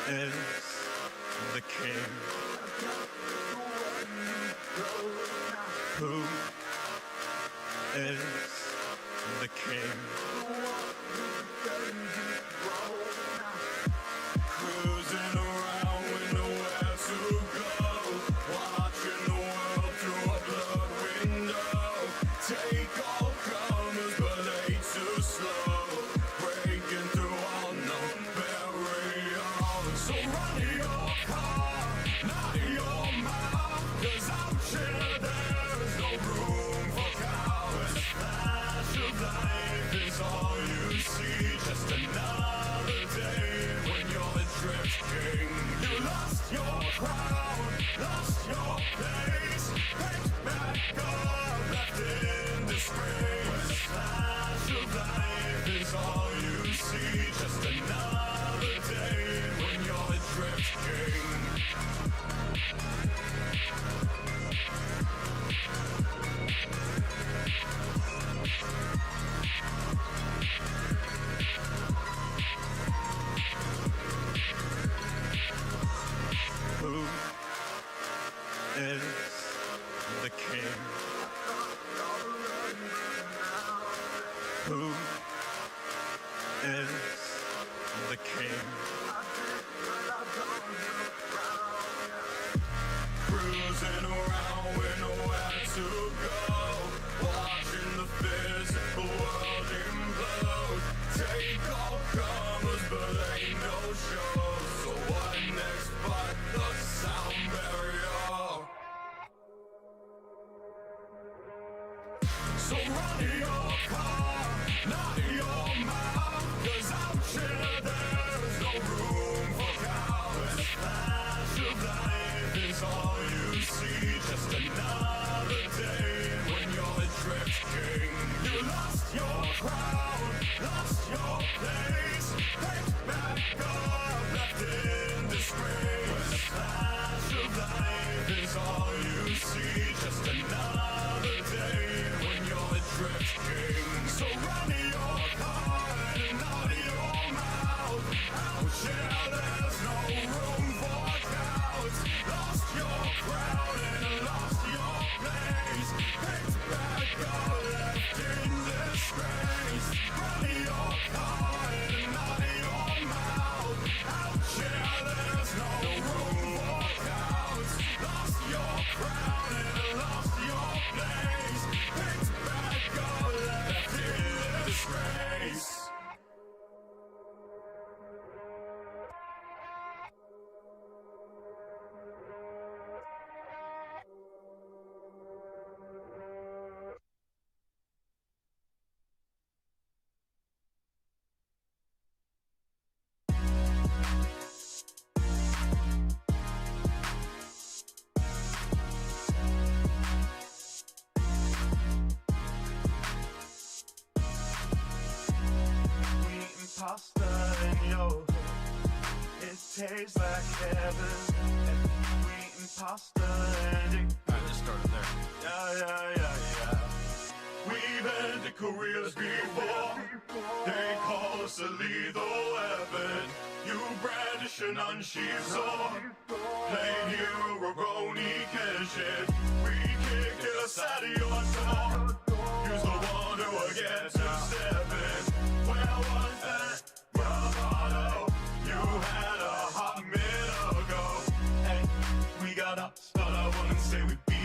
is the king? Who is the king? Cruising around with nowhere to go, watching the world through a blurred window. Take all comers but ain't too slow, breaking through all known barriers. So run your car, not your mouth, 'cause out here there's no room for cowards. Flash of life is all you see, just another day when you're adrift king. You lost your crown, lost your place, picked back up, left in disgrace. Flash of life is all you see, just another day when you're adrift king. Who is the king? Who is the king? Cruising around with nowhere to go, watching the physical world implode. Take all comers but ain't no show. So what next but the sound barrier? So run your car, not your mouth, 'cause out here there's no room for cowards. Flash of life is all you see, just another day when you're adrift king. You lost your crown, lost your place, picked back up, left in disgrace. Flash of life is all you see, just another day when you're adrift king. So run your car and not your mouth. Out here there's no room for cowards. Lost your crown and lost your place, picked back up, left in disgrace. Run your car and not your mouth. Out here there's no room for cowards. Lost your crown and lost your place, picked back up, left in disgrace. Pasta in your hood, it tastes like heaven. And we eating pasta and it I just started there. yeah. We've ended careers before, they call us a lethal weapon. You brandish an unsheathed sword, playing hero Roroni Kenshin. We kicked it aside of your door, use the one to get to step in. Where was that bravado you had a hot minute ago? Hey, we got ups, but I wouldn't say we beef.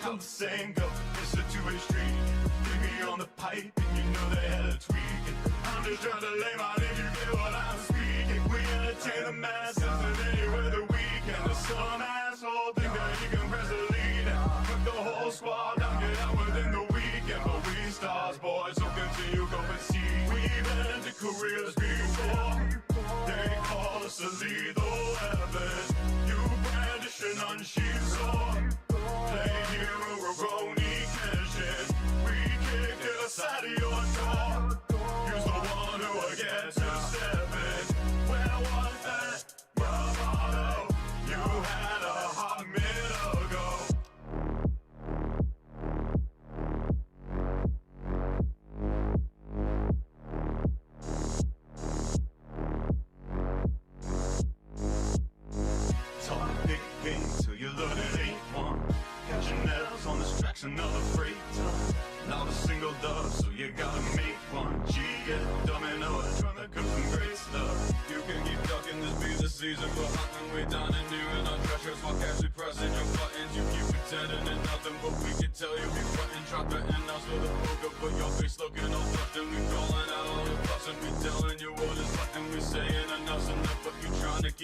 How the saying go, it's a two-way street. Give me on the pipe and you know they had a tweak. I'm just trying to lay my name, you get what I'm speaking. We entertain the masses and anywhere the weekend. There's some asshole think that he can press the lead and put the whole squad down, get out within the weekend. But we stars, boys, so continue, go and see. We've ended careers before, they call us a lethal weapon. You brandish an unsheathed sword, play hero Roroni Kenshin. We kicked it aside of your door, use the one who will get to step in. Where was that bravado you had a hot minute ago?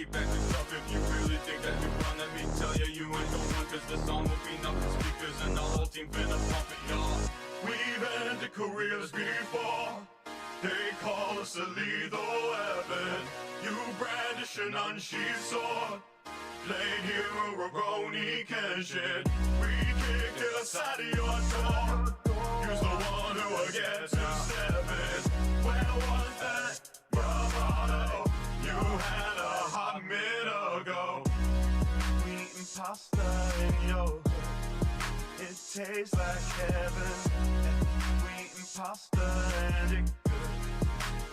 keep acting tough if you really think that you're fun. Let me tell you, you ain't the one, cause the song will be nothing. Speakers and the whole team finna pump it, y'all. We've ended careers before. They call us a lethal weapon. You brandish an unsheathed sword. Played hero, Rogoni, Kenshin. We kicked it aside of your door. You's the one who will get to seven. Where was that? Your motto. You had a hot minute ago. We eating pasta in your hood. It tastes like heaven. We eating pasta and it good.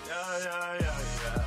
Yeah, yeah, yeah, yeah.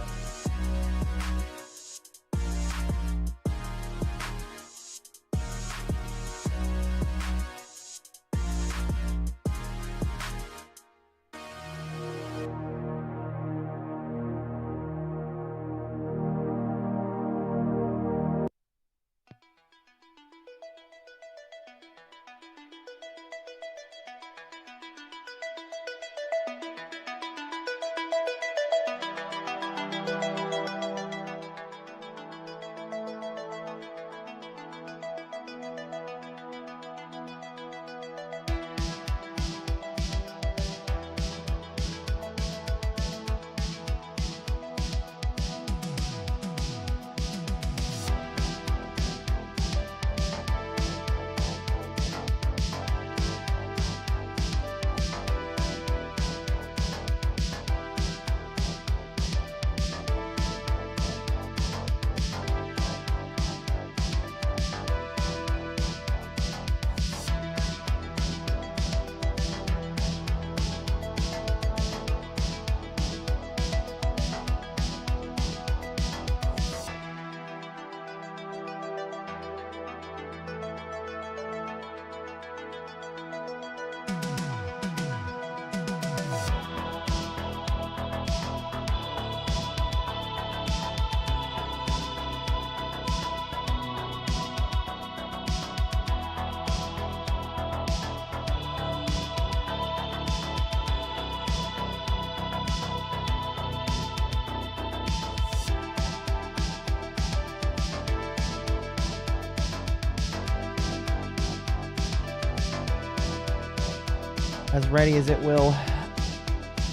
As ready as it will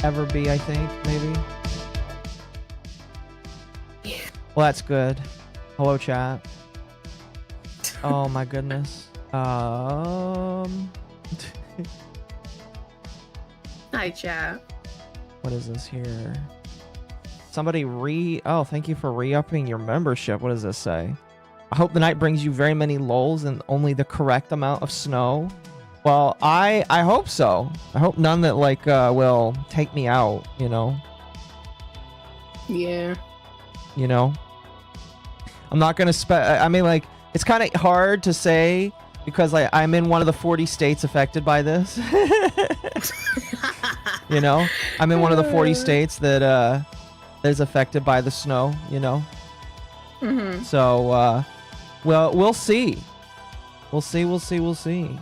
ever be, I think, maybe. Yeah. Well, that's good. Hello, chat. Oh my goodness. Hi, chat. What is this here? Somebody oh, thank you for re-upping your membership. What does this say? I hope the night brings you very many lulls and only the correct amount of snow. Well, I hope so. I hope none that like will take me out, you know. Yeah. You know. I'm not gonna I mean, like, it's kind of hard to say because like I'm in one of the 40 states affected by this. You know, I'm in one of the 40 states that is affected by the snow. You know. Mm-hmm. So, well, we'll see. We'll see. We'll see. We'll see.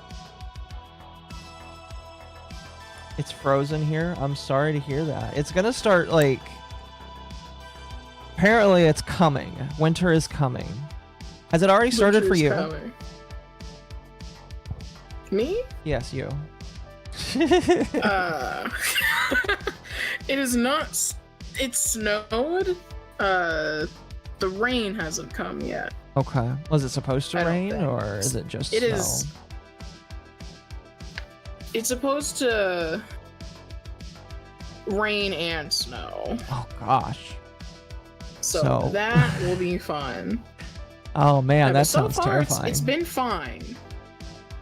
It's frozen here. I'm sorry to hear that. It's gonna start like. Apparently, it's coming. Winter is coming. Has it already started for you? Coming. Me? Yes, you. It is not. It snowed. The rain hasn't come yet. Okay. Was it supposed to I don't rain, think. or is it just It snow? is. It's supposed to rain and snow. Oh gosh. So that will be fun. Oh man, Yeah, that but so sounds far, terrifying. It's been fine.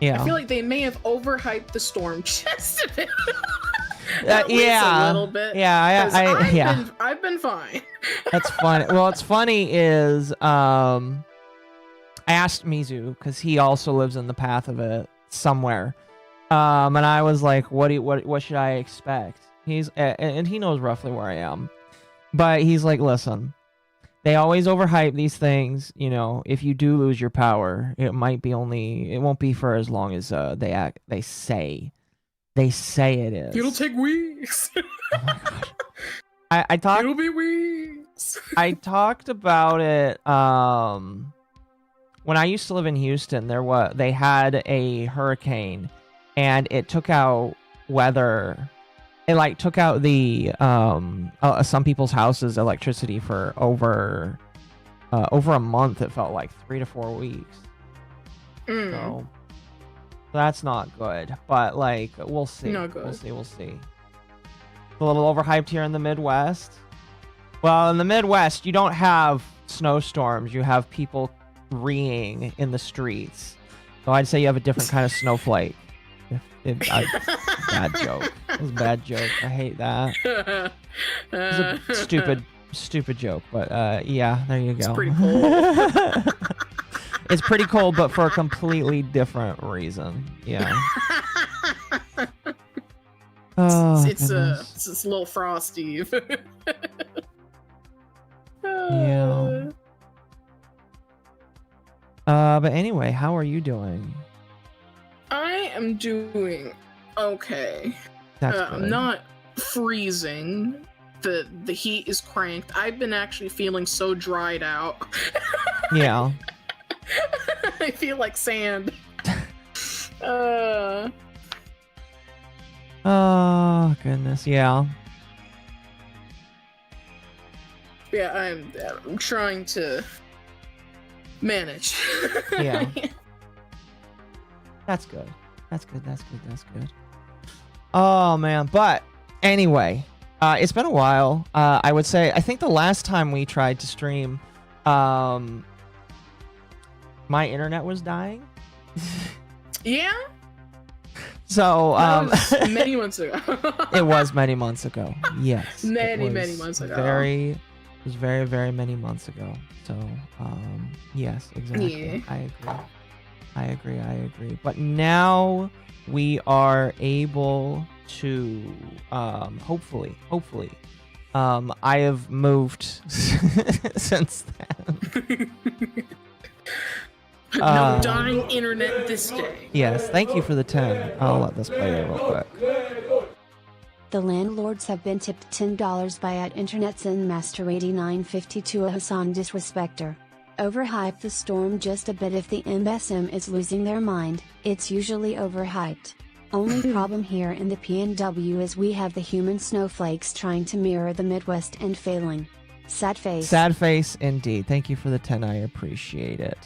Yeah. I feel like they may have overhyped the storm just a bit. At least yeah. a little bit. Yeah, I've been fine. That's funny. Well, what's funny is I asked Mizu because he also lives in the path of it somewhere. And I was like, what should I expect? He's and he knows roughly where I am. But he's like, listen, they always overhype these things, you know, if you do lose your power, it won't be for as long as they say it is. It'll take weeks. Oh my gosh. I talked It'll be weeks. I talked about it when I used to live in Houston. They had a hurricane, and it took out weather. It like took out the some people's houses' electricity for over a month. It felt like 3 to 4 weeks. So that's not good. But like we'll see. Not good. We'll see. A little overhyped here in the Midwest. Well, in the Midwest, you don't have snowstorms. You have people reeing in the streets. So I'd say you have a different kind of snowflake. Bad joke. It was a bad joke. I hate that. It was a stupid joke. But yeah, there you go. It's pretty cold. It's pretty cold, but for a completely different reason. Yeah. Oh, it's a little frosty. Yeah. But anyway, how are you doing? I am doing okay. That's good. I'm not freezing. The heat is cranked. I've been actually feeling so dried out. Yeah. I feel like sand. Oh goodness, yeah. Yeah, I'm trying to manage. Yeah. That's good. Oh man, but anyway, it's been a while. I would say I think the last time we tried to stream, my internet was dying. Yeah. So That was many months ago. it was many months ago. Yes. Many months ago. It was very, very many months ago. So yes, exactly. Yeah. I agree. But now we are able to hopefully I have moved since then. No dying internet this day. Yes, thank you for the 10. I'll let this play real quick. The landlords have been tipped $10 by @InternetZenMaster8952 a Hassan disrespecter. Overhype the storm just a bit. If the MSM is losing their mind, it's usually overhyped. Only problem here in the PNW is we have the human snowflakes trying to mirror the Midwest and failing. Sad face. Sad face indeed. Thank you for the 10. I appreciate it.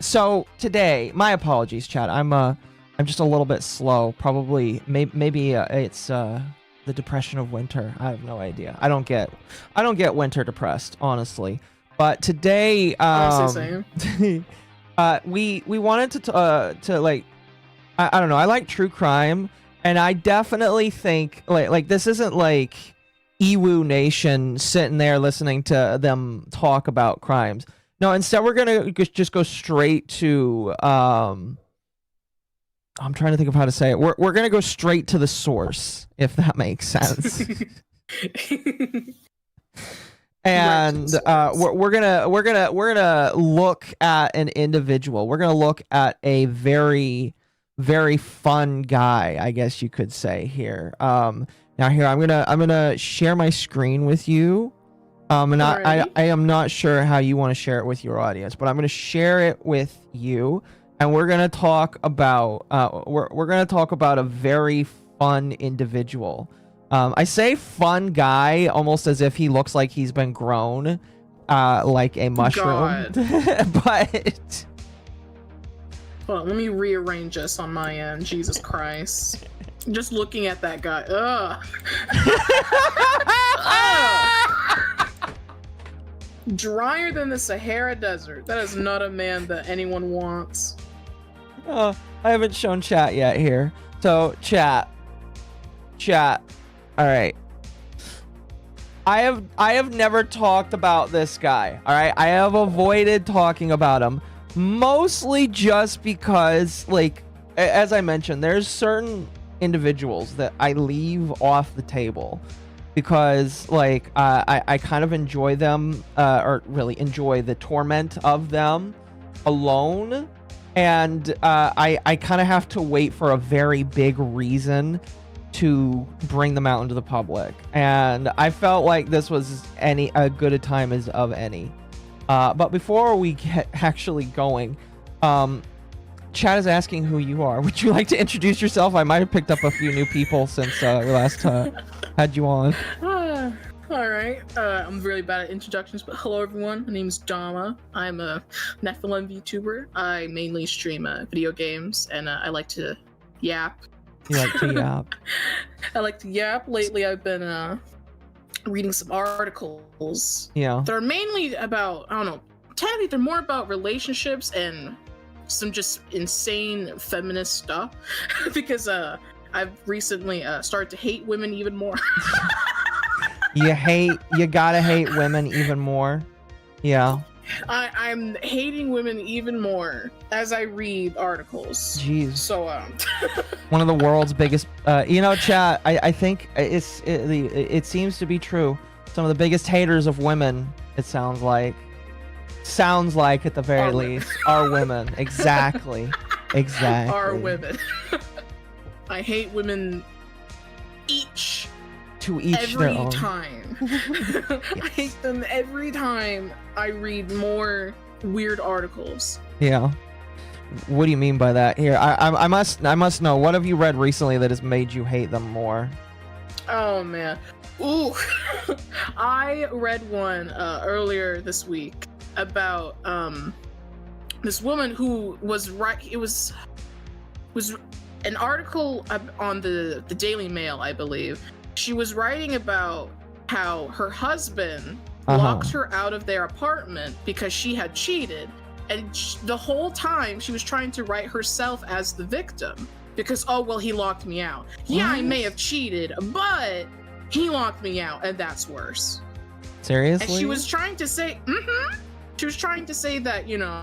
So today, my apologies, chat. I'm just a little bit slow. Probably, maybe it's the depression of winter. I have no idea. I don't get winter depressed, honestly. But today, Honestly, same. we wanted to like, I don't know. I like true crime, and I definitely think like this isn't like Ewu Nation sitting there listening to them talk about crimes. No, instead we're gonna just go straight to I'm trying to think of how to say it. We're gonna go straight to the source, if that makes sense. And we're gonna look at an individual. We're gonna look at a very, very fun guy, I guess you could say here. Now here I'm gonna share my screen with you. And I am not sure how you want to share it with your audience, but I'm going to share it with you, and we're going to talk about we're going to talk about a very fun individual. I say fun guy almost as if he looks like he's been grown like a mushroom. But Hold on, let me rearrange this on my end. Jesus Christ. Just looking at that guy. Ugh. Drier than the Sahara Desert. That is not a man that anyone wants. I haven't shown chat yet here. So chat. All right. I have never talked about this guy. All right. I have avoided talking about him mostly just because, like, as I mentioned, there's certain individuals that I leave off the table because, like, I kind of enjoy them, or really enjoy the torment of them alone. And I kind of have to wait for a very big reason to bring them out into the public, and I felt like this was a good a time as of any. But before we get actually going, Chad is asking who you are. Would you like to introduce yourself? I might have picked up a few new people since we last had you on. All right. I'm really bad at introductions, but hello everyone. My name is Dama. I'm a Nephilim VTuber. I mainly stream video games, and I like to yap. You like to yap? I like to yap. Lately, I've been reading some articles. Yeah. They're mainly about, I don't know, technically they're more about relationships and some just insane feminist stuff. Because I've recently started to hate women even more. You gotta hate women even more. Yeah. I'm hating women even more as I read articles. Jeez. So one of the world's biggest chat, I think it seems to be true. Some of the biggest haters of women, it sounds like at the very least are women. Exactly. Are women. I hate women to each every their own. time. Yes. I hate them every time I read more weird articles. Yeah. What do you mean by that? Here, I must know. What have you read recently that has made you hate them more? Oh man. Ooh. I read one earlier this week about this woman who was it was an article on the Daily Mail, I believe. She was writing about how her husband locked her out of their apartment because she had cheated, and the whole time she was trying to write herself as the victim because, oh well, he locked me out. Yeah, I may have cheated, but he locked me out, and that's worse. Seriously? And she was trying to say, she was trying to say that, you know,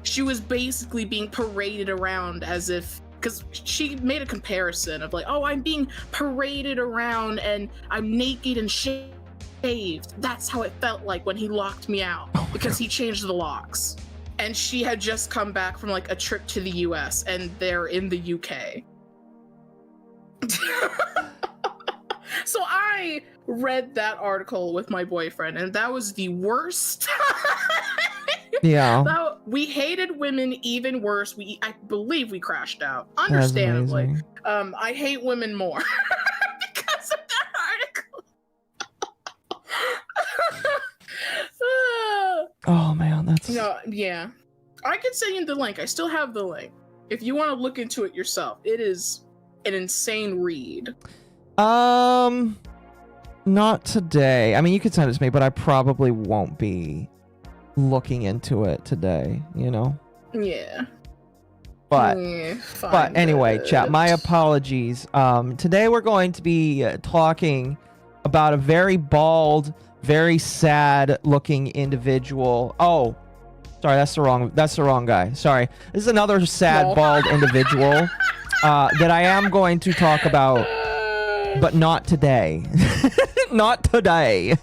she was basically being paraded around as if, because she made a comparison of like, oh, I'm being paraded around and I'm naked and shaved. That's how it felt like when he locked me out because he changed the locks. And she had just come back from like a trip to the US and they're in the UK. So I read that article with my boyfriend, and that was the worst. Yeah. We hated women even worse. I believe we crashed out. Understandably. I hate women more because of that article. Oh man, that's No, yeah. I could send you the link. I still have the link. If you want to look into it yourself, it is an insane read. Not today. I mean, you could send it to me, but I probably won't be looking into it today, you know? Yeah. But anyway, chat, my apologies. Today we're going to be talking about a very bald, very sad looking individual. Oh, sorry, that's the wrong guy. Sorry. This is another sad, bald individual that I am going to talk about, but not today. Not today.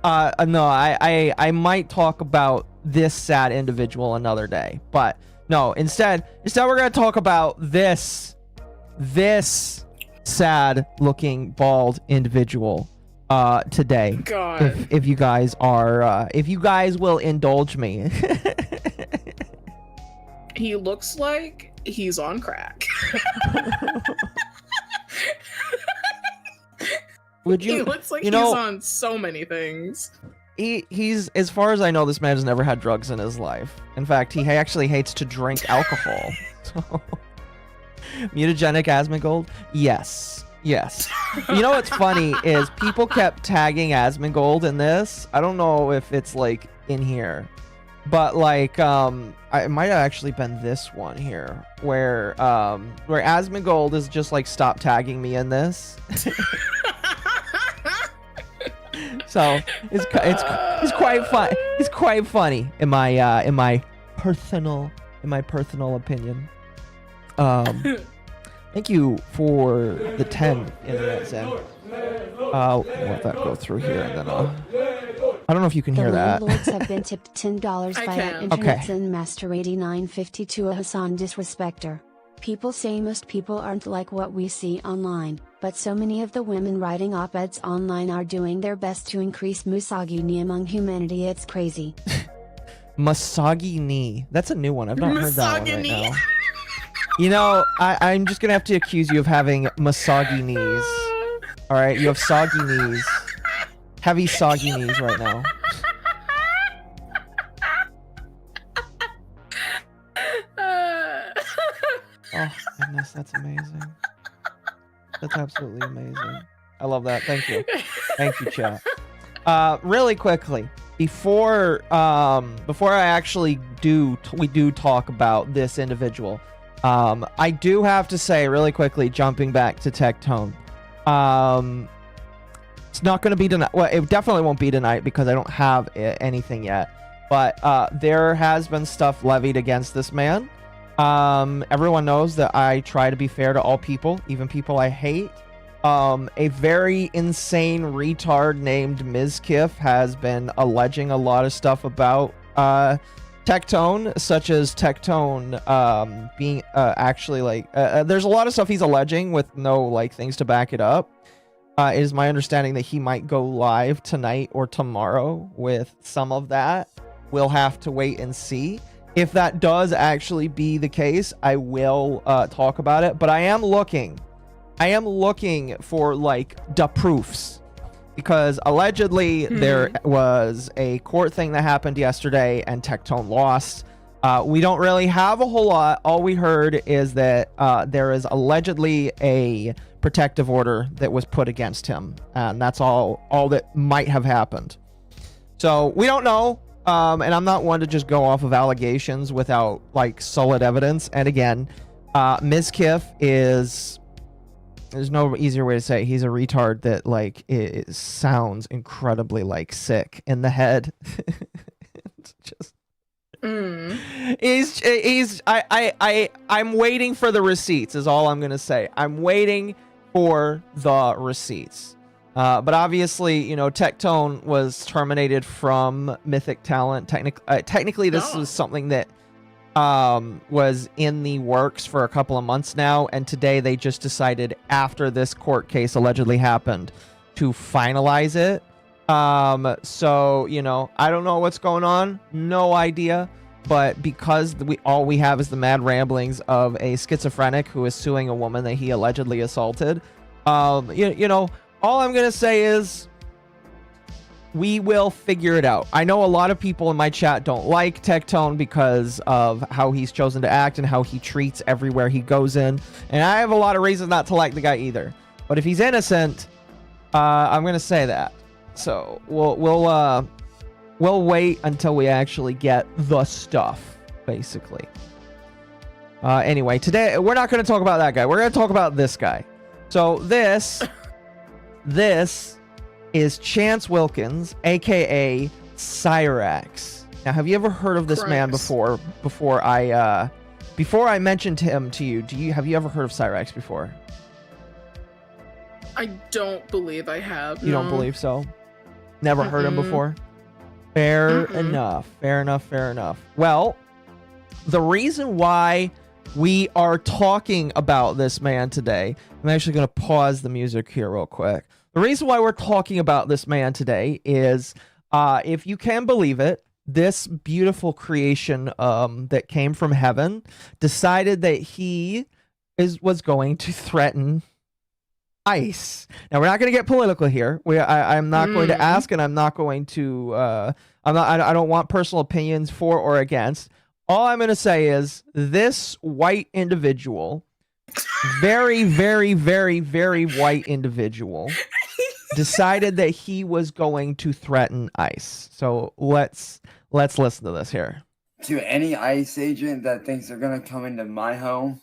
No, I might talk about this sad individual another day, but no, instead we're gonna talk about this sad looking bald individual today. God. If you guys are if you guys will indulge me. He looks like he's on crack. Would you? He looks like you know, he's on so many things. He's, as far as I know, this man has never had drugs in his life. In fact, he actually hates to drink alcohol. So, mutagenic Asmongold? Yes. You know what's funny is people kept tagging Asmongold in this. I don't know if it's like in here, but like it might have actually been this one here where Asmongold is just like, stop tagging me in this. So it's quite fun. It's quite funny in my personal opinion. Thank you for the 10 internet Zen. I'll let that go through here, and then I don't know if you can hear that. The Lords have been tipped $10 by can. Internet Okay. Zen Master 8952, a Hassan Disrespector. People say most people aren't like what we see online, but so many of the women writing op-eds online are doing their best to increase misogyny among humanity. It's crazy. Misogyny. That's a new one. I've not heard that one right Misogyny. now. You know, I'm just gonna have to accuse you of having misogynies. All right, you have soggy knees. Heavy soggy knees right now. Oh goodness, that's amazing. That's absolutely amazing. I love that. Thank you. Thank you, chat. Really quickly, before I actually we do talk about this individual, I do have to say really quickly, jumping back to Tectone, it's not going to be tonight. Well, it definitely won't be tonight because I don't have anything yet. But there has been stuff levied against this man. Everyone knows that I try to be fair to all people, even people I hate. A very insane retard named Mizkif has been alleging a lot of stuff about Tectone, such as Tectone being actually like there's a lot of stuff he's alleging with no like things to back it up. It is my understanding that he might go live tonight or tomorrow with some of that. We'll have to wait and see. If that does actually be the case, I will talk about it. But I am looking for like the proofs, because allegedly there was a court thing that happened yesterday and Tectone lost. We don't really have a whole lot. All we heard is that there is allegedly a protective order that was put against him, and that's all that might have happened. So we don't know. And I'm not one to just go off of allegations without like solid evidence. And again, Mizkif is, there's no easier way to say it. He's a retard that like it sounds incredibly like sick in the head. It's just I'm waiting for the receipts is all I'm gonna say. I'm waiting for the receipts. But obviously, you know, Tectone was terminated from Mythic Talent. Technically, this was something that was in the works for a couple of months now, and today they just decided, after this court case allegedly happened, to finalize it. So, you know, I don't know what's going on. No idea. But because all we have is the mad ramblings of a schizophrenic who is suing a woman that he allegedly assaulted, you know, all I'm going to say is we will figure it out. I know a lot of people in my chat don't like Tectone because of how he's chosen to act and how he treats everywhere he goes in. And I have a lot of reasons not to like the guy either. But if he's innocent, I'm going to say that. So we'll wait until we actually get the stuff, basically. Anyway, today we're not going to talk about that guy. We're going to talk about this guy. So this is Chance Wilkins, aka Cyraxx. Now, have you ever heard of this man before? Before I mentioned him to you, have you ever heard of Cyraxx before? I don't believe I have. You don't believe so? Never heard him before? Fair enough. Fair enough. Fair enough. Well, the reason why we are talking about this man today, I'm actually going to pause the music here real quick. The reason why we're talking about this man today is, if you can believe it, this beautiful creation that came from heaven decided that he was going to threaten ICE. Now, we're not going to get political here. I'm not going to ask, and I'm not going to. I don't want personal opinions for or against. All I'm going to say is this white individual, very, very, very, very white individual, decided that he was going to threaten ICE. So let's listen to this here. To any ICE agent that thinks they're going to come into my home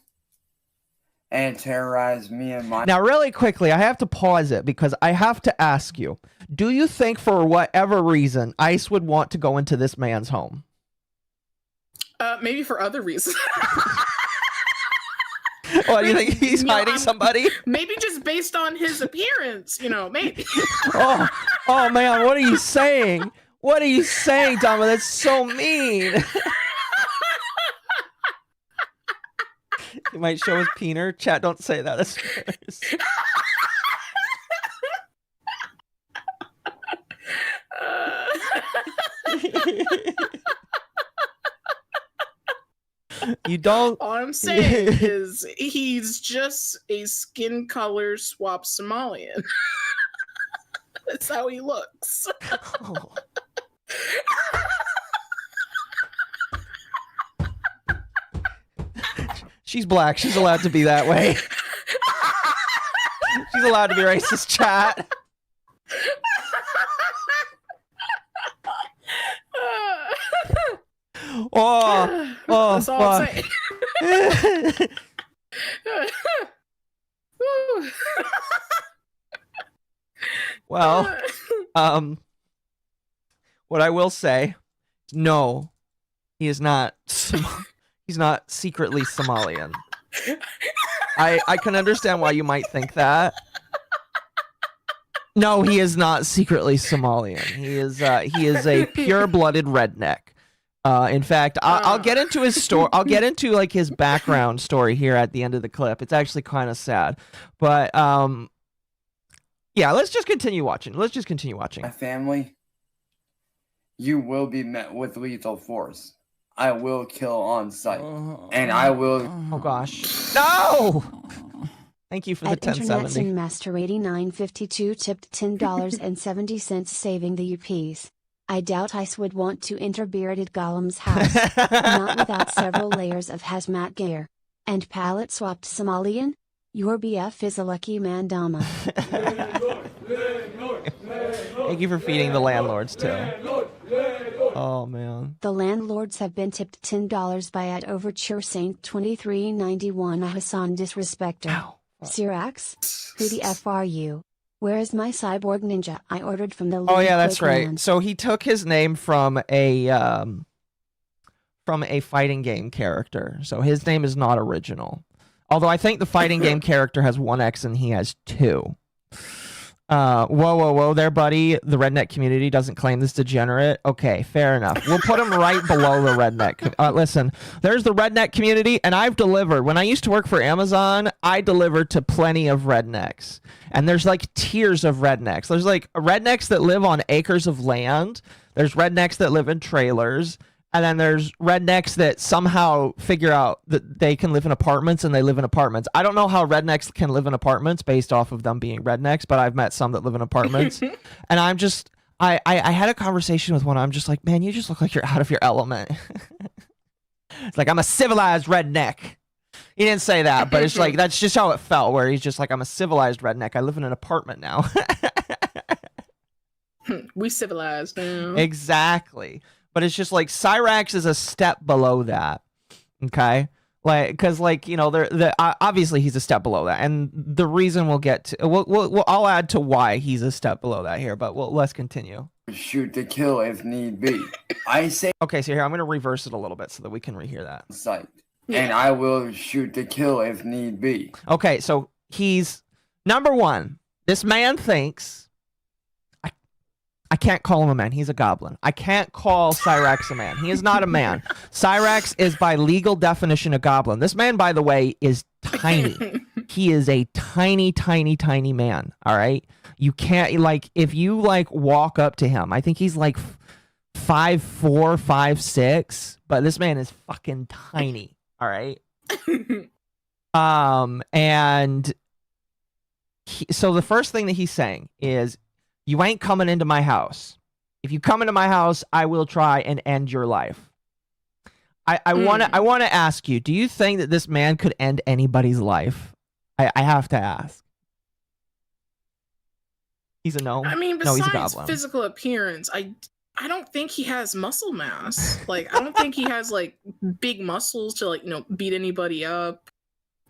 and terrorize me and my... Now, really quickly, I have to pause it because I have to ask you, do you think for whatever reason ICE would want to go into this man's home? Maybe for other reasons. What, do you think he's hiding somebody? Maybe just based on his appearance, you know, maybe. oh man, what are you saying? What are you saying, Dama? That's so mean. He might show his peener. Chat, don't say that. That's gross. You don't. All I'm saying is he's just a skin color swap Somalian. That's how he looks. Oh. She's black. She's allowed to be that way. She's allowed to be racist, chat. Oh, That's all I'm fuck. saying. Well, what I will say, no, he is not. He's not secretly Somalian. I can understand why you might think that. No, he is not secretly Somalian. He is a pure-blooded redneck. In fact, I'll get into his story. I'll get into like his background story here at the end of the clip. It's actually kind of sad, but yeah. Let's just continue watching. My family, you will be met with lethal force. I will kill on sight, and I will. Oh gosh, no! Thank you for the At 1070. Internet's Master 8952 tipped $10.70 saving the UPs. I doubt ICE would want to enter bearded Gollum's house, not without several layers of hazmat gear. And palette swapped Somalian? Your BF is a lucky man, Dama. Thank you for feeding the landlords too. Oh man. The landlords have been tipped $10 by at Overture Saint 2391 a Hassan disrespecter. Ow. Cyraxx? Who the F are you? Where is my cyborg ninja I ordered from the Oh yeah, that's Quick right. Man? So he took his name from a fighting game character. So his name is not original. Although I think the fighting game character has 1 X and he has 2. Whoa there, buddy. The redneck community doesn't claim this degenerate. Okay, fair enough. We'll put him right below the redneck. Listen, there's the redneck community, and I've delivered. When I used to work for Amazon, I delivered to plenty of rednecks. And there's like tiers of rednecks. There's like rednecks that live on acres of land. There's rednecks that live in trailers. And then there's rednecks that somehow figure out that they can live in apartments, and they live in apartments. I don't know how rednecks can live in apartments based off of them being rednecks, but I've met some that live in apartments. And I'm just, I had a conversation with one. I'm just like, man, you just look like you're out of your element. It's like, I'm a civilized redneck. He didn't say that, but it's like, that's just how it felt, where he's just like, I'm a civilized redneck. I live in an apartment now. We civilized now. Exactly. But it's just like Cyraxx is a step below that, okay? Like, because like, you know, obviously he's a step below that, and the reason we'll get to, I'll add to why he's a step below that here, but let's continue. Shoot to kill if need be. I say Okay, so here I'm gonna reverse it a little bit so that we can rehear that. sight, and I will shoot to kill if need be. Okay, so he's number one. This man thinks. I can't call him a man. He's a goblin. I can't call Cyraxx a man. He is not a man. Cyraxx is by legal definition a goblin. This man, by the way, is tiny. He is a tiny, tiny, tiny man. All right. You can't, like, if you like walk up to him, I think he's like 5'4", 5'6", but this man is fucking tiny. All right. And so the first thing that he's saying is, you ain't coming into my house. If you come into my house, I will try and end your life. I want to ask you, do you think that this man could end anybody's life? I have to ask. He's a no. I mean, no, he's a besides goblin. physical appearance, I don't think he has muscle mass. Like, I don't think he has like big muscles to, like, you know, beat anybody up.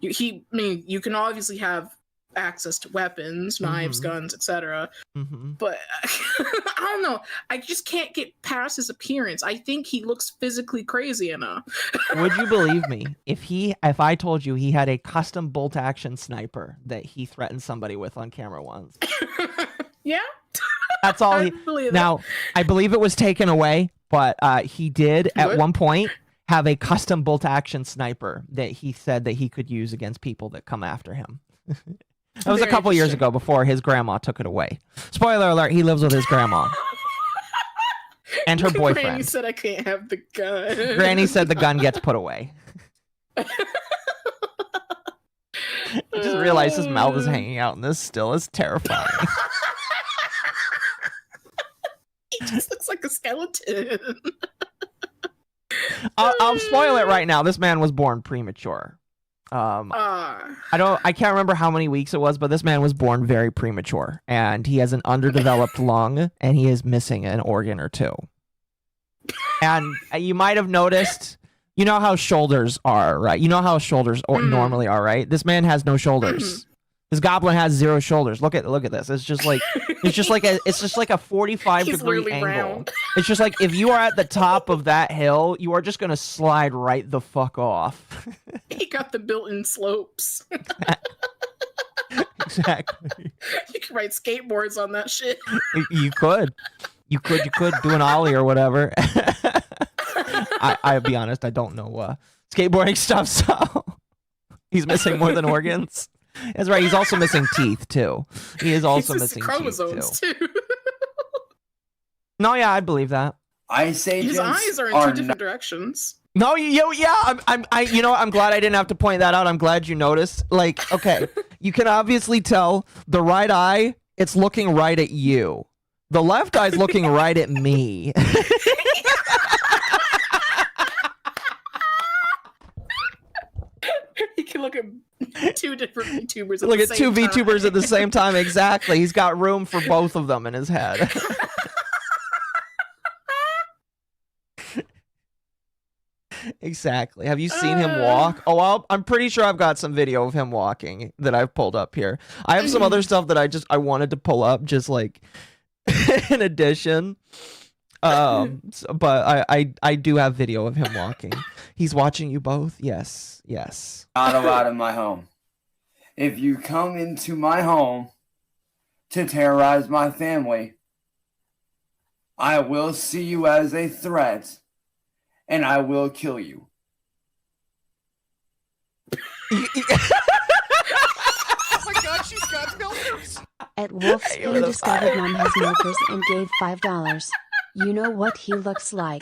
I mean, you can obviously have access to weapons, knives, guns, etc. But I don't know. I just can't get past his appearance. I think he looks physically crazy enough. Would you believe me if I told you he had a custom bolt action sniper that he threatened somebody with on camera once? Yeah. That's all I he. believe that. Now, I believe it was taken away, but he did at Good. one point, have a custom bolt-action sniper that he said that he could use against people that come after him. That was a Very couple years interesting. ago before his grandma took it away. Spoiler alert, he lives with his grandma and her Granny boyfriend. said I can't have the gun. Granny said the gun gets put away. I just realized his mouth is hanging out, and this still is terrifying. He just looks like a skeleton. I'll spoil it right now. This man was born premature. I can't remember how many weeks it was, but this man was born very premature, and he has an underdeveloped lung, and he is missing an organ or two. And you might have noticed, you know how shoulders are, right? You know how shoulders normally are, right? This man has no shoulders. His goblin has 0 shoulders. Look at this. It's just like a 45 He's degree literally angle. round. It's just like if you are at the top of that hill, you are just gonna slide right the fuck off. He got the built-in slopes. Exactly. You can ride skateboards on that shit. You could do an ollie or whatever. I'll be honest, I don't know skateboarding stuff, so he's missing more than organs. That's right. He's also missing teeth too. He is also He's missing chromosomes teeth too. No, yeah, I believe that. Ice agents His eyes are in two different directions. No, yeah, I'm glad I didn't have to point that out. I'm glad you noticed. Like, okay, you can obviously tell the right eye, it's looking right at you. The left eye's looking right at me. You can look at 2 different VTubers. Look at 2 VTubers at the same time. Exactly. He's got room for both of them in his head. Exactly. Have you seen him walk? Oh, I'm pretty sure I've got some video of him walking that I've pulled up here. I have some other stuff that I wanted to pull up just like in addition. But I do have video of him walking. He's watching you both. Yes. Not allowed in my home. If you come into my home to terrorize my family, I will see you as a threat, and I will kill you. Oh my god, she's got milkers! At Wolf's You're Inn the discovered fire. Mom has milkers and gave $5. You know what he looks like?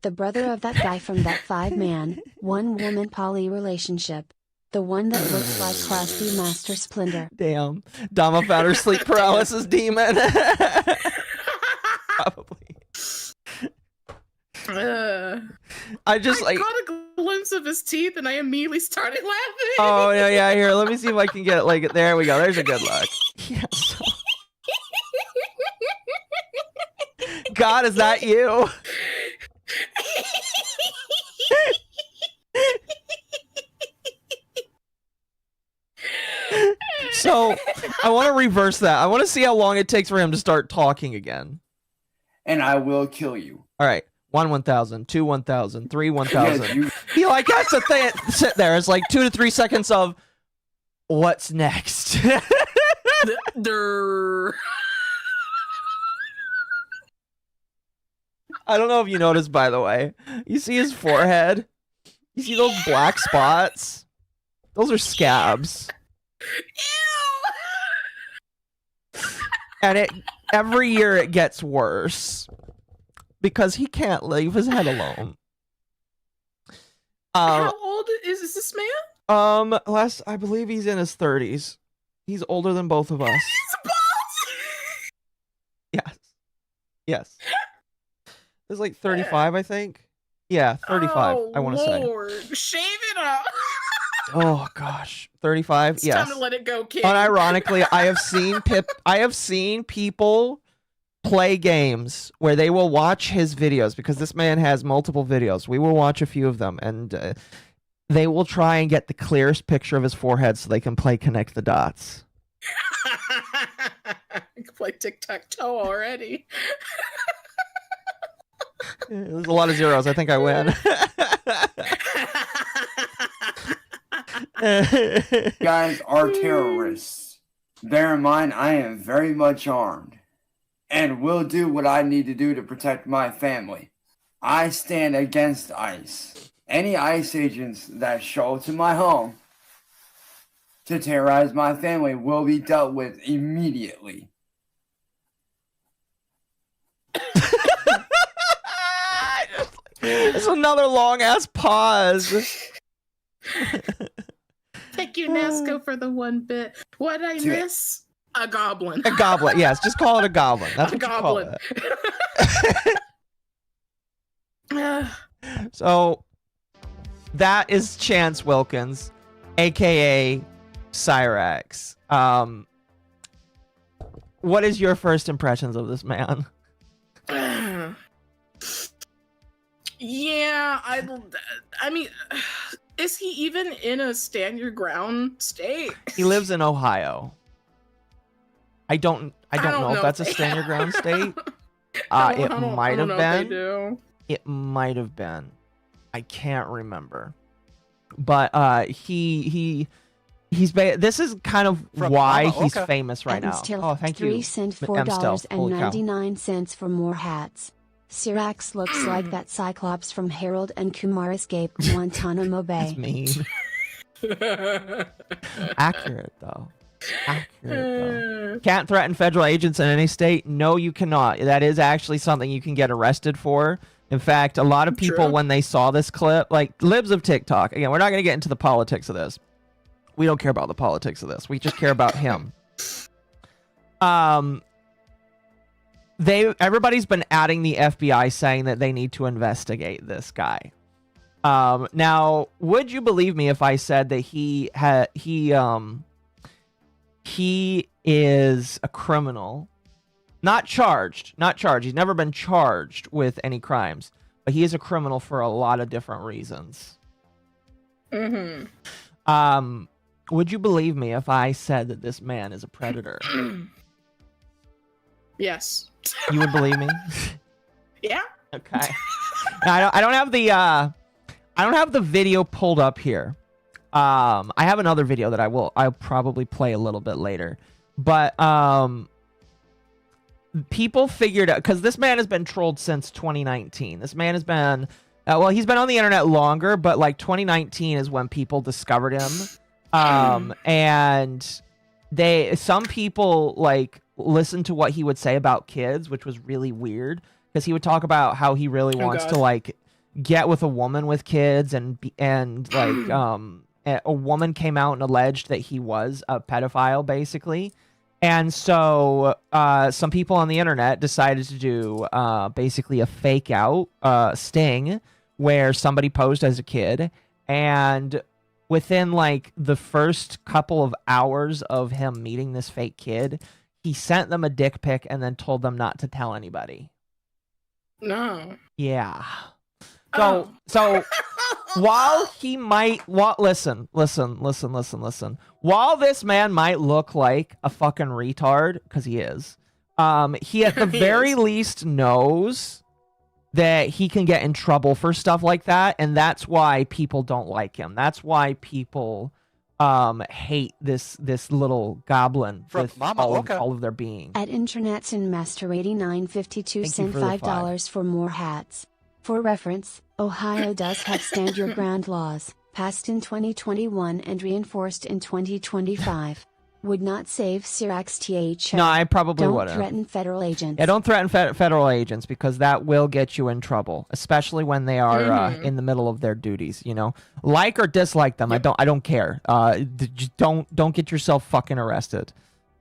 The brother of that guy from that 5-man, 1-woman poly relationship. The one that looks like Krusty Master Splinter. Damn. Dama found her sleep paralysis demon. Probably. I just I like. caught a glimpse of his teeth and I immediately started laughing. Oh yeah. Here, let me see if I can get it. Like, there we go. There's a good look. Yes. God, is that you? So, I want to reverse that. I want to see how long it takes for him to start talking again. And I will kill you. All right. 1 1,000, 2 1,000, 3 1,000. Yes, you- He like has to sit there. It's like 2 to 3 seconds of what's next. Durr. I don't know if you noticed, by the way. You see his forehead? You see those black spots? Those are scabs. Ew. And every year it gets worse. Because he can't leave his head alone. How old is this man? I believe he's in his 30s. He's older than both of us. He's bald. Yes. He's like 35, I think. Yeah, 35, Oh, I want to say. Lord. Shave it up. Oh gosh, 35. It's Yes. time to let it go, kid. Unironically, I have seen people play games where they will watch his videos because this man has multiple videos. We will watch a few of them, and they will try and get the clearest picture of his forehead so they can play connect the dots. You can play tic-tac-toe already. There's a lot of zeros. I think I win. You guys are terrorists. Bear in mind, I am very much armed and will do what I need to do to protect my family. I stand against ICE. Any ICE agents that show to my home to terrorize my family will be dealt with immediately. It's another long ass pause. Thank you, Nasco, for the one bit. What did I miss? A goblin. A goblin. Yes, just call it a goblin. That's what you call it. So that is Chance Wilkins, aka Cyraxx. What is your first impressions of this man? Yeah, I mean, is he even in a stand your ground state? He lives in Ohio. I don't know if that's a stand your ground state. It might have been. It might have been. I can't remember. But this is kind of why he's famous right now. Oh, thank you. 3 cent $4.99 for more hats. Cyraxx looks like that Cyclops from Harold and Kumar Escape Guantanamo Bay. That's mean. Accurate though. Can't threaten federal agents in any state. No, you cannot. That is actually something you can get arrested for. In fact, a lot of people, when they saw this clip, like libs of TikTok, again, we're not going to get into the politics of this. We don't care about the politics of this. We just care about him. Everybody's been adding the FBI saying that they need to investigate this guy. Now, would you believe me if I said that he is a criminal? Not charged. He's never been charged with any crimes, but he is a criminal for a lot of different reasons. Mm-hmm. Would you believe me if I said that this man is a predator? Yes. You would believe me? Yeah. Okay. Now, I don't have the video pulled up here. I have another video that I'll probably play a little bit later. But people figured out, because this man has been trolled since 2019. This man has been he's been on the internet longer, but like 2019 is when people discovered him. And some people like listened to what he would say about kids, which was really weird, because he would talk about how he really wants to like get with a woman with kids, and like a woman came out and alleged that he was a pedophile, basically. And so some people on the internet decided to do basically a fake out sting where somebody posed as a kid, and within like the first couple of hours of him meeting this fake kid, he sent them a dick pic and then told them not to tell anybody. No. Yeah. So while he might listen. While this man might look like a fucking retard, because he is, he at the very least knows that he can get in trouble for stuff like that, and that's why people don't like him. That's why people hate this little goblin with all of their being. At Internet's and Master 8952 sent $5 for more hats. For reference, Ohio does have stand your ground laws, passed in 2021 and reinforced in 2025. Would not save Cyraxx TH. No, I probably wouldn't. Don't threaten federal agents. Yeah, don't threaten federal agents, because that will get you in trouble, especially when they are in the middle of their duties. You know, like or dislike them. Yep. I don't care. Just don't get yourself fucking arrested,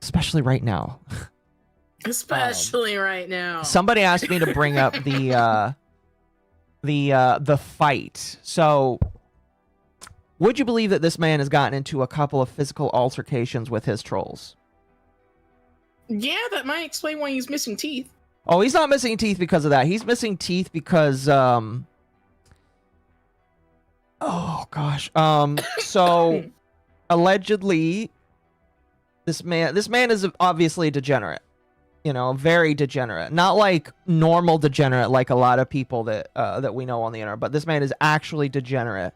especially right now. Especially right now. Somebody asked me to bring up the fight. So, would you believe that this man has gotten into a couple of physical altercations with his trolls? Yeah, that might explain why he's missing teeth. Oh, he's not missing teeth because of that. He's missing teeth because, oh gosh. So, allegedly, this man is obviously a degenerate. You know, very degenerate. Not like normal degenerate, like a lot of people that we know on the internet, but this man is actually degenerate.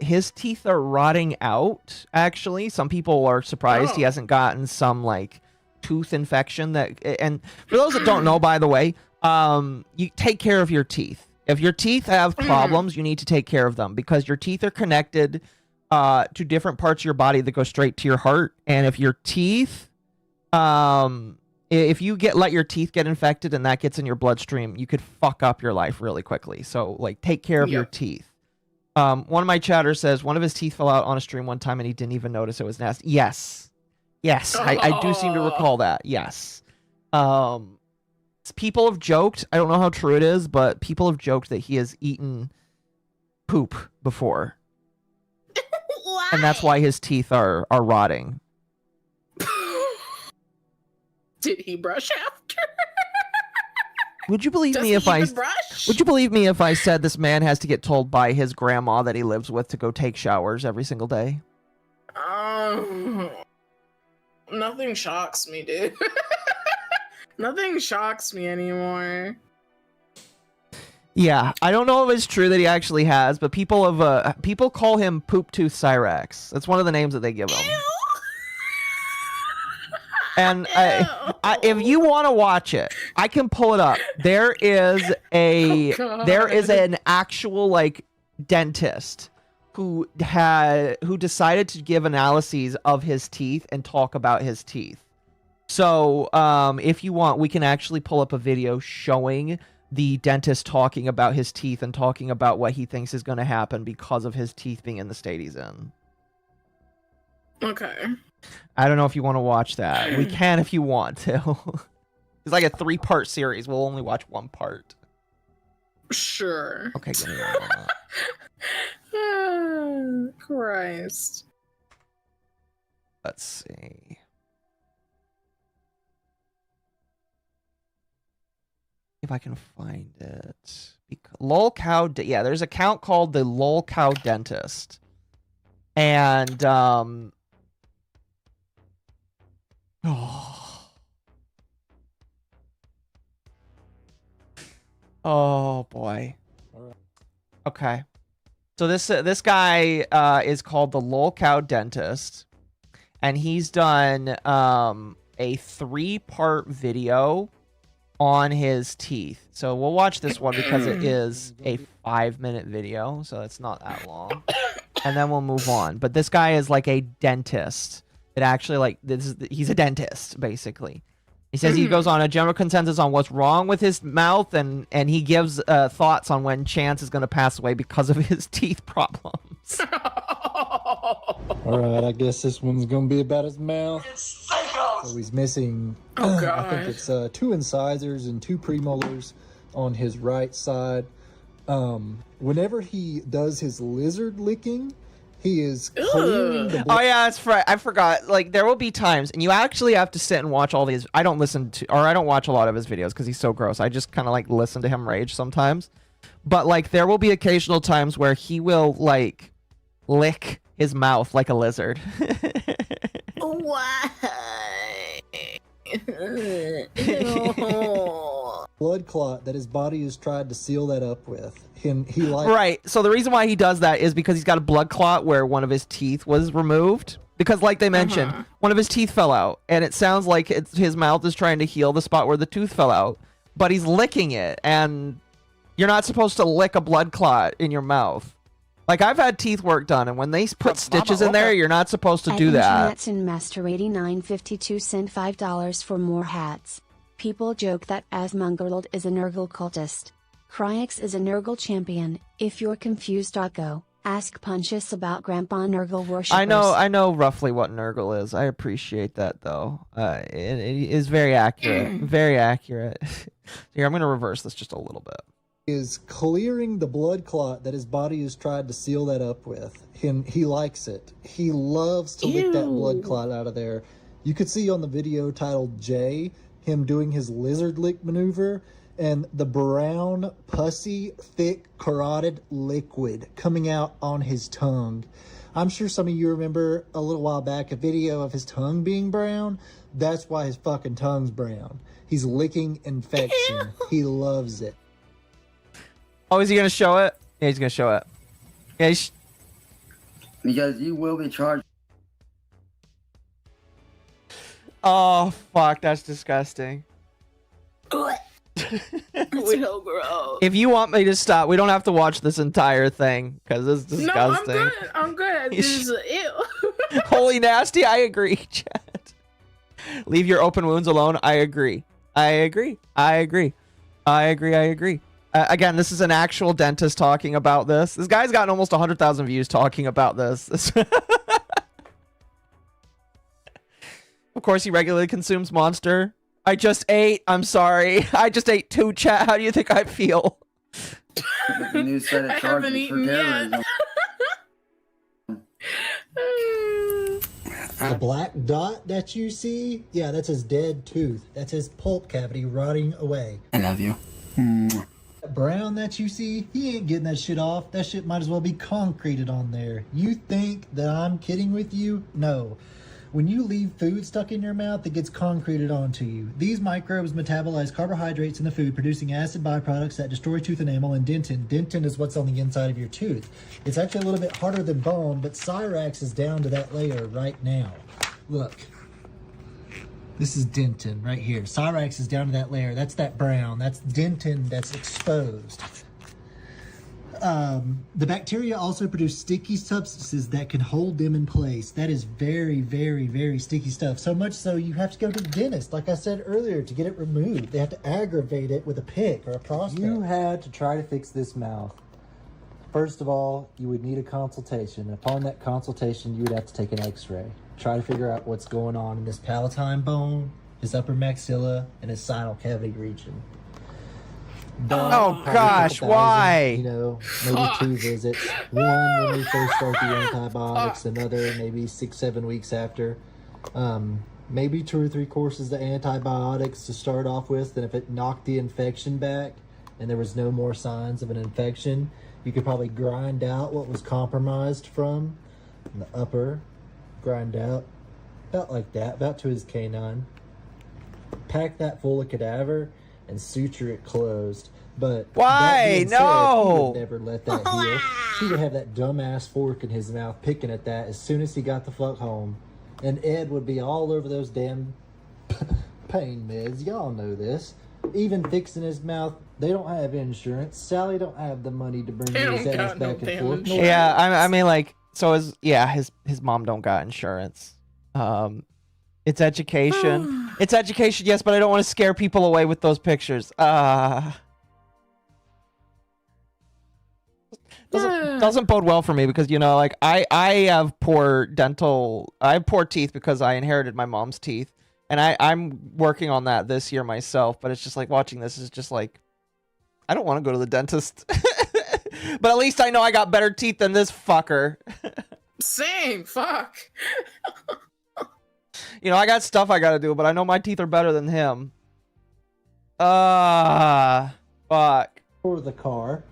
His teeth are rotting out, actually. Some people are surprised he hasn't gotten some like tooth infection and for those that don't know, by the way, you take care of your teeth. If your teeth have problems, you need to take care of them because your teeth are connected to different parts of your body that go straight to your heart. And if your teeth, if you let your teeth get infected and that gets in your bloodstream, you could fuck up your life really quickly. So like, take care of your teeth. One of my chatters says one of his teeth fell out on a stream one time and he didn't even notice it was nasty. Yes, I do seem to recall that. Yes. People have joked, I don't know how true it is, but people have joked that he has eaten poop before. And that's why his teeth are rotting. Did he brush after? Would you believe Does me he if I even brush? Would you believe me if I said this man has to get told by his grandma that he lives with to go take showers every single day? Nothing shocks me, dude. Nothing shocks me anymore. Yeah, I don't know if it's true that he actually has, but people call him Poop Tooth Cyraxx. That's one of the names that they give him. Ew. And if you want to watch it, I can pull it up. There is an actual like dentist who decided to give analyses of his teeth and talk about his teeth. So if you want, we can actually pull up a video showing the dentist talking about his teeth and talking about what he thinks is going to happen because of his teeth being in the state he's in. Okay. I don't know if you want to watch that. We can if you want to. It's like a 3-part series. We'll only watch one part. Sure. Okay, give me one moment. Christ. Let's see. If I can find it. Lolcow. Yeah, there's an account called the Lolcow Dentist. And oh boy. Okay. So this guy is called the Lolcow Dentist, and he's done a 3-part video on his teeth. So we'll watch this one because it is a 5-minute video, so it's not that long. And then we'll move on. But this guy is like a dentist. It actually like he's a dentist basically. He says he goes on a general consensus on what's wrong with his mouth, and he gives thoughts on when Chance is going to pass away because of his teeth problems. All right, I guess this one's going to be about his mouth. So he's missing, Oh, God. I think it's 2 incisors and 2 premolars on his right side. Whenever he does his lizard licking, he is clearing the Oh yeah, that's right. I forgot. Like there will be times, and you actually have to sit and watch all these. I don't watch a lot of his videos because he's so gross. I just kind of like listen to him rage sometimes. But like there will be occasional times where he will like lick his mouth like a lizard. Why? blood clot that his body has tried to seal that up with. He like Right. So the reason why he does that is because he's got a blood clot where one of his teeth was removed. Because like they mentioned, one of his teeth fell out, and it sounds like his mouth is trying to heal the spot where the tooth fell out, but he's licking it, and you're not supposed to lick a blood clot in your mouth. Like I've had teeth work done, and when they put stitches in there, you're not supposed to do that. Internets and Master 8952 sent $5 for more hats. People joke that Asmongerald is a Nurgle cultist. Cyraxx is a Nurgle champion. If you're confused, Occo, ask Punchus about Grandpa Nurgle worshippers. I know roughly what Nurgle is. I appreciate that though. It is very accurate. Very accurate. Here, I'm gonna reverse this just a little bit. is clearing the blood clot that his body has tried to seal that up with. He likes it. He loves to lick that blood clot out of there. You could see on the video titled J, him doing his lizard lick maneuver, and the brown, pussy, thick, carotid liquid coming out on his tongue. I'm sure some of you remember a little while back a video of his tongue being brown. That's why his fucking tongue's brown. He's licking infection. He loves it. Oh, is he gonna show it? Yeah, he's gonna show it. Yeah, Because you will be charged. oh fuck, that's disgusting. It's so gross. If you want me to stop, we don't have to watch this entire thing because it's disgusting. No, I'm good. This is ew. Holy nasty, I agree, chat. Leave your open wounds alone. I agree. Again, this is an actual dentist talking about this. This guy's gotten almost 100,000 views talking about this. Of course, he regularly consumes Monster. I just ate. I'm sorry. I just ate 2, chat. How do you think I feel? But the news said I it haven't charges for eaten yet. terrorism. The black dot that you see, yeah, that's his dead tooth. That's his pulp cavity rotting away. I love you. That brown that you see, he ain't getting that shit off. That shit might as well be concreted on there. You think that I'm kidding with you? No. When you leave food stuck in your mouth, it gets concreted onto you. These microbes metabolize carbohydrates in the food, producing acid byproducts that destroy tooth enamel and dentin. Dentin is what's on the inside of your tooth. It's actually a little bit harder than bone, but Cyraxx is down to that layer right now. Look. This is dentin right here. Cyraxx is down to that layer. That's that brown. That's dentin that's exposed. The bacteria also produce sticky substances that can hold them in place. That is very, very, very sticky stuff. So much so you have to go to the dentist, like I said earlier, to get it removed. They have to aggravate it with a pick or a prospect. You had to try to fix this mouth. First of all, you would need a consultation. Upon that consultation, you would have to take an x-ray. Try to figure out what's going on in this palatine bone, his upper maxilla, and his sinal cavity region. Oh gosh, why? You know, maybe 2 visits. One when we first start the antibiotics, another maybe 6-7 weeks after. Maybe 2 or 3 courses of antibiotics to start off with, and if it knocked the infection back and there was no more signs of an infection, you could probably grind out what was compromised from the upper, grind out about like that, about to his canine. Pack that full of cadaver and suture it closed. But why? that being said, No. he would never let that heal. He would have that dumbass fork in his mouth picking at that as soon as he got the fuck home. And Ed would be all over those damn pain meds. Y'all know this. Even fixing his mouth. They don't have insurance. Sally don't have the money to bring his ass back and forth. No, Yeah, I mean, like, so his mom don't got insurance. It's education. It's education, yes, but I don't want to scare people away with those pictures. Doesn't bode well for me because, you know, like I have poor teeth because I inherited my mom's teeth, and I'm working on that this year myself. But it's just like watching this is just like, I don't want to go to the dentist, but at least I know I got better teeth than this fucker. Same. Fuck. You know, I got stuff I gotta do, but I know my teeth are better than him. Fuck. For the car.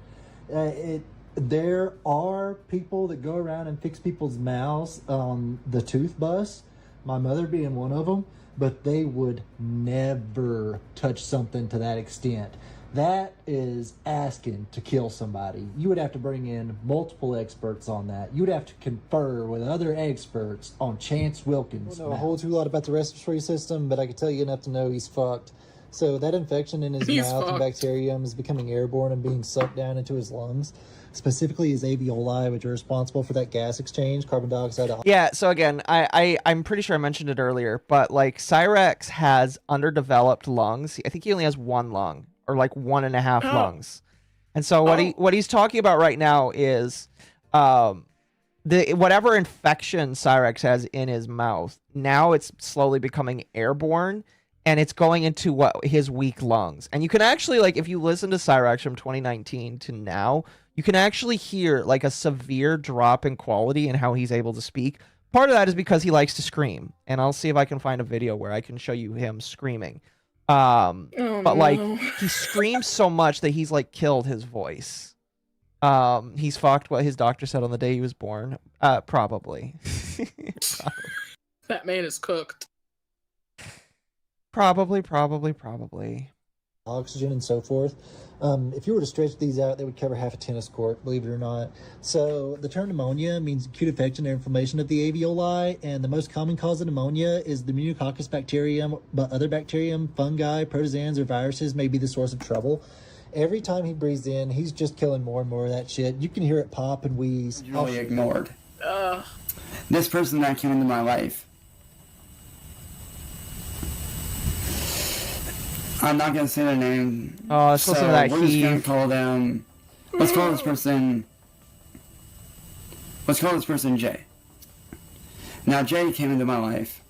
There are people that go around and fix people's mouths on the tooth bus, my mother being one of them, but they would never touch something to that extent. That is asking to kill somebody. You would have to bring in multiple experts on that. You would have to confer with other experts on Chance Wilkins. I don't know a whole too lot about the respiratory system, but I can tell you enough to know he's fucked. So that infection in his mouth and bacterium is becoming airborne and being sucked down into his lungs. Specifically his alveoli, which are responsible for that gas exchange, carbon dioxide. Yeah, so again, I'm pretty sure I mentioned it earlier, but like Cyraxx has underdeveloped lungs. I think he only has 1 lung, or like 1.5 lungs. And so what he's talking about right now is whatever infection Cyraxx has in his mouth, now it's slowly becoming airborne, and it's going into his weak lungs. And you can actually, like, if you listen to Cyraxx from 2019 to now, you can actually hear like a severe drop in quality in how he's able to speak. Part of that is because he likes to scream, and I'll see if I can find a video where I can show you him screaming. Like he screams so much that he's like killed his voice. He's fucked what his doctor said on the day he was born. Probably. That man is cooked. Probably. oxygen and so forth. If you were to stretch these out, they would cover half a tennis court, believe it or not. So the term pneumonia means acute infection or inflammation of the alveoli, and the most common cause of pneumonia is the Pneumococcus bacterium, but other bacterium, fungi, protozoans, or viruses may be the source of trouble. Every time he breathes in, he's just killing more and more of that shit. You can hear it pop and wheeze. Really ignored. This person that came into my life, I'm not gonna say their name. Oh, let's listen to that we're just gonna heave. call them. Let's call this person. Let's call this person Jay. Now Jay came into my life,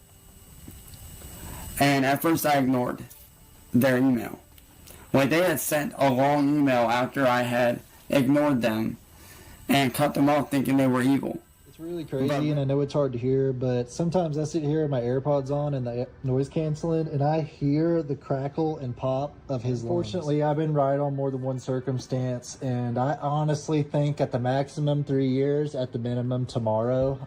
and at first I ignored their email. Like, they had sent a long email after I had ignored them and cut them off, thinking they were evil. It's really crazy, and I know it's hard to hear, but sometimes I sit here with my AirPods on and the noise canceling, and I hear the crackle and pop of his lungs. Fortunately, I've been right on more than one circumstance, and I honestly think at the maximum 3 years, at the minimum tomorrow.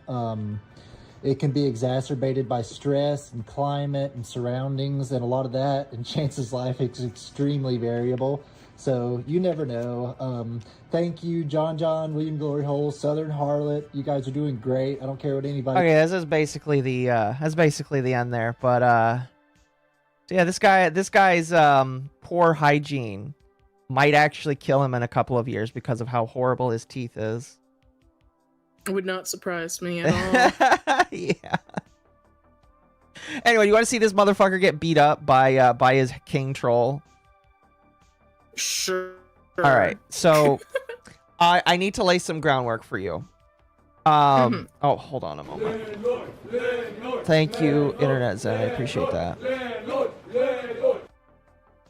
It can be exacerbated by stress and climate and surroundings and a lot of that, and Chance's life is extremely variable. So you never know. Thank you, John, William Glory Hole, Southern Harlot. You guys are doing great. I don't care what anybody. Okay, this is basically the end there. But so yeah, this guy's poor hygiene might actually kill him in a couple of years because of how horrible his teeth is. It would not surprise me at all. Yeah. Anyway, you want to see this motherfucker get beat up by his king troll? Sure. All right, so I need to lay some groundwork for you. Oh, hold on a moment. Thank you, Internet Zen. I appreciate that.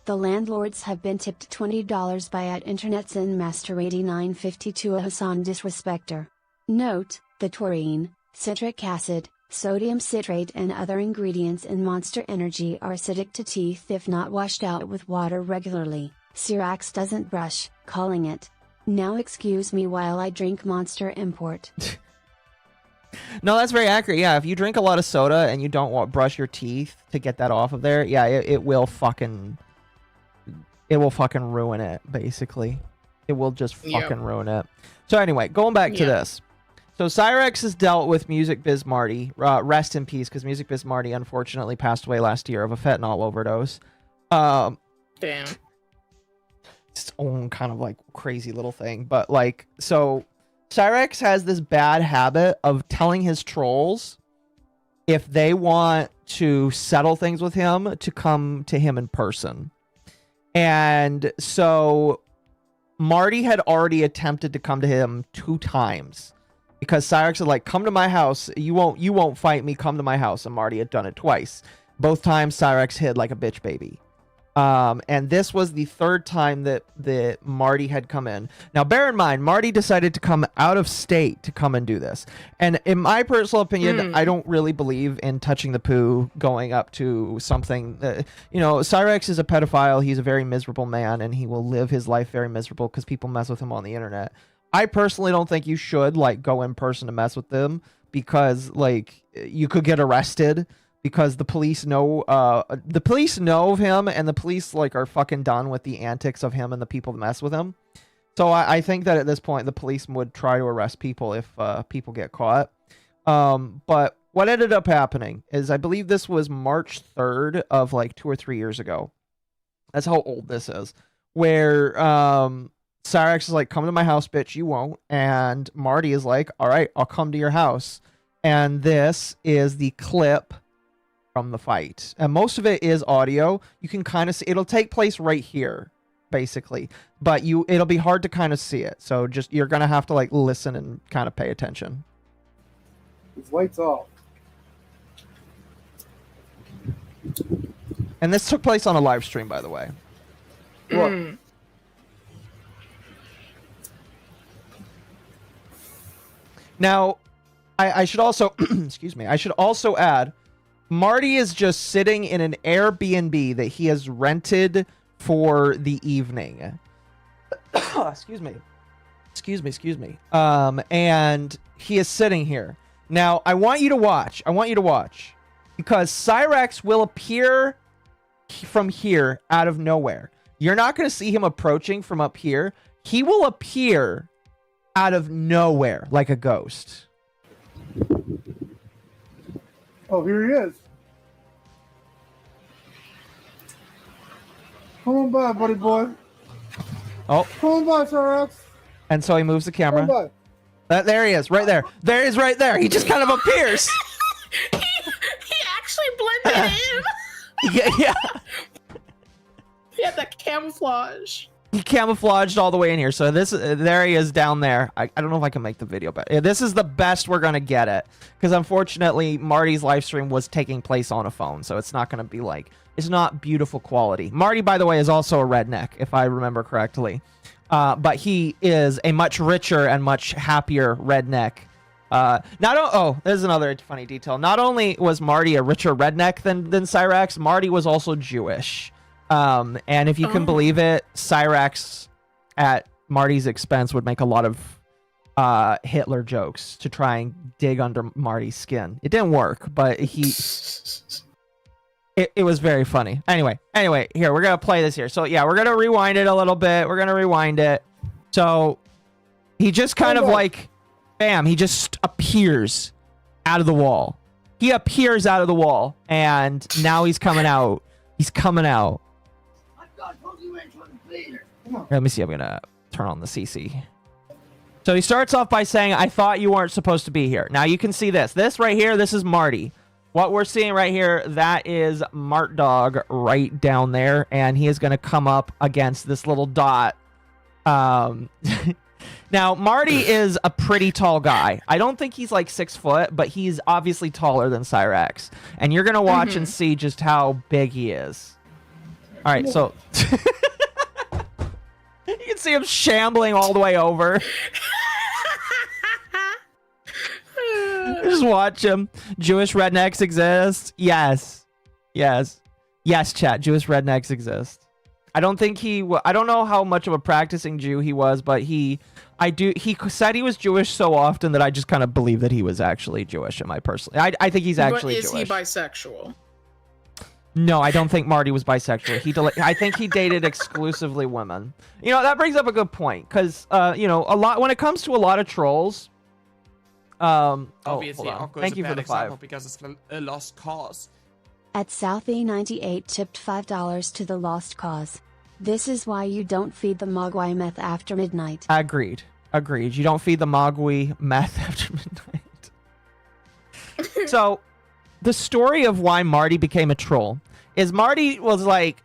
The landlords have been tipped $20 by @InternetZen Master 8952 a Hassan disrespecter. Note, the taurine, citric acid, sodium citrate and other ingredients in Monster Energy are acidic to teeth if not washed out with water regularly. Cyraxx doesn't brush, calling it. Now excuse me while I drink Monster Import. No, that's very accurate. Yeah, if you drink a lot of soda and you don't brush your teeth to get that off of there, yeah, it will fucking ruin it, basically. It will just fucking ruin it. So anyway, going back to this. So Cyraxx has dealt with Music Biz Marty. Rest in peace, because Music Biz Marty unfortunately passed away last year of a fentanyl overdose. Damn. Its own kind of like crazy little thing. But like, so Cyraxx has this bad habit of telling his trolls if they want to settle things with him to come to him in person. And so Marty had already attempted to come to him 2 times because Cyraxx had like, come to my house. You won't fight me. Come to my house. And Marty had done it twice. Both times Cyraxx hid like a bitch baby. And this was the 3rd time that Marty had come in. Now, bear in mind, Marty decided to come out of state to come and do this. And in my personal opinion, I don't really believe in touching the poo, going up to something. Cyraxx is a pedophile. He's a very miserable man, and he will live his life very miserable because people mess with him on the internet. I personally don't think you should like go in person to mess with them because like you could get arrested. Because the police know of him, and the police like are fucking done with the antics of him and the people that mess with him. So I think that at this point the police would try to arrest people if people get caught. But what ended up happening is I believe this was March 3rd of like 2 or 3 years ago. That's how old this is. Where Cyraxx is like, come to my house, bitch, you won't. And Marty is like, all right, I'll come to your house. And this is the clip from the fight, and most of it is audio. You can kind of see it'll take place right here basically, but it'll be hard to kind of see it, so just you're gonna have to like listen and kind of pay attention. His lights off. And this took place on a live stream, by the way. Look. Now I should also excuse me, I should also add Marty is just sitting in an Airbnb that he has rented for the evening. Excuse me. And he is sitting here. Now, I want you to watch. Because Cyraxx will appear from here out of nowhere. you're not going to see him approaching from up here. He will appear out of nowhere like a ghost. Oh, here he is. Come on by, buddy boy. Oh, Come on by, Cyraxx. and so he moves the Come on camera. by. There he is, right there. There he is, right there. He just kind of appears. He actually blended in. Yeah. He had that camouflage. He camouflaged all the way in here. So there he is down there. I don't know if I can make the video better. This is the best we're going to get it. Because unfortunately, Marty's live stream was taking place on a phone. So it's not going to be like, it's not beautiful quality. Marty, by the way, is also a redneck, if I remember correctly. But he is a much richer and much happier redneck. There's another funny detail. Not only was Marty a richer redneck than Cyraxx, Marty was also Jewish. And if you can believe it, Cyraxx at Marty's expense would make a lot of Hitler jokes to try and dig under Marty's skin. It didn't work, but it was very funny. Anyway, here, we're going to play this here. So yeah, we're going to rewind it a little bit. We're going to rewind it. So he just kind of like, bam, he just appears out of the wall. He appears out of the wall, and now he's coming out. He's coming out. Let me see. I'm going to turn on the CC. So he starts off by saying, I thought you weren't supposed to be here. Now you can see this. This right here, this is Marty. What we're seeing right here, that is Mart Dog right down there. And he is going to come up against this little dot. Now, Marty is a pretty tall guy. I don't think he's like 6 foot, but he's obviously taller than Cyraxx. And you're going to watch and see just how big he is. All right, so... You can see him shambling all the way over. Just watch him. Jewish rednecks exist. Yes. Yes. Yes, chat. Jewish rednecks exist. I don't think I don't know how much of a practicing Jew he was, but he said he was Jewish so often that I just kind of believe that he was actually Jewish. I think he's actually Jewish. But is he bisexual? No, I don't think Marty was bisexual. I think he dated exclusively women. You know, that brings up a good point, because you know, a lot when it comes to a lot of trolls. Obviously, Occo thank is you a for bad the example 5. because it's a lost cause. At Southie98 tipped $5 to the lost cause. This is why you don't feed the Mogwai meth after midnight. Agreed. You don't feed the Mogwai meth after midnight. So, the story of why Marty became a troll is Marty was like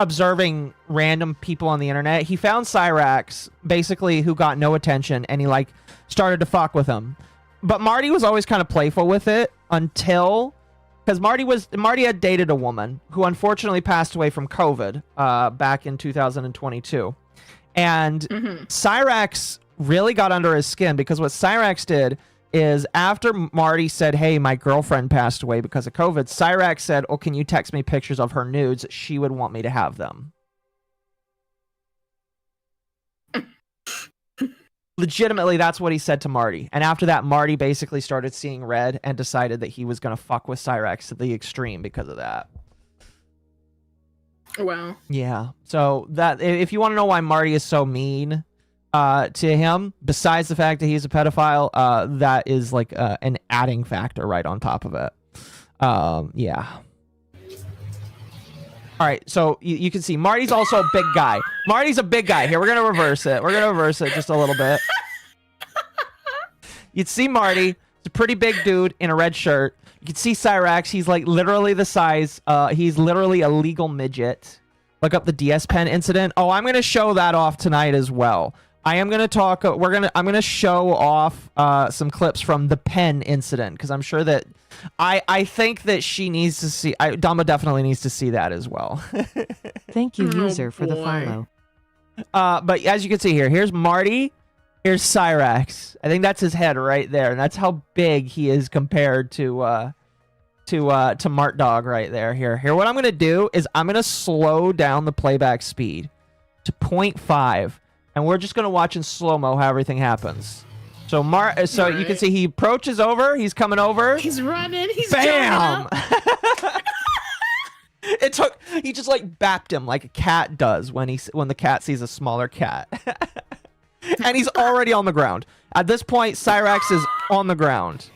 observing random people on the internet. He found Cyraxx, basically, who got no attention, and he like started to fuck with him. But Marty was always kind of playful with it until, because Marty had dated a woman who unfortunately passed away from COVID back in 2022. And Cyraxx really got under his skin, because what Cyraxx did is, after Marty said, hey, my girlfriend passed away because of COVID, Cyraxx said, oh, can you text me pictures of her nudes? She would want me to have them. Legitimately, that's what he said to Marty. And after that, Marty basically started seeing red and decided that he was going to fuck with Cyraxx to the extreme because of that. Wow. Yeah. So that, if you want to know why Marty is so mean to him, besides the fact that he's a pedophile, that is like an adding factor right on top of it. Yeah. All right, so you can see Marty's also a big guy. Marty's a big guy. Here, we're going to reverse it. We're going to reverse it just a little bit. You'd see Marty. He's a pretty big dude in a red shirt. You can see Cyraxx. He's like literally the size. He's literally a legal midget. Look up the DS Pen incident. Oh, I'm going to show that off tonight as well. I am going to talk. I'm going to show off some clips from the pen incident, because I'm sure that I think that she needs to see. Dama definitely needs to see that as well. Thank you, user, for the follow. But as you can see here, here's Marty. Here's Cyraxx. I think that's his head right there, and that's how big he is compared to Mart Dog right there. Here. What I'm going to do is I'm going to slow down the playback speed to 0.5. And we're just going to watch in slow-mo how everything happens. So you can see he approaches over. He's coming over. He's running. He's bam! It took. He just like bapped him like a cat does when the cat sees a smaller cat, and he's already on the ground. At this point, Cyraxx is on the ground.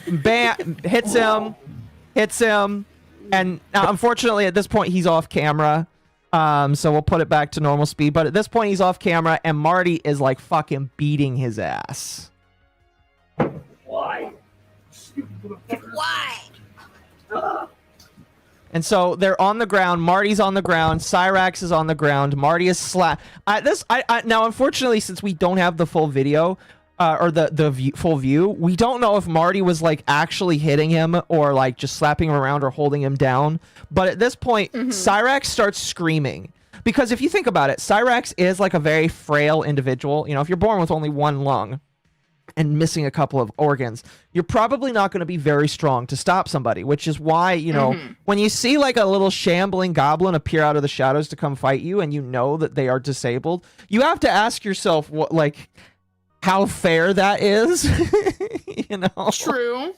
Bam! Hits him, and now unfortunately at this point he's off camera. So we'll put it back to normal speed. But at this point he's off camera, and Marty is like fucking beating his ass. Why? Why? And so they're on the ground. Marty's on the ground. Cyraxx is on the ground. Marty is now, unfortunately, since we don't have the full video or the full view, we don't know if Marty was like actually hitting him or like just slapping him around or holding him down. But at this point, Cyraxx starts screaming. Because if you think about it, Cyraxx is like a very frail individual. You know, if you're born with only one lung and missing a couple of organs, you're probably not going to be very strong to stop somebody, which is why, you know, when you see like a little shambling goblin appear out of the shadows to come fight you and you know that they are disabled, you have to ask yourself what, like, how fair that is. You know? True.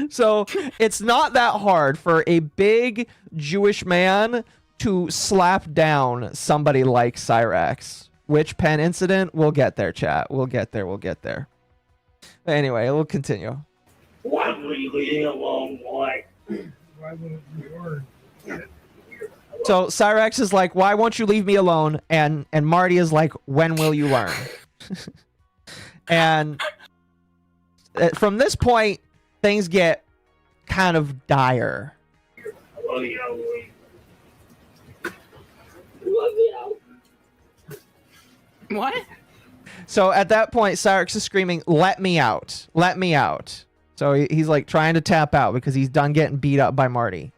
So it's not that hard for a big Jewish man to slap down somebody like Cyraxx. Which pen incident? We'll get there, chat. We'll get there. But anyway, we'll continue. Why were you leaving alone, boy? Why wouldn't you learn? So Cyraxx is like, why won't you leave me alone? And Marty is like, when will you learn? And from this point, things get kind of dire. What? So at that point, Cyraxx is screaming, let me out. Let me out. So he's like trying to tap out because he's done getting beat up by Marty.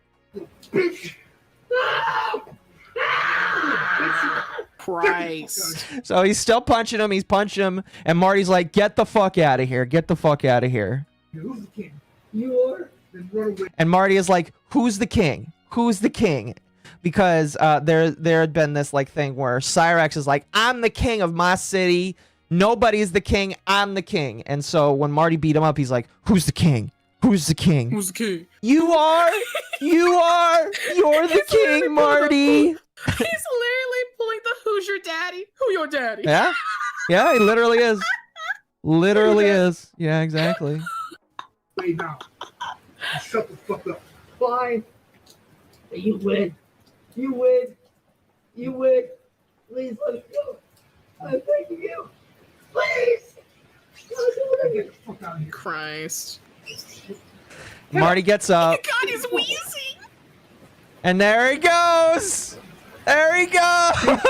Christ. So he's still punching him. He's punching him. And Marty's like, get the fuck out of here. Get the fuck out of here. Who's the king? You are? Then run away. And Marty is like, who's the king? Who's the king? Because there had been this like thing where Cyraxx is like, I'm the king of my city. Nobody's the king. I'm the king. And so when Marty beat him up, he's like, who's the king? Who's the king? Who's the king? You are. You are. You're the king, Marty. He's literally pulling the who's your daddy? Who your daddy? Yeah. Yeah, he literally is. Literally is. Yeah, exactly. Wait now. Shut the fuck up. Fine. You win. You win. You win. Please let us go. I'm begging you. Please. Get the fuck out of here. Christ. Marty gets up. Oh God, he's wheezing. And there he goes. There he goes.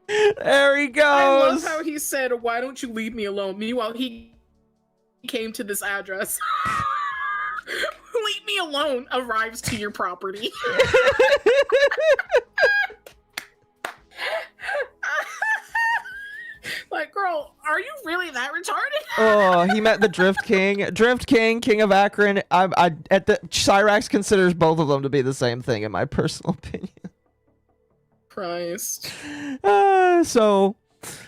There he goes. I love how he said, why don't you leave me alone? Meanwhile, he came to this address. Leave me alone arrives to your property. Like, girl, are you really that retarded? Oh, he met the Drift King. Drift King, King of Akron. Cyraxx considers both of them to be the same thing, in my personal opinion. Christ. So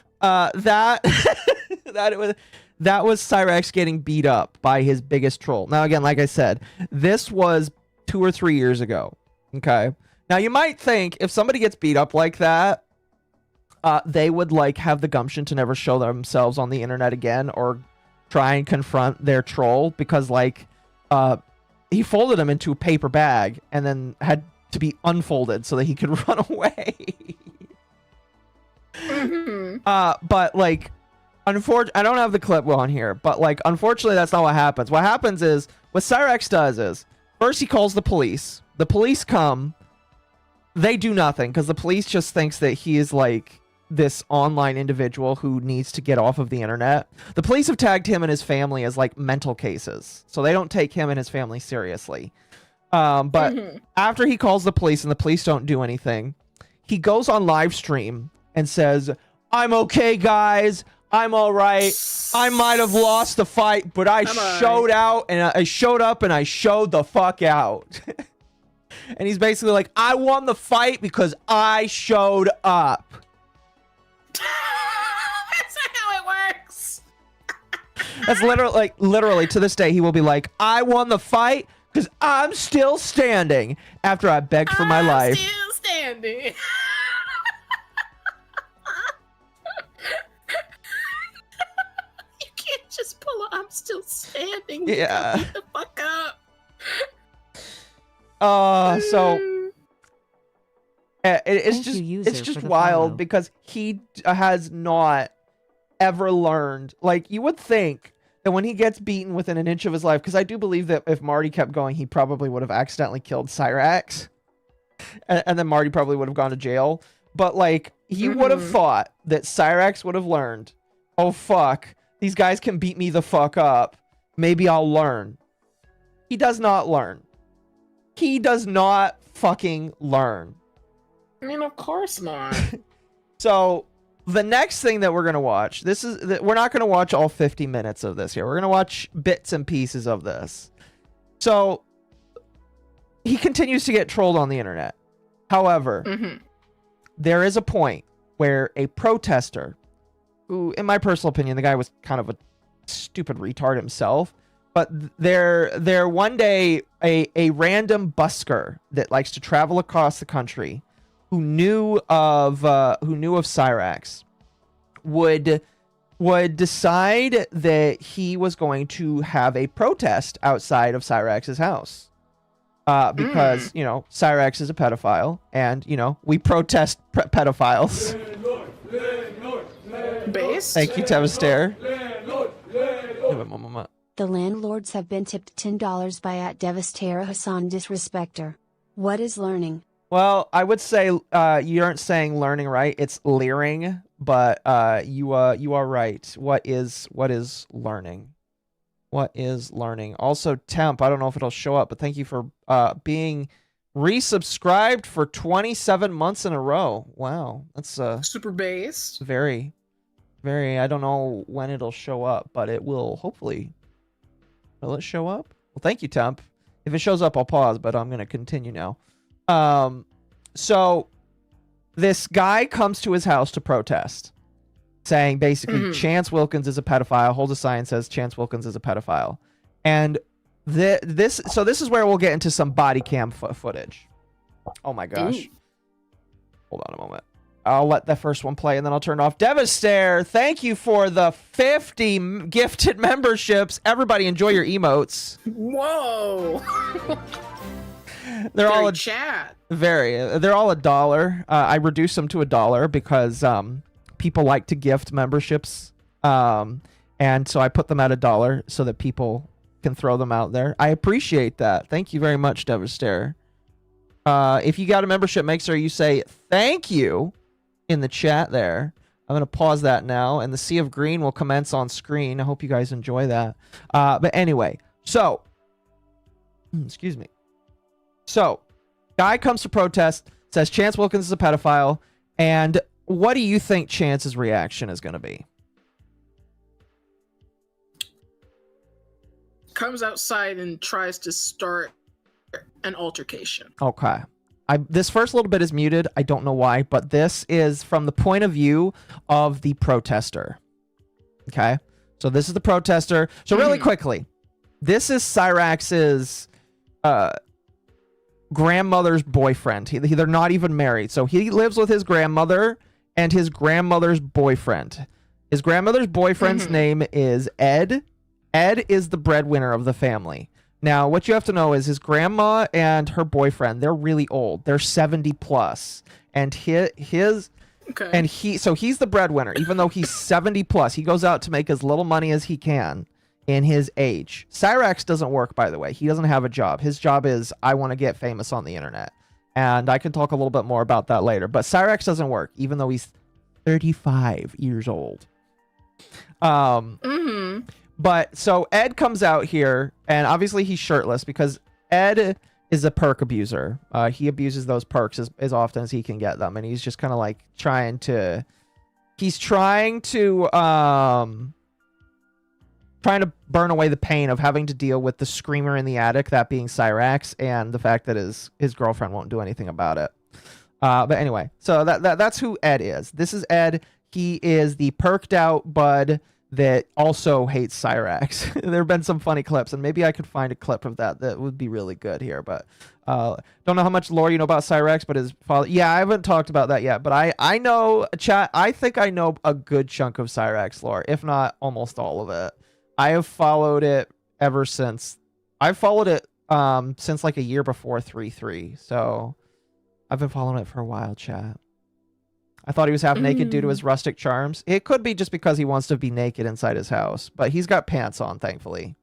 that was Cyraxx getting beat up by his biggest troll. Now, again, like I said, this was 2 or 3 years ago. Okay. Now, you might think if somebody gets beat up like that, they would like have the gumption to never show themselves on the internet again or try and confront their troll because like he folded him into a paper bag and then had to be unfolded so that he could run away. But like unfortunately, I don't have the clip on here, but like unfortunately that's not what happens. What happens is what Cyraxx does is first he calls the police. The police come. They do nothing because the police just thinks that he is like this online individual who needs to get off of the internet. The police have tagged him and his family as like mental cases, so they don't take him and his family seriously. But after he calls the police and the police don't do anything, he goes on live stream and says, I'm okay, guys. I'm all right. I might have lost the fight, but I showed out and I showed up and I showed the fuck out. And he's basically like, I won the fight because I showed up. That's That's literally to this day, he will be like, I won the fight because I'm still standing after I begged for my life. Still standing. You can't just pull a I'm still standing. You Yeah. gotta beat the fuck up. So it's Thank you, just user, it's just for the wild follow. because he has not ever learned. Like, you would think that when he gets beaten within an inch of his life, because I do believe that if Marty kept going, he probably would have accidentally killed Cyraxx, and then Marty probably would have gone to jail. But like, he would have thought that Cyraxx would have learned, oh fuck, these guys can beat me the fuck up, maybe I'll learn. He does not learn. He does not fucking learn. I mean, of course not. So the next thing that we're gonna watch, we're not gonna watch all 50 minutes of this here. We're gonna watch bits and pieces of this. So he continues to get trolled on the internet. However, there is a point where a protester, who, in my personal opinion, the guy was kind of a stupid retard himself, but there one day a random busker that likes to travel across the country, who knew of Cyraxx, would decide that he was going to have a protest outside of Cyraxx's house, because you know, Cyraxx is a pedophile, and you know, we protest pedophiles. Based. Thank you, Devastator. The landlords have been tipped $10 by @Devastator Hassan Disrespecter. What is learning? Well, I would say you aren't saying learning right. It's leering, but you are right. What is learning? What is learning? Also, Temp, I don't know if it'll show up, but thank you for being resubscribed for 27 months in a row. Wow, that's super based. Very, very. I don't know when it'll show up, but it will hopefully. Will it show up? Well, thank you, Temp. If it shows up, I'll pause, but I'm gonna continue now. So this guy comes to his house to protest, saying basically Chance Wilkins is a pedophile, holds a sign, says Chance Wilkins is a pedophile. And this is where we'll get into some body cam footage. Oh my gosh. Hold on a moment. I'll let the first one play and then I'll turn it off. Devastator, thank you for the 50 gifted memberships. Everybody enjoy your emotes. Whoa. They're all a chat. They're all $1. I reduced them to $1 because people like to gift memberships, and so I put them at $1 so that people can throw them out there. I appreciate that. Thank you very much, Devastator. If you got a membership, make sure you say thank you in the chat there. I'm gonna pause that now, and the Sea of Green will commence on screen. I hope you guys enjoy that. But anyway, so excuse me. So, guy comes to protest, says Chance Wilkins is a pedophile, and what do you think Chance's reaction is going to be? Comes outside and tries to start an altercation. Okay. This first little bit is muted. I don't know why, but this is from the point of view of the protester. Okay? So this is the protester. So really quickly, this is Cyraxx's grandmother's boyfriend. They're not even married. So he lives with his grandmother and his grandmother's boyfriend. His grandmother's boyfriend's name is Ed. Ed is the breadwinner of the family. Now, what you have to know is his grandma and her boyfriend, they're really old. They're 70 plus. And he's the breadwinner, even though he's 70 plus. He goes out to make as little money as he can in his age. Cyraxx doesn't work, by the way. He doesn't have a job. His job is, I want to get famous on the internet. And I can talk a little bit more about that later. But Cyraxx doesn't work, even though he's 35 years old. But so Ed comes out here, and obviously he's shirtless because Ed is a perk abuser. He abuses those perks as often as he can get them. And he's just kind of like trying to burn away the pain of having to deal with the screamer in the attic, that being Cyraxx, and the fact that his girlfriend won't do anything about it. But anyway, so that's who Ed is. This is Ed. He is the perked out bud that also hates Cyraxx. There have been some funny clips, and maybe I could find a clip of that would be really good here. But don't know how much lore you know about Cyraxx, but his father. Yeah, I haven't talked about that yet, but I know, chat. I think I know a good chunk of Cyraxx lore, if not almost all of it. I have followed it ever since. I've followed it since like a year before 3.3, so I've been following it for a while, chat. I thought he was half naked due to his rustic charms. It could be just because he wants to be naked inside his house, but he's got pants on, thankfully.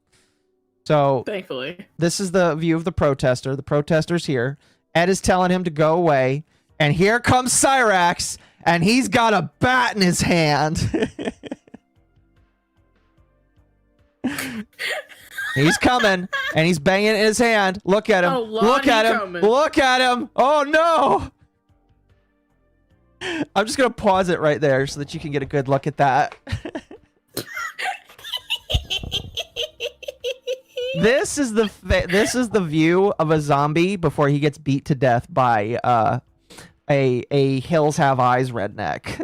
So, thankfully, this is the view of the protester. The protester's here. Ed is telling him to go away, and here comes Cyraxx, and he's got a bat in his hand. He's coming, and he's banging it in his hand. Look at him. Oh, Look at him. coming. Look at him. Oh, no. I'm just going to pause it right there so that you can get a good look at that. This is the view of a zombie before he gets beat to death by a Hills Have Eyes redneck.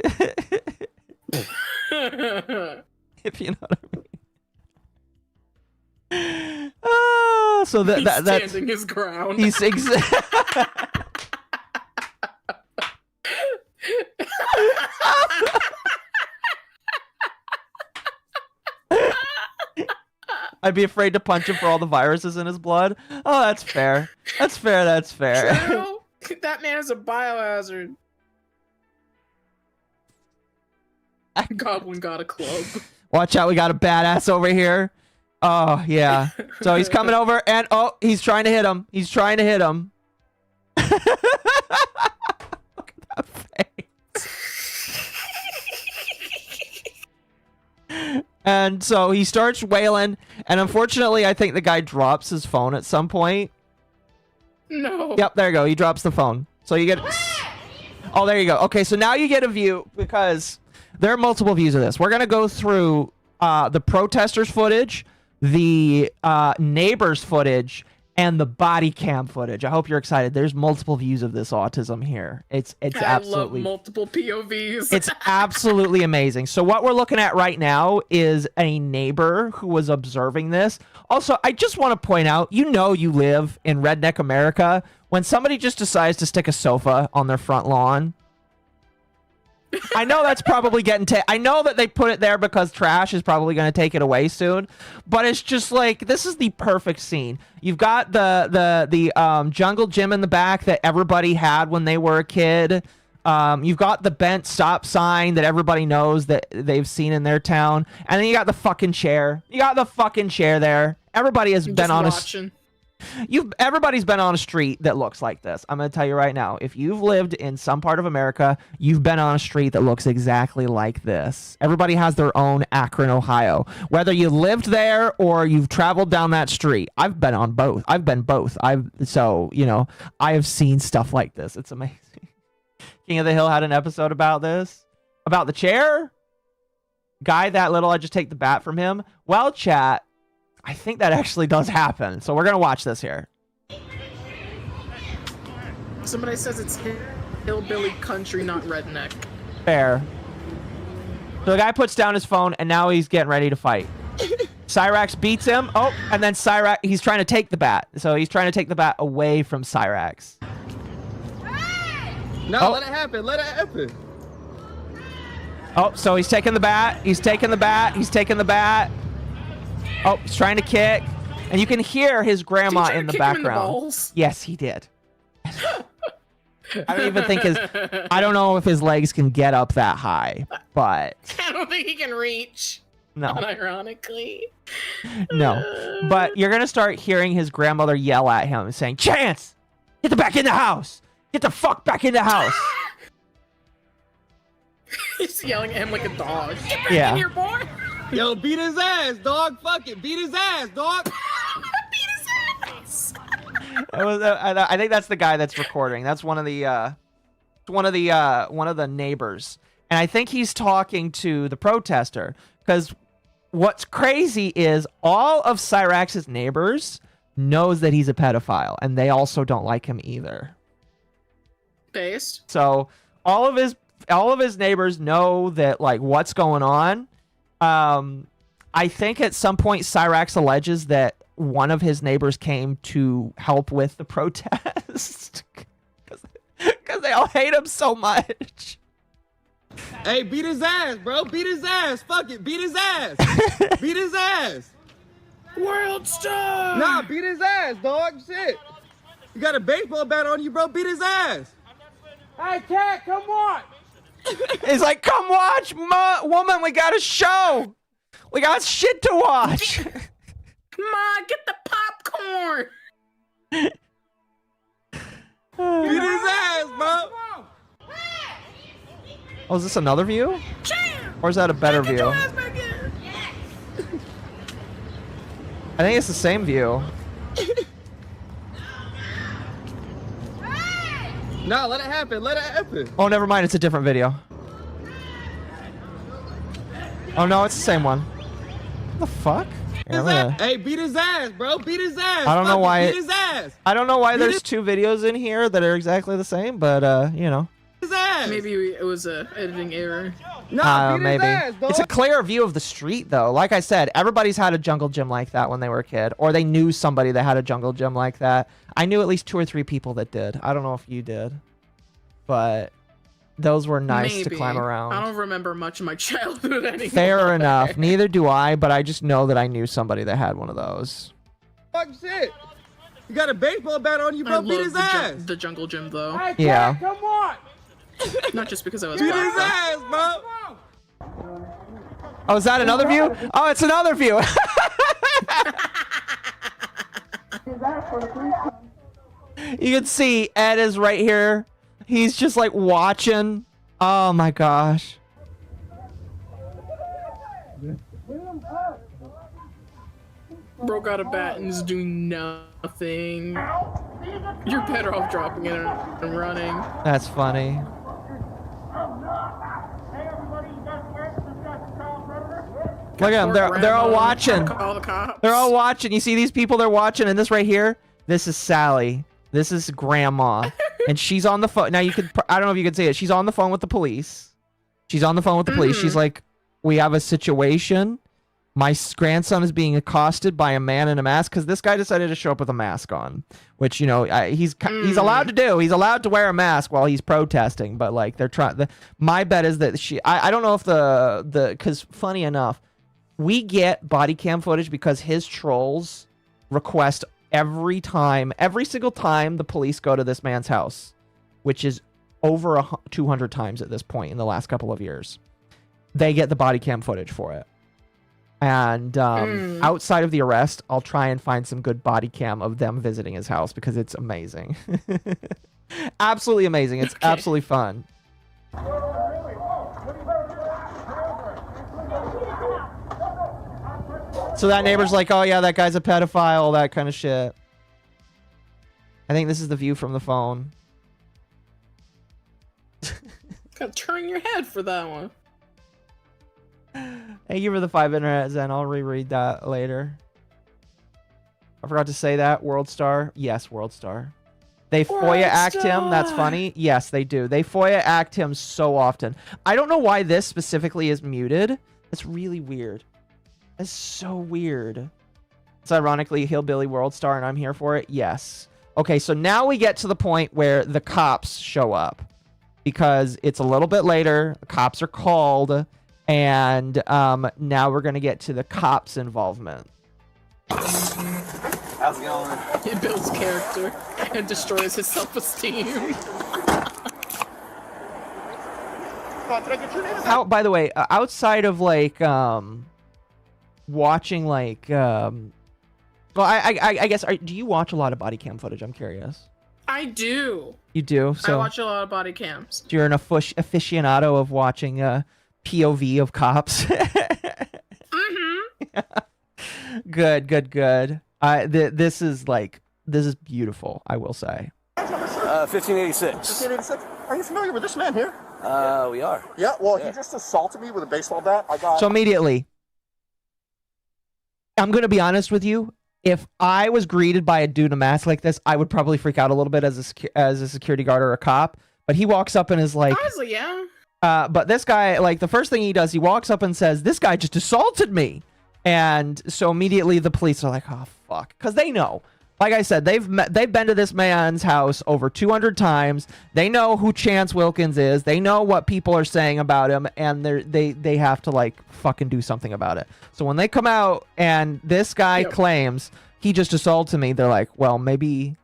If you know what I mean. So that's standing his ground. He's I'd be afraid to punch him for all the viruses in his blood. Oh, that's fair. That's fair. That's fair. True. That man is a biohazard. Goblin got a club. Watch out, we got a badass over here. Oh, yeah. So he's coming over, and oh, he's trying to hit him. He's trying to hit him. Look at that face. And so he starts wailing, and unfortunately, I think the guy drops his phone at some point. No. Yep, there you go. He drops the phone. So you get... Oh, there you go. Okay, so now you get a view, because there are multiple views of this. We're going to go through the protesters' footage, the neighbors' footage, and the body cam footage. I hope you're excited. There's multiple views of this autism here. It's absolutely... I love multiple POVs. It's absolutely amazing. So what we're looking at right now is a neighbor who was observing this. Also, I just want to point out, you know you live in redneck America when somebody just decides to stick a sofa on their front lawn. I know that's probably getting I know that they put it there because trash is probably going to take it away soon, but it's just like, this is the perfect scene. You've got the jungle gym in the back that everybody had when they were a kid. You've got the bent stop sign that everybody knows that they've seen in their town, and then you got the fucking chair. You got the fucking chair there. Everybody has been on everybody's been on a street that looks like this. I'm going to tell you right now, if you've lived in some part of America, you've been on a street that looks exactly like this. Everybody has their own Akron, Ohio. Whether you lived there or you've traveled down that street, I've been on both. I've been both. So, you know, I have seen stuff like this. It's amazing. King of the Hill had an episode about this. About the chair? Guy that little, I just take the bat from him. Well, chat, I think that actually does happen. So we're going to watch this here. Somebody says it's hillbilly country, not redneck. Fair. So the guy puts down his phone, and now he's getting ready to fight. Cyraxx beats him. Oh, and then Cyraxx, he's trying to take the bat. So he's trying to take the bat away from Cyraxx. No, let it happen. Let it happen. Oh, so he's taking the bat. He's taking the bat. He's taking the bat. Oh, he's trying to kick. And you can hear his grandma in the background. Yes, he did. I don't even think I don't know if his legs can get up that high, but... I don't think he can reach. No. Unironically. No. But you're going to start hearing his grandmother yell at him saying, "Chance! Get the back in the house! Get the fuck back in the house!" He's yelling at him like a dog. Get back Yeah. in here, boy! Yo, beat his ass, dog. Fuck it. Beat his ass, dog. Beat his ass! I think that's the guy that's recording. That's one of the neighbors. And I think he's talking to the protester, because what's crazy is all of Cyraxx's neighbors knows that he's a pedophile, and they also don't like him either. Based. So all of his neighbors know that, like, what's going on, I think at some point Cyraxx alleges that one of his neighbors came to help with the protest because they all hate him so much. Hey, beat his ass, bro. Beat his ass. Fuck it. Beat his ass. Beat his ass. World star. Nah, beat his ass, dog. Shit. You got a baseball bat on you, bro. Beat his ass. Hey, cat, come on. He's like, come watch, woman. We got a show. We got shit to watch. Come on, get the popcorn. Beat his ass, bro. Oh, is this another view? Or is that a better view? I think it's the same view. Nah, let it happen. Let it happen. Oh, never mind. It's a different video. Oh, no, it's the same one. What the fuck? Here, Hey, beat his ass, bro. Beat his ass. I don't know why. Beat his ass. I don't know why there's two videos in here that are exactly the same, but you know. His ass. Maybe it was a editing error. Nah, beat maybe. his ass, dog. It's a clear view of the street, though. Like I said, everybody's had a jungle gym like that when they were a kid, or they knew somebody that had a jungle gym like that. I knew at least 2 or 3 people that did. I don't know if you did, but those were nice to climb around. I don't remember much of my childhood anymore. Fair enough. Neither do I, but I just know that I knew somebody that had one of those. Fuck shit. You got a baseball bat on you, bro. Beat his ass. The jungle gym, though. Hey, Yeah. cat, come on. Not just because I was Beat black, his though. ass, bro. Oh, is that another view? Oh, it's another view. You can see Ed is right here. He's just like watching. Oh my gosh. Bro got a bat and is doing nothing. You're better off dropping it and running. That's funny. Look at them. They're all watching. Call the cops. They're all watching. You see these people? They're watching. And this right here, this is Sally. This is Grandma. And she's on the phone. Now you could, I don't know if you can see it. She's on the phone with the police. She's on the phone with the police. She's like, we have a situation. My grandson is being accosted by a man in a mask because this guy decided to show up with a mask on, which, you know, he's allowed to do. He's allowed to wear a mask while he's protesting. But like they're trying. My bet is that I don't know if because funny enough, we get body cam footage because his trolls request every single time the police go to this man's house, which is over 200 times at this point in the last couple of years. They get the body cam footage for it. And outside of the arrest, I'll try and find some good body cam of them visiting his house because it's amazing. Absolutely amazing. It's absolutely fun. So that neighbor's like, oh yeah, that guy's a pedophile, all that kind of shit. I think this is the view from the phone. Gotta turn your head for that one. Thank you for the 5 internet, Zen. I'll reread that later. I forgot to say that. World Star. Yes, World Star. They FOIA act him. That's funny. Yes, they do. They FOIA act him so often. I don't know why this specifically is muted. It's really weird. It's so weird. It's ironically Hillbilly World Star and I'm here for it. Yes. Okay, so now we get to the point where the cops show up. Because it's a little bit later. The cops are called. And now we're going to get to the cops' involvement. How's it going? It builds character and destroys his self-esteem. How, by the way, outside of like watching like well, I guess do you watch a lot of body cam footage? I'm curious. I do. You do? So I watch a lot of body cams. You're an aficionado of watching POV of cops. Good. This is beautiful, I will say. 1586. 1586. Are you familiar with this man here? We are. Yeah, well, he just assaulted me with a baseball bat. So immediately, I'm going to be honest with you. If I was greeted by a dude in a mask like this, I would probably freak out a little bit as a security guard or a cop. But he walks up and is like... Honestly, yeah. But this guy, like, the first thing he does, he walks up and says, "This guy just assaulted me." And so immediately the police are like, "Oh fuck," because they know. Like I said, they've been to this man's house over 200 times. They know who Chance Wilkins is. They know what people are saying about him, and they have to like fucking do something about it. So when they come out and this guy claims he just assaulted me, they're like, well, maybe.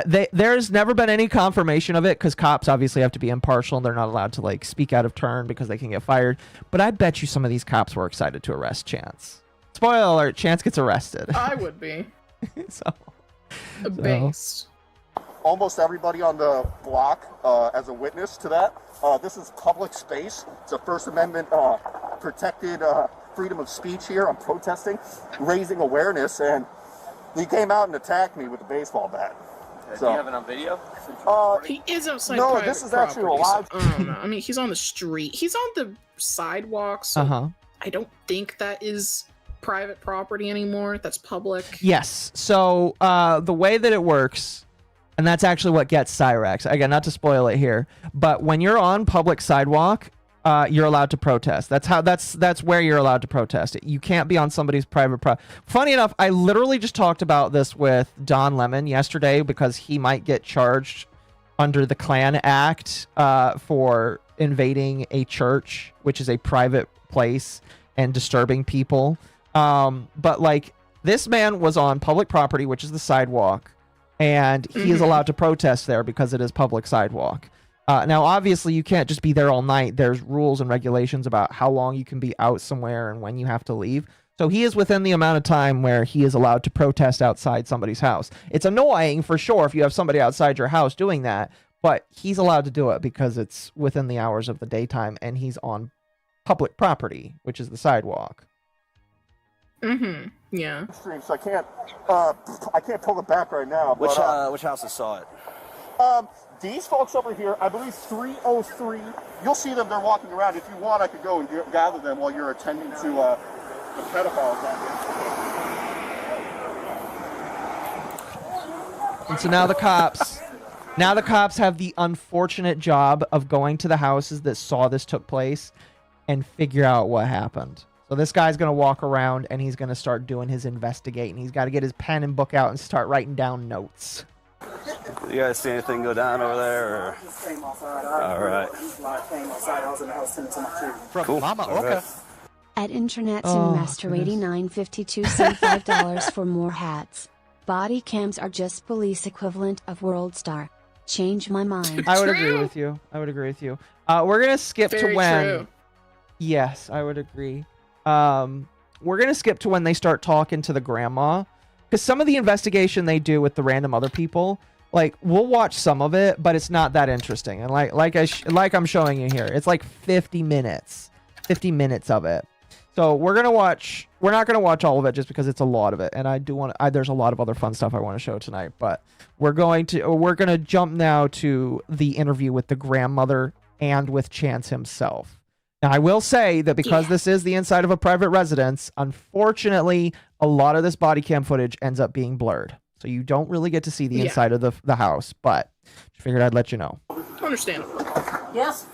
There's never been any confirmation of it because cops obviously have to be impartial and they're not allowed to like speak out of turn because they can get fired. But I bet you some of these cops were excited to arrest Chance. Spoiler alert: Chance gets arrested. I would be. So. Based. Almost everybody on the block as a witness to that. This is public space. It's a First Amendment protected freedom of speech here. I'm protesting, raising awareness, and he came out and attacked me with a baseball bat. Do you have it on video? He is outside. No, private this is actually a property, live. so, I don't know. I mean, he's on the street. He's on the sidewalk. So I don't think that is private property anymore. That's public. Yes. So the way that it works, and that's actually what gets Cyraxx. Again, not to spoil it here, but when you're on public sidewalk, you're allowed to protest. That's where you're allowed to protest. You can't be on somebody's private Funny enough, I literally just talked about this with Don Lemon yesterday because he might get charged under the Klan Act for invading a church, which is a private place, and disturbing people. But like, this man was on public property, which is the sidewalk, and he is allowed to protest there because it is public sidewalk. Now, obviously, you can't just be there all night. There's rules and regulations about how long you can be out somewhere and when you have to leave. So he is within the amount of time where he is allowed to protest outside somebody's house. It's annoying for sure if you have somebody outside your house doing that, but he's allowed to do it because it's within the hours of the daytime and he's on public property, which is the sidewalk. Yeah. Stream, so I can't pull it back right now. Which But, which houses saw it? these folks over here, I believe 303. You'll see them. They're walking around. If you want, I could go and gather them while you're attending to the pedophiles out here. And so now the cops have the unfortunate job of going to the houses that saw this took place and figure out what happened. So this guy's going to walk around and he's going to start doing his investigating. He's got to get his pen and book out and start writing down notes. You guys see anything go down over there? Or? All right. From MommaOcco. At Internet Master 8952, send $5 for more hats. Body cams are just police equivalent of World Star. Change my mind. I would agree with you. We're going to skip to when... True. Yes, I would agree. We're going to skip to when they start talking to the grandma. Because some of the investigation they do with the random other people, like, we'll watch some of it, but it's not that interesting. And like I'm showing you here, it's like 50 minutes. 50 minutes of it. So we're not going to watch all of it just because it's a lot of it. And there's a lot of other fun stuff I want to show tonight. But we're going to jump now to the interview with the grandmother and with Chance himself. Now, I will say that because this is the inside of a private residence, unfortunately, a lot of this body cam footage ends up being blurred. So you don't really get to see the inside of the house, but I figured I'd let you know. Understandable. Yes?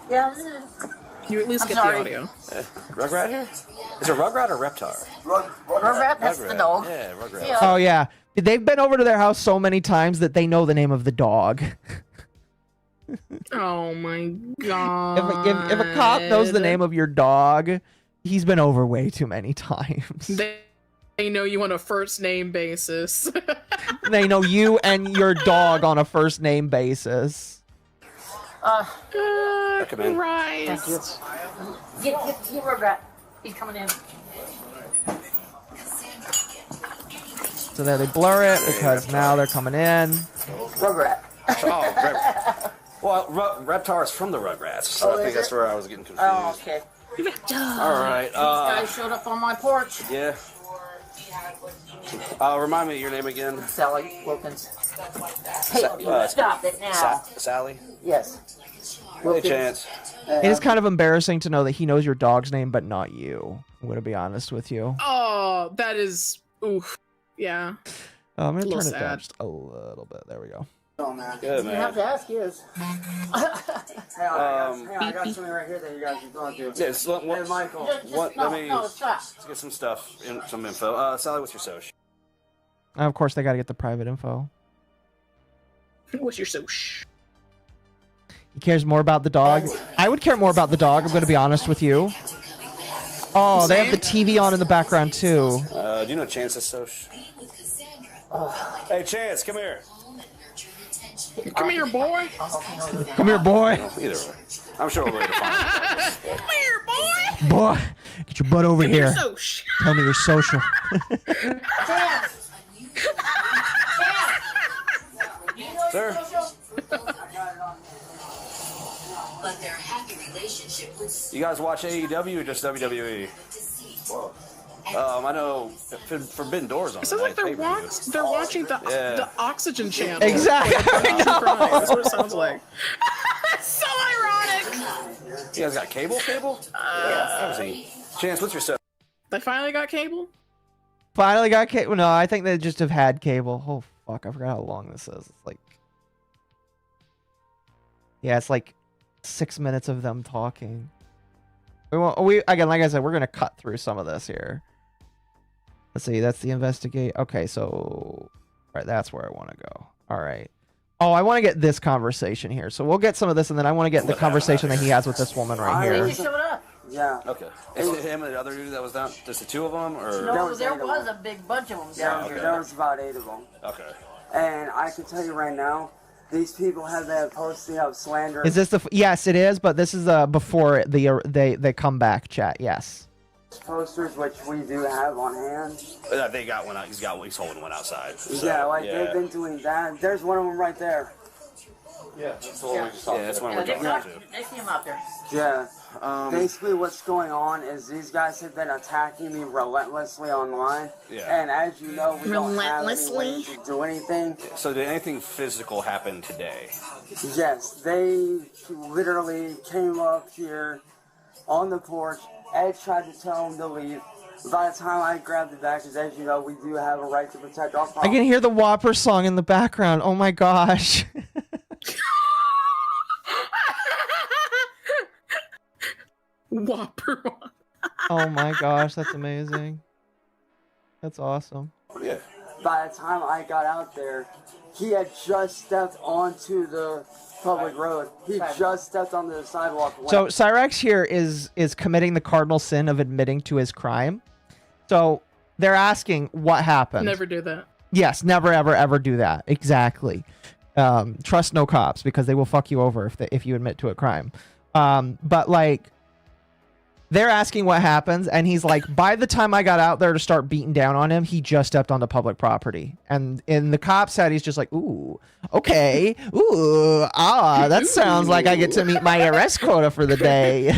Yeah. You at least I'm get sorry. the audio. Rugrat here? Is it Rugrat or Reptar? Rugrat, that's the dog. Yeah, Rugrat. Yeah. Oh, yeah. They've been over to their house so many times that they know the name of the dog. Oh my god. If a cop knows the name of your dog, he's been over way too many times. They know you on a first name basis. They know you and your dog on a first name basis. Thank you. Christ. Get Rugrat. He's coming in. So there they blur it because now they're coming in. Rugrat. Oh, well, Reptar is from the Rugrats, so I think that's where I was getting confused. Oh, okay. All right. These guys showed up on my porch. Yeah. Remind me of your name again. Sally Wilkins. Hey, stop it now. Sally? Yes. Hey, Chance. It is kind of embarrassing to know that he knows your dog's name, but not you. I'm going to be honest with you. Oh, that is... Oof. Yeah. I'm going to turn it down sad. just a little bit. There we go. Oh, man. Good, You man. have to ask his. Hey, I got something right here that you guys are going to. Yeah, so what, Hey, Michael. what, no, let me no, stop. let's get some stuff, some info. Sally, what's your social? Of course, they got to get the private info. What's your soch? He cares more about the dog. I would care more about the dog. I'm going to be honest with you. Oh, they have the TV on in the background too. Do you know Chance's social? Hey, Chance, come here. Come here, boy. Come here, boy. Either way. I'm sure we'll be able to find it. Come here, boy. Boy, get your butt over Give me your here. soch. Tell me your social. Sir? But their happy relationship with You guys watch AEW or just WWE? I know Forbidden Doors on. It sounds like they're watching the Oxygen Channel. Exactly. That's what it sounds like. So ironic. You guys got cable? Chance, what's your social? They finally got cable? Finally got cable. No, I think they just have had cable. Oh, fuck. I forgot how long this is. It's like... Yeah, it's like 6 minutes of them talking. Again, like I said, we're going to cut through some of this here. Let's see. That's the investigate. Okay, so... Right, that's where I want to go. All right. Oh, I want to get this conversation here. So we'll get some of this, and then I want to get the conversation that he has with this woman right here. Yeah. Okay. Is it him and the other dude that was down? Just the two of them, or? No, there was a big bunch of them down here. There was about 8 of them. Okay. And I can tell you right now, these people have that posting of slander. Is this the... Yes, it is, but this is before they come back chat. Yes. Posters, which we do have on hand. They got one out. He's holding one outside. So, yeah, they've been doing that. There's one of them right there. Yeah, that's one we're talking to. They see him out there. Yeah. Basically, what's going on is these guys have been attacking me relentlessly online. Yeah. And as you know, we don't have any way to do anything. So did anything physical happen today? Yes, they literally came up here on the porch. Ed tried to tell them to leave. By the time I grabbed the bag, because as you know, we do have a right to protect our property. I can hear the Whopper song in the background. Oh my gosh. Whopper. Oh my gosh, that's amazing. That's awesome. Yeah. By the time I got out there, he had just stepped onto the public road. He just stepped onto the sidewalk. So Cyraxx here is committing the cardinal sin of admitting to his crime. So they're asking what happened. Never do that. Yes, never ever ever do that. Exactly. Trust no cops because they will fuck you over if you admit to a crime. But like they're asking what happens, and he's like, by the time I got out there to start beating down on him, he just stepped onto public property. And in the cop's head, he's just like, ooh, okay, ooh, that sounds like I get to meet my arrest quota for the day.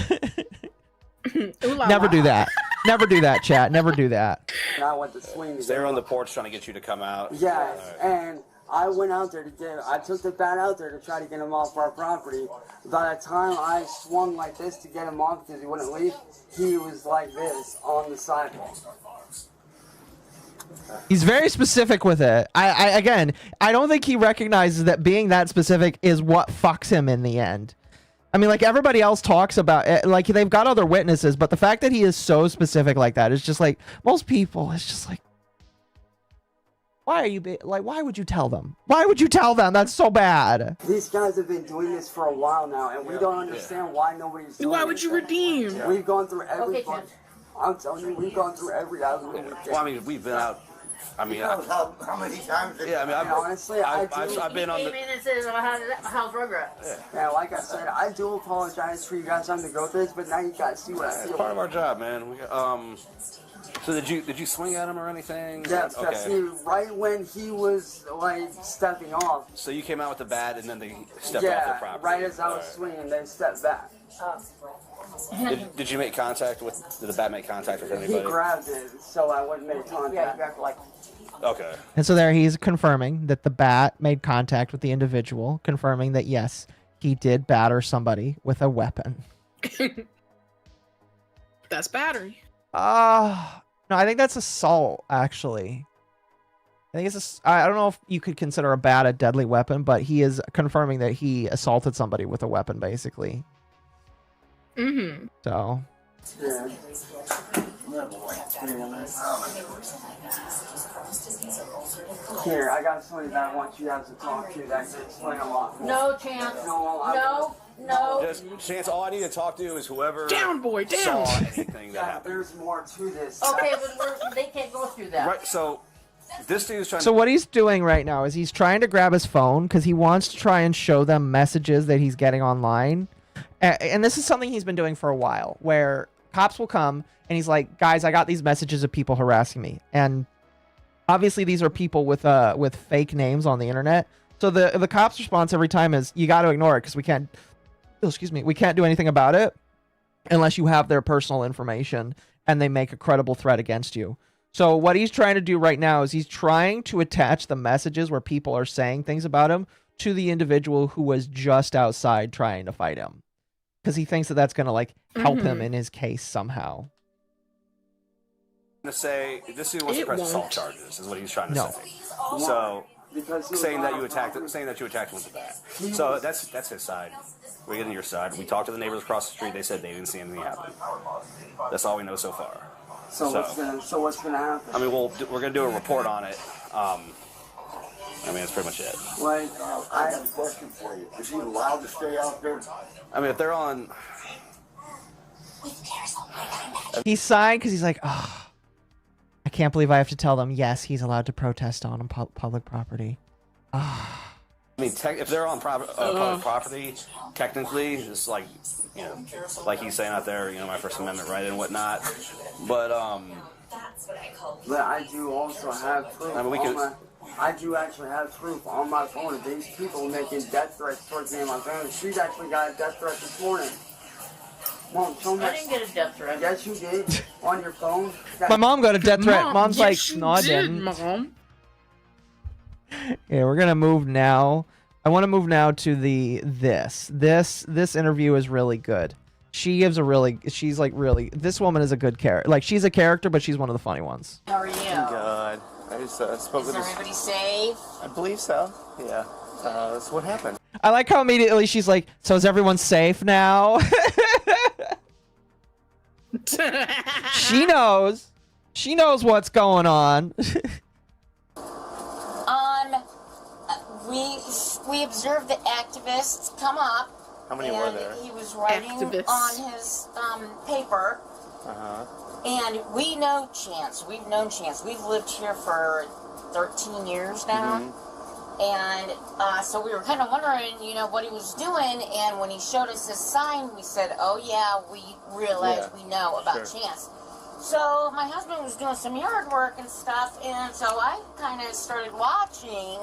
Never do that. Never do that, chat. Never do that. And I went to swing. They were on the porch trying to get you to come out. Yeah, and I went out there I took the bat out there to try to get him off our property. By the time I swung like this to get him off because he wouldn't leave, he was like this on the sidewalk. He's very specific with it. Again, I don't think he recognizes that being that specific is what fucks him in the end. I mean, like, everybody else talks about it, like, they've got other witnesses, but the fact that he is so specific like that is just like, most people, it's just like, why are you, why would you tell them? Why would you tell them? That's so bad. These guys have been doing this for a while now, and we don't understand why nobody's doing Why would you redeem? We've gone through every I'm telling you, we've gone through every avenue. Well, I mean, we've been out. I mean, how many times? Yeah, I mean, honestly, I've been on the. He came in and said, how's Rugrats? Yeah, like I said, I do apologize for you guys having to go through this, but now you guys see what I It's feel. part of our job, man. So did you swing at him or anything? Yeah, Okay. see, right when he was like stepping off. So you came out with the bat and then they stepped off the property. Right as I was swinging, they stepped back. Did you make contact with? Did the bat make contact with anybody? He grabbed it, so I wouldn't make contact. Yeah, he grabbed like. Okay. And so there he's confirming that the bat made contact with the individual, confirming that, yes, he did batter somebody with a weapon. That's battery. No, I think that's assault, actually. I think it's I don't know if you could consider a bat a deadly weapon, but he is confirming that he assaulted somebody with a weapon, basically. Mm-hmm. So. Yeah. Here, I got somebody that I want you guys to talk to that can explain a lot more. No chance. No. Just chance. All I need to talk to is whoever down, boy, down. saw anything that happened. There's more to this. Okay, but they can't go through that. Right. So this dude's trying. So what he's doing right now is he's trying to grab his phone because he wants to try and show them messages that he's getting online. And this is something he's been doing for a while, where cops will come and he's like, guys, I got these messages of people harassing me. And obviously these are people with fake names on the internet. So the cops' response every time is, you got to ignore it because we can't do anything about it unless you have their personal information and they make a credible threat against you. So what he's trying to do right now is he's trying to attach the messages where people are saying things about him to the individual who was just outside trying to fight him. Because he thinks that that's going to like help him in his case somehow. To say this dude wants to press assault charges is what he's trying to say. So saying that you attacked him with the bat. So that's his side. We're getting your side. We talked to the neighbors across the street. They said they didn't see anything happen. That's all we know so far. So what's gonna happen? I mean, we're gonna do a report on it. I mean, that's pretty much it. Like, I have a question for you. Is he allowed to stay out there? I mean, if they're on... He's sighing because he's like, oh, I can't believe I have to tell them, yes, he's allowed to protest on public property. Oh. I mean, if they're on public property, technically, it's like, you know, like he's saying out there, you know, my First Amendment right and whatnot. But, But I do also have proof. I mean, I do actually have proof on my phone of these people making death threats towards me and my family. She's actually got a death threat this morning. Mom, show me. I didn't get a death threat. Yes, you did. On your phone. My mom got a death threat. Mom's yes, like, she no, I did, didn't. Mom. Yeah, we're gonna move now. I want to move now to this interview is really good. She's like really, this woman is a good character. Like, she's a character, but she's one of the funny ones. How are you? God, I just spoke with Is everybody safe? I believe so. Yeah. That's what happened. I like how immediately she's like, so is everyone safe now? She knows what's going on. We observed the activists come up. How many were there? He was writing on his paper. And we know Chance. We've known Chance. We've lived here for 13 years now. And so we were kind of wondering, you know, what he was doing. And when he showed us his sign, we said, oh, yeah, we realized we know about Chance. So my husband was doing some yard work and stuff, and so I kind of started watching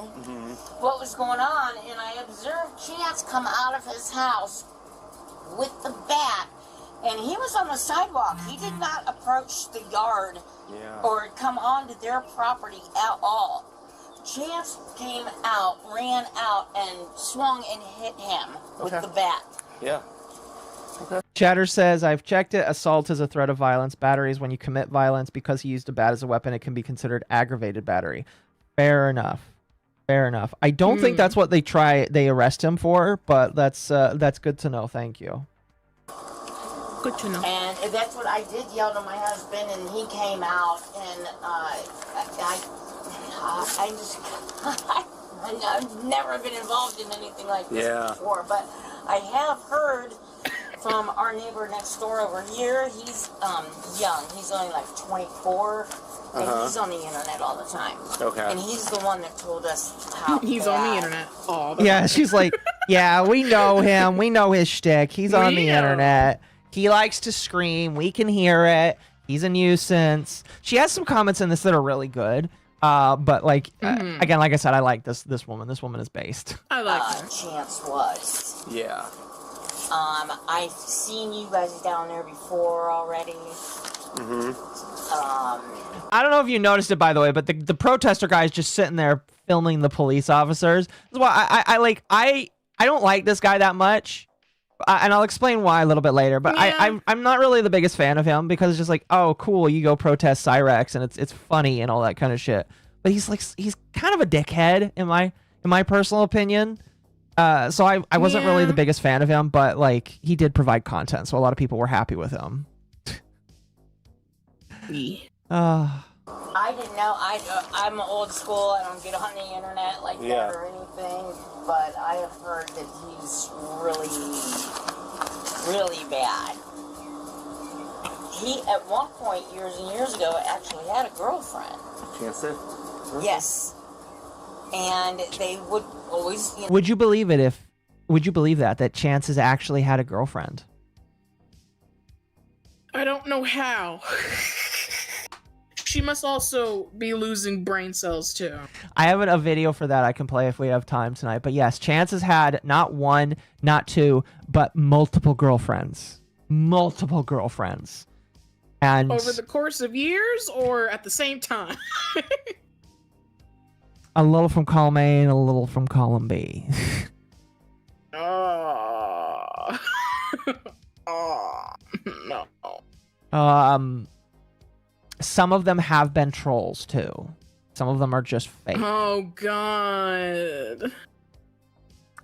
what was going on, and I observed Chance come out of his house with the bat, and he was on the sidewalk. He did not approach the yard or come onto their property at all. Chance came out, ran out, and swung and hit him with the bat. Yeah. Chatter says, I've checked it. Assault is a threat of violence. Battery is when you commit violence. Because he used a bat as a weapon, it can be considered aggravated battery. Fair enough. Fair enough. I don't think that's what they arrest him for, but that's good to know. Thank you. Good to know. And that's what I did yell to my husband, and he came out, and I've never been involved in anything like this before, but I have heard from our neighbor next door over here. He's young. He's only like 24, and he's on the internet all the time. Okay. And he's the one that told us how he's on the internet. Yeah, she's like, yeah, we know him. We know his shtick. He's on the internet. He likes to scream. We can hear it. He's a nuisance. She has some comments in this that are really good. But like, again, like I said, I like this woman. This woman is based. I like her. Chance was. Yeah. I've seen you guys down there before already. I don't know if you noticed it, by the way, but the protester guy is just sitting there filming the police officers. That's why I don't like this guy that much, and I'll explain why a little bit later. But I'm not really the biggest fan of him because it's just like, oh, cool, you go protest Cyraxx and it's funny and all that kind of shit. but he's kind of a dickhead in my personal opinion. So I wasn't really the biggest fan of him, but like he did provide content, so a lot of people were happy with him. I didn't know. I'm old school. I don't get on the internet like that or anything. But I have heard that he's really, really bad. He, at one point, years and years ago, actually had a girlfriend. Chance it? Yes. And they would always... Would you believe that Chance has actually had a girlfriend? I don't know how. She must also be losing brain cells too. I have a video for that I can play if we have time tonight. But yes, Chance has had not one, not two, but multiple girlfriends. Multiple girlfriends. And over the course of years or at the same time? a little from column A and a little from column B. Oh. Oh. No. Some of them have been trolls too. Some of them are just fake. Oh God.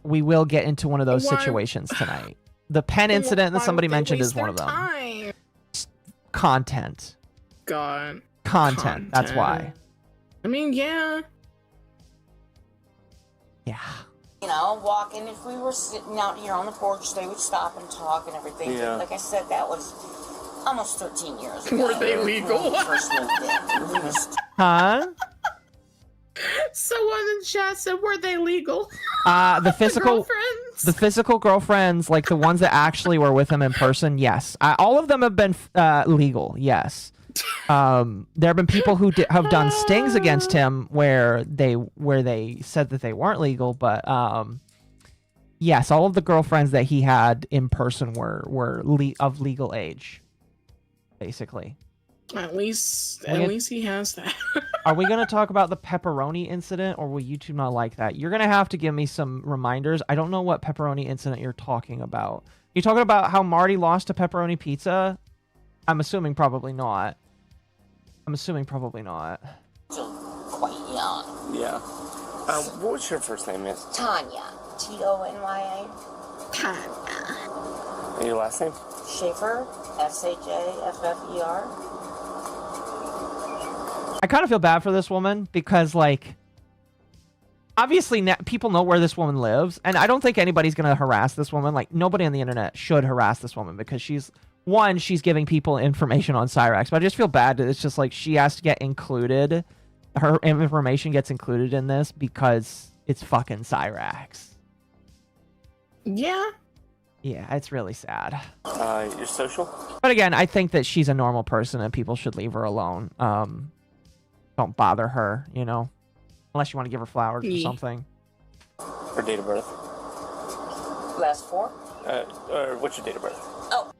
We will get into one of those situations tonight. The pen incident that somebody mentioned is one of them. Content. God. Content. That's why. I mean, yeah. Yeah. You know, walking, if we were sitting out here on the porch, they would stop and talk and everything. Yeah. Like I said, that was almost 13 years ago. Were they legal? When we first moved in. We was- Huh? Someone in chat said, were they legal? The physical girlfriends, like the ones that actually were with him in person, yes. All of them have been legal, yes. There have been people who have done stings against him where they said that they weren't legal, but yes, all of the girlfriends that he had in person were of legal age, basically. At least he has that. Are we going to talk about the pepperoni incident, or will YouTube not like that? You're going to have to give me some reminders. I don't know what pepperoni incident you're talking about. You talking about how Marty lost a pepperoni pizza? I'm assuming probably not. Still quite young. Yeah. What was your first name, Miss? Tanya. Tonya. Tanya. And your last name? Schaefer. Shaffer. I kind of feel bad for this woman because, like, obviously people know where this woman lives, and I don't think anybody's going to harass this woman. Like, nobody on the internet should harass this woman because she's giving people information on Cyraxx, but I just feel bad that it's just like she has to get included. Her information gets included in this because it's fucking Cyraxx. Yeah. Yeah, it's really sad. Your social? But again, I think that she's a normal person and people should leave her alone. Don't bother her, you know? Unless you want to give her flowers or something. Her date of birth? Last four? Or what's your date of birth? Oh.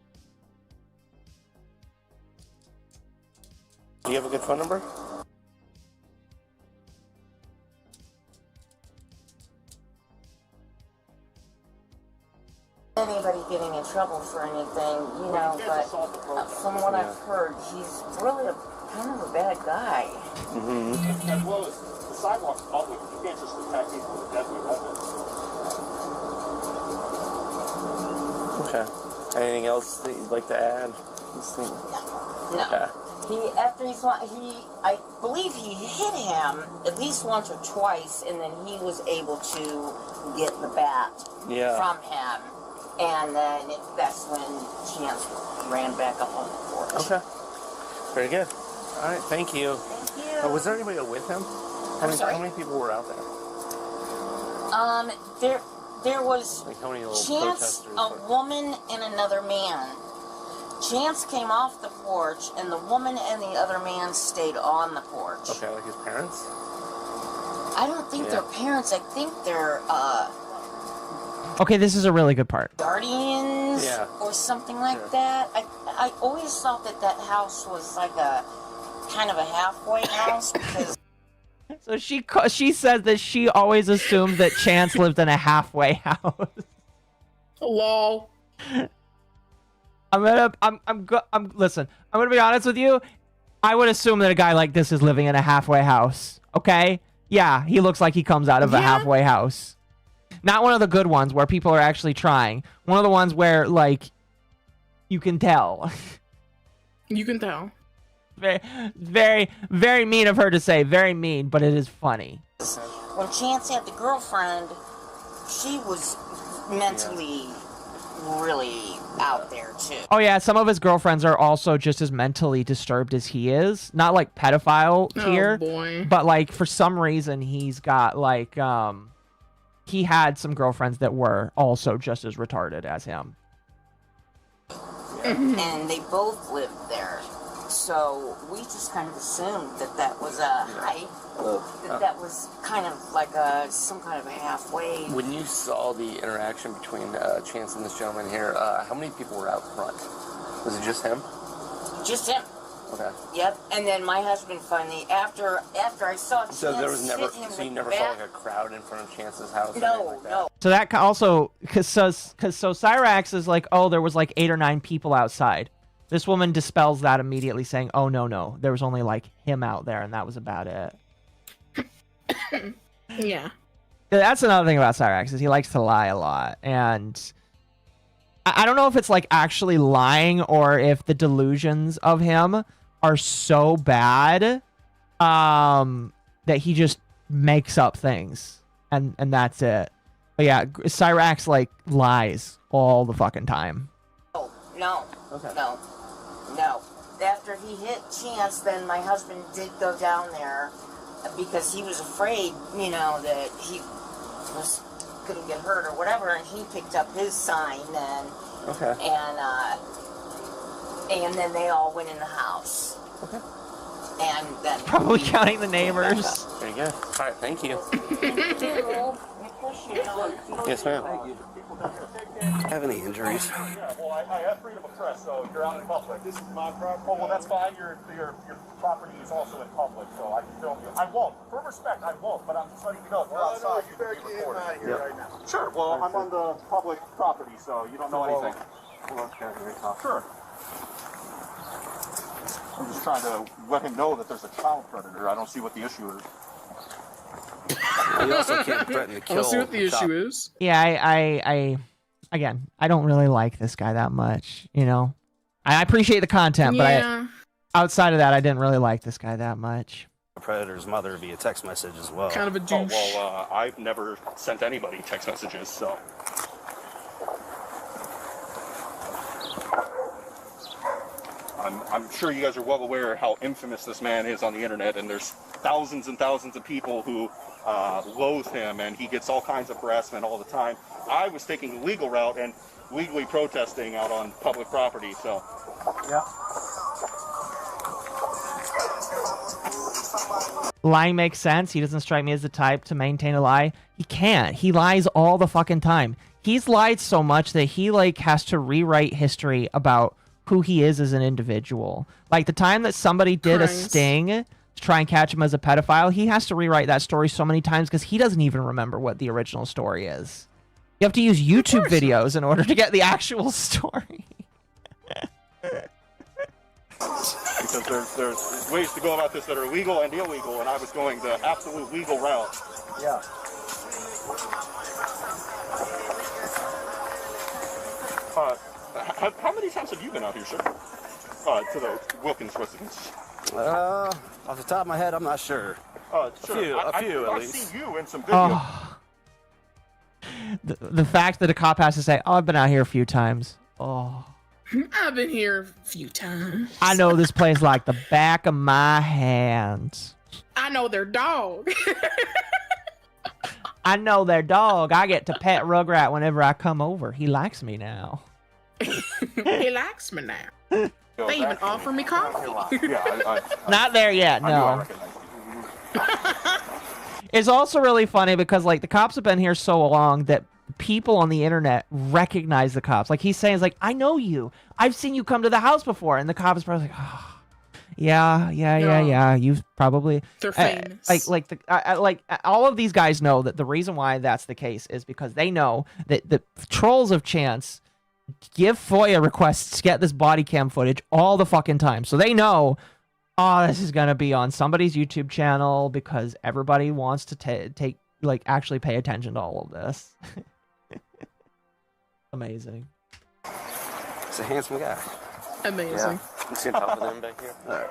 Do you have a good phone number? Anybody getting in trouble for anything, you know, but from what I've heard, he's really kind of a bad guy. Mm-hmm. As well as the sidewalk's public, you can't just attack people with a deadly weapon. Okay. Anything else that you'd like to add? No. Okay. I believe he hit him at least once or twice, and then he was able to get the bat from him. And then that's when Chance ran back up on the porch. Okay. Very good. All right, thank you. Thank you. Was there anybody with him? How many people were out there? There was like how many Chance, a woman, and another man. Chance came off the porch, and the woman and the other man stayed on the porch. Okay, like his parents? I don't think they're parents. I think they're Okay, this is a really good part. guardians or something like that. I always thought that house was like a kind of a halfway house because. So she says that she always assumed that Chance lived in a halfway house. Lol. Listen, I'm gonna be honest with you. I would assume that a guy like this is living in a halfway house. Okay? Yeah, he looks like he comes out of a halfway house. Not one of the good ones where people are actually trying. One of the ones where, like, you can tell. You can tell. Very, very, very mean of her to say. Very mean, but it is funny. When Chance had the girlfriend, she was mentally really out there too. Oh yeah, some of his girlfriends are also just as mentally disturbed as he is. Not like pedophile tier, boy. but like for some reason he's got like he had some girlfriends that were also just as retarded as him. And they both lived there. So we just kind of assumed that that was a height. That was kind of like some kind of a halfway. When you saw the interaction between Chance and this gentleman here, how many people were out front? Was it just him? Just him. Okay. Yep. And then my husband finally, after I saw Chance, So there was never, hit him so you with never the saw bat. like a crowd in front of Chance's house? No, no. So that also because Cyraxx is like, oh, there was like 8 or 9 people outside. This woman dispels that immediately, saying, oh no, there was only like him out there, and that was about it. Yeah. That's another thing about Cyraxx is he likes to lie a lot, and I don't know if it's like actually lying or if the delusions of him are so bad that he just makes up things, and that's it. But yeah, Cyraxx like lies all the fucking time. No. Okay. No. After he hit Chance, then my husband did go down there because he was afraid, that he couldn't get hurt or whatever, and he picked up his sign then. Okay. And then they all went in the house. Okay. And then Probably counting the neighbors. There you go. All right, thank you. Yes, ma'am. Have any injuries? Yeah, well, I have freedom of press, so you're out in public. This is my property. Oh, well, that's fine. Your property is also in public, so I can film you. I won't. For respect, I won't, but I'm just letting you know. We're outside. You better get him out of here right now. Sure. Well, I'm on the public property, so you don't know anything. Sure. I'm just trying to let him know that there's a child predator. I don't see what the issue is. You also can't threaten to kill. I don't see what the issue is. Yeah, I again, I don't really like this guy that much, I appreciate the content, Yeah. but outside of that, I didn't really like this guy that much. Predator's mother via text message as well. Kind of a douche. Oh, well, I've never sent anybody text messages, so. I'm sure you guys are well aware how infamous this man is on the internet, and there's thousands and thousands of people who loathe him, and he gets all kinds of harassment all the time. I was taking the legal route and legally protesting out on public property, so. Yeah. Lying makes sense. He doesn't strike me as the type to maintain a lie. He can't. He lies all the fucking time. He's lied so much that he has to rewrite history about who he is as an individual. Like the time that somebody did a sting to try and catch him as a pedophile, he has to rewrite that story so many times because he doesn't even remember what the original story is. You have to use YouTube videos in order to get the actual story. Because there's ways to go about this that are legal and illegal, and I was going the absolute legal route. Yeah. How many times have you been out here, sir? To the Wilkins residence? Off the top of my head, I'm not sure. Sure. A few at I've least. seen you in some videos. Oh. The fact that a cop has to say, oh, I've been out here a few times. Oh. I've been here a few times. I know this place like the back of my hand. I know their dog. I know their dog. I get to pet Rugrat whenever I come over. He likes me now. He likes me now. They even offer me coffee. Not there yet, no. It's also really funny because the cops have been here so long that people on the internet recognize the cops. Like he's saying, I know you. I've seen you come to the house before, and the cop is probably like, oh, yeah. You've probably. They're famous. All of these guys know that the reason why that's the case is because they know that the trolls of Chance give FOIA requests to get this body cam footage all the fucking time. So they know oh, this is gonna be on somebody's YouTube channel because everybody wants to take like actually pay attention to all of this. Amazing. He's a handsome guy. Amazing. Yeah. You see on top of them back here? All right.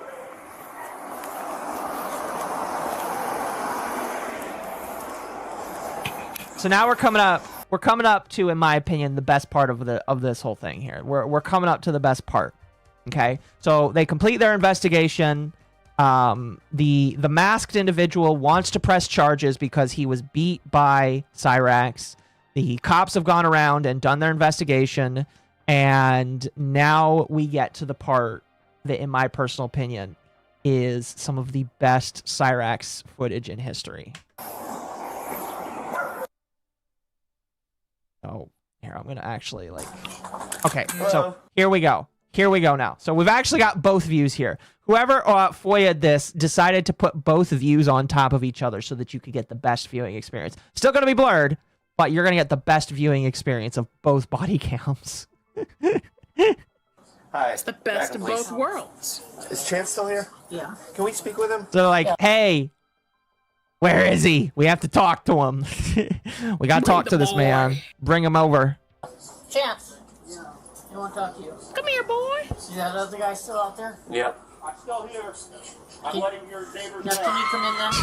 So now we're coming up. We're coming up to, in my opinion, the best part of this whole thing here. We're coming up to the best part. Okay, so they complete their investigation. The masked individual wants to press charges because he was beat by Cyraxx. The cops have gone around and done their investigation, and now we get to the part that, in my personal opinion, is some of the best Cyraxx footage in history. Oh, here, I'm gonna actually okay, so here we go. Here we go now. So we've actually got both views here. Whoever FOIA'd this decided to put both views on top of each other so that you could get the best viewing experience. Still gonna be blurred, but you're gonna get the best viewing experience of both body cams. Hi. It's the best of both worlds. Is Chance still here? Yeah. Can we speak with him? So like, hey, where is he? We have to talk to him. We gotta talk to this man. Bring him over. Chance. Yeah. I want to talk to you. Come here, boy. Is that other guy still out there? Yeah. I'm still here. I'm letting your neighbors Now, can you come in then?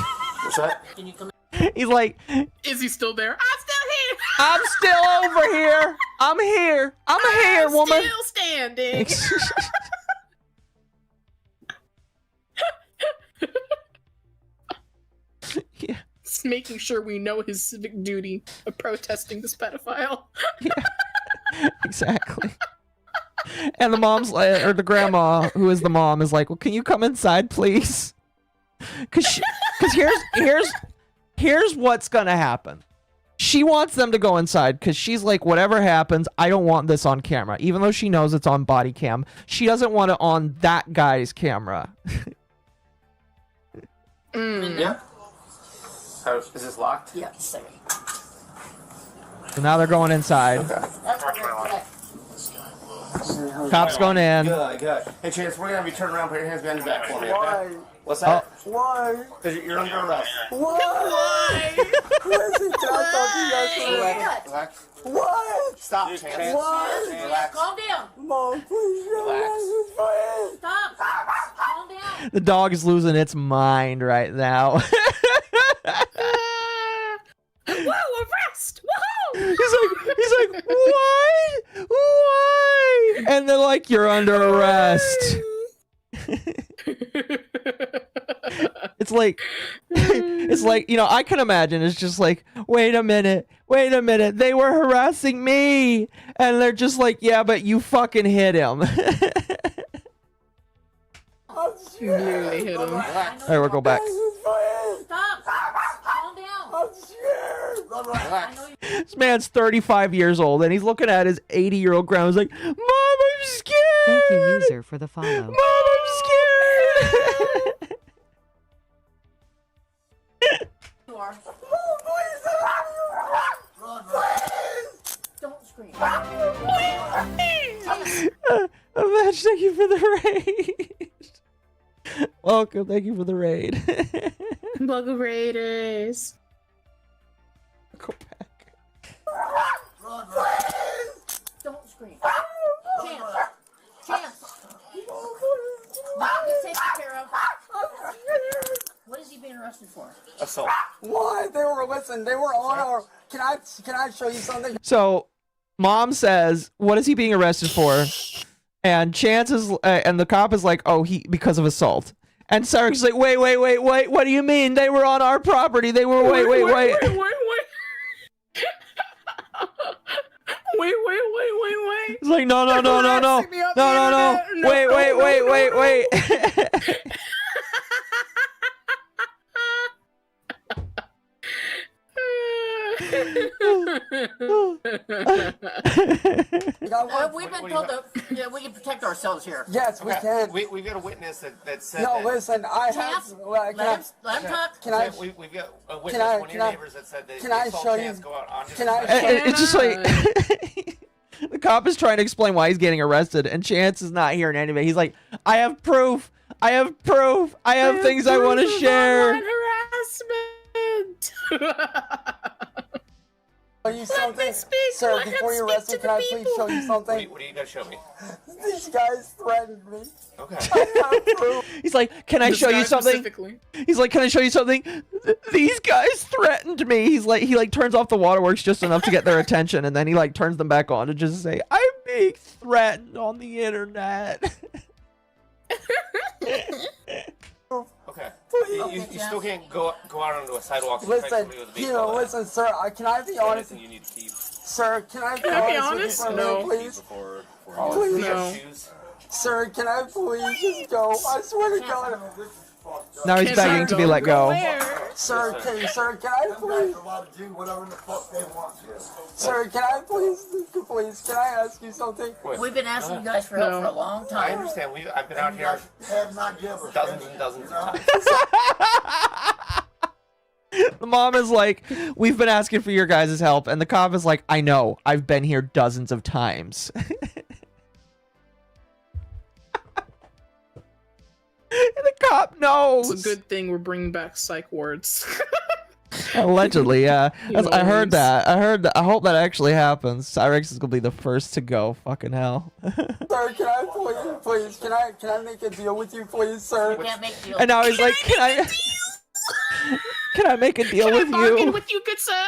What's that? Can you come in? He's like, is he still there? I'm still here. I'm still over here. I'm here. I'm here, woman. Still standing. Yeah. Just making sure we know his civic duty of protesting this pedophile. Yeah. Exactly. And the mom's like, or the grandma, who is the mom, is like, well, can you come inside, please? Because here's what's gonna happen. She wants them to go inside because she's like, whatever happens, I don't want this on camera. Even though she knows it's on body cam, she doesn't want it on that guy's camera. Yeah. Is this locked? Yeah, second. So now they're going inside. Okay. Cops going in. Good, good. Hey, Chance, we're gonna have you turn around, put your hands behind your back for me, okay? What's that? Why? Because you're under arrest. Why? Crazy, can I talk to you guys for a minute? Relax. What? Stop, Chance. Why? Relax. Calm down. Mom, please don't Relax. let this friend. Stop. Calm down. The dog is losing its mind right now. Whoa, arrest! Whoa! He's like, what? Why? And they're like, you're under arrest. It's like, you know, I can imagine it's just like, wait a minute, they were harassing me. And they're just like, yeah, but you fucking hit him. You literally hit him. All right, we'll go back. Stop. Calm down. I'm scared. This man's 35 years old, and he's looking at his 80-year-old grandma. He's like, Mom, I'm scared. Thank you, user, for the follow. Mom, I'm scared. You are. Don't scream. Avenge, thank you for the raid. Welcome, thank you for the raid. Welcome, Raiders. Go back. Don't scream. Chance. Mom is taken care of. What is he being arrested for? Assault. Why? They were, listen, they were on our, can I show you something? So, Mom says, what is he being arrested for? And Chance is, and the cop is like, oh, because of assault. And Cyraxx is like, wait, what do you mean? They were on our property. They were, wait. Wait. He's like, no. Wait. We've been told that we can protect ourselves here. Yes, we can. We've got a witness that said No, that. listen, I Chance, have. let him talk. Can I? We've got a witness, one of your neighbors that said that can I they saw show Chance you? go out onto Can the I street. It's just like, The cop is trying to explain why he's getting arrested, and Chance is not hearing any of it. He's like, I have proof. I have proof. I have things I want to share. Harassment. Show you something, sir. Before you arrest me, can I please show you something? What are you gonna show me? These guys threatened me. Okay. He's like, can I show you something? He's like, can I show you something? These guys threatened me. He's like, he like turns off the waterworks just enough to get their attention, and then he like turns them back on to just say, I'm being threatened on the internet. Okay. You still can't go out onto a sidewalk and Listen, fight somebody with a baseball bat. listen, sir. Can I be honest? You need to keep. Sir, can I be Can I be honest with you honest? for a minute, please? Before Please. No. Sir, can I please just go? I swear to God. Now he's begging to be let go. Sir, can I please? Sir, can I please, can I ask you something? We've been asking you guys for help for a long I time. understand. I've been out here dozens and dozens of times. The mom is like, we've been asking for your guys' help, and the cop is like, I know, I've been here dozens of times. And the cop knows. It's a good thing we're bringing back psych wards. Allegedly, yeah. I heard Nice. that. I hope that actually happens. Cyraxx is gonna be the first to go. Fucking hell. Sir, can I please, can I make a deal with you, please, sir? We can't make deals. And now he's like, can I make a deal with Bargain you? with you, good sir.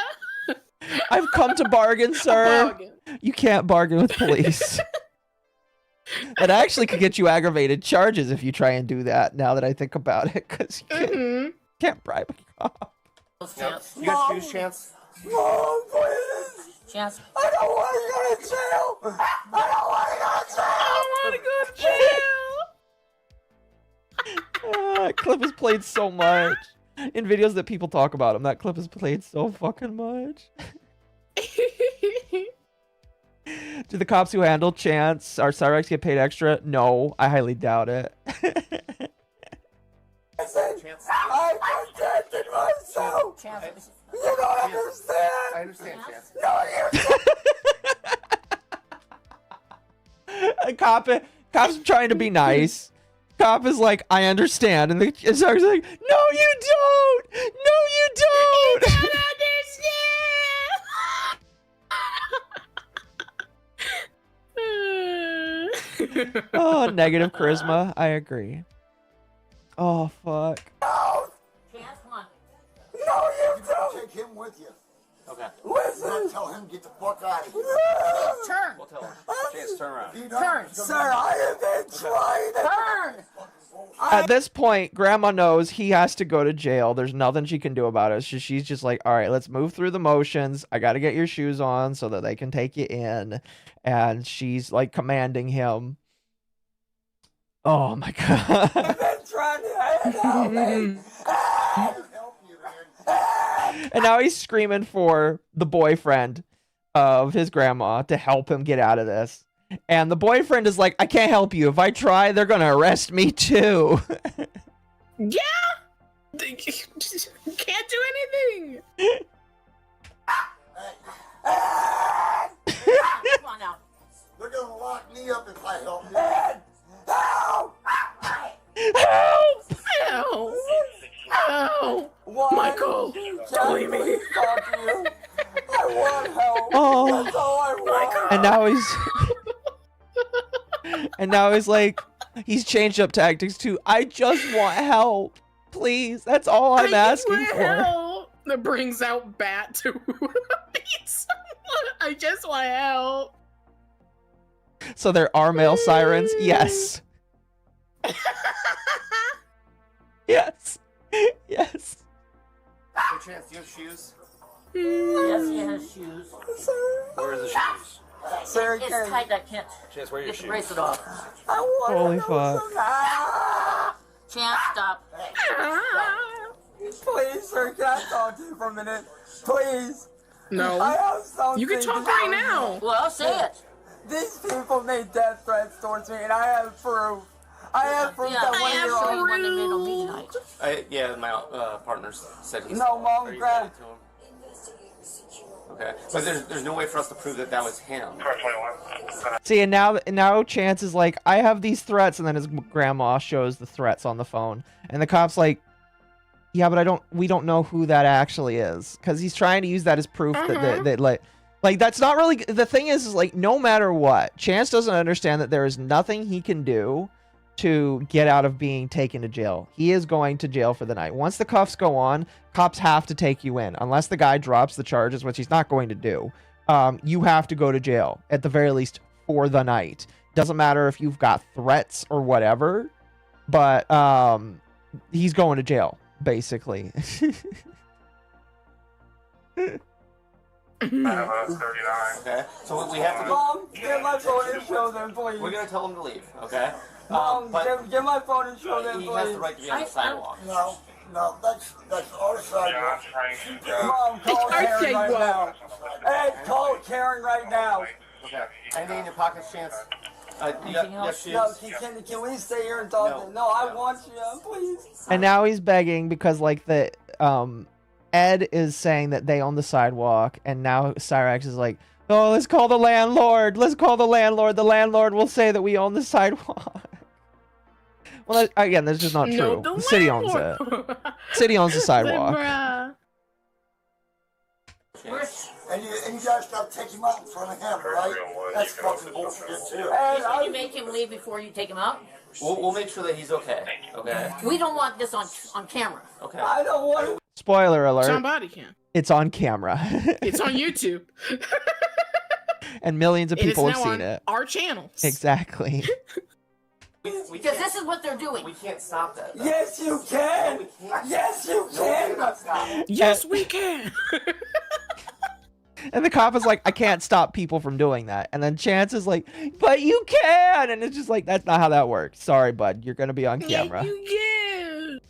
I've come to bargain, sir. Bargain. You can't bargain with police. That actually could get you aggravated charges if you try and do that, now that I think about it, because you can't bribe a cop. Chance. You got shoes, Chance? Mom, please. Chance. I don't want to go to jail. I don't want to go to jail. That clip is played so much. In videos that people talk about him, that clip is played so fucking much. Do the cops who handle Chance or Cyraxx get paid extra? No, I highly doubt it. Chance. I protected myself. Chance. You don't understand. I understand, Chance. No, you Cop's trying to be nice. Cop is like, I understand, and Cyraxx is like, no, you don't. No, you don't. You don't understand. Oh, negative charisma. I agree. Oh, fuck. Chance, come on. No, you don't. Take him with you. Okay. Listen. Tell him to get the fuck out of here. Turn. We'll tell her. Chance, turn around. Turn. Sir, I have been trying to Turn. At this point, Grandma knows he has to go to jail. There's nothing she can do about it. So she's just like, all right, let's move through the motions. I got to get your shoes on so that they can take you in. And she's like commanding him. Oh my God. I've been trying to help me. And now he's screaming for the boyfriend of his grandma to help him get out of this. And the boyfriend is like, I can't help you. If I try, they're going to arrest me too. Yeah. Can't do anything. Come on now. They're gonna lock me up if I help you. Help! Help! Ow. Ow. Why? Michael, don't leave me. Please talk to you. I want help. Oh. That's all I want. And now he's like, he's changed up tactics too. I just want help. Please. That's all I'm asking for. Help. That brings out Bat to beat someone. I just want help. So there are male sirens? Yes. Yes. Yes. Hey, Chance, do you have shoes? Yes, he has shoes. Where are the shoes? Sir, It's tight. I can't Chance, where are your get the shoes? bracelet off. I want Holy to fuck. Chance, stop. Please, sir, can I talk to you for a minute? Please. No. I have something You can talk to right tell you. now. Well, say it. These people made death threats towards me, and I have proof. I have proof that one of your sure own. you wanted me to meet tonight. Yeah, my partner said he's. No, Mom, Are you grab. ready to him? Okay, but there's no way for us to prove that that was him. See, and now Chance is like, I have these threats, and then his grandma shows the threats on the phone, and the cop's like, yeah, but we don't know who that actually is, because he's trying to use that as proof that like that's not really the thing. Is like, no matter what, Chance doesn't understand that there is nothing he can do to get out of being taken to jail. He is going to jail for the night. Once the cuffs go on, cops have to take you in. Unless the guy drops the charges, which he's not going to do, you have to go to jail, at the very least, for the night. Doesn't matter if you've got threats or whatever, but he's going to jail, basically. Okay, so we have to go. Mom, get my phone and show them, please. We're gonna tell him to leave, okay? Mom, but get my phone and show them, please. He has the right to be on the sidewalk. No, that's our sidewalk. Mom, call Karen right now. Hey, call Karen right now. Okay. Anything in your pockets, Chance? Anything else? No, can we stay here and talk? No, I want you, please. And now he's begging because, like, the Ed is saying that they own the sidewalk, and now Cyraxx is like, oh, let's call the landlord. Let's call the landlord. The landlord will say that we own the sidewalk. Well, again, that's just not true. The city owns it. City owns the sidewalk. And you guys stop taking him out in front of him, right? That's fucking bullshit too. Can you make him leave before you take him out? We'll make sure that he's okay. Okay. We don't want this on camera. Okay. I don't want to. Spoiler alert. It's on body cam. It's on camera. It's on YouTube. And millions of people it's have now seen on it. our channels. Exactly. Because this is what they're doing. We can't stop that. Though. Yes, you can. Yes, you can. Yes, we can. And the cop is like, I can't stop people from doing that. And then Chance is like, but you can. And it's just like, that's not how that works. Sorry, bud. You're going to be on camera. You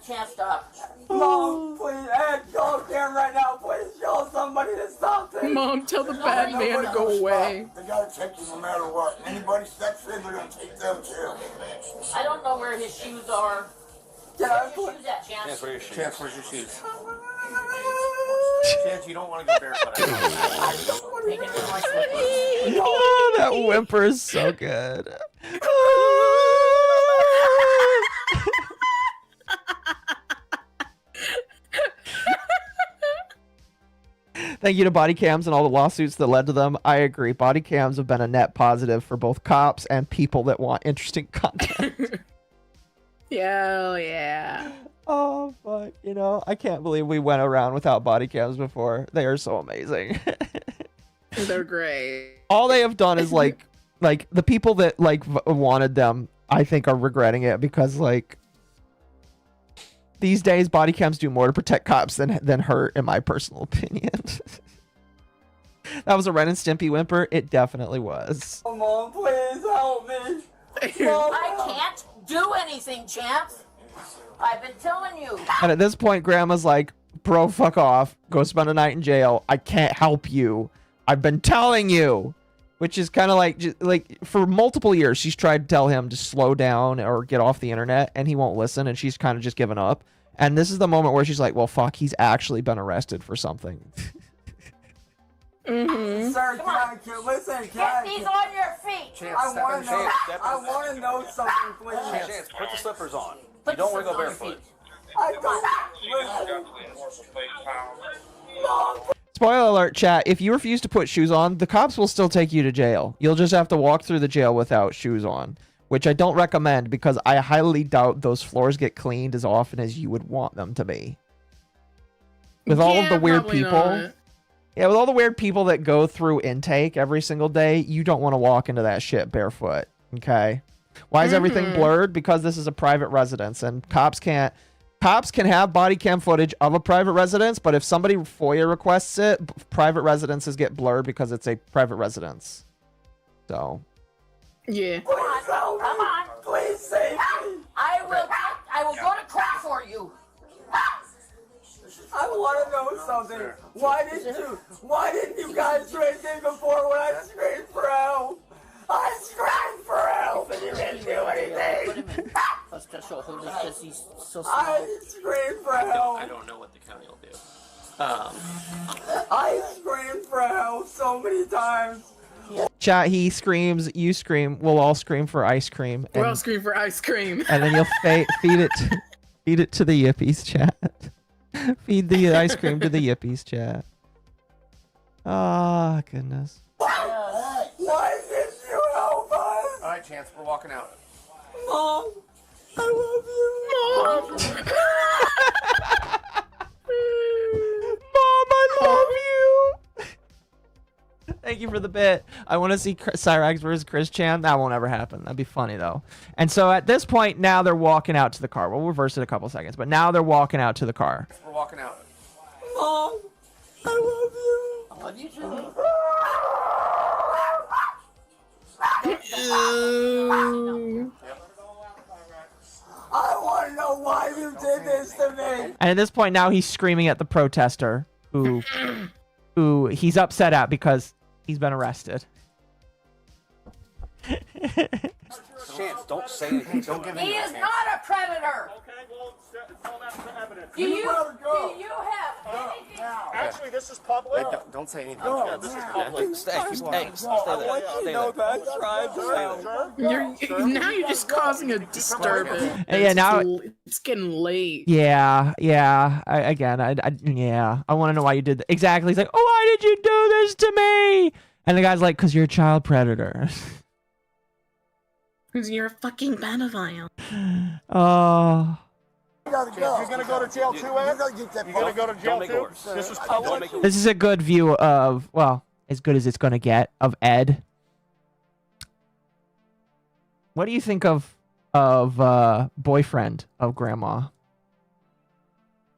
Can't stop. Mom, please, Ed, call Karen right now. Please show somebody to stop this. Mom, tell the bad man to go away. They gotta take you no matter what. Anybody steps in, they're gonna take them too. I don't know where his shoes are. Where's your shoes at, Chance? Chance, where's your shoes? Chance, you don't want to go barefoot. Oh, that whimper is so good. Thank you to body cams and all the lawsuits that led to them. I agree. Body cams have been a net positive for both cops and people that want interesting content. Yeah. Oh, but you know, I can't believe we went around without body cams before. They are so amazing. They're great. All they have done is like the people that wanted them, I think, are regretting it because these days body cams do more to protect cops than hurt, in my personal opinion. That was a Ren and Stimpy whimper. It definitely was. Mom, please help me. Mom, I can't do anything, Chance. I've been telling you. And at this point, Grandma's like, bro, fuck off. Go spend a night in jail. I can't help you. I've been telling you. Which is kind of like for multiple years, she's tried to tell him to slow down or get off the internet, and he won't listen, and she's kind of just given up. And this is the moment where she's like, well, fuck, he's actually been arrested for something. Sir, listen, Get these on your feet. Chance, I want to know something, please. Chance, put the slippers on. You don't want to go barefoot. I don't. Listen. Spoiler alert, chat. If you refuse to put shoes on, the cops will still take you to jail. You'll just have to walk through the jail without shoes on, which I don't recommend because I highly doubt those floors get cleaned as often as you would want them to be. With all of the weird people. Yeah, with all the weird people that go through intake every single day, you don't want to walk into that shit barefoot. Okay? Why is everything blurred? Because this is a private residence and cops can have body cam footage of a private residence, but if somebody FOIA requests it, private residences get blurred because it's a private residence. So. Yeah. Please help me. Come on. Please save me. I will go to court for you. I want to know something. Why didn't you guys do anything before when I screamed for help? I screamed for help and you didn't do anything. A special hold because he's so small. I screamed for help. I don't know what the county will do. I screamed for help so many times. Chat, he screams, you scream, we'll all scream for ice cream. We'll all And, scream for ice cream. and then you'll feed it to the yippies, chat. Feed the ice cream to the yippies, chat. Oh, goodness. Why didn't you help us? All right, Chance, we're walking out. Mom, I love you. Mom. Mom, I love you. Thank you for the bit. I want to see Cyraxx versus Chris Chan. That won't ever happen. That'd be funny, though. And so at this point, now they're walking out to the car. We'll reverse it a couple seconds, but now they're walking out to the car. We're walking out. Mom, I love you. I love you too. I want to know why you did this to me. And at this point, now he's screaming at the protester, who he's upset at because he's been arrested. Chance, don't say anything. Don't give He any is not a predator. Okay, well, call that for evidence. Do you have anything? Actually, this is public. Don't say anything. Yeah, this is public. Stay there. Now you're just causing a disturbance. Yeah, now it's getting late. Yeah. I want to know why you did that. Exactly. He's like, oh, why did you do this to me? And the guy's like, because you're a child predator. Because you're a fucking pedophile. Oh. You gotta go. You're gonna go to jail too, Ed? You're gonna go to jail too? This is public. This is a good view of, well, as good as it's going to get, of Ed. What do you think of boyfriend of grandma?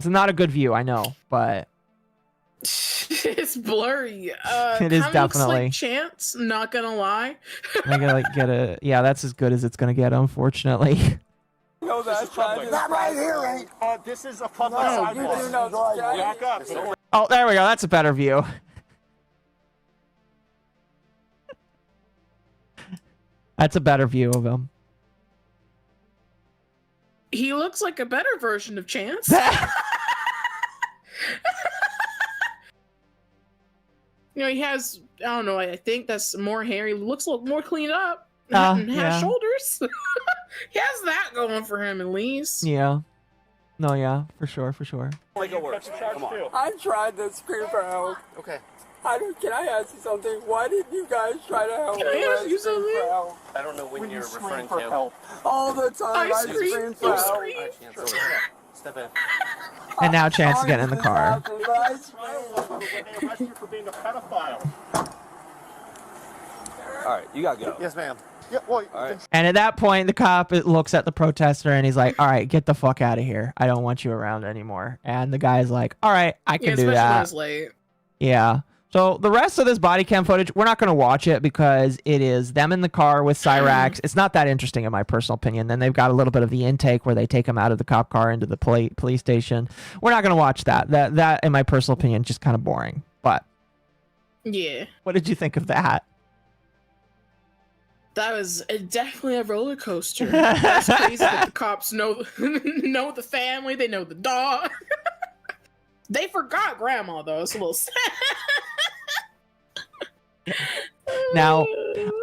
It's not a good view, I know, but It's blurry. It is kinda definitely. looks like Chance, not gonna lie. I gotta get a, yeah, that's as good as it's going to get, unfortunately. No, that's public. Not right here, ain't. This is a public No, sidewalk. you do know. Back up. Oh, there we go. That's a better view. That's a better view of him. He looks like a better version of Chance. You know, he has, I don't know, I think that's more hair. He looks a little more cleaned up. And has Yeah. shoulders. He has that going for him at least. Yeah. No, yeah, for sure. Make it worse. Come on. I tried to scream for help. Okay. Can I ask you something? Why didn't you guys try to help Can me? I when ask you screamed something? for help? I don't know when you're referring for to. help. All the time. I scream, screamed for you help. scream. All right, Chance, over here. Step in. And now Chance is getting in the car. But I screamed. When they arrest you for being a pedophile. All right, you gotta go. Yes, ma'am. Yeah, well, All right. And at that point, the cop looks at the protester and he's like, all right, get the fuck out of here. I don't want you around anymore. And the guy's like, all right, I can do especially when that. it's late. Yeah. So the rest of this body cam footage, we're not going to watch it because it is them in the car with Cyraxx. It's not that interesting in my personal opinion. Then they've got a little bit of the intake where they take him out of the cop car into the police station. We're not going to watch that. That, in my personal opinion, just kind of boring. But Yeah. what did you think of that? That was definitely a roller coaster. That's crazy that the cops know the family, they know the dog. They forgot grandma though. It's a little sad. Now,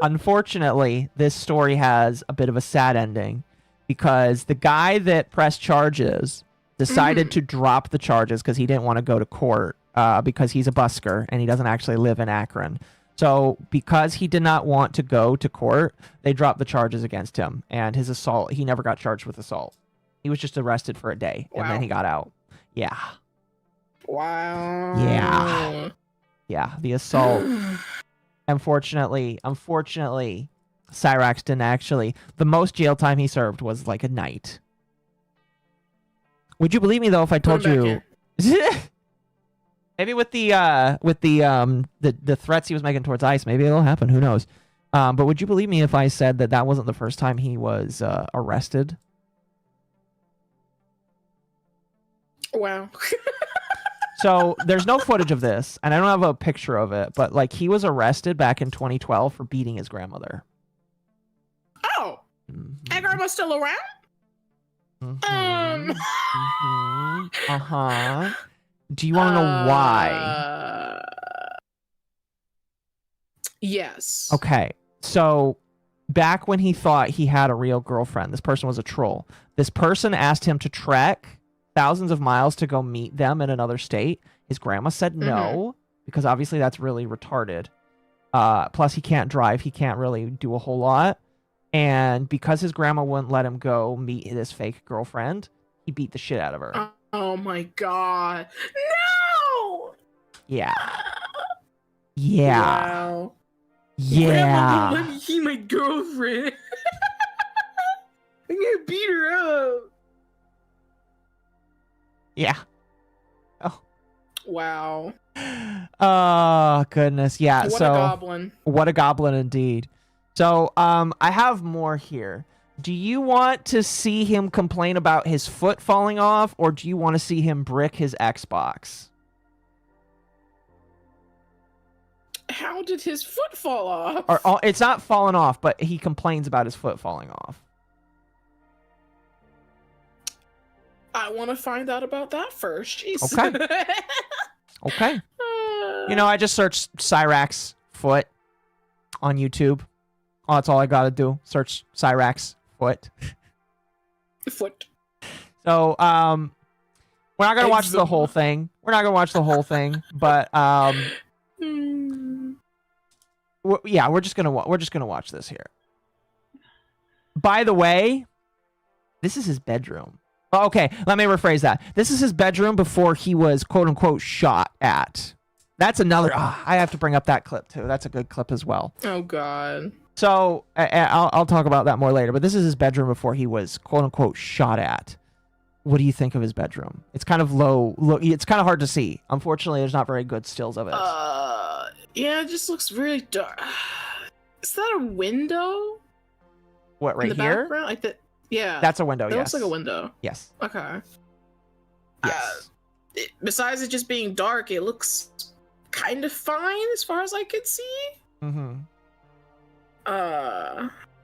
unfortunately, this story has a bit of a sad ending because the guy that pressed charges decided to drop the charges because he didn't want to go to court because he's a busker and he doesn't actually live in Akron. So because he did not want to go to court, they dropped the charges against him. And his assault, he never got charged with assault. He was just arrested for a day and then he got out. Yeah. Wow. Yeah, the assault. Unfortunately, Cyraxx didn't actually. The most jail time he served was like a night. Would you believe me though if I told you? Maybe with the threats he was making towards ICE, maybe it'll happen. Who knows? But would you believe me if I said that that wasn't the first time he was arrested? Wow. So there's no footage of this, and I don't have a picture of it, but like he was arrested back in 2012 for beating his grandmother. Oh, and grandma's still around? Do you want to know why? Yes. Okay. So back when he thought he had a real girlfriend, this person was a troll. This person asked him to trek thousands of miles to go meet them in another state. His grandma said no, because obviously that's really retarded. Plus, he can't drive. He can't really do a whole lot. And because his grandma wouldn't let him go meet his fake girlfriend, he beat the shit out of her. Oh my god. No! Yeah. Yeah. Wow. Yeah. Grandma won't let me see my girlfriend. I'm gonna beat her up. Yeah. Wow. Oh, goodness. Yeah. What so a goblin. What a goblin indeed. So, I have more here. Do you want to see him complain about his foot falling off, or do you want to see him brick his Xbox? How did his foot fall off? Or it's not falling off, but he complains about his foot falling off. I want to find out about that first. Jeez. Okay. Okay. You know, I just searched Cyraxx foot on YouTube. Oh, that's all I gotta do. Search Cyraxx foot. Foot. So, we're not gonna watch the whole thing. We're not gonna watch the whole thing, but yeah, we're just gonna watch this here. By the way, this is his bedroom. Oh, okay, let me rephrase that. This is his bedroom before he was quote unquote shot at. That's another. I have to bring up that clip too. That's a good clip as well. Oh God. So I'll talk about that more later. But this is his bedroom before he was quote unquote shot at. What do you think of his bedroom? It's kind of low. It's kind of hard to see. Unfortunately, there's not very good stills of it. Yeah, it just looks really dark. Is that a window? What, right in the here? Background? Like that? Yeah. That's a window. That Yes. looks like a window. Yes. Okay. Yes. Besides it just being dark, it looks kind of fine as far as I could see. Mm-hmm.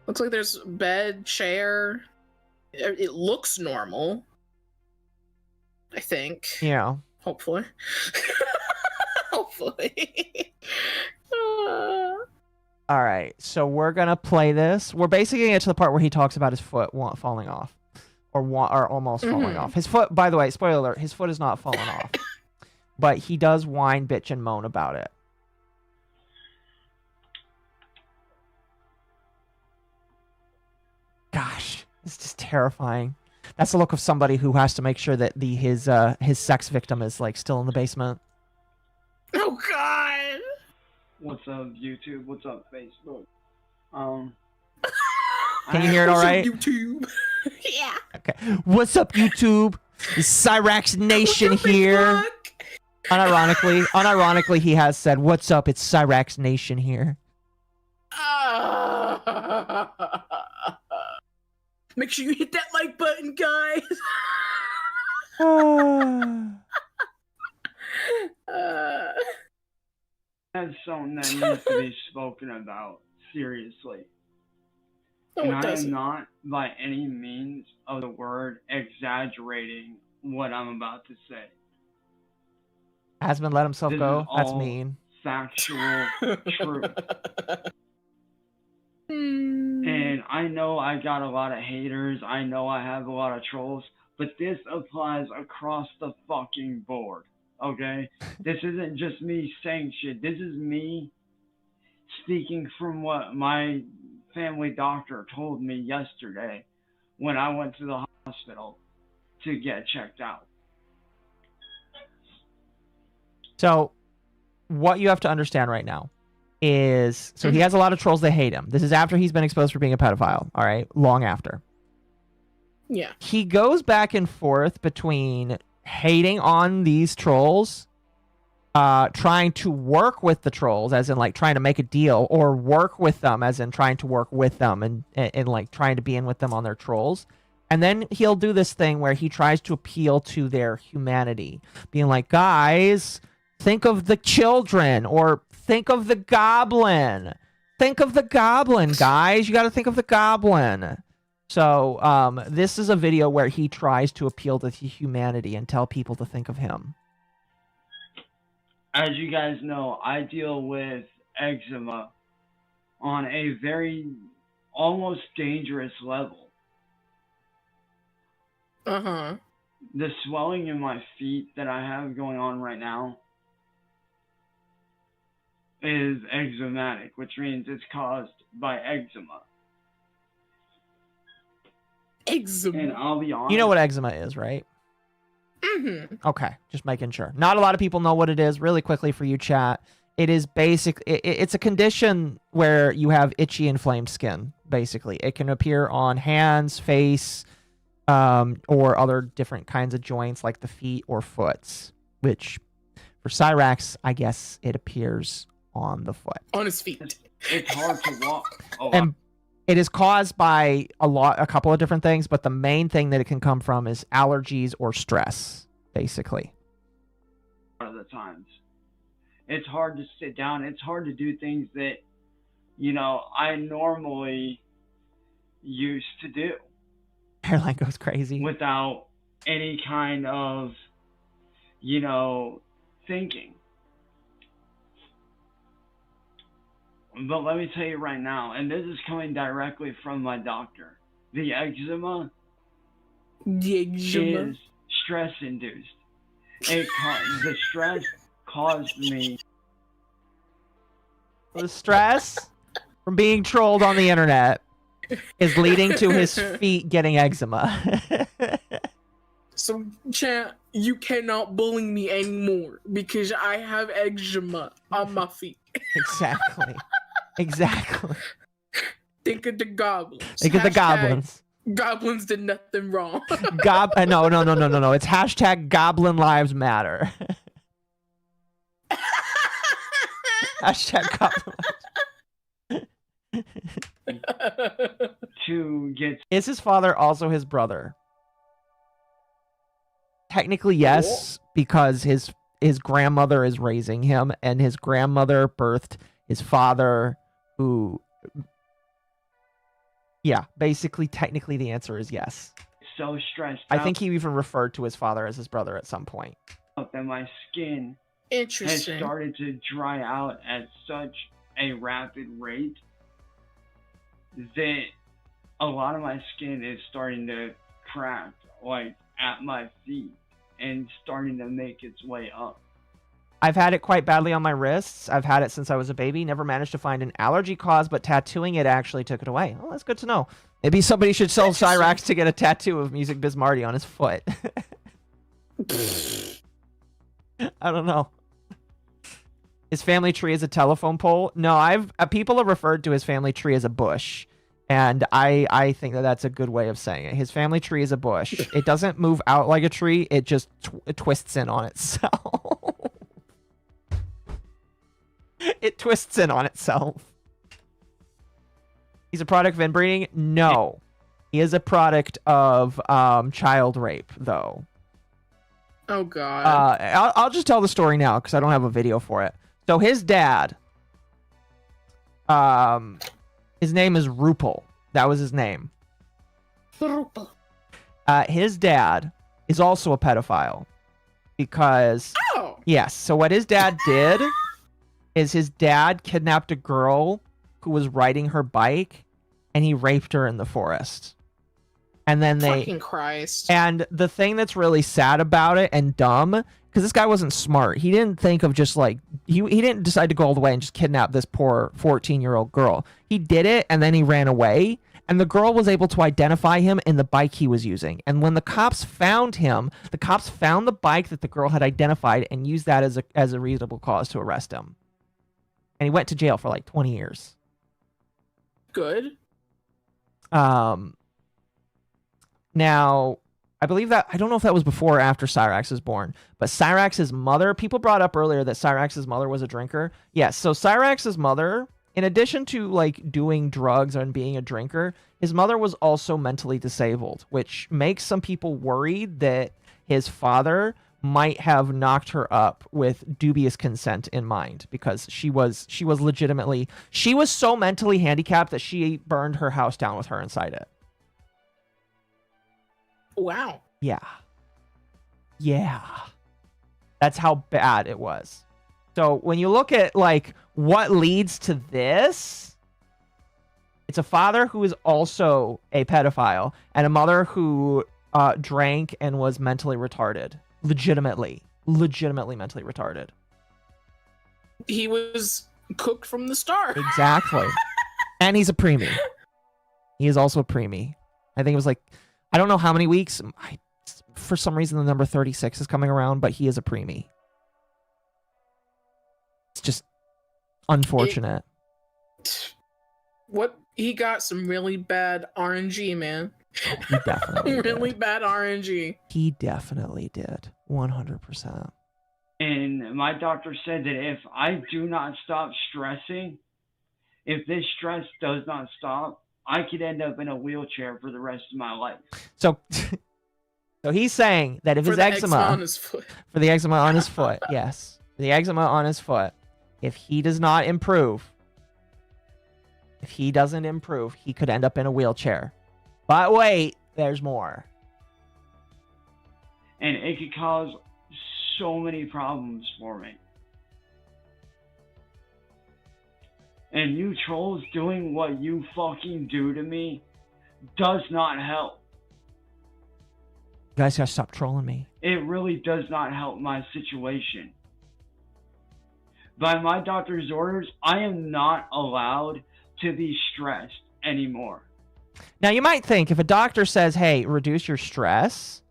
Looks like there's bed, chair. It looks normal. I think. Yeah. Hopefully. Hopefully. All right, so we're gonna play this. We're basically gonna get to the part where he talks about his foot falling off, or almost falling off. His foot, by the way, spoiler alert, his foot is not falling off, but he does whine, bitch, and moan about it. Gosh, it's just terrifying. That's the look of somebody who has to make sure that his sex victim is like still in the basement. Oh God. What's up, YouTube? What's up, Facebook? Can you hear it all right? YouTube. Yeah. Okay. What's up, YouTube? It's Cyraxx Nation here. Unironically, he has said, "What's up? It's Cyraxx Nation here." Make sure you hit that like button, guys. That's something that needs to be spoken about seriously. No, and it I doesn't. am not by any means of the word exaggerating what I'm about to say. Hasman let himself This go. is That's all mean. Factual truth. And I know I got a lot of haters. I know I have a lot of trolls. But this applies across the fucking board. Okay? This isn't just me saying shit. This is me speaking from what my family doctor told me yesterday when I went to the hospital to get checked out. So, what you have to understand right now is, so he has a lot of trolls that hate him. This is after he's been exposed for being a pedophile, all right? Long after. Yeah. He goes back and forth between hating on these trolls, trying to work with the trolls, as in like trying to make a deal, or work with them, as in trying to work with them and like trying to be in with them on their trolls. And then he'll do this thing where he tries to appeal to their humanity, being like, guys, think of the children, or think of the goblin. Think of the goblin, guys. You got to think of the goblin. So this is a video where he tries to appeal to humanity and tell people to think of him. as you guys know, I deal with eczema on a very almost dangerous level. Uh-huh. The swelling in my feet that I have going on right now is eczematic, which means it's caused by eczema. Eczema. And I'll be honest. You know what eczema is, right? Mm-hmm. Okay, just making sure. Not a lot of people know what it is. Really quickly for you, chat. It is it's a condition where you have itchy, inflamed skin, basically. It can appear on hands, face, or other different kinds of joints like the feet or foots, which for Cyraxx, I guess it appears on the foot. On his feet. It's hard to walk. And it is caused by a couple of different things, but the main thing that it can come from is allergies or stress, basically. A lot of the times. It's hard to sit down. It's hard to do things that, you know, I normally used to do. Hairline goes crazy. Without any kind of, you know, thinking. But let me tell you right now, and this is coming directly from my doctor, the eczema is stress-induced. The stress caused me. The stress from being trolled on the internet is leading to his feet getting eczema. So, chat, you cannot bully me anymore because I have eczema on my feet. Exactly. Exactly. Think of the goblins. Think of the goblins. Goblins did nothing wrong. No. It's hashtag Goblin Lives Matter. Hashtag Goblin Lives. To get. Is his father also his brother? Technically, yes, because his grandmother is raising him, and his grandmother birthed his father, who. Yeah, basically, technically, the answer is yes. So stressed I out. think he even referred to his father as his brother at some point. That my skin Interesting. has started to dry out at such a rapid rate that a lot of my skin is starting to crack, like at my feet, and starting to make its way up. I've had it quite badly on my wrists. I've had it since I was a baby. Never managed to find an allergy cause, but tattooing it actually took it away. Oh, that's good to know. Maybe somebody should sell Cyraxx to get a tattoo of Music Biz Marty on his foot. I don't know. His family tree is a telephone pole. No, people have referred to his family tree as a bush, and I think that that's a good way of saying it. His family tree is a bush. It doesn't move out like a tree. It just twists in on itself. It twists in on itself. He's a product of inbreeding? No. He is a product of child rape, though. Oh, God. I'll just tell the story now, because I don't have a video for it. So his dad, his name is Rupel. That was his name. Rupel. His dad is also a pedophile. Because, yes, so what his dad did is his dad kidnapped a girl who was riding her bike, and he raped her in the forest. And then Fucking Christ. And the thing that's really sad about it and dumb, because this guy wasn't smart. He didn't think of just like, he didn't decide to go all the way and just kidnap this poor 14-year-old girl. He did it, and then he ran away. And the girl was able to identify him in the bike he was using. And when the cops found him, the cops found the bike that the girl had identified and used that as a reasonable cause to arrest him. And he went to jail for like 20 years. Good. Now, I believe that, I don't know if that was before or after Cyraxx was born, but Cyraxx's mother, people brought up earlier that Cyraxx's mother was a drinker. Yes, so Cyraxx's mother, in addition to like doing drugs and being a drinker, his mother was also mentally disabled, which makes some people worried that his father might have knocked her up with dubious consent in mind, because she was legitimately, she was so mentally handicapped that she burned her house down with her inside it. Wow. Yeah. That's how bad it was. So when you look at like what leads to this, it's a father who is also a pedophile and a mother who drank and was mentally retarded. Legitimately mentally retarded. He was cooked from the start. Exactly. And he's a preemie. He is also a preemie. I think it was like, I don't know how many weeks. For some reason, the number 36 is coming around, but he is a preemie. It's just unfortunate. What he got some really bad RNG, man. He definitely really bad RNG. He definitely did. 100%. And my doctor said that if I do not stop stressing, if this stress does not stop, I could end up in a wheelchair for the rest of my life. So he's saying that if For his the eczema on his foot. For the eczema on his foot, yes. The eczema on his foot. If he does not improve, if he doesn't improve, he could end up in a wheelchair. But wait, there's more. And it could cause so many problems for me. And you trolls doing what you fucking do to me does not help. You guys gotta stop trolling me. It really does not help my situation. By my doctor's orders, I am not allowed to be stressed anymore. Now, you might think if a doctor says, hey, reduce your stress,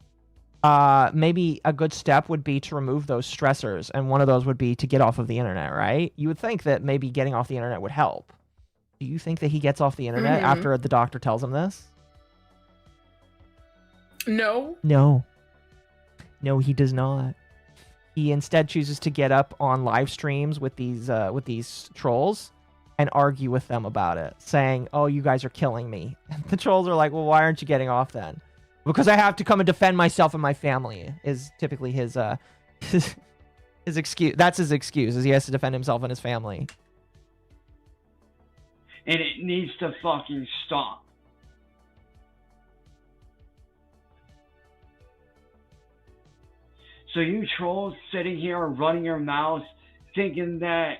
maybe a good step would be to remove those stressors, and one of those would be to get off of the internet, right? You would think that maybe getting off the internet would help. Do you think that he gets off the internet after the doctor tells him this? No. No, he does not. He instead chooses to get up on live streams with these trolls and argue with them about it, saying, oh, you guys are killing me. And the trolls are like, well, why aren't you getting off then? Because I have to come and defend myself and my family, is typically his excuse. That's his excuse, is he has to defend himself and his family. And it needs to fucking stop. So you trolls sitting here running your mouths thinking that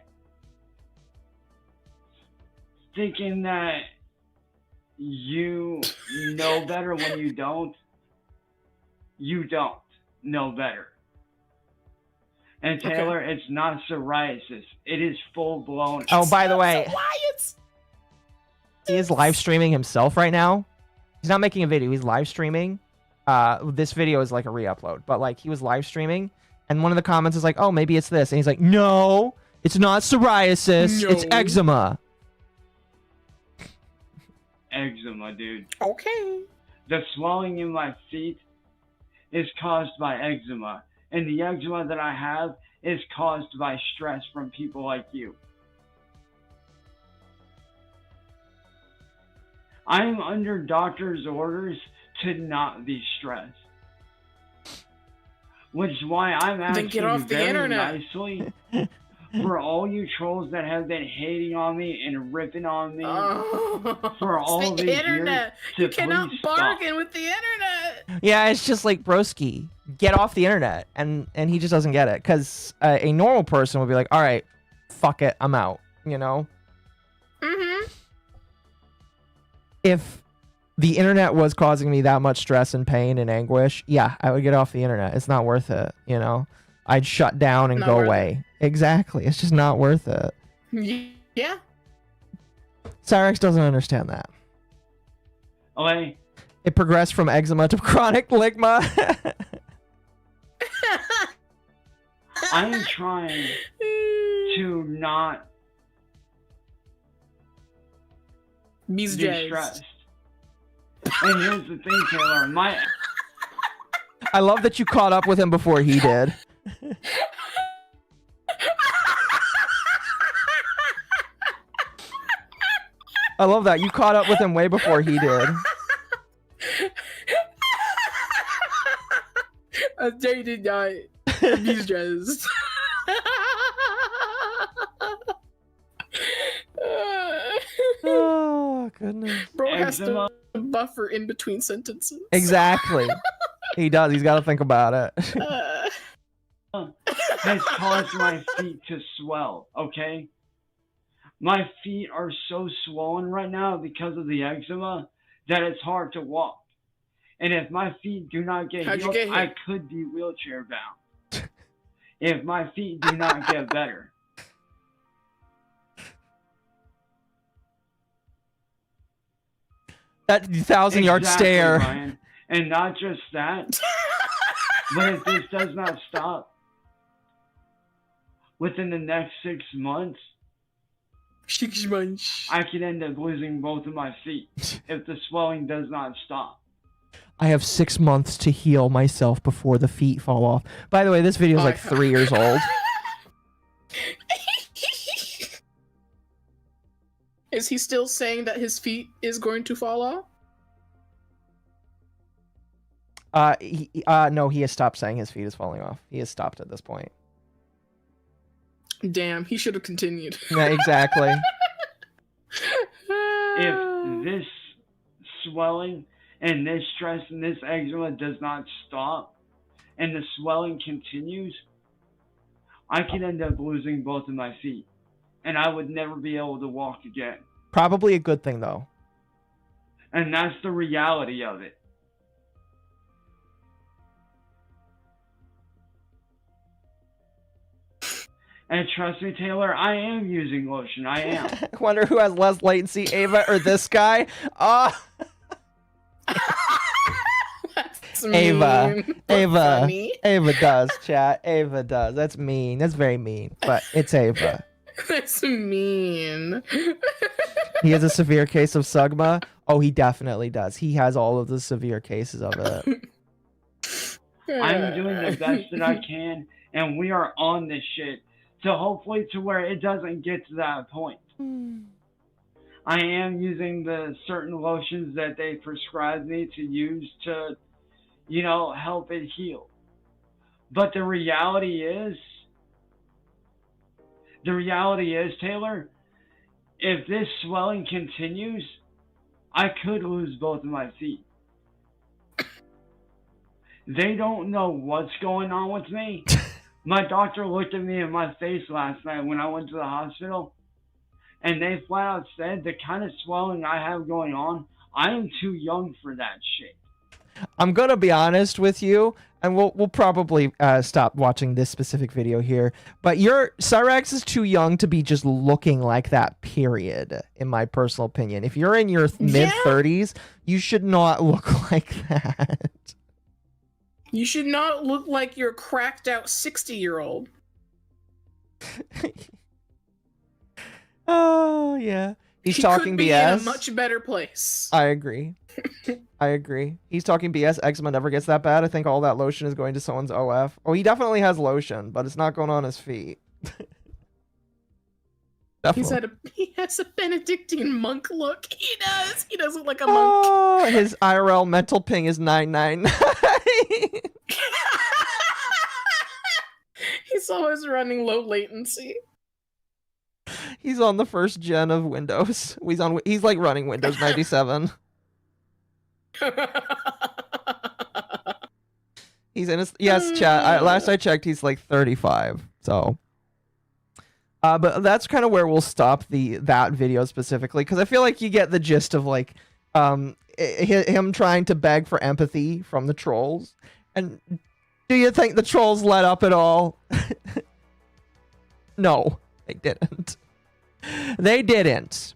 you know better when you don't. You don't know better. And Taylor, it's not psoriasis. It is full-blown. Oh, by the way, he is live streaming himself right now. He's not making a video. He's live streaming. This video is like a re-upload, but like he was live streaming, and one of the comments is like, "Oh, maybe it's this," and he's like, "No, it's not psoriasis. No. It's eczema." Eczema, dude. Okay. The swelling in my feet is caused by eczema, and the eczema that I have is caused by stress from people like you. I'm under doctor's orders to not be stressed. Which is why I'm asking Then get off the very internet. nicely for all you trolls that have been hating on me and ripping on me for all It's these the internet. years You to cannot please stop. bargain with the internet. Yeah, it's just like, broski, get off the internet, and he just doesn't get it, because a normal person would be like, all right, fuck it, I'm out, you know? If the internet was causing me that much stress and pain and anguish, yeah, I would get off the internet. It's not worth it, you know? I'd shut down and Not go worth away. Exactly. It's just not worth it. Yeah. Cyraxx doesn't understand that. Okay. It progressed from eczema to chronic ligma. I'm trying to not be stressed. And here's the thing, Taylor. I love that you caught up with him before he did. I love that. You caught up with him way before he did. Jay did not be stressed. Oh, goodness. Bro has to buffer in between sentences. Exactly. He does. He's got to think about it. has caused my feet to swell, okay? My feet are so swollen right now because of the eczema that it's hard to walk. And if my feet do not get How'd you healed, get here? I could be wheelchair bound. If my feet do not get better. That 1,000-yard stare. Ryan. And not just that, but if this does not stop within the next 6 months, 6 months, I could end up losing both of my feet if the swelling does not stop. I have 6 months to heal myself before the feet fall off. By the way, this video is like 3 years old. Is he still saying that his feet is going to fall off? No, he has stopped saying his feet is falling off. He has stopped at this point. Damn, he should have continued. Yeah, exactly. If this swelling and this stress and this eczema does not stop and the swelling continues, I could end up losing both of my feet and I would never be able to walk again. Probably a good thing, though. And that's the reality of it. And trust me, Taylor, I am using lotion. I am. I wonder who has less latency, Ava or this guy? That's Ava. mean. Ava. Funny. Ava does, chat. Ava does. That's mean. That's very mean. But it's Ava. That's mean. He has a severe case of Sugma. Oh, he definitely does. He has all of the severe cases of it. I'm doing the best that I can, and we are on this shit. So hopefully to where it doesn't get to that point. I am using the certain lotions that they prescribed me to use to, you know, help it heal. But the reality is, Taylor, if this swelling continues, I could lose both of my feet. They don't know what's going on with me. My doctor looked at me in my face last night when I went to the hospital, and they flat out said the kind of swelling I have going on, I am too young for that shit. I'm gonna be honest with you, and we'll probably stop watching this specific video here. But your Cyraxx is too young to be just looking like that. Period. In my personal opinion, if you're in your mid-30s, you should not look like that. You should not look like you're cracked out 60-year-old. Oh yeah, he's He talking could be BS. in a much better place. I agree. I agree. He's talking BS. Eczema never gets that bad. I think all that lotion is going to someone's OF. Oh, he definitely has lotion, but it's not going on his feet. He has a Benedictine monk look. He does. He does look like a monk. Oh, his IRL mental ping is 999. He's always running low latency. He's on the first gen of Windows. He's like running Windows 97. He's in his chat. Last I checked, he's like 35. So, but that's kind of where we'll stop that video specifically, because I feel like you get the gist of like him trying to beg for empathy from the trolls. And do you think the trolls let up at all? No, they didn't. They didn't.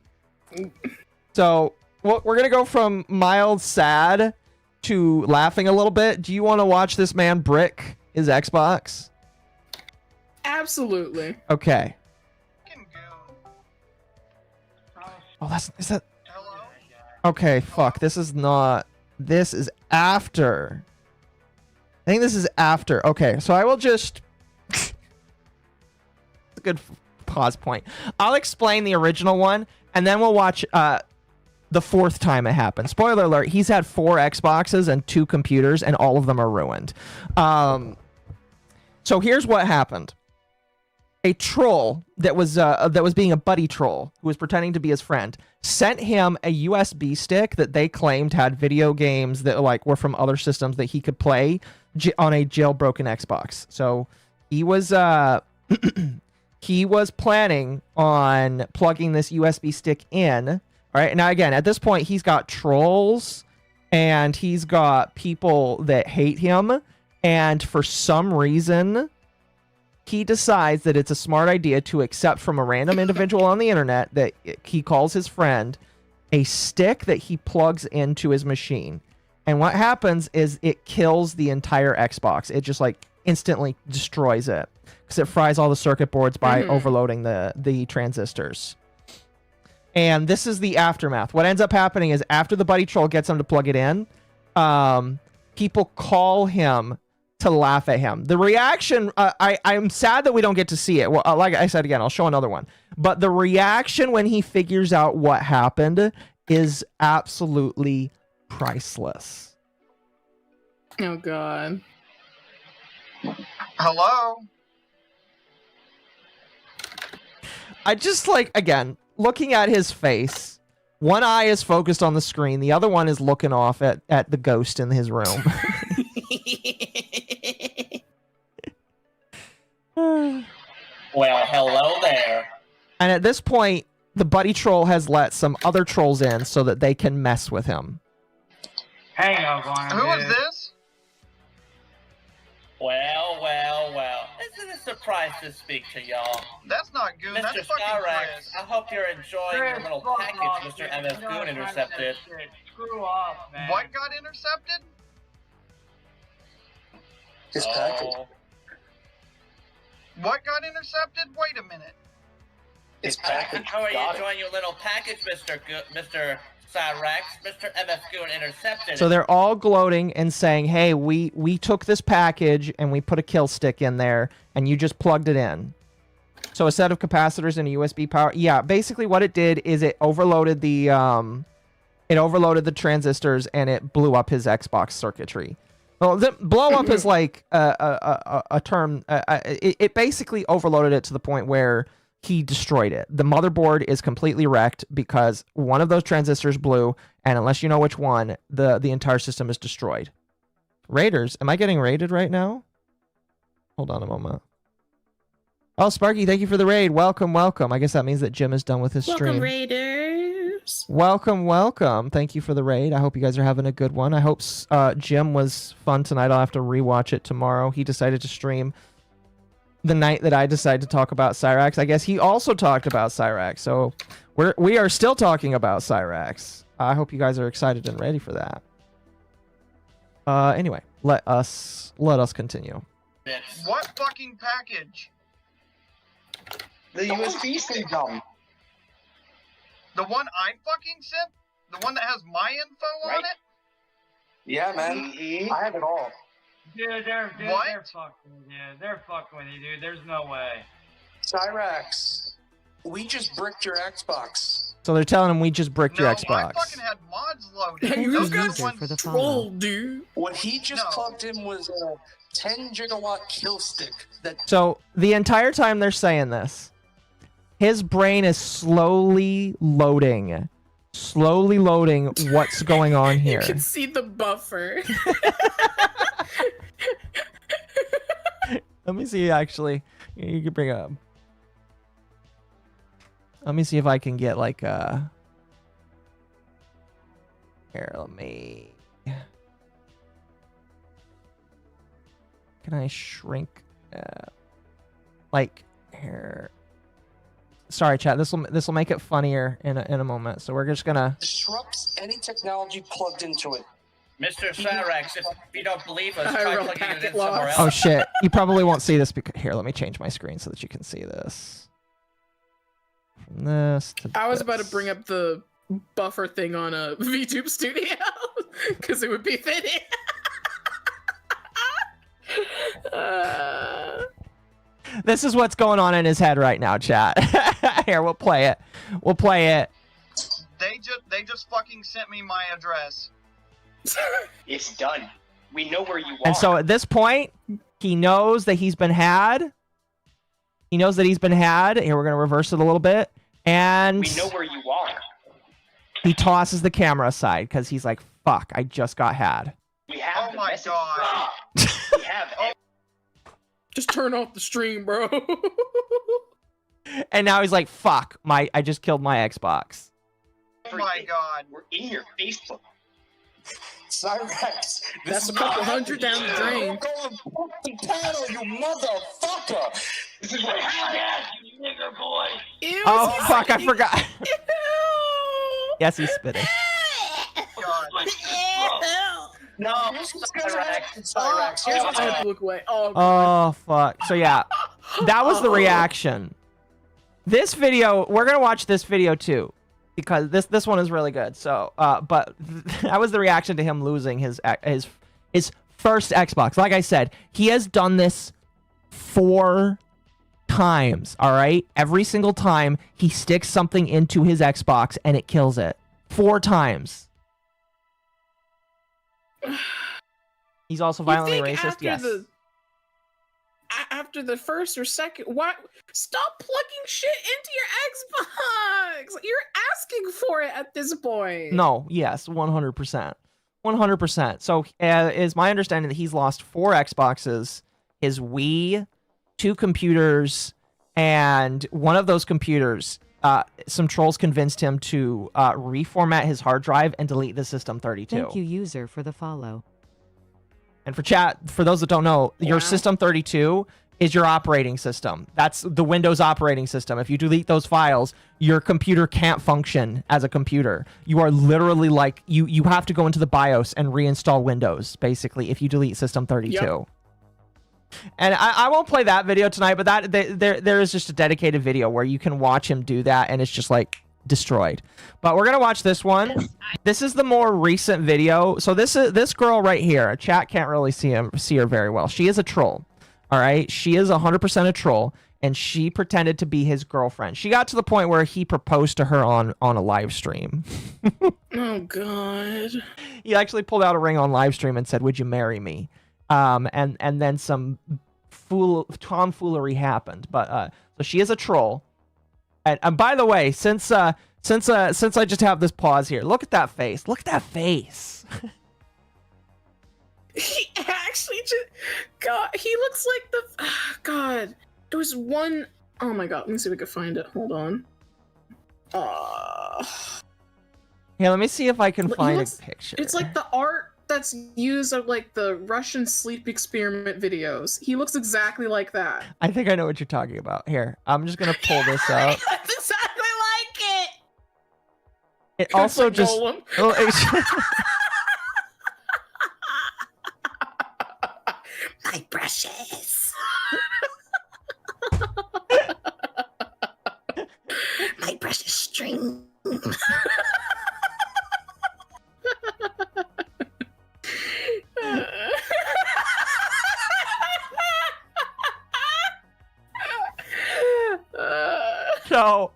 So we're gonna go from mild sad to laughing a little bit. Do you want to watch this man brick his Xbox? Absolutely. Okay. Oh, is that? Okay, fuck. This is after. I think this is after. Okay, so I will just. It's a good pause point. I'll explain the original one, and then we'll watch the fourth time it happened. Spoiler alert: he's had 4 Xboxes and 2 computers, and all of them are ruined. So here's what happened. A troll that was being a buddy troll who was pretending to be his friend sent him a USB stick that they claimed had video games that like were from other systems that he could play on a jailbroken Xbox. So He was he was planning on plugging this USB stick in. All right. Now again, at this point, he's got trolls and he's got people that hate him. And for some reason, he decides that it's a smart idea to accept from a random individual on the internet that he calls his friend a stick that he plugs into his machine. And what happens is it kills the entire Xbox. It just like instantly destroys it because it fries all the circuit boards by overloading the transistors. And this is the aftermath. What ends up happening is after the buddy troll gets him to plug it in, people call him to laugh at him. The reaction, I'm sad that we don't get to see it. Well, like I said again, I'll show another one. But the reaction when he figures out what happened is absolutely priceless. Oh, God. Hello? I just like, again, looking at his face, one eye is focused on the screen, the other one is looking off at the ghost in his room. Well, hello there. And at this point, the buddy troll has let some other trolls in so that they can mess with him. Hang on, who is this? Well, well, well. Isn't it a surprise to speak to y'all? That's not Goon, Mr. that's fucking Cyraxx, Chris. I hope you're enjoying your little fuck package off, Mr. dude. MS You know Goon it's not intercepted. that shit. Screw off, man. What got intercepted? His package. What got intercepted? Wait a minute. His package. How are you enjoying your little package, Mr. Cyraxx? Mr. MS Goon intercepted. So they're all gloating and saying, hey, we took this package and we put a kill stick in there and you just plugged it in. So a set of capacitors and a USB power. Yeah, basically what it did is it overloaded the transistors and it blew up his Xbox circuitry. Well, the blow up is like a term. It basically overloaded it to the point where he destroyed it. The motherboard is completely wrecked because one of those transistors blew, and unless you know which one, the entire system is destroyed. Raiders, am I getting raided right now? Hold on a moment. Oh, Sparky, thank you for the raid. Welcome, welcome. I guess that means that Jim is done with his stream. Welcome, Raiders. Welcome, welcome. Thank you for the raid. I hope you guys are having a good one. I hope Jim was fun tonight. I'll have to rewatch it tomorrow. He decided to stream the night that I decided to talk about Cyraxx. I guess he also talked about Cyraxx. So we are still talking about Cyraxx. I hope you guys are excited and ready for that. Anyway, let us continue. What fucking package? The USB stick dumb. The one I fucking sent? The one that has my info on it? Yeah, man. I have it all. Dude, they're fucking with you. They're fucking with you, dude. There's no way. Cyraxx, we just bricked your Xbox. So they're telling him we just bricked your Xbox. I fucking had mods loaded. Hey, Those you are guys the ones for the troll, follow. dude. What he just plugged in was a 10 gigawatt kill stick. So the entire time they're saying this, his brain is slowly loading what's going on here. You can see the buffer. Let me see, actually. You can bring up. Let me see if I can get like a. Here, let me. Can I shrink? Like here. Sorry, chat. This will make it funnier in a moment. So we're just gonna Disrupts any technology plugged into it. Mr. Cyraxx, if you don't believe us, try plugging it in somewhere else. Oh shit! You probably won't see this because here. Let me change my screen so that you can see this. From this to I was about to bring up the buffer thing on a VTube Studio because it would be fitting. This is what's going on in his head right now, chat. Here, we'll play it. We'll play it. They just fucking sent me my address. It's done. We know where you are. And so at this point, he knows that he's been had. He knows that he's been had. Here, we're going to reverse it a little bit. And we know where you are. He tosses the camera aside because he's like, fuck, I just got had. We have oh my god. We have Just turn off the stream, bro. And now he's like, fuck, I just killed my Xbox. Oh my god. We're in your Facebook. Cyraxx, That's a couple hundred down the drain. Panel, you motherfucker! This is what happened, you nigger boy! Ew, Oh, fuck, I forgot. Yes, he's spitting. No, Cyraxx. Oh, look away. Oh, Oh, fuck. So, yeah, that was the reaction. This video, we're going to watch this video, too, because this one is really good. So, but that was the reaction to him losing his first Xbox. Like I said, he has done this 4 times, all right? Every single time he sticks something into his Xbox and it kills it. 4 times. He's also violently racist, yes. After the first or second, why stop plugging shit into your Xbox? You're asking for it at this point. No, yes, 100%. 100%. So, is my understanding that he's lost 4 Xboxes, his Wii, 2 computers, and one of those computers, some trolls convinced him to reformat his hard drive and delete the System32. Thank you, user, for the follow. And for chat, for those that don't know, your System32 is your operating system. That's the Windows operating system. If you delete those files, your computer can't function as a computer. You are literally like, you have to go into the BIOS and reinstall Windows, basically, if you delete System32. Yep. And I won't play that video tonight, but there is just a dedicated video where you can watch him do that, and it's just like destroyed. But we're gonna watch this one. This is the more recent video. So this girl right here, chat can't really see her very well. She is a troll. All right, she is 100% a troll, and she pretended to be his girlfriend. She got to the point where he proposed to her on a live stream. Oh god. He actually pulled out a ring on live stream and said, "Would you marry me?" And then some tomfoolery happened. But so she is a troll. And by the way, since I just have this pause here, look at that face. Look at that face. He actually just God. He looks like the God. There was one. Oh my god. Let me see if we can find it. Hold on. Yeah, let me see if I can find a picture. It's like the art that's used of like the Russian sleep experiment videos. He looks exactly like that. I think I know what you're talking about. Here, I'm just gonna pull this up. He looks exactly like it. It also like just. My precious. My precious string. So,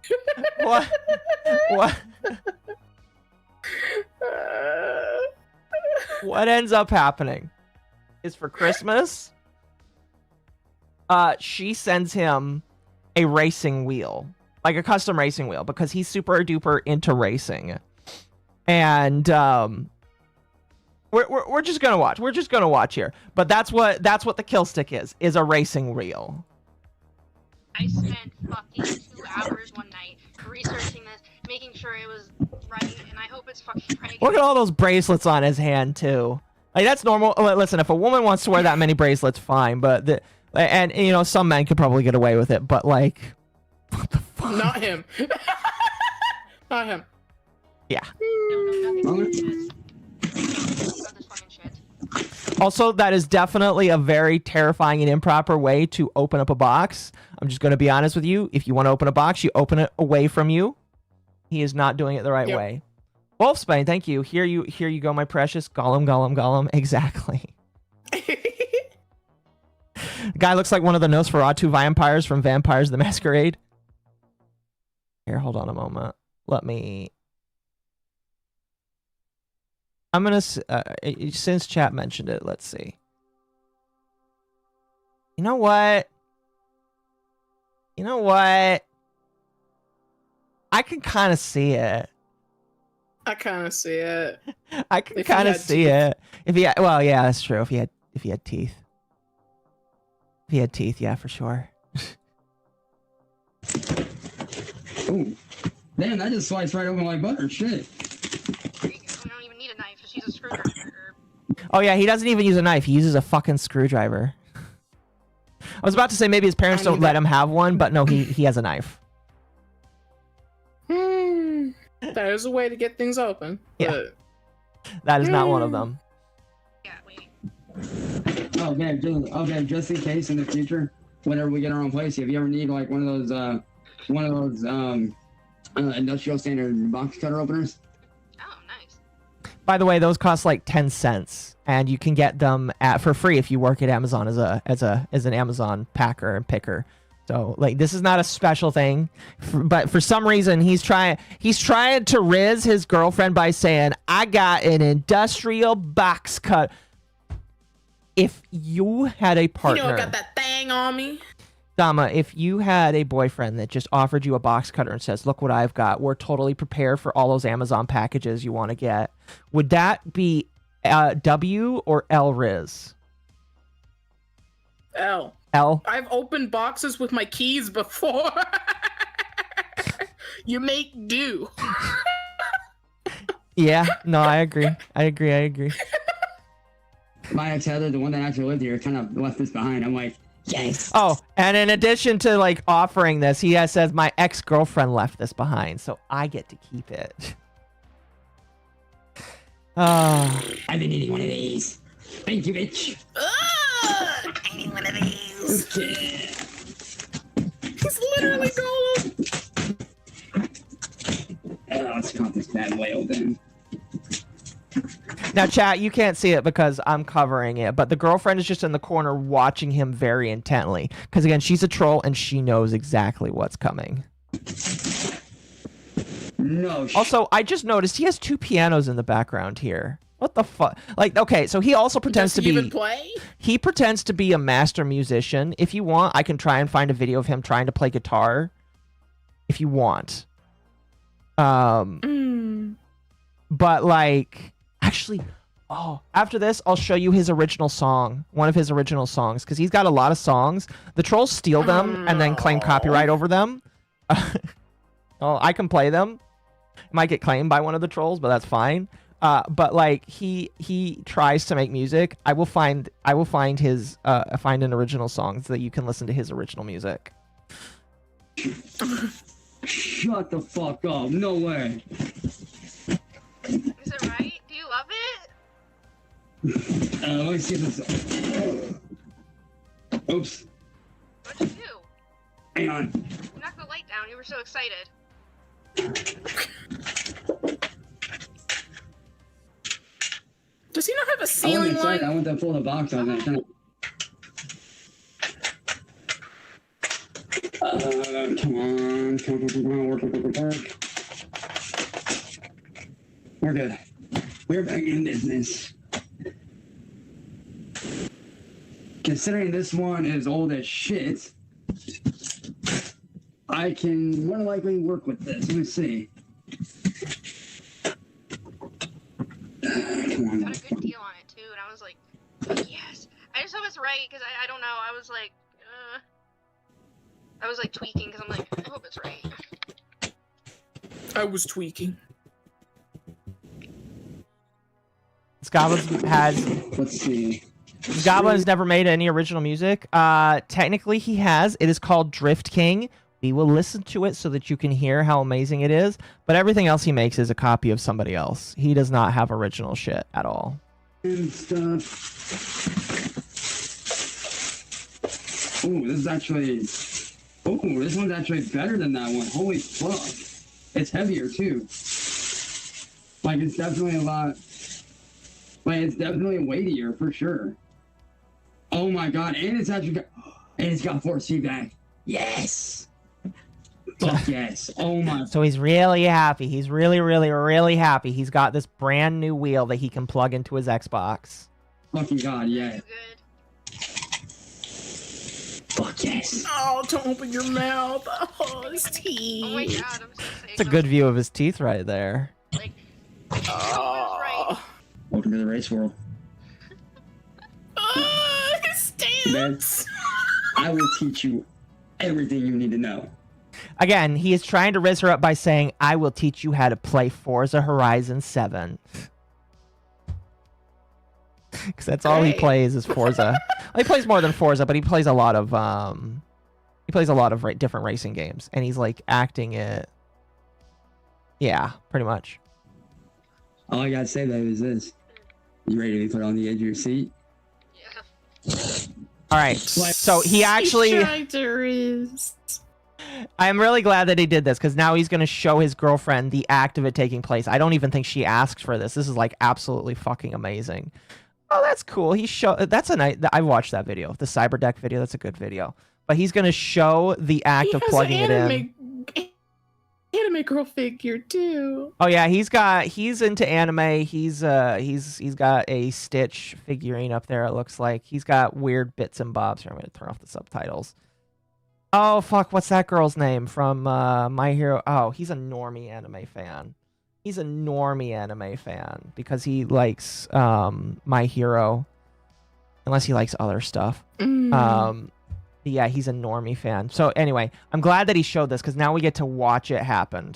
what ends up happening is for Christmas, she sends him a racing wheel, like a custom racing wheel, because he's super duper into racing. And we're just gonna watch. We're just gonna watch here. But that's what the kill stick is a racing wheel. I spent fucking 2 hours one night researching this, making sure it was right, and I hope it's fucking right. Look at all those bracelets on his hand too. Like, that's normal. Listen, if a woman wants to wear that many bracelets, fine. But and you know, some men could probably get away with it. But like, what the fuck? Not him. Not him. Yeah. Also, that is definitely a very terrifying and improper way to open up a box. I'm just going to be honest with you. If you want to open a box, you open it away from you. He is not doing it the right way. Wolfsbane, thank you. Here you go, my precious. Gollum. Exactly. The guy looks like one of the Nosferatu vampires from Vampires the Masquerade. Here, hold on a moment. Let me... I'm going to... since chat mentioned it, let's see. You know what? I can kind of see it. I kind of see it. I can kind of see it. If he had, well, yeah, that's true. If he had teeth. If he had teeth, yeah, for sure. Ooh. Damn, that just sliced right open like butter. Shit. We don't even need a knife. Just use a screwdriver. Oh yeah, he doesn't even use a knife. He uses a fucking screwdriver. I was about to say maybe his parents don't let him have one, but no, he has a knife. That is a way to get things open. Yeah. But... That is not one of them. Okay, just in case in the future, whenever we get our own place, if you ever need like one of those industrial standard box cutter openers. By the way, those cost like 10 cents, and you can get them for free if you work at Amazon as an Amazon packer and picker. So like this is not a special thing, but for some reason he's trying to riz his girlfriend by saying, "I got an industrial box cut." If you had a partner, You know, I got that thing on me. Dama, if you had a boyfriend that just offered you a box cutter and says, "Look what I've got. We're totally prepared for all those Amazon packages you want to get," would that be W or L Riz? L. L. I've opened boxes with my keys before. You make do. Yeah, no, I agree. I agree. My ex Heather, the one that actually lived here, kind of left this behind. I'm like, yes. Oh, and in addition to like offering this, he says my ex-girlfriend left this behind, so I get to keep it. I've been eating one of these. Thank you, bitch. I need one of these. Okay. He's literally golden. Let's cut this bad boy open. Now, chat, you can't see it because I'm covering it, but the girlfriend is just in the corner watching him very intently. Because, again, she's a troll and she knows exactly what's coming. No. Also, I just noticed he has 2 pianos in the background here. What the fuck? Like, okay, so he also pretends to be... even play? He pretends to be a master musician. If you want, I can try and find a video of him trying to play guitar. If you want. But, like... Actually, after this, I'll show you his original song. One of his original songs. Because he's got a lot of songs. The trolls steal them and then claim copyright over them. Well, I can play them. Might get claimed by one of the trolls, but that's fine. But like he tries to make music. I will find his find an original song so that you can listen to his original music. Shut the fuck up! No way. Is it right? Do you love it? Let me see this. Oops. What'd you do? Hang on. You knocked the light down. You were so excited. Does he not have a I ceiling light? I went to pull the box on that. Come on, work. We're good. We're back in business. Considering this one is old as shit, I can more than likely work with this. Let me see. Come on. Got a good deal on it too, and I was like, yes. I just hope it's right because I don't know. I was like tweaking because I'm like, I hope it's right. I was tweaking. Goblins has. Let's see. Goblin's never made any original music. Technically, he has. It is called Drift King. We will listen to it so that you can hear how amazing it is. But everything else he makes is a copy of somebody else. He does not have original shit at all. And stuff. Ooh, this is actually. Ooh, this one's actually better than that one. Holy fuck! It's heavier too. Like it's definitely a lot. Like it's definitely weightier for sure. Oh my god! And it's actually got. And it's got force feedback. Yes. Fuck yes. Oh my. So he's really happy. He's really, really, really happy. He's got this brand new wheel that he can plug into his Xbox. Fucking god, yeah. Fuck yes. Oh, don't open your mouth. Oh, his teeth. Oh my god, I'm so excited. It's a good view of his teeth right there. Welcome to the race world. His stance. I will teach you everything you need to know. Again, he is trying to raise her up by saying, I will teach you how to play Forza Horizon 7. Because that's all he plays is Forza. Well, he plays more than Forza, but he plays a lot of different racing games, and he's like acting it. Yeah, pretty much. All I gotta say though is this: you ready to be put on the edge of your seat? All right, so he actually. I'm really glad that he did this because now he's going to show his girlfriend the act of it taking place. I don't even think she asked for this. This is like absolutely fucking amazing. Oh, that's cool. That's a nice. I watched that video, the Cyberdeck video. That's a good video. But he's going to show the act of plugging it in. Anime girl figure too. Oh yeah, he's into anime. He's got a Stitch figurine up there. It looks like he's got weird bits and bobs. Here, I'm going to turn off the subtitles. Oh fuck, what's that girl's name from My Hero? Oh, he's a normie anime fan. He's a normie anime fan because he likes My Hero, unless he likes other stuff. Yeah, he's a normie fan. So anyway, I'm glad that he showed this because now we get to watch it happen.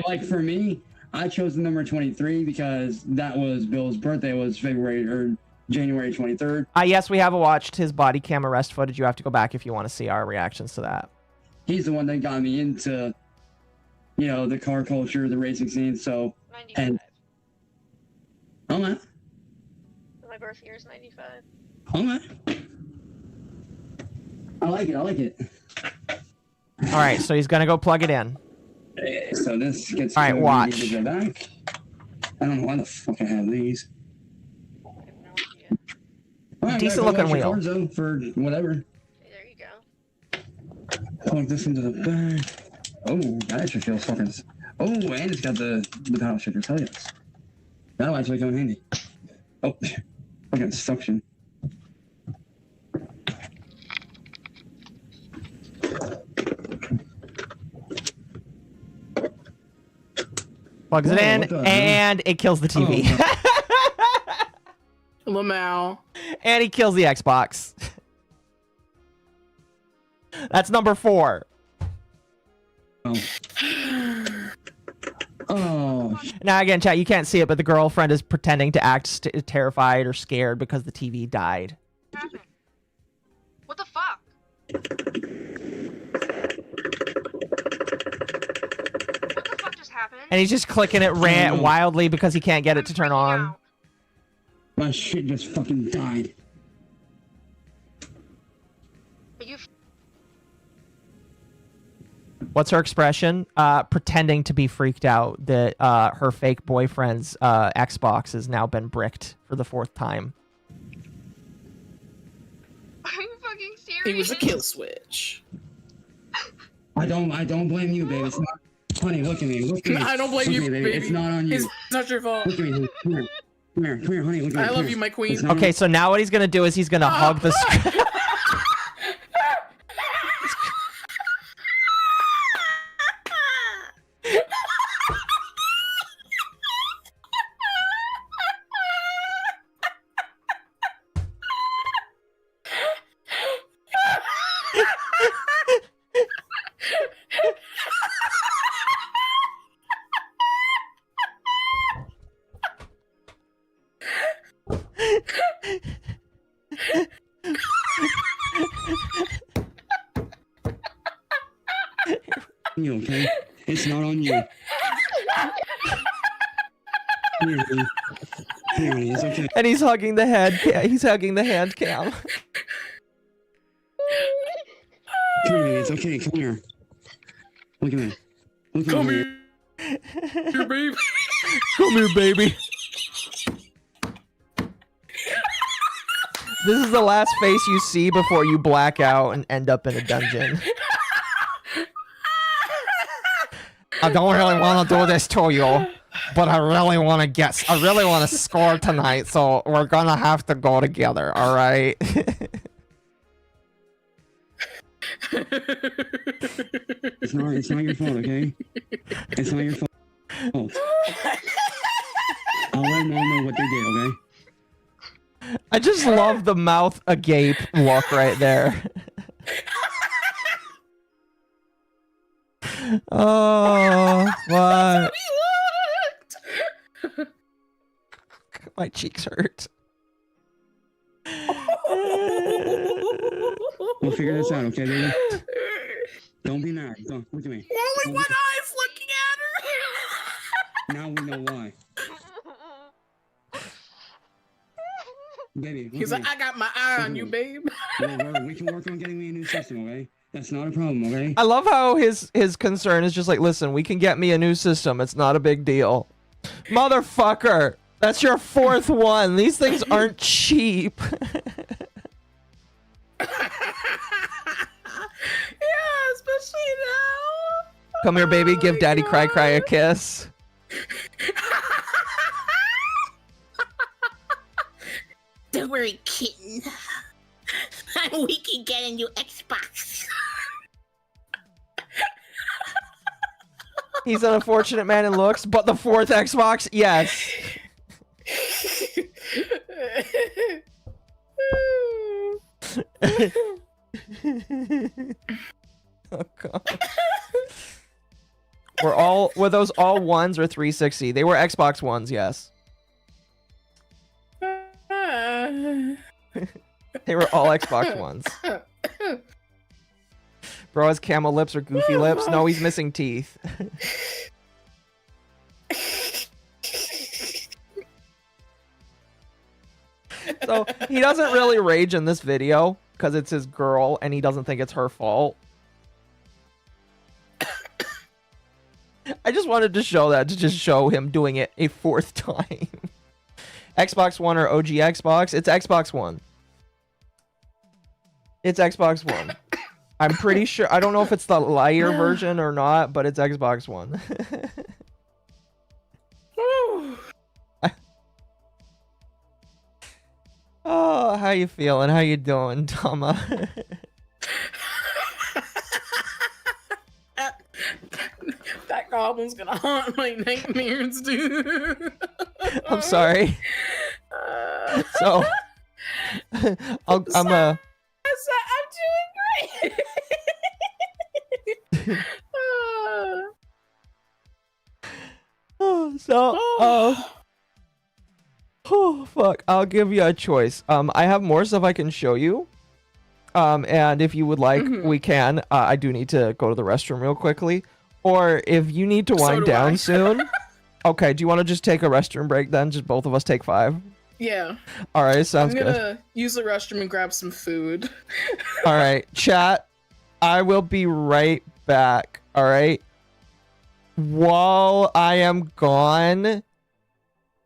Like for me, I chose the number 23 because that was Bill's birthday. Was January 23rd. Yes, we have watched his body cam arrest footage. You have to go back if you want to see our reactions to that. He's the one that got me into, you know, the car culture, the racing scene. So, 95. And oh man, my birth year is 95. Oh man, I like it. All right, so he's gonna go plug it in. So this gets. All right, watch. Back. I don't know why the fuck I have these. Right, decent looking wheel. For whatever. There you go. Plug this into the back. Oh, that actually feels fucking. Oh, and it's got the paddle shifters. Hell yes. That'll actually come in handy. Oh, fucking suction. Plugs it in, and it kills the TV. Lamau. And he kills the Xbox. That's number 4. Oh. Now again, chat, you can't see it, but the girlfriend is pretending to act terrified or scared because the TV died. What the fuck? What the fuck just happened? And he's just clicking it wildly because he can't get it to turn on. My shit just fucking died. What's her expression? Pretending to be freaked out that her fake boyfriend's Xbox has now been bricked for the 4th time. Are you fucking serious? He was a kill switch. I don't blame you, baby. It's not. Honey, look at me. Look at me. I don't blame you, baby. baby. It's not on you. It's not your fault. Look at me. Come here, honey. Look at me. I love you, my queen. Okay, so now what he's gonna do is he's gonna hug the screen. You okay? It's not on you. Here, honey, it's okay. And he's hugging the head. He's hugging the hand cam. Come here, it's okay. Come here. Look at me. Look at me. Here, baby. Come here, baby. This is the last face you see before you black out and end up in a dungeon. I don't really want to do this to you, but I really want to score tonight, so we're gonna have to go together, alright? It's not your fault, okay? It's not your fault. I'll let Mom know what they did, okay? I just love the mouth agape look right there. Oh, what? My cheeks hurt. We'll figure this out, okay, baby? Don't be mad. Don't look at me. Only one eye's looking at her. Now we know why. Baby, He's like, I got my eye on you, babe. We can work on getting me a new system, okay? That's not a problem, okay? I love how his concern is just like, listen, we can get me a new system. It's not a big deal. Motherfucker, that's your 4th one. These things aren't cheap. Yeah, especially now. Come here, baby. Give Daddy Cry a kiss. Don't worry, kitten. We can get a new Xbox. He's an unfortunate man in looks, but the 4th Xbox, yes. Oh god. Were those all ones or 360? They were Xbox Ones, yes. They were all Xbox Ones. Bro has camel lips or goofy lips? No, he's missing teeth. So he doesn't really rage in this video because it's his girl and he doesn't think it's her fault. I just wanted to show that to just show him doing it a 4th time. Xbox One or OG Xbox? It's Xbox One. It's Xbox One. I'm pretty sure. I don't know if it's the liar version or not, but it's Xbox One. Oh, how you feeling? How you doing, Dama? That goblin's gonna haunt my nightmares, dude. I'm sorry. So, I'm doing great. Oh, fuck. I'll give you a choice. I have more stuff I can show you. And if you would like, we can. I do need to go to the restroom real quickly. Or if you need to wind down soon. Okay, do you want to just take a restroom break then? Just both of us take 5? Yeah. Alright, sounds good. I'm gonna use the restroom and grab some food. Alright, chat. I will be right back. Alright? While I am gone...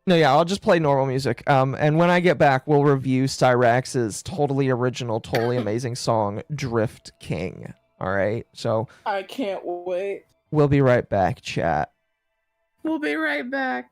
No, yeah, I'll just play normal music. And when I get back, we'll review Cyraxx's totally original, totally amazing song, Drift King. Alright? So... I can't wait. We'll be right back, chat. We'll be right back.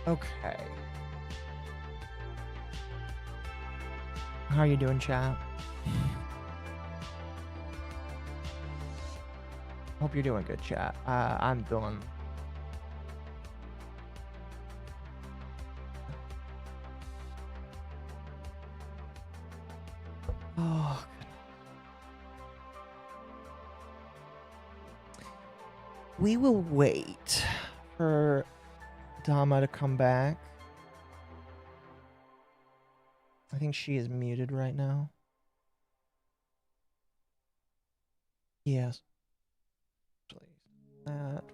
Okay. How are you doing, chat? Hope you're doing good, chat. I'm doing... Oh, we will wait for Dama to come back. I think she is muted right now. Yes. Please. That.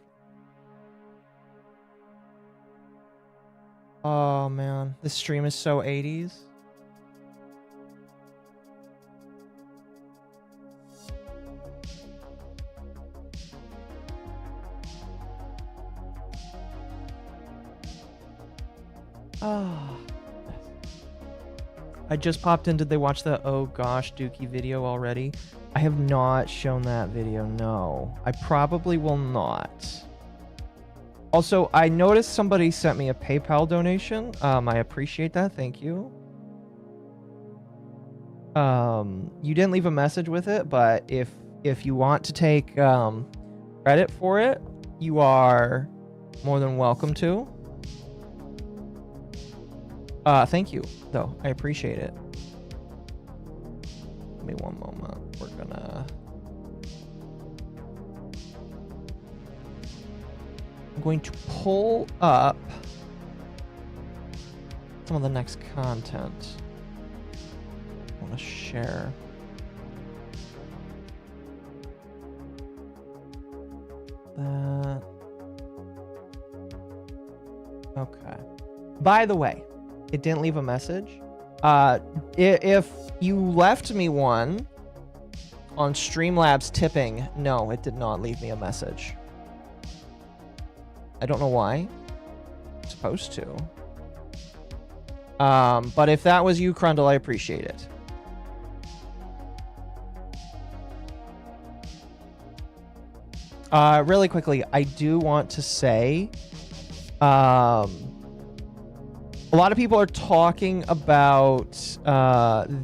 Oh man, this stream is so 80s. Oh. I just popped in. Did they watch the oh gosh Dookie video already? I have not shown that video, no. I probably will not. Also, I noticed somebody sent me a PayPal donation. I appreciate that, thank you. You didn't leave a message with it, but if you want to take credit for it, you are more than welcome to. Thank you, though. I appreciate it. Give me one moment. We're gonna... I'm going to pull up some of the next content I want to share. That... Okay. By the way, it didn't leave a message. If you left me one on Streamlabs tipping, no, it did not leave me a message. I don't know why. It's supposed to. But if that was you, Crundle, I appreciate it. Really quickly, I do want to say, a lot of people are talking about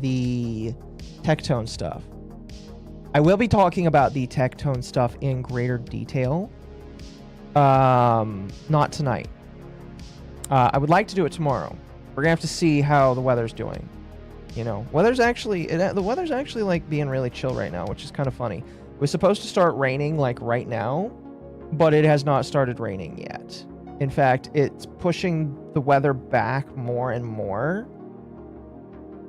the Tectone stuff. I will be talking about the Tectone stuff in greater detail. Not tonight. I would like to do it tomorrow. We're gonna have to see how the weather's doing. You know, the weather's actually like being really chill right now, which is kind of funny. It was supposed to start raining like right now, but it has not started raining yet. In fact, it's pushing the weather back more and more.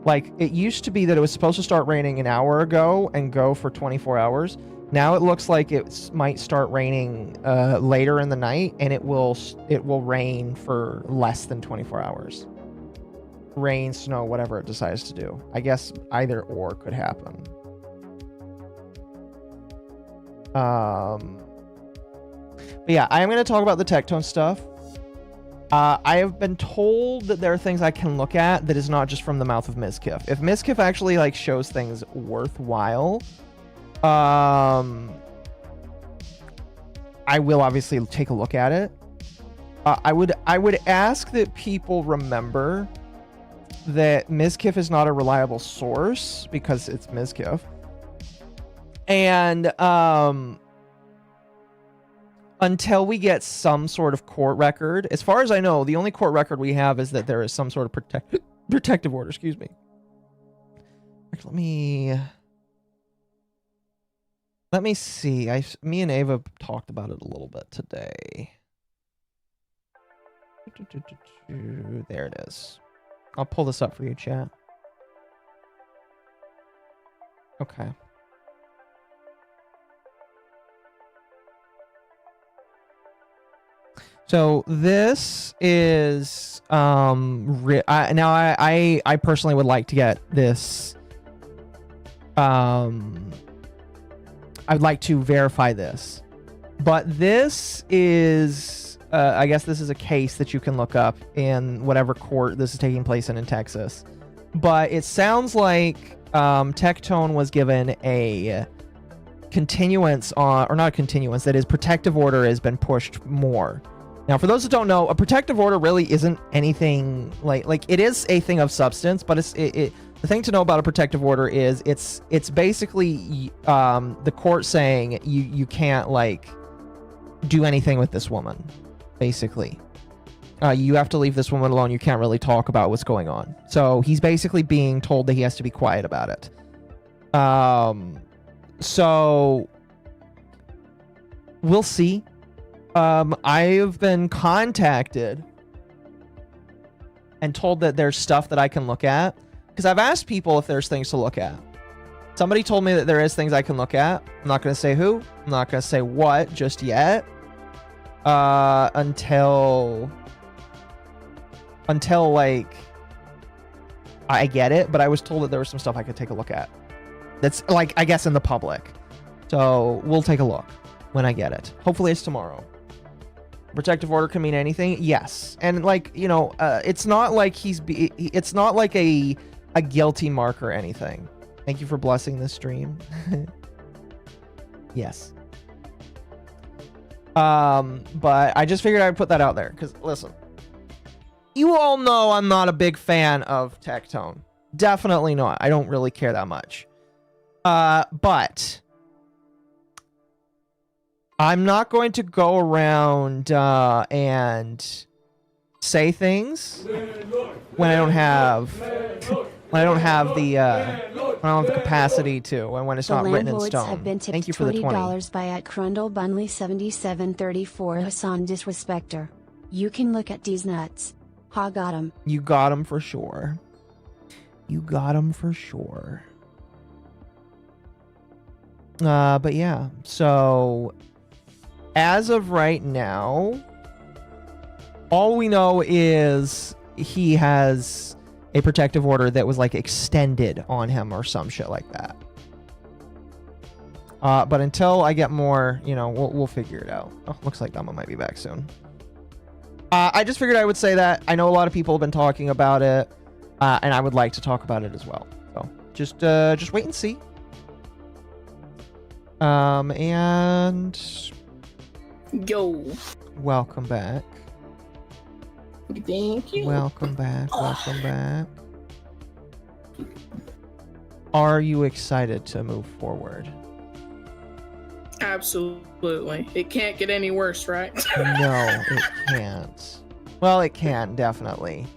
Like, it used to be that it was supposed to start raining an hour ago and go for 24 hours. Now it looks like it might start raining later in the night, and it will rain for less than 24 hours. Rain, snow, whatever it decides to do. I guess either or could happen. But yeah, I am going to talk about the Tectone stuff. I have been told that there are things I can look at that is not just from the mouth of Mizkif. If Mizkif actually like shows things worthwhile, I will obviously take a look at it. I would ask that people remember that Mizkif is not a reliable source because it's Mizkif. And until we get some sort of court record, as far as I know, the only court record we have is that there is some sort of protective order. Excuse me. Let me see. Me and Ava talked about it a little bit today. There it is. I'll pull this up for you, chat. Okay. So this is I personally would like to get this. I'd like to verify this, but this is I guess this is a case that you can look up in whatever court this is taking place in Texas. But it sounds like Tectone was given a continuance on, or not a continuance, that his protective order has been pushed more. Now, for those that don't know, a protective order really isn't anything like it is a thing of substance, but the thing to know about a protective order is it's basically the court saying you can't like do anything with this woman, basically. You have to leave this woman alone. You can't really talk about what's going on. So he's basically being told that he has to be quiet about it. So we'll see. I have been contacted and told that there's stuff that I can look at, because I've asked people if there's things to look at. Somebody told me that there is things I can look at. I'm not going to say who. I'm not going to say what just yet. Until like I get it, but I was told that there was some stuff I could take a look at. That's like, I guess, in the public. So we'll take a look when I get it. Hopefully it's tomorrow. Protective order can mean anything. Yes. And like, you know, it's not like it's not like a guilty mark or anything. Thank you for blessing this stream. Yes. But I just figured I'd put that out there because listen, you all know I'm not a big fan of Tectone. Definitely not. I don't really care that much. But I'm not going to go around and say things when I don't have the capacity to, and when it's not written in stone. Have been tipped Thank you for the $20 by at Crundle Bunley 7734 Hassan Disrespecter. You can look at these nuts. Ha, got him. You got him for sure. You got him for sure. But yeah, so as of right now, all we know is he has a protective order that was like extended on him or some shit like that. But until I get more, you know, we'll figure it out. Oh, looks like Dama might be back soon. I just figured I would say that. I know a lot of people have been talking about it, and I would like to talk about it as well. So just wait and see. And yo, welcome back. Thank you. Welcome back. Welcome back. Are you excited to move forward? Absolutely. It can't get any worse, right? No, it can't. Well, it can, definitely.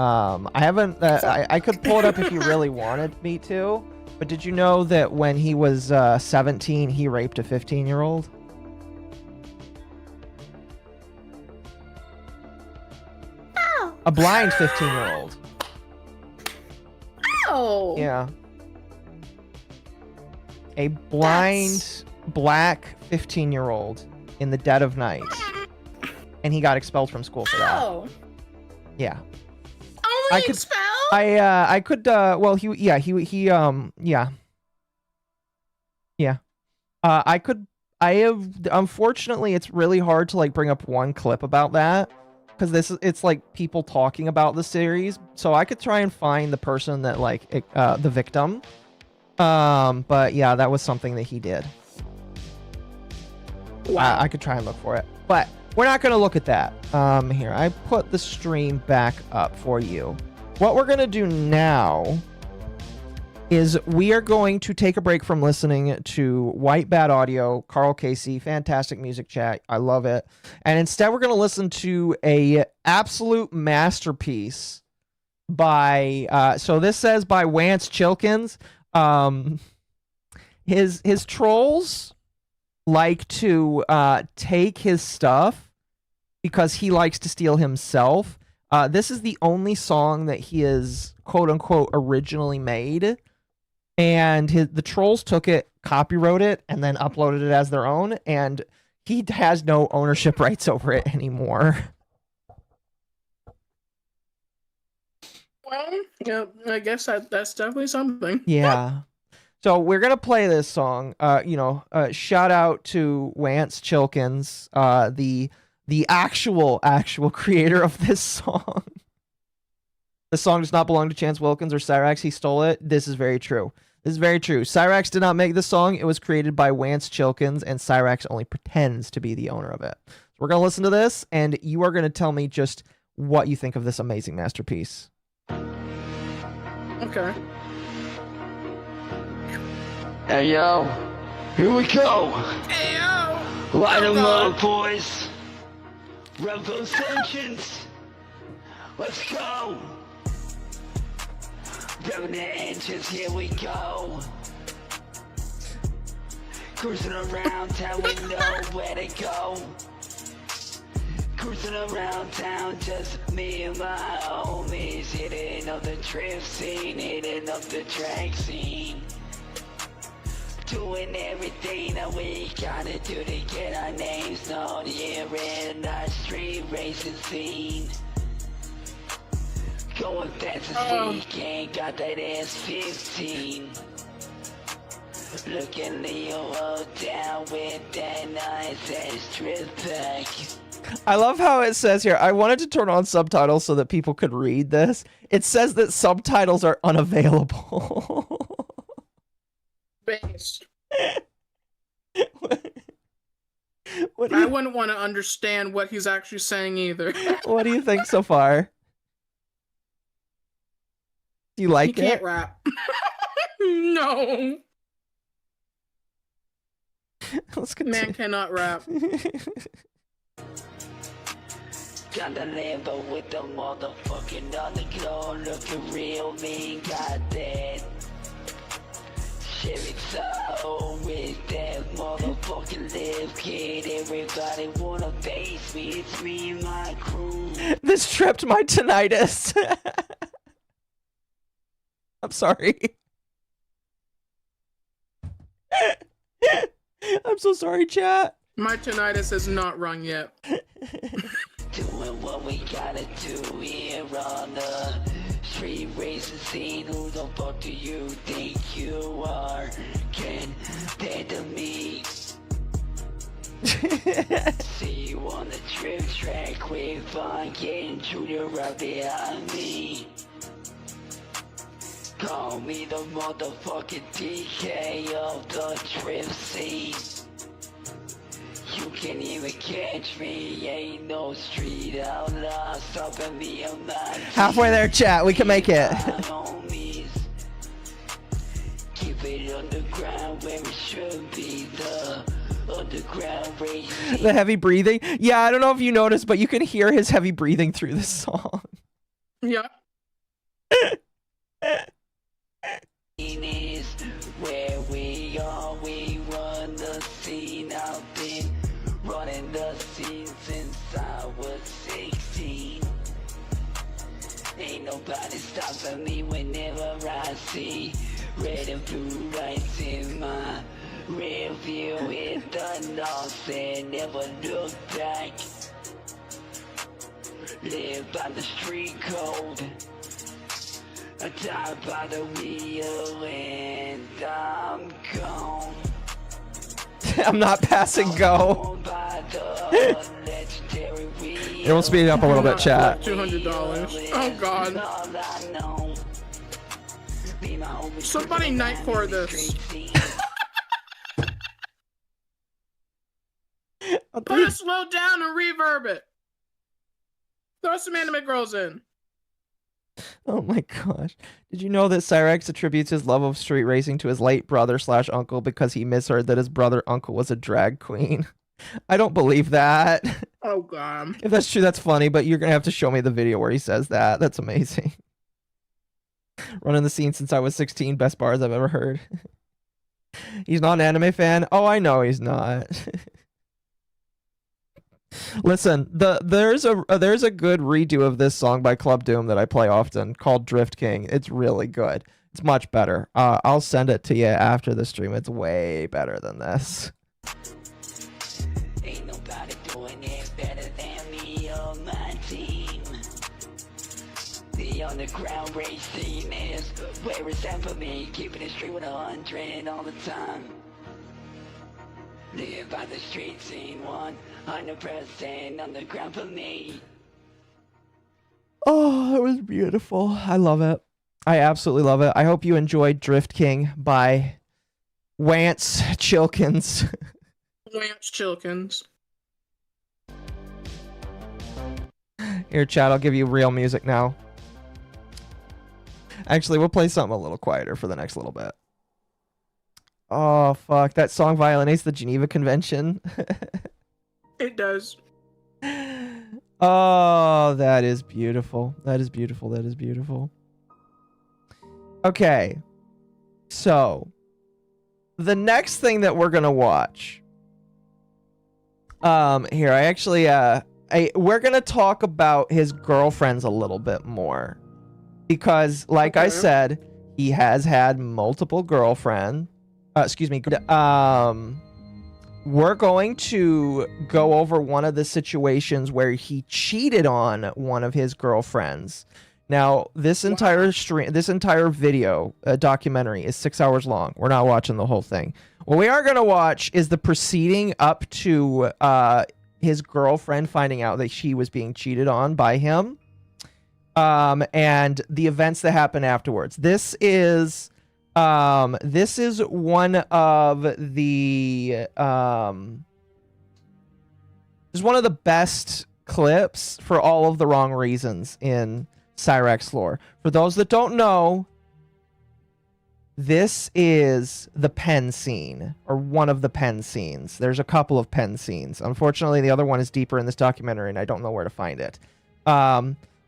I haven't... I could pull it up if you really wanted me to, but did you know that when he was 17, he raped a 15-year-old? A blind 15-year-old. Oh. Yeah. A blind black 15-year-old in the dead of night. And he got expelled from school for that. Oh. Yeah. Only expelled? I could well yeah. I have, unfortunately it's really hard to like bring up one clip about that, because it's like people talking about the series, so I could try and find the person that like the victim. But yeah, that was something that he did. Wow. I could try and look for it, but we're not going to look at that. Here, I put the stream back up for you. What we're going to do now is we are going to take a break from listening to White Bad Audio, Carl Casey, fantastic music chat. I love it. And instead we're going to listen to a absolute masterpiece by, so this says by Wance Chilkins. His trolls like to take his stuff because he likes to steal himself. This is the only song that he is quote unquote originally made, and the trolls took it, copywrote it, and then uploaded it as their own, and he has no ownership rights over it anymore. Well, yeah, I guess that's definitely something. Yeah. So we're gonna play this song. Shout out to Wance Chilkins, the actual creator of this song. The song does not belong to Chance Wilkins or Cyraxx. He stole it. This is very true. This is very true. Cyraxx did not make this song. It was created by Wance Chilkins, and Cyraxx only pretends to be the owner of it. So We're going to listen to this, and you are going to tell me just what you think of this amazing masterpiece. Okay. Hey, yo. Here we go. Hey, yo. Light 'em up, boys. Revolutions. Let's go. Revving the engines, here we go. Cruising around town, we know where to go. Cruising around town, just me and my homies. Hitting up the drift scene, hitting up the track scene. Doing everything that we gotta do to get our names known here in the street racing scene. Going fast as we can, got that S15. Looking Leo down with that nice ass drip pack. I love how it says here, I wanted to turn on subtitles so that people could read this. It says that subtitles are unavailable. Based. What I wouldn't want to understand what he's actually saying either. What do you think so far? Do you like he can't rap. No. Let's continue. Man cannot rap. Got the Lambo with the motherfucking underglow, looking real mean, got that Chevy Tahoe with that motherfucking live kid. Everybody wanna face me, it's me and my crew. This tripped my tinnitus. I'm sorry. I'm so sorry, chat. My tinnitus has not rung yet. Doing what we gotta do here on the street racing scene. Who the fuck do you think you are? Compared to me. See you on the trip track with fucking Junior right behind me. Call me the motherfucking DK of the trip scene. You can't even catch me, ain't no street outlaw stopping me on my Halfway there, chat. We can make it. Keep it underground where it should be, the underground racing. The heavy breathing. Yeah, I don't know if you noticed, but you can hear his heavy breathing through this song. Yeah. Is where we are, we run the scene. I've been running the scene since I was 16. Ain't nobody stopping me whenever I see red and blue lights in my rear view. Hit the north and never look back. Live by the street code. I die by the wheel and I'm gone. I'm not passing go. It will speed it up a little bit, chat. $200. Oh god. Somebody nightcore this. Put it slow down and reverb it. Throw some anime girls in. Oh my gosh. Did you know that Cyraxx attributes his love of street racing to his late brother / uncle because he misheard that his brother uncle was a drag queen? I don't believe that. Oh god. If that's true, that's funny, but you're going to have to show me the video where he says that. That's amazing. Running the scene since I was 16, best bars I've ever heard. He's not an anime fan? Oh, I know he's not. Listen, there's a good redo of this song by Club Doom that I play often called Drift King. It's really good. It's much better. I'll send it to you after the stream. It's way better than this. Ain't nobody doing it better than me on my team. The underground race scene is where it's at for me. Keeping it straight with 100 all the time. Live by the street scene 100% underground for me. Oh, it was beautiful. I love it. I absolutely love it. I hope you enjoyed Drift King by Wance Chilkins. Lance Chilkins. Here, Chad, I'll give you real music now. Actually, we'll play something a little quieter for the next little bit. Oh, fuck. That song violates the Geneva Convention. It does. Oh, that is beautiful. That is beautiful. That is beautiful. Okay. So, the next thing that we're going to watch. Here, I actually, we're going to talk about his girlfriends a little bit more. Because, like I said, he has had multiple girlfriends. Excuse me. We're going to go over one of the situations where he cheated on one of his girlfriends. Now, this entire video, documentary, is 6 hours long. We're not watching the whole thing. What we are going to watch is the proceeding up to his girlfriend finding out that she was being cheated on by him, and the events that happen afterwards. This is one of the best clips for all of the wrong reasons in Cyraxx lore. For those that don't know, this is the pen scene, or one of the pen scenes. There's a couple of pen scenes. Unfortunately, the other one is deeper in this documentary, and I don't know where to find it.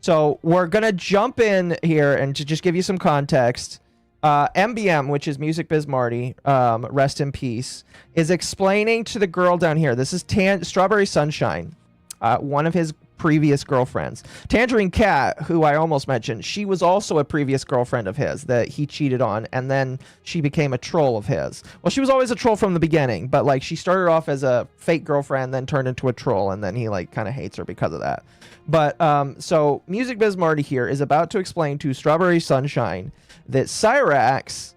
So we're gonna jump in here, and to just give you some context, MBM, which is Music Biz Marty, rest in peace, is explaining to the girl down here. This is Strawberry Sunshine, one of his previous girlfriends. Tangerine Cat, who I almost mentioned, she was also a previous girlfriend of his that he cheated on, and then she became a troll of his. Well, she was always a troll from the beginning, but like she started off as a fake girlfriend, then turned into a troll, and then he like kind of hates her because of that. But so Music Biz Marty here is about to explain to Strawberry Sunshine that Cyraxx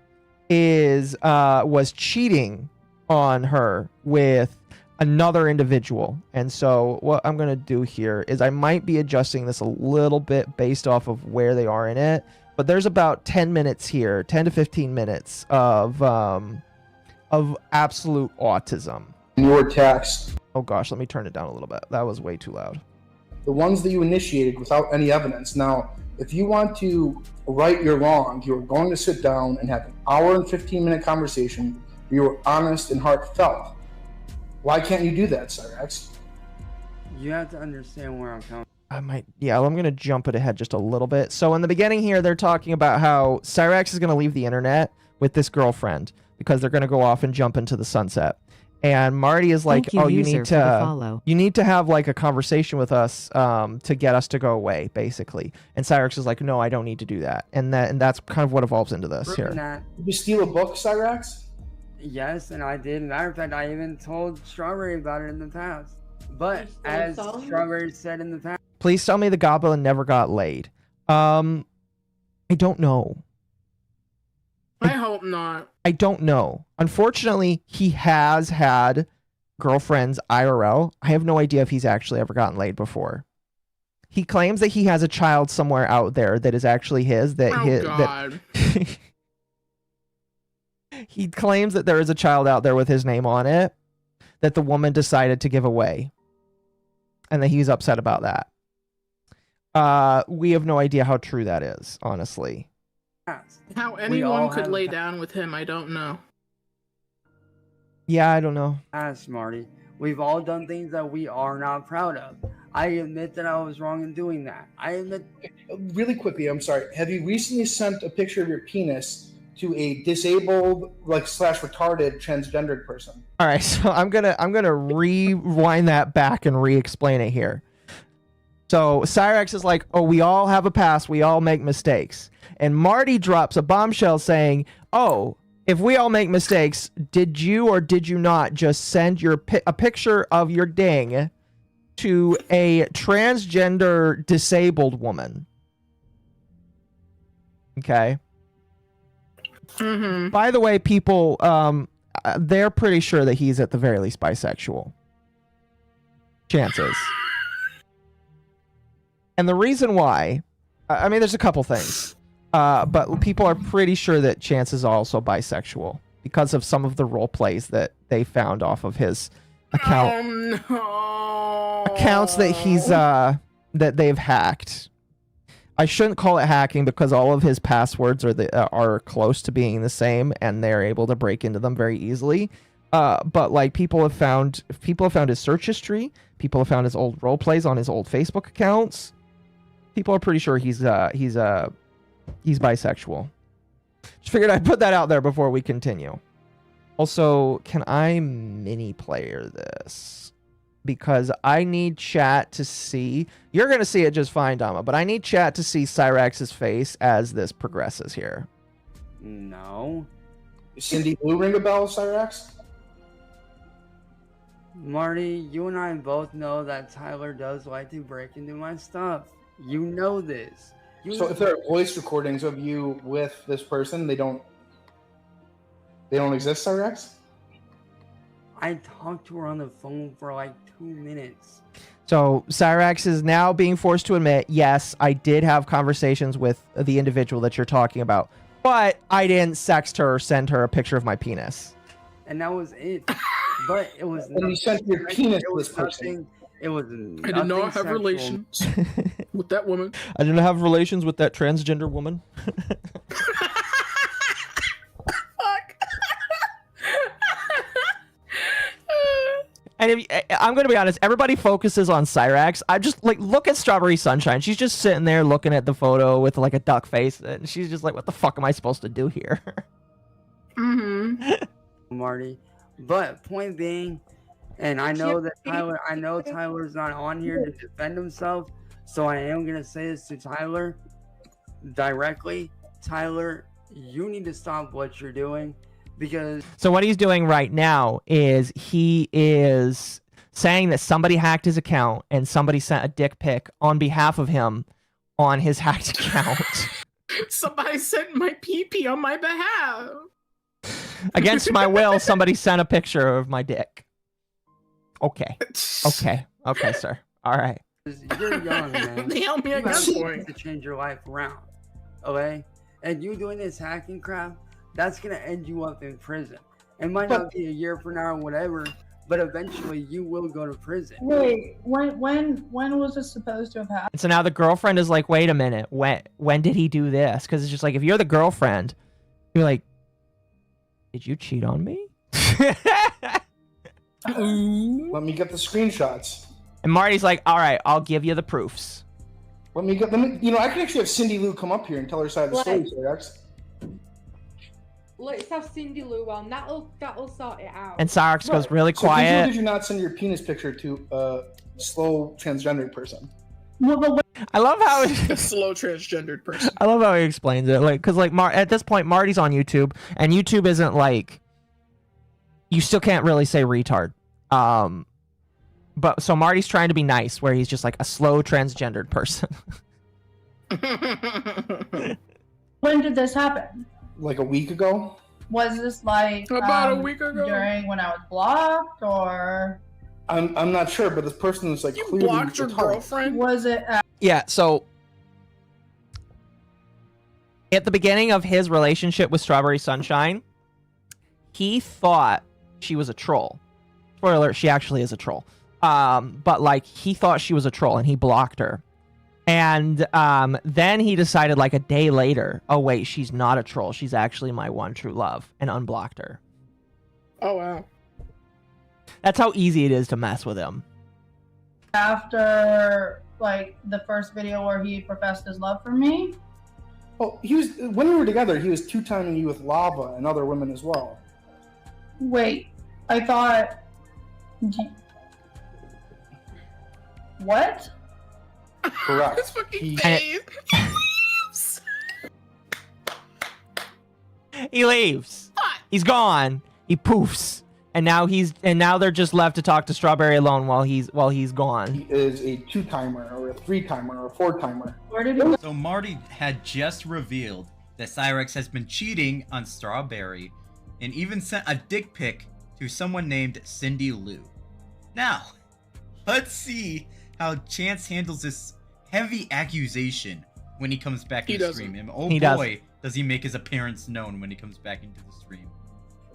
was cheating on her with another individual. And so what I'm going to do here is I might be adjusting this a little bit based off of where they are in it, but there's about 10 minutes here, 10 to 15 minutes of absolute autism. Your text. Oh gosh, let me turn it down a little bit. That was way too loud. The ones that you initiated without any evidence. Now, if you want to right your wrong, you are going to sit down and have an hour and 15-minute conversation where you are honest and heartfelt. Why can't you do that, Cyraxx? You have to understand where I'm coming. I'm going to jump it ahead just a little bit. So in the beginning here, they're talking about how Cyraxx is going to leave the internet with this girlfriend because they're going to go off and jump into the sunset. And Marty is like, you need to have like a conversation with us to get us to go away, basically. And Cyraxx is like, no, I don't need to do that. And that's kind of what evolves into this here. Did you steal a book, Cyraxx? Yes, and I did. Matter of fact, I even told Strawberry about it in the past. But as Strawberry said in the past, please tell me the goblin never got laid. I don't know. I hope not. I don't know. Unfortunately, he has had girlfriends IRL. I have no idea if he's actually ever gotten laid before. He claims that he has a child somewhere out there that is actually his. God. He claims that there is a child out there with his name on it that the woman decided to give away. And that he's upset about that. We have no idea how true that is, honestly. How anyone could lay down with him, I don't know. Yeah, I don't know. Marty, we've all done things that we are not proud of. I admit that I was wrong in doing that. I admit. Really quickly, I'm sorry. Have you recently sent a picture of your penis to a disabled, like / retarded transgendered person? All right, so I'm gonna rewind that back and re-explain it here. So Cyraxx is like, oh, we all have a past, we all make mistakes. And Marty drops a bombshell saying, oh, if we all make mistakes, did you or did you not just send a picture of your ding to a transgender disabled woman? Okay. Mm-hmm. By the way, people, they're pretty sure that he's at the very least bisexual. Chances. And the reason why, I mean, there's a couple things. But people are pretty sure that Chance is also bisexual because of some of the role plays that they found off of his account. Oh, no. Accounts that that they've hacked. I shouldn't call it hacking because all of his passwords are close to being the same, and they're able to break into them very easily. But like people have found his search history. People have found his old role plays on his old Facebook accounts. People are pretty sure he's bisexual. Just figured I'd put that out there before we continue. Also, can I mini player this? Because I need chat to see. You're going to see it just fine, Dama, but I need chat to see Cyraxx's face as this progresses here. No. Cindy Blue ring a bell, Cyraxx? Marty, you and I both know that Tyler does like to break into my stuff. You know this. So if there are voice recordings of you with this person, they don't exist, Cyraxx? I talked to her on the phone for like 2 minutes. So Cyraxx is now being forced to admit, yes, I did have conversations with the individual that you're talking about, but I didn't sext her or send her a picture of my penis. And that was it. But it was. And you sent your penis to this person. It was. I did not have relations with that woman. I didn't have relations with that transgender woman. And I'm going to be honest, everybody focuses on Cyraxx. I just like look at Strawberry Sunshine. She's just sitting there looking at the photo with like a duck face, and she's just like, "What the fuck am I supposed to do here?" Marty, but point being, and I know that Tyler's not on here to defend himself, so I am gonna say this to Tyler directly. Tyler, you need to stop what you're doing. Because so what he's doing right now is he is saying that somebody hacked his account and somebody sent a dick pic on behalf of him on his hacked account. Somebody sent my pee-pee on my behalf. Against my will, somebody sent a picture of my dick. Okay, sir. All right. You're young, man. They help me at gunpoint to change your life around, okay? And you doing this hacking crap, that's gonna end you up in prison. It might not be a year from now or whatever, but eventually you will go to prison. Wait, when was this supposed to have happened? And so now the girlfriend is like, wait a minute, when did he do this? Because it's just like, if you're the girlfriend, you're like, did you cheat on me? Let me get the screenshots. And Marty's like, all right, I'll give you the proofs. I can actually have Cindy Lou come up here and tell her side of the story, Cyraxx. Let's have Cindy Lou on. That'll sort it out. And Cyraxx goes really quiet. Did you not send your penis picture to a slow transgendered person? I love how a slow transgendered person. I love how he explains it, like, because like at this point Marty's on YouTube, and YouTube isn't like, you still can't really say retard. But so Marty's trying to be nice, where he's just like a slow transgendered person. When did this happen? Like a week ago. Was this like about a week ago during when I was blocked, or? I'm not sure, but this person was like, you blocked your girlfriend? Was it? Yeah. So at the beginning of his relationship with Strawberry Sunshine, he thought she was a troll. Spoiler alert: she actually is a troll. But like he thought she was a troll, and he blocked her. And then he decided like a day later, oh wait, she's not a troll. She's actually my one true love, and unblocked her. Oh, wow. That's how easy it is to mess with him. After like the first video where he professed his love for me? Oh, when we were together, he was two-timing you with Lava and other women as well. Wait, I thought... What? Correct. This fucking face. He leaves. He's gone. He poofs. And now they're just left to talk to Strawberry alone while he's gone. He is a two-timer or a three-timer or a four-timer. Where did he... So Marty had just revealed that Cyraxx has been cheating on Strawberry and even sent a dick pic to someone named Cindy Lou. Now, let's see how Chance handles this heavy accusation when he comes back into the stream. And oh boy, does he make his appearance known when he comes back into the stream.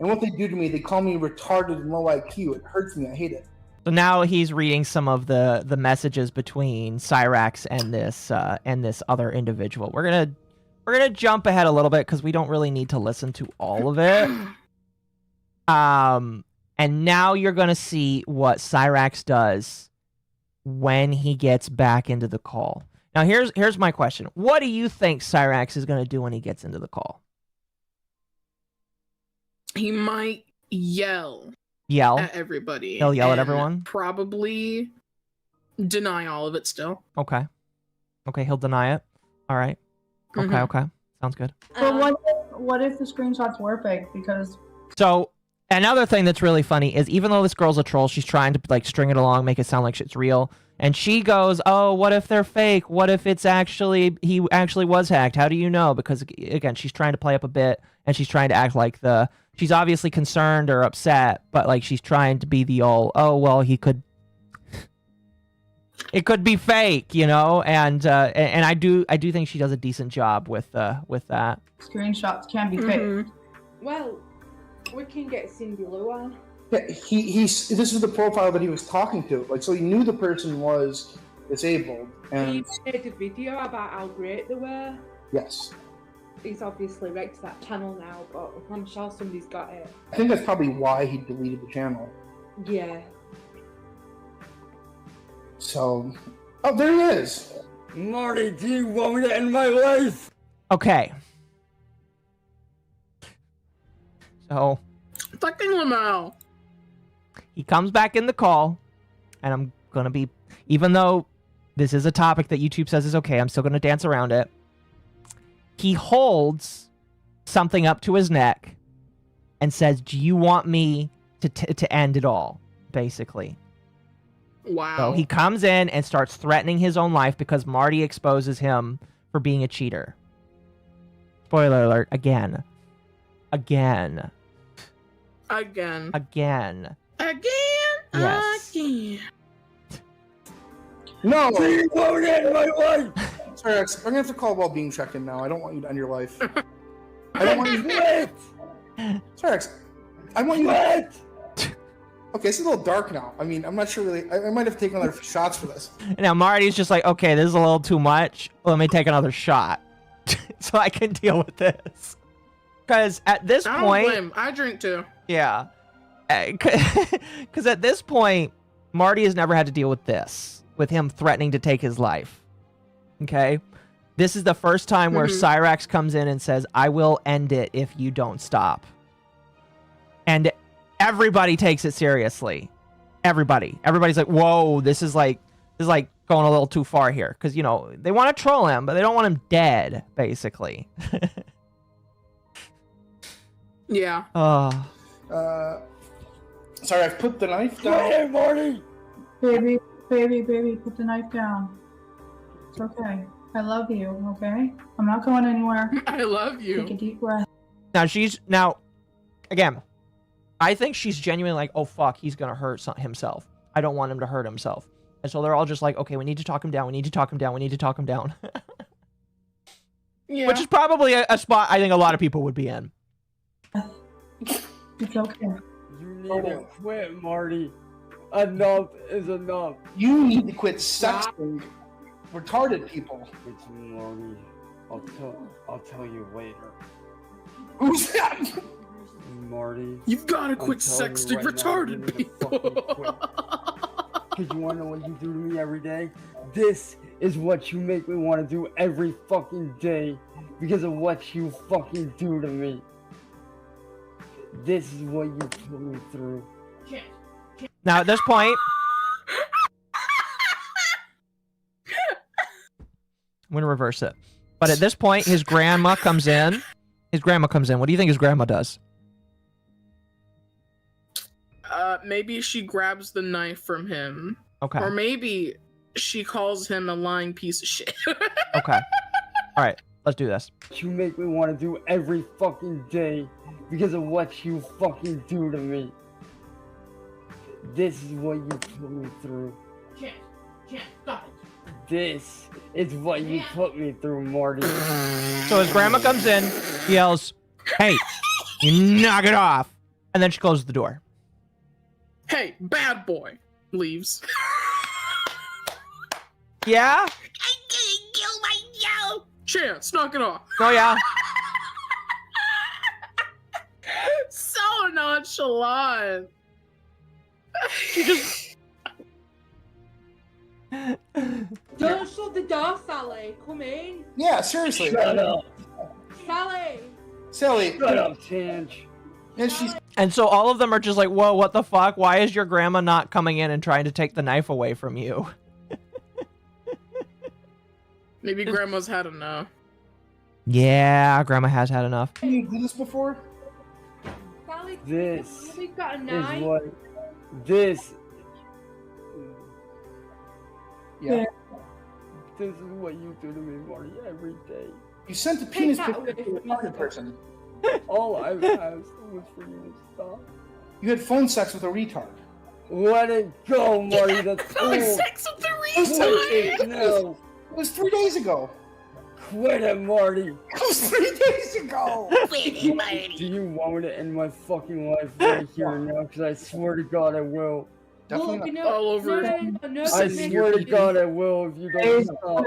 And what they do to me, they call me retarded and low IQ. It hurts me. I hate it. So now he's reading some of the messages between Cyraxx and this other individual. We're gonna jump ahead a little bit because we don't really need to listen to all of it. And now you're gonna see what Cyraxx does when he gets back into the call. Now here's my question. What do you think Cyraxx is gonna do when he gets into the call? He might yell at everybody. He'll yell at and everyone? Probably deny all of it still. Okay. Okay, he'll deny it. All right. Okay, Mhm. okay. Sounds good. But what if the screenshots were fake? Because So, another thing that's really funny is even though this girl's a troll, she's trying to like string it along, make it sound like it's real. And she goes, "Oh, what if they're fake? What if it's he actually was hacked? How do you know?" Because again, she's trying to play up a bit and she's trying to act like she's obviously concerned or upset, but like she's trying to be the oh well, it could be fake, you know? And I do think she does a decent job with that. screenshots can be fake. Well, we can get Cindy Lou on. Yeah, this is the profile that he was talking to. Like, so he knew the person was disabled, He and made a video about how great they were. yes, He's obviously wrecked that channel now, but I'm sure somebody's got it. I think that's probably why he deleted the channel. Yeah. So, oh, there he is. Marty, do you want me to end my life? Okay. So Fucking Lamau. he comes back in the call, and I'm gonna be, even though this is a topic that YouTube says is okay, I'm still gonna dance around it. He holds something up to his neck and says, "Do you want me to end it all?" Basically. Wow. So he comes in and starts threatening his own life because Marty exposes him for being a cheater. Spoiler alert, again. Again. Again. Again. Yes. Again. No! You won't end my life! Cyraxx, I'm gonna have to call well-being check-in now. I don't want you to end your life. I don't want you to... Cyraxx, I want you to... Okay, it's a little dark now. I mean, I'm not sure really... I might have taken other shots for this. Now Marty's just like, okay, this is a little too much. Let me take another shot so I can deal with this. Because at this I don't point... blame. I drink too. Yeah. Because at this point, Marty has never had to deal with this. With him threatening to take his life. Okay? This is the first time where Cyraxx comes in and says, "I will end it if you don't stop." And everybody takes it seriously. Everybody's like, "Whoa, this is like going a little too far here." Because, you know, they want to troll him, but they don't want him dead, basically. Yeah. Sorry, I've put the knife down. Hey, Marty! Baby, put the knife down. It's okay. I love you, okay? I'm not going anywhere. I love you. Take a deep breath. Now, again, I think she's genuinely like, "Oh, fuck, he's going to hurt himself. I don't want him to hurt himself." And so they're all just like, "Okay, we need to talk him down. We need to talk him down. We need to talk him down." Yeah. Which is probably a spot I think a lot of people would be in. It's okay. You need to quit, Marty. Enough is enough. You need to quit sexting retarded people. It's Marty. I'll tell you later. Who's that? Marty. You've got to quit sexting retarded people. Because you want to know what you do to me every day? This is what you make me want to do every fucking day. Because of what you fucking do to me. This is what you put me through. Now, at this point, I'm going to reverse it. But at this point, his grandma comes in. What do you think his grandma does? Maybe she grabs the knife from him. Okay. Or maybe she calls him a lying piece of shit. Okay. All right. Let's do this. You make me want to do every fucking day because of what you fucking do to me. This is what you put me through. Can't stop it. This is what you put me through, Marty. So his grandma comes in, yells, "Hey, you knock it off!" And then she closes the door. Hey, bad boy. Leaves. Yeah? I didn't kill myself! Chance, knock it off. Oh, yeah. So nonchalant. She just... Don't shut the door, Sally. Come in. Yeah, seriously. Shut up. Sally. Sally. Shut up, Tinge. And she's And so all of them are just like, whoa, what the fuck? Why is your grandma not coming in and trying to take the knife away from you? Maybe grandma's had enough. Yeah, grandma has had enough. Have you done this before? Sally, This we've got a is knife. what this. Yeah. This is what you do to me, Marty, every day. You sent a penis picture to a target person. All I've asked was for you to stop. You had phone sex with a retard. Let it go, Marty. That's Phone cool. sex with the Quit it now. It was 3 days ago. Quit it, Marty. It was 3 days ago. Do you want me to end my fucking life right here and now? Because I swear to God I will. Definitely not. All over. I swear to God I will if you don't stop.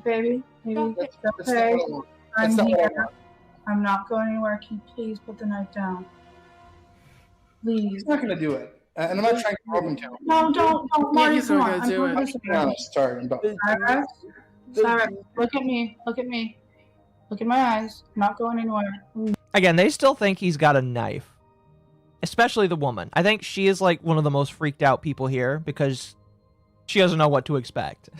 Baby, maybe it's That's okay. not what I want. I'm That's not what I here. want. I'm not going anywhere. Can you please put the knife down? Please. He's not gonna do it. And I'm not trying to provoke him to. No, don't, Marty, he's come not on. gonna do it. I'm just being honest. Sorry, I'm done. Cyraxx, Cyraxx, look at me. Look at me. Look in my eyes. I'm not going anywhere. Again, they still think he's got a knife. Especially the woman. I think she is like one of the most freaked out people here because she doesn't know what to expect.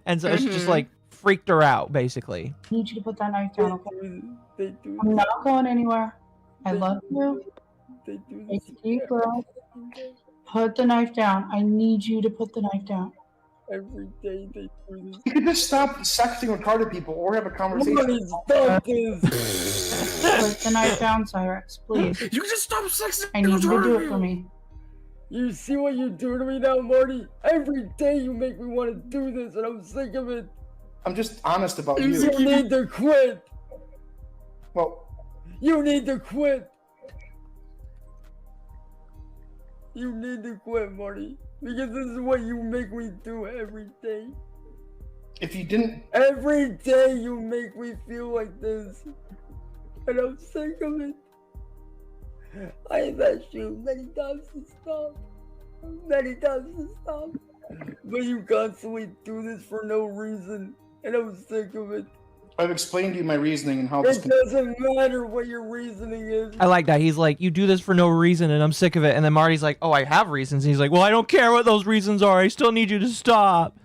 And so it's just like freaked her out, basically. I need you to put that knife down, okay? I'm not going anywhere. I love you. Take a deep breath. Put the knife down. I need you to put the knife down. Every day they do this. You could just stop sexting retarded people or have a conversation. Marty, stop this. Put the knife down, Cyraxx, please. You just stop sexing. I need you to do it for me. You see what you do to me now, Marty? Every day you make me want to do this, and I'm sick of it. I'm just honest about you. You need to quit. Well, you need to quit. You need to quit, Marty. Because this is what you make me do every day. if you didn't, Every day you make me feel like this. And I'm sick of it. I've asked you many times to stop. Many times to stop. But you constantly do this for no reason. And I'm sick of it. I've explained to you my reasoning and how this. It doesn't matter what your reasoning is. I like that. He's like, you do this for no reason, and I'm sick of it. And then Marty's like, oh, I have reasons. And he's like, well, I don't care what those reasons are. I still need you to stop.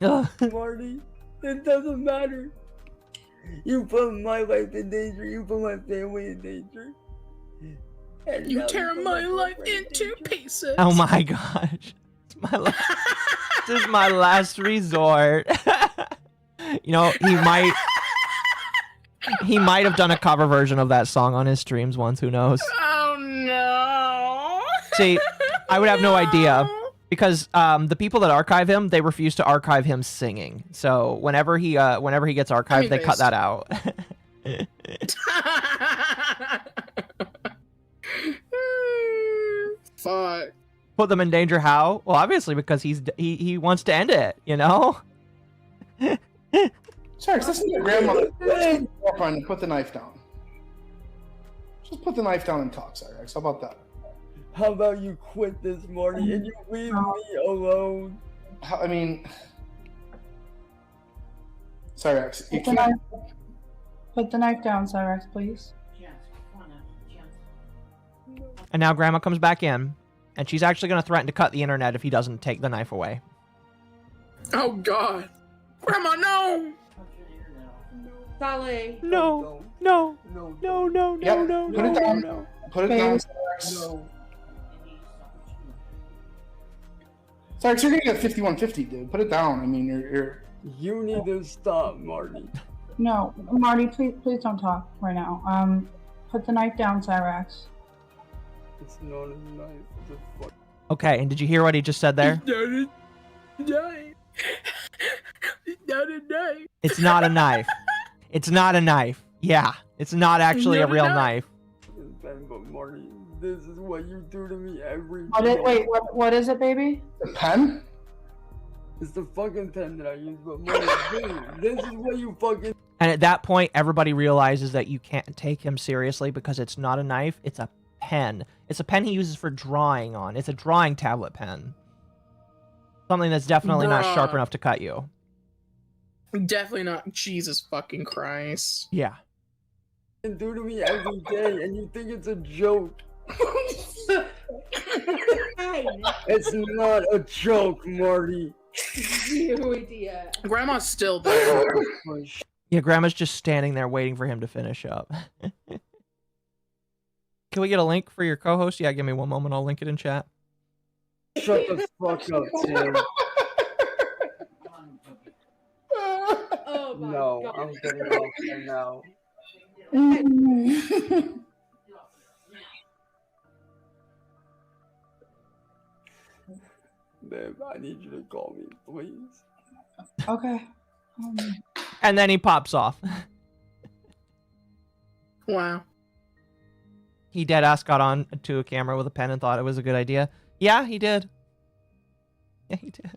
Marty, it doesn't matter. You put my life in danger. You put my family in danger. And You now tear put my life girlfriend in into danger. pieces. Oh my gosh. It's my this is my last resort. You know, he might have done a cover version of that song on his streams once, who knows. Oh no. See, I would have no idea because the people that archive him, they refuse to archive him singing. So whenever he gets archived, they cut that out. Fuck. Put them in danger how? Well, obviously because he wants to end it, you know? Sorry, listen to your grandmother. Girlfriend and put the knife down. Just put the knife down and talk, Cyraxx. How about that? How about you quit this, Marty, and you leave me alone? I mean, Cyraxx, you Put the can't. put the knife down, Cyraxx, please. And now Grandma comes back in, and she's actually going to threaten to cut the internet if he doesn't take the knife away. Oh God. Grandma, no! Sally. No, no, no, no, no, Yep, no, put it no, down. no. Put it down, Cyraxx. No. Cyraxx, you're gonna get 5150, dude. Put it down. I mean, you're. You need to stop, Marty. No, Marty, please don't talk right now. Put the knife down, Cyraxx. It's not a knife. It's a fuck. Okay, and did you hear what he just said there? It's not a knife. It's not a knife. Yeah, it's not actually a real knife. pen, but Marty, this is what you do to me every What day. is, wait, what is it, baby? The pen? It's the fucking pen that I use, but Marty, this is what you fucking... And at that point, everybody realizes that you can't take him seriously because it's not a knife, it's a pen. It's a pen he uses for drawing on. It's a drawing tablet pen. Something that's definitely not sharp Bruh. enough to cut you. Definitely not. Jesus fucking Christ. Yeah. do to me every day, and you think it's a joke. It's not a joke, Marty. You idiot. Grandma's still there. Yeah, Grandma's just standing there waiting for him to finish up. Can we get a link for your co-host? Yeah, give me one moment. I'll link it in chat. Shut the fuck up, Tim. Oh my No, God. I'm getting off here now. Babe, I need you to call me, please. Okay. And then he pops off. Wow. He deadass got on to a camera with a pen and thought it was a good idea. Yeah, he did. Yeah, he did.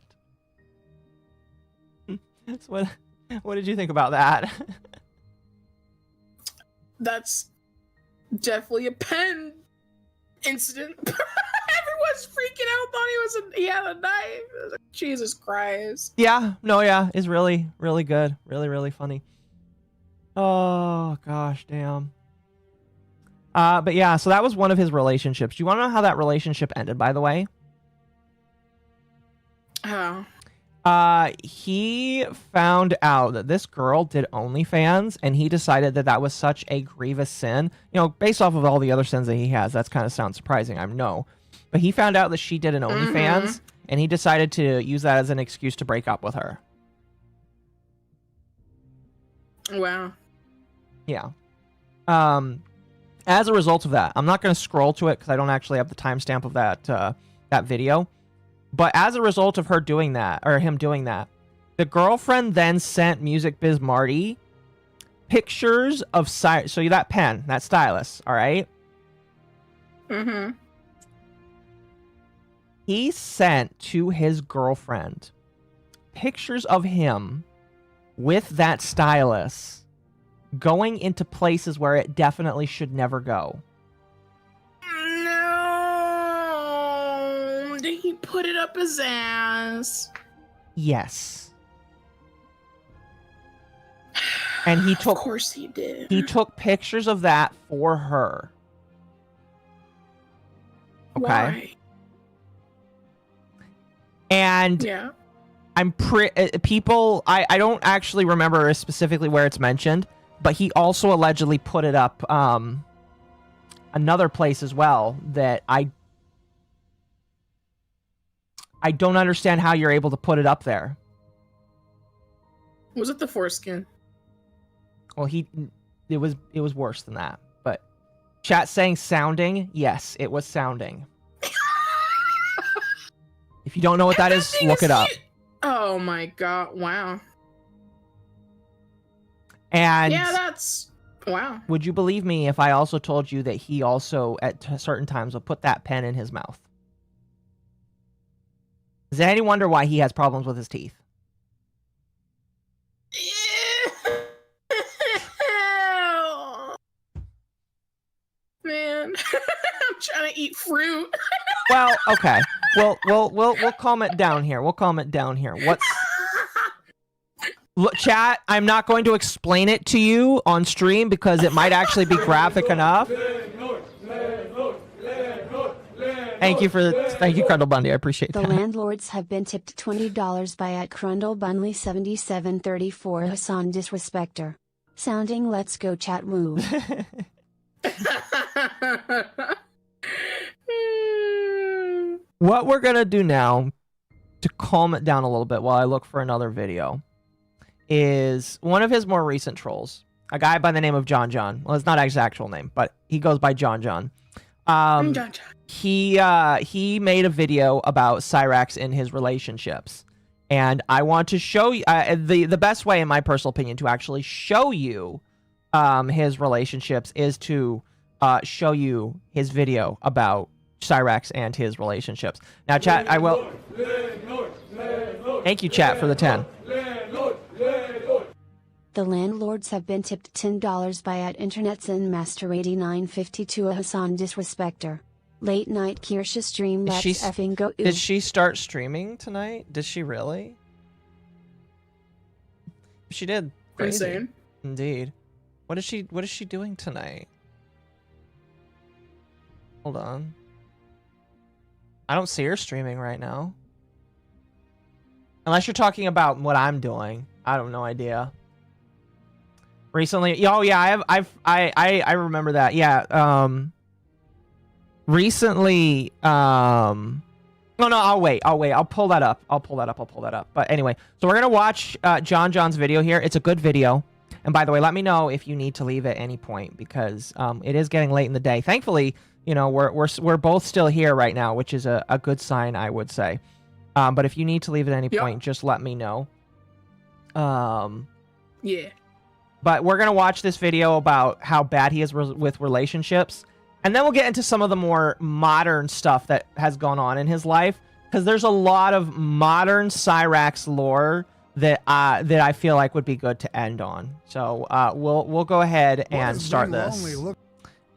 So what did you think about that? That's definitely a pen incident. Everyone's freaking out, thought he had a knife. I was like, Jesus Christ. Yeah, no, yeah, it's really, really good. Really, really funny. Oh, gosh, damn. But yeah, so that was one of his relationships. Do you want to know how that relationship ended, by the way? How? He found out that this girl did OnlyFans, and he decided that that was such a grievous sin. You know, based off of all the other sins that he has, that's kind of sounds surprising, I know. But he found out that she did an OnlyFans, and he decided to use that as an excuse to break up with her. Wow. Yeah. As a result of that, I'm not going to scroll to it because I don't actually have the timestamp of that that video. But as a result of her doing that, or him doing that, the girlfriend then sent Music Biz Marty pictures of so that pen, that stylus, all right? Mm-hmm. He sent to his girlfriend pictures of him with that stylus going into places where it definitely should never go. No. Did he put it up his ass? Yes. And he took, of course he did. He took pictures of that for her. Okay. Why? And yeah. I'm people, I don't actually remember specifically where it's mentioned, but he also allegedly put it up another place as well that I don't understand how you're able to put it up there. Was it the foreskin? Well, it was worse than that. But chat saying sounding, yes, it was sounding. If you don't know what that is, look it up. Oh my God! Wow. And yeah, that's wow. Would you believe me if I also told you that he also at certain times will put that pen in his mouth? Does any wonder why he has problems with his teeth? Man, I'm trying to eat fruit. Well, okay. We'll calm it down here. We'll calm it down here. Look, chat, I'm not going to explain it to you on stream because it might actually be graphic enough. Thank you, Crundle Bundy. I appreciate The that. landlords have been tipped $20 by @CrundleBunley7734 Hassan Disrespecter. Sounding let's go chat woo. What we're going to do now, to calm it down a little bit while I look for another video, is one of his more recent trolls, a guy by the name of John John. Well, it's not his actual name, but he goes by John John. He made a video about Cyraxx in his relationships. And I want to show you, the best way, in my personal opinion, to actually show you his relationships is to show you his video about Cyraxx and his relationships. Now, chat, I will. Thank you, chat, for the 10. The landlords have been tipped $10 by Internet Zen Master 8952 a Hassan disrespecter. Late night Kirsha stream, let's effing go. Did she start streaming tonight? Did she really? She did. Crazy. Insane. Indeed. What is she doing tonight? Hold on. I don't see her streaming right now. Unless you're talking about what I'm doing. I have no idea. Recently, oh yeah, I remember that. Yeah, recently, no, I'll wait. I'll pull that up. But anyway, so we're gonna watch John's video here. It's a good video. And by the way, let me know if you need to leave at any point, because it is getting late in the day. Thankfully, you know, we're both still here right now, which is a good sign, I would say. But if you need to leave at any point, just let me know. Yeah. But we're going to watch this video about how bad he is with relationships. And then we'll get into some of the more modern stuff that has gone on in his life. Because there's a lot of modern Cyraxx lore that I feel like would be good to end on. So we'll go ahead and start this.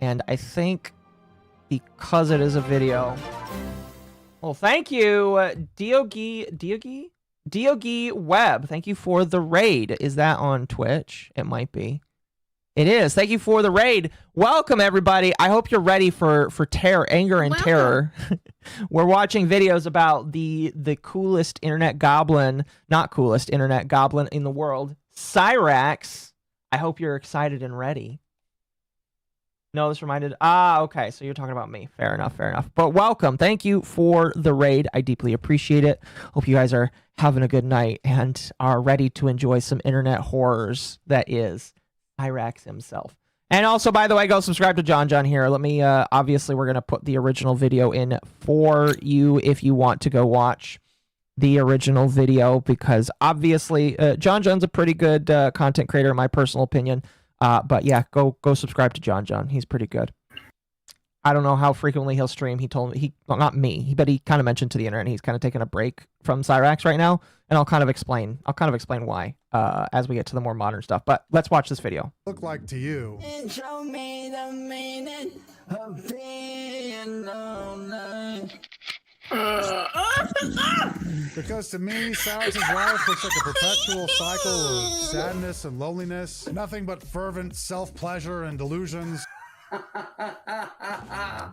And I think because it is a video... Well, thank you, Diogi Web. Thank you for the raid. Is that on Twitch? It might be. It is. Thank you for the raid. Welcome, everybody. I hope you're ready for terror, anger, and terror. We're watching videos about the coolest internet goblin, not coolest internet goblin in the world, Cyraxx. I hope you're excited and ready. No, this reminded... okay, so you're talking about me. Fair enough. But welcome. Thank you for the raid. I deeply appreciate it. Hope you guys are having a good night and are ready to enjoy some internet horrors that is Cyraxx himself. And also, by the way, go subscribe to John here. Let me... obviously, we're going to put the original video in for you if you want to go watch the original video, because obviously, John's a pretty good content creator, in my personal opinion. But yeah, go subscribe to John. He's pretty good. I don't know how frequently he'll stream. He told me, well, not me, but he kind of mentioned to the internet he's kind of taking a break from Cyraxx right now, and I'll kind of explain why as we get to the more modern stuff. But let's watch this video. Look like to you. Show me the meaning of being alone. Because to me, Cyraxx's life looks like a perpetual cycle of sadness and loneliness, nothing but fervent self-pleasure and delusions.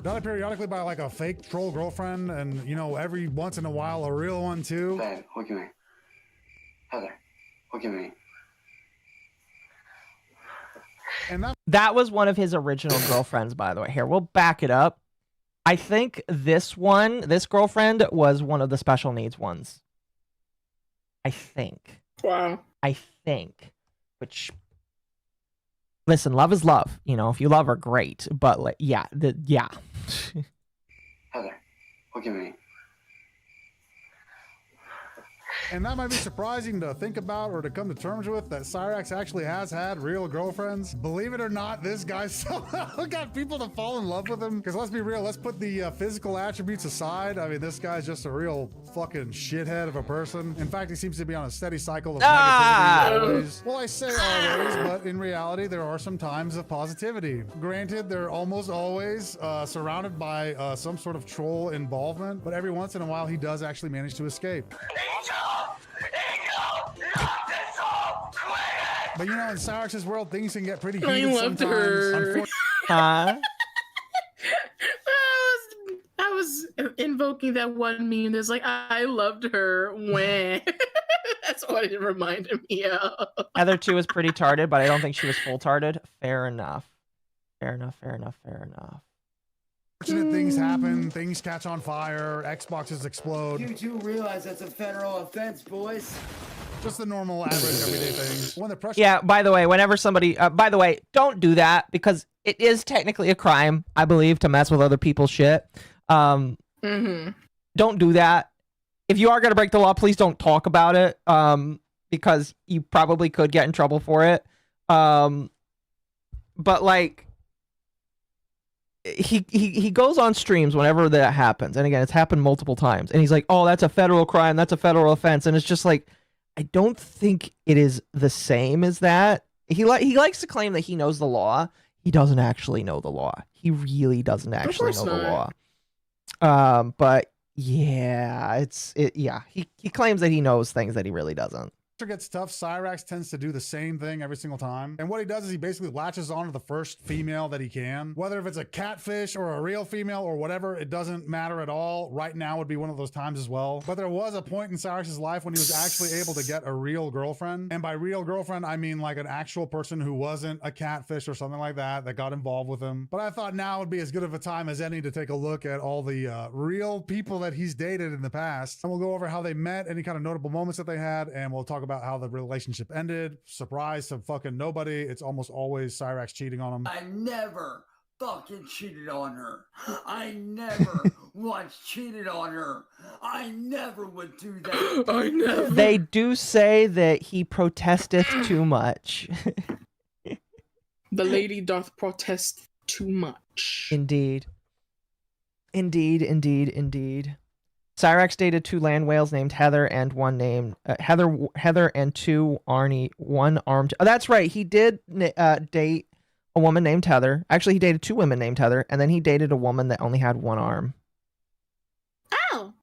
Done periodically by like a fake troll girlfriend, and you know, every once in a while a real one too. Babe, look at me. Heather, look at me. And that was one of his original girlfriends, by the way. Here, we'll back it up. I think this girlfriend was one of the special needs ones. I think. Wow. I think. Which, listen, love is love. You know, if you love her, great. But, like, yeah. Heather, look at me. And that might be surprising to think about or to come to terms with, that Cyraxx actually has had real girlfriends. Believe it or not, this guy somehow got people to fall in love with him. Because let's be real, let's put the physical attributes aside. I mean, this guy's just a real fucking shithead of a person. In fact, he seems to be on a steady cycle of negativity always. Well, I say always, but in reality, there are some times of positivity. Granted, they're almost always surrounded by some sort of troll involvement, but every once in a while, he does actually manage to escape. But you know, in Cyraxx's world, things can get pretty heated sometimes. I was invoking that one meme that's like, I loved her when. That's what it reminded me of. Heather 2 was pretty tarded, but I don't think she was full tarded. Fair enough. Unfortunate things happen, things catch on fire, Xboxes explode. You do realize that's a federal offense, boys. Just the normal, average, everyday things. When the pressure... Yeah, by the way, whenever somebody... by the way, don't do that, because it is technically a crime, I believe, to mess with other people's shit. Don't do that. If you are going to break the law, please don't talk about it, because you probably could get in trouble for it. But, like... he goes on streams whenever that happens, and again, it's happened multiple times, and he's like, "Oh, that's a federal crime, that's a federal offense," and it's just like, I don't think it is the same as that. He likes to claim that he knows the law. He doesn't actually know the law. He really doesn't actually know the law. But yeah, he claims that he knows things that he really doesn't. Gets tough, Cyraxx tends to do the same thing every single time. And what he does is he basically latches onto the first female that he can. Whether if it's a catfish or a real female or whatever, it doesn't matter at all. Right now would be one of those times as well. But there was a point in Cyraxx's life when he was actually able to get a real girlfriend. And by real girlfriend, I mean like an actual person who wasn't a catfish or something like that got involved with him. But I thought now would be as good of a time as any to take a look at all the real people that he's dated in the past. And we'll go over how they met, any kind of notable moments that they had, and we'll talk about how the relationship ended. Surprise to fucking nobody. It's almost always Cyraxx cheating on him. I never fucking cheated on her. I never once cheated on her. I never would do that. I never. They do say that he protesteth too much. The lady doth protest too much. Indeed. Indeed. Cyraxx dated 2 land whales named Heather and one named Heather and 2 Arnie, one armed. Oh, that's right. He did date a woman named Heather. Actually, he dated 2 women named Heather, and then he dated a woman that only had 1 arm. Oh.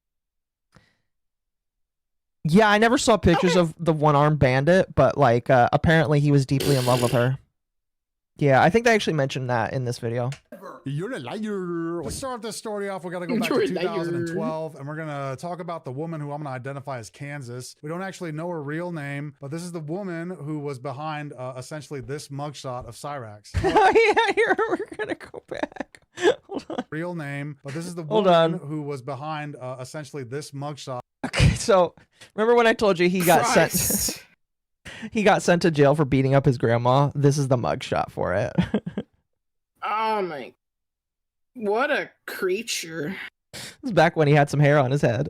Yeah, I never saw pictures of the 1-armed bandit, but like apparently he was deeply in love with her. Yeah, I think they actually mentioned that in this video. You're a liar. Let's start this story off. We got to go back to 2012, and we're going to talk about the woman who I'm going to identify as Kansas. We don't actually know her real name, but this is the woman who was behind essentially this mugshot of Cyraxx. Oh, yeah, here we're going to go back. Hold on. Real name, but this is the woman who was behind essentially this mugshot. Okay, so remember when I told you he got sent... He got sent to jail for beating up his grandma? This is the mugshot for it. Oh my... What a creature. This is back when he had some hair on his head.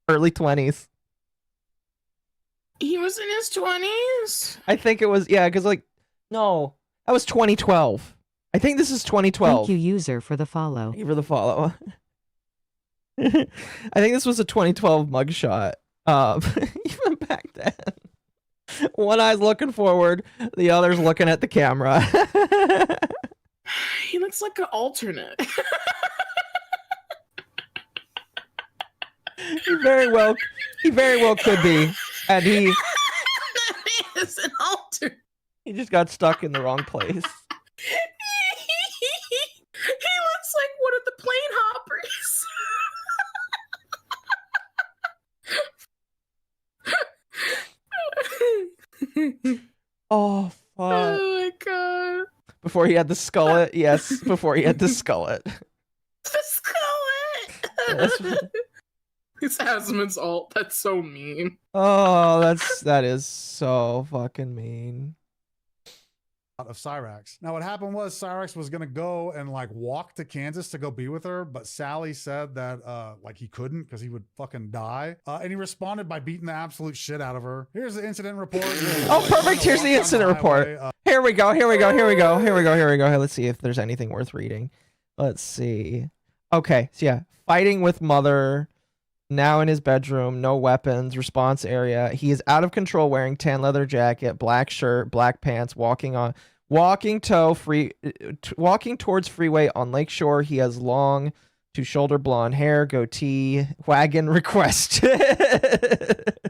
Early 20s. He was in his 20s? I think it was, yeah, because like, no, that was 2012. I think this is 2012. Thank you, user, for the follow. Thank you for the follow. I think this was a 2012 mugshot. Even back then. One eye's looking forward, the other's looking at the camera. He looks like an alternate. He very well could be. And he is an alternate. He just got stuck in the wrong place. He looks like one of the plane hoppers. Oh, fuck. Oh my god. Before he had the skullet? Yes, before he had the skullet. The skullet! It's Asmon's alt. That's so mean. Oh, that is so fucking mean. Of Cyraxx. Now what happened was Cyraxx was gonna go and like walk to Kansas to go be with her, but Sally said that like he couldn't because he would fucking die. And he responded by beating the absolute shit out of her. Here's the incident report. Oh, perfect. Here's the incident report. Here we go. Here, let's see if there's anything worth reading. Let's see. Okay, so yeah, fighting with mother. Now in his bedroom, no weapons, response area. He is out of control, wearing tan leather jacket, black shirt, black pants, walking towards freeway on Lakeshore. He has long to shoulder blonde hair, goatee, wagon requested. That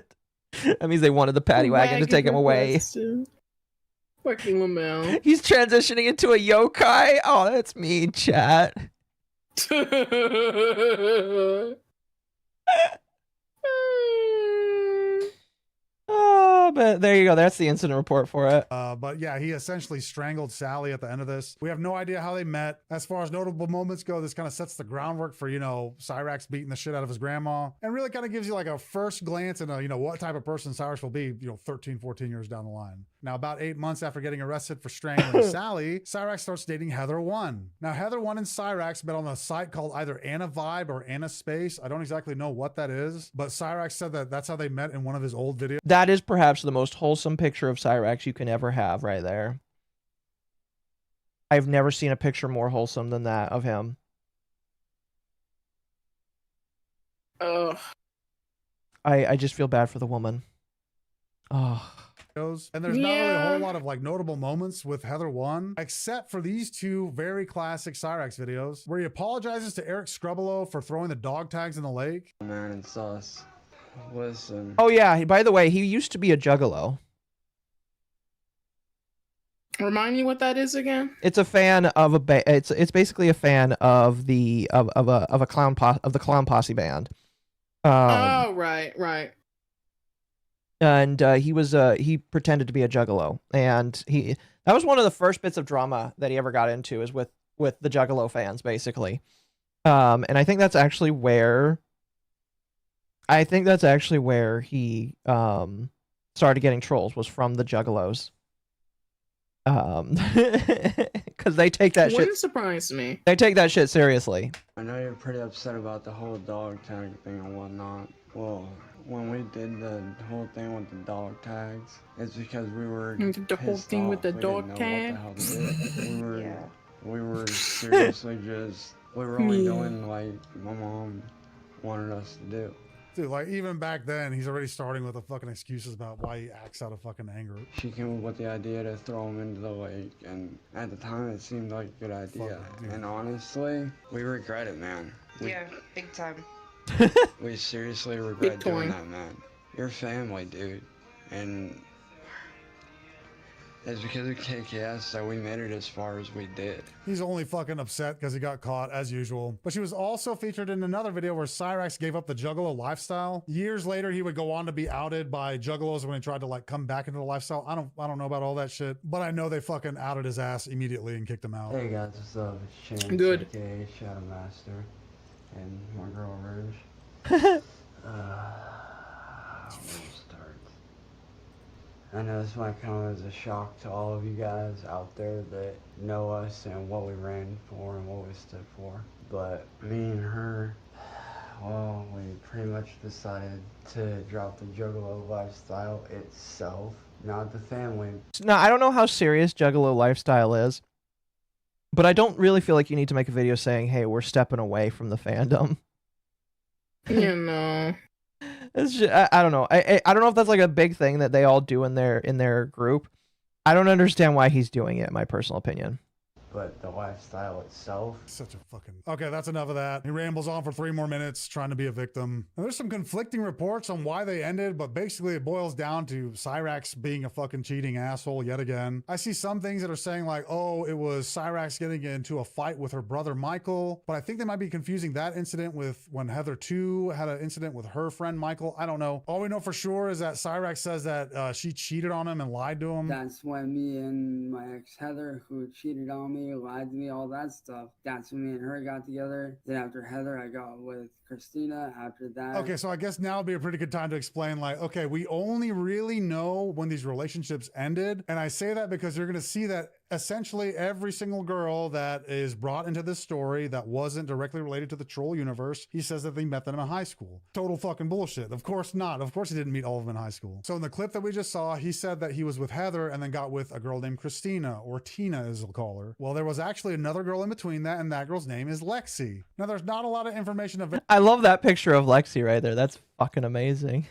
means they wanted the paddy wagon to take him away. Fucking Lamel. He's transitioning into a yokai. Oh, that's mean, chat. Oh, but there you go. That's the incident report for it. But yeah, he essentially strangled Sally at the end of this. We have no idea how they met. As far as notable moments go, this kind of sets the groundwork for, you know, Cyraxx beating the shit out of his grandma, and really kind of gives you like a first glance into, you know, what type of person Cyraxx will be, you know, 13, 14 years down the line. Now, about 8 months after getting arrested for strangling Sally, Cyraxx starts dating Heather 1. Now, Heather 1 and Cyraxx met on a site called either Anna Vibe or Anna Space. I don't exactly know what that is, but Cyraxx said that that's how they met in one of his old videos. That is perhaps the most wholesome picture of Cyraxx you can ever have right there. I've never seen a picture more wholesome than that of him. Ugh. I just feel bad for the woman. Oh. And there's not really a whole lot of like notable moments with Heather 1, except for these two very classic Cyraxx videos where he apologizes to Eric Scrubolo for throwing the dog tags in the lake. Man, it's us. Listen. Oh yeah, by the way, he used to be a juggalo. Remind me what that is again? It's a fan of it's basically a fan of the of the clown posse band. Oh right. And he pretended to be a juggalo, and that was one of the first bits of drama that he ever got into, is with the juggalo fans, basically. And I think that's actually where he started getting trolls, was from the juggalos. Because they take that shit. Wouldn't surprise me. They take that shit seriously. I know you're pretty upset about the whole dog tag thing and whatnot. Well, when we did the whole thing with the dog tags, it's because we were the whole thing with the dog tag. We were seriously we were only doing like my mom wanted us to do. Dude, like even back then, he's already starting with the fucking excuses about why he acts out of fucking anger. She came up with the idea to throw him into the lake, and at the time it seemed like a good idea. And honestly, we regret it, man. Yeah, big time. We seriously regret doing that, man. You're family, dude. And it's because of KKS that we made it as far as we did. He's only fucking upset because he got caught, as usual. But she was also featured in another video where Cyraxx gave up the juggalo lifestyle. Years later, he would go on to be outed by juggalos when he tried to like come back into the lifestyle. I don't know about all that shit, but I know they fucking outed his ass immediately and kicked him out. Hey guys, what's up? It's Shane, Good. aka Shadow Master, and my girl Rouge. I know this might come as a shock to all of you guys out there that know us and what we ran for and what we stood for. But me and her, well, we pretty much decided to drop the juggalo lifestyle itself, not the family. Now, I don't know how serious juggalo lifestyle is, but I don't really feel like you need to make a video saying, hey, we're stepping away from the fandom. You know. It's just, I don't know. I don't know if that's like a big thing that they all do in their group. I don't understand why he's doing it, in my personal opinion. But the lifestyle itself. Such a fucking... Okay, that's enough of that. He rambles on for 3 more minutes trying to be a victim. And there's some conflicting reports on why they ended, but basically it boils down to Cyraxx being a fucking cheating asshole yet again. I see some things that are saying like, oh, it was Cyraxx getting into a fight with her brother Michael, but I think they might be confusing that incident with when Heather 2 had an incident with her friend Michael. I don't know. All we know for sure is that Cyraxx says that she cheated on him and lied to him. That's when me and my ex Heather, who cheated on me, lied to me, all that stuff. That's when me and her got together. Then after Heather, I got with Christina. After that. Okay, so I guess now would be a pretty good time to explain, like, okay, we only really know when these relationships ended. And I say that because you're going to see that essentially every single girl that is brought into this story that wasn't directly related to the troll universe, he says that they met them in high school. Total fucking bullshit. Of course not. Of course he didn't meet all of them in high school. So in the clip that we just saw, he said that he was with Heather and then got with a girl named Christina, or Tina as they'll call her. Well, there was actually another girl in between that, and that girl's name is Lexi. Now there's not a lot of information of it. I love that picture of Lexi right there. That's fucking amazing.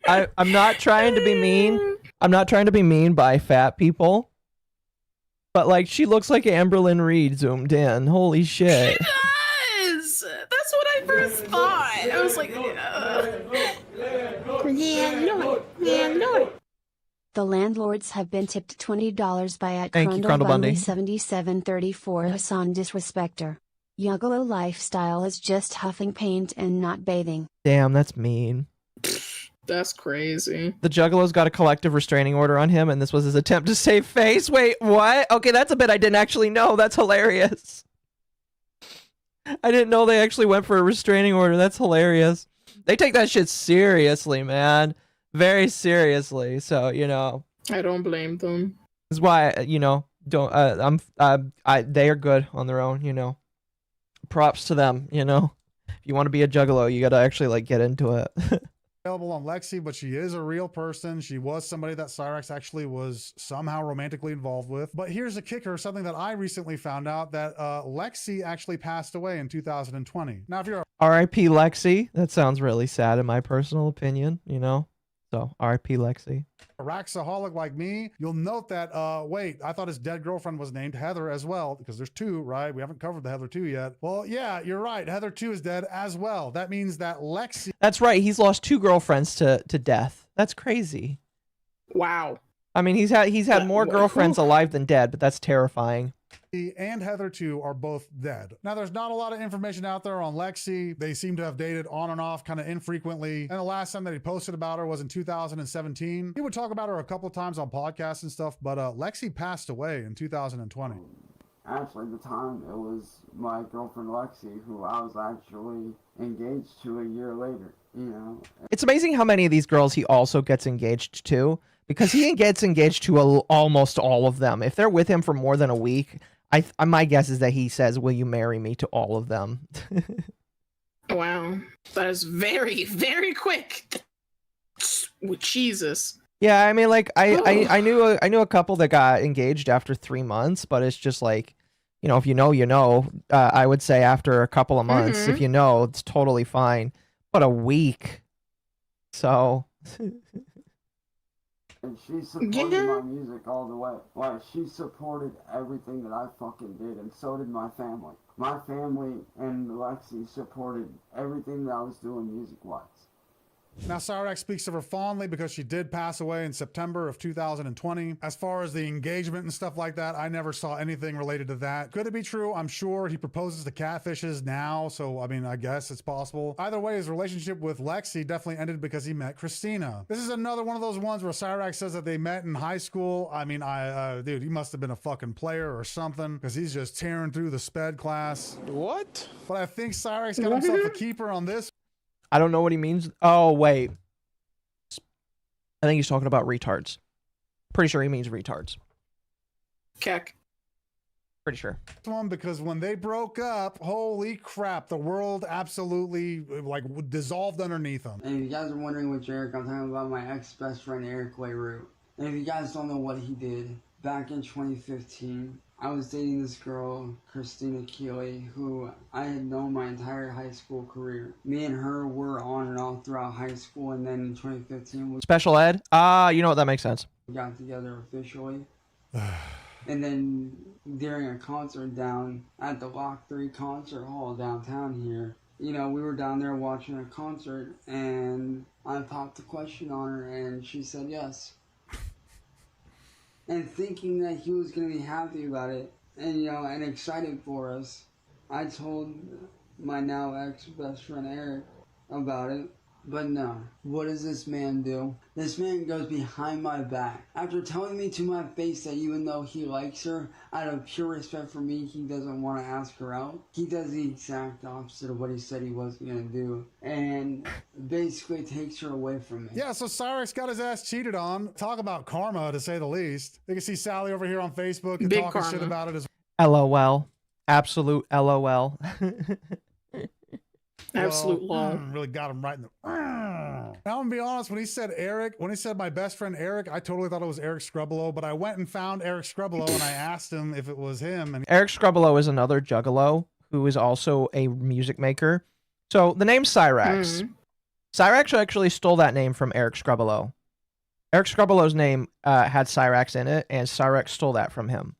I'm not trying to be mean. I'm not trying to be mean by fat people. But like, she looks like Amberlynn Reed zoomed in. Holy shit. She does! That's what I first thought. I was like, yeah, no. The landlords have been tipped $20 by at Thank you, Crundle Bundy. 7734 Hassan Disrespecter. Juggalo lifestyle is just huffing paint and not bathing. Damn, that's mean. That's crazy. The Juggalo's got a collective restraining order on him, and this was his attempt to save face. Wait, what? Okay, that's a bit I didn't actually know. That's hilarious. I didn't know they actually went for a restraining order. That's hilarious. They take that shit seriously, man. Very seriously. So, you know. I don't blame them. This is why, you know, don't, they are good on their own, you know. Props to them, you know. If you want to be a Juggalo, you gotta actually, like, get into it. available on Lexi, but she is a real person. She was somebody that Cyraxx actually was somehow romantically involved with. But here's the kicker, something that I recently found out, that Lexi actually passed away in 2020. Now, if you're R.I.P. Lexi. That sounds really sad in my personal opinion, you know? So, R.I.P. Lexi. a Raxaholic like me, you'll note that, wait, I thought his dead girlfriend was named Heather as well, because there's two, right? We haven't covered the Heather 2 yet. Well, yeah, you're right. Heather 2 is dead as well. That means that Lexi... That's right. He's lost 2 girlfriends to death. That's crazy. Wow. I mean, he's had more girlfriends alive than dead, but that's terrifying. And Heather 2 are both dead. Now, there's not a lot of information out there on Lexi. They seem to have dated on and off kind of infrequently. And the last time that he posted about her was in 2017. He would talk about her a couple of times on podcasts and stuff, but Lexi passed away in 2020. Actually, at the time, it was my girlfriend Lexi, who I was actually engaged to a year later, you know. It's amazing how many of these girls he also gets engaged to, because he gets engaged to almost all of them. If they're with him for more than a week, my guess is that he says, "Will you marry me?" to all of them. Wow. That is very, very quick. Jesus. Yeah, I mean, like, I knew a couple that got engaged after 3 months, but it's just like, you know, if you know, you know. I would say after a couple of months, if you know, it's totally fine. But a week, so. And she supported my music all the way. Like, she supported everything that I fucking did, and so did my family. My family and Lexi supported everything that I was doing music-wise. Now, Cyraxx speaks of her fondly because she did pass away in September of 2020. As far as the engagement and stuff like that, I never saw anything related to that. Could it be true? I'm sure he proposes to catfishes now, so I mean, I guess it's possible. Either way, his relationship with Lexi definitely ended because he met Christina. This is another one of those ones where Cyraxx says that they met in high school. I mean, dude, he must have been a fucking player or something, because he's just tearing through the sped class. What? But I think Cyraxx got himself a keeper on this. I don't know what he means. Oh, wait. I think he's talking about retards. Pretty sure he means retards. Keck. Pretty sure. One, because when they broke up, holy crap, the world absolutely like dissolved underneath them. And if you guys are wondering which Eric, I'm talking about my ex-best friend Eric Wayroot. And if you guys don't know what he did, back in 2015, I was dating this girl, Christina Keeley, who I had known my entire high school career. Me and her were on and off throughout high school, and then in 2015... Special ed? You know what, that makes sense. We got together officially. And then during a concert down at the Lock 3 Concert Hall downtown here, you know, we were down there watching a concert, and I popped a question on her, and she said yes. And thinking that he was going to be happy about it, and you know, and excited for us, I told my now ex-best friend Eric about it. But no, what does this man do? This man goes behind my back. After telling me to my face that even though he likes her, out of pure respect for me, he doesn't want to ask her out. He does the exact opposite of what he said he was going to do. And basically takes her away from me. Yeah, so Cyraxx got his ass cheated on. Talk about karma, to say the least. You can see Sally over here on Facebook and talking shit about it as well. LOL. Absolute LOL. Absolute lol. Really got him right in the... Now, I'm gonna be honest, when he said Eric, when he said my best friend Eric, I totally thought it was Eric Scrubbelow, but I went and found Eric Scrubbelow and I asked him if it was him. And Eric Scrubbelow is another juggalo who is also a music maker. So the name Cyraxx. Cyraxx actually stole that name from Eric Scrubbelow. Eric Scrubbelow's name had Cyraxx in it, and Cyraxx stole that from him.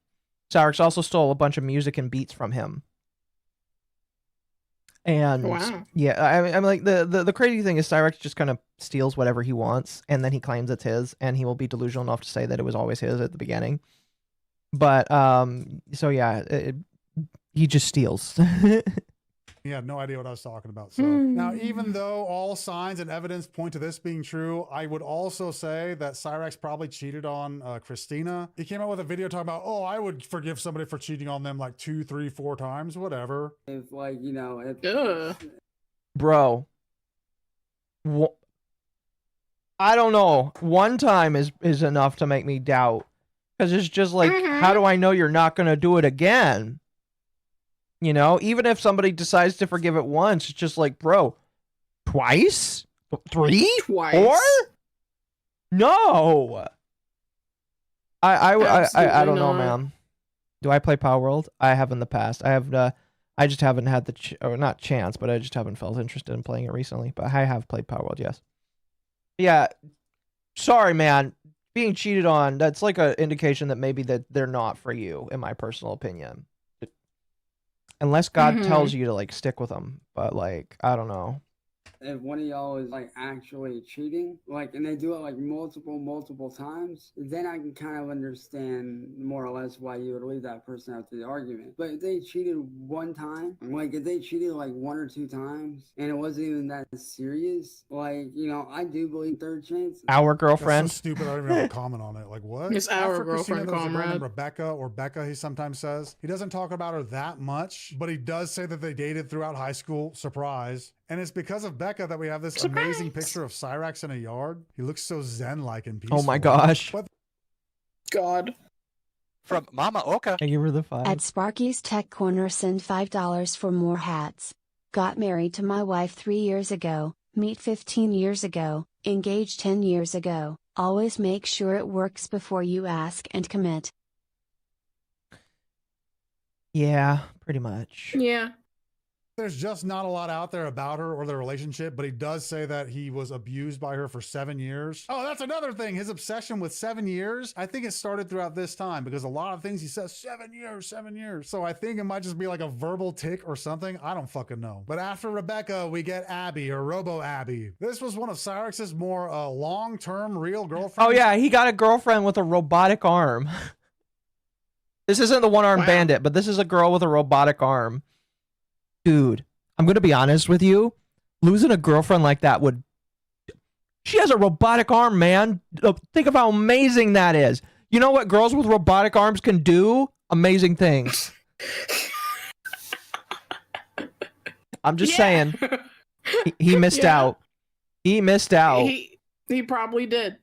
Cyraxx also stole a bunch of music and beats from him. And yeah, I mean, like the crazy thing is Cyraxx just kind of steals whatever he wants, and then he claims it's his, and he will be delusional enough to say that it was always his at the beginning. But so yeah, he just steals. he had no idea what I was talking about. So now, even though all signs and evidence point to this being true, I would also say that Cyraxx probably cheated on Christina. He came out with a video talking about, oh, I would forgive somebody for cheating on them like 2, 3, 4 times, whatever. If like, you know, Bro. I don't know. One time is enough to make me doubt. Because it's just like, how do I know you're not going to do it again? You know, even if somebody decides to forgive it once, it's just like, bro, twice? 3? Twice. 4? No. I don't know, not. man. Do I play Power World? I have in the past. I have. I just haven't had the or not chance, but I just haven't felt interested in playing it recently. But I have played Power World, yes. Yeah. Sorry, man. Being cheated on, that's like an indication that maybe that they're not for you, in my personal opinion. Unless God tells you to like stick with them, but like I don't know. If one of y'all is like actually cheating, like, and they do it like multiple times, then I can kind of understand more or less why you would leave that person after the argument. But if they cheated one time, like if they cheated like 1 or 2 times and it wasn't even that serious, like, you know, I do believe third chance. Our girlfriend. That's so stupid. I don't even have a comment on it. Like, what? It's our After Christina, girlfriend, there's a girl named comrade. Rebecca, or Becca, he sometimes says. He doesn't talk about her that much, but he does say that they dated throughout high school. Surprise. And it's because of Becca that we have this amazing picture of Cyraxx in a yard. He looks so zen-like and peaceful. Oh my gosh. But God. From MommaOcco. Thank you for the 5. At Sparky's Tech Corner, send $5 for more hats. Got married to my wife 3 years ago, meet 15 years ago, engaged 10 years ago. Always make sure it works before you ask and commit. Yeah, pretty much. Yeah. there's just not a lot out there about her or their relationship, but he does say that he was abused by her for 7 years. Oh, that's another thing. His obsession with 7 years, I think it started throughout this time because a lot of things he says, 7 years, 7 years. So I think it might just be like a verbal tick or something. I don't fucking know. But after Rebecca, we get Abby or Robo Abby. This was one of Cyraxx's more long-term real girlfriends. Oh yeah, he got a girlfriend with a robotic arm. This isn't the one-armed bandit, but this is a girl with a robotic arm. Dude, I'm going to be honest with you. Losing a girlfriend like that would... She has a robotic arm, man. Think of how amazing that is. You know what girls with robotic arms can do? Amazing things. I'm just saying. He missed out. He missed out. He probably did.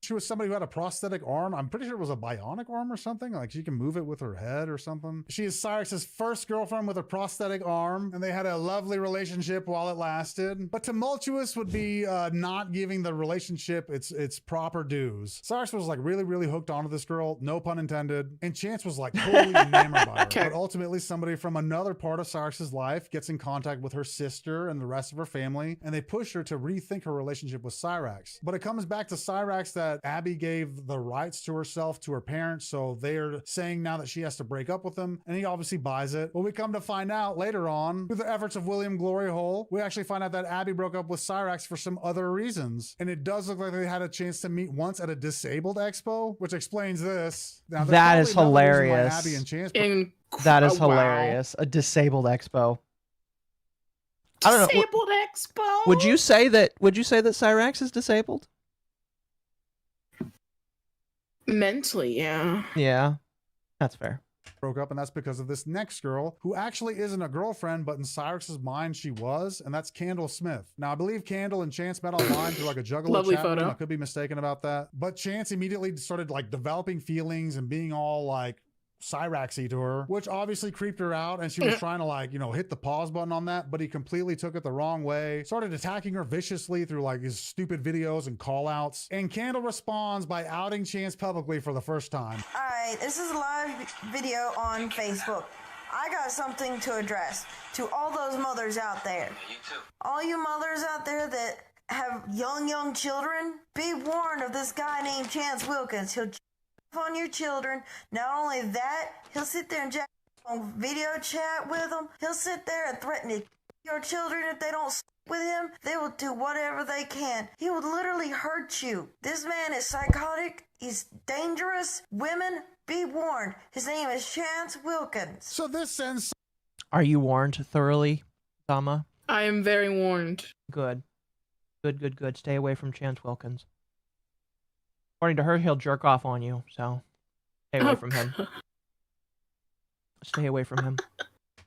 She was somebody who had a prosthetic arm. I'm pretty sure it was a bionic arm or something. Like she can move it with her head or something. She is Cyraxx's first girlfriend with a prosthetic arm, and they had a lovely relationship while it lasted. But tumultuous would be not giving the relationship its proper dues. Cyraxx was like really hooked onto this girl, no pun intended, and Chance was like totally enamored by her. But ultimately, somebody from another part of Cyraxx's life gets in contact with her sister and the rest of her family, and they push her to rethink her relationship with Cyraxx. But it comes back to Cyraxx that Abby gave the rights to herself to her parents, so they're saying now that she has to break up with them, and he obviously buys it. But we come to find out later on, through the efforts of William Glory Hole, we actually find out that Abby broke up with Cyraxx for some other reasons. And it does look like they had a chance to meet once at a disabled expo, which explains this. Now, that is hilarious. Abby and Chance that is hilarious. A disabled expo. I don't know. Disabled expo. Would you say that Cyraxx is disabled? Mentally, yeah. Yeah, that's fair. Broke up, and that's because of this next girl who actually isn't a girlfriend, but in Cyraxx's mind she was, and that's Candle Smith. Now I believe Candle and Chance met online through like a Juggalo Lovely chat room. photo. I could be mistaken about that, but Chance immediately started like developing feelings and being all like Cyraxx-y to her, which obviously creeped her out, and she was trying to like, you know, hit the pause button on that, but he completely took it the wrong way, started attacking her viciously through like his stupid videos and call outs, and Candle responds by outing Chance publicly for the first time. Alright, this is a live video on Facebook. I got something to address to all those mothers out there. You too. All you mothers out there that have young children, be warned of this guy named Chance Wilkins. He'll on your children. Not only that, he'll sit there and jack on video chat with them. He'll sit there and threaten to kill your children if they don't with him. They will do whatever they can. He will literally hurt you. This man is psychotic. He's dangerous. Women, be warned. His name is Chance Wilkins. So this sends... Are you warned thoroughly, Dama? I am very warned. Good. Good. Stay away from Chance Wilkins. According to her, he'll jerk off on you, so stay away from him. Stay away from him.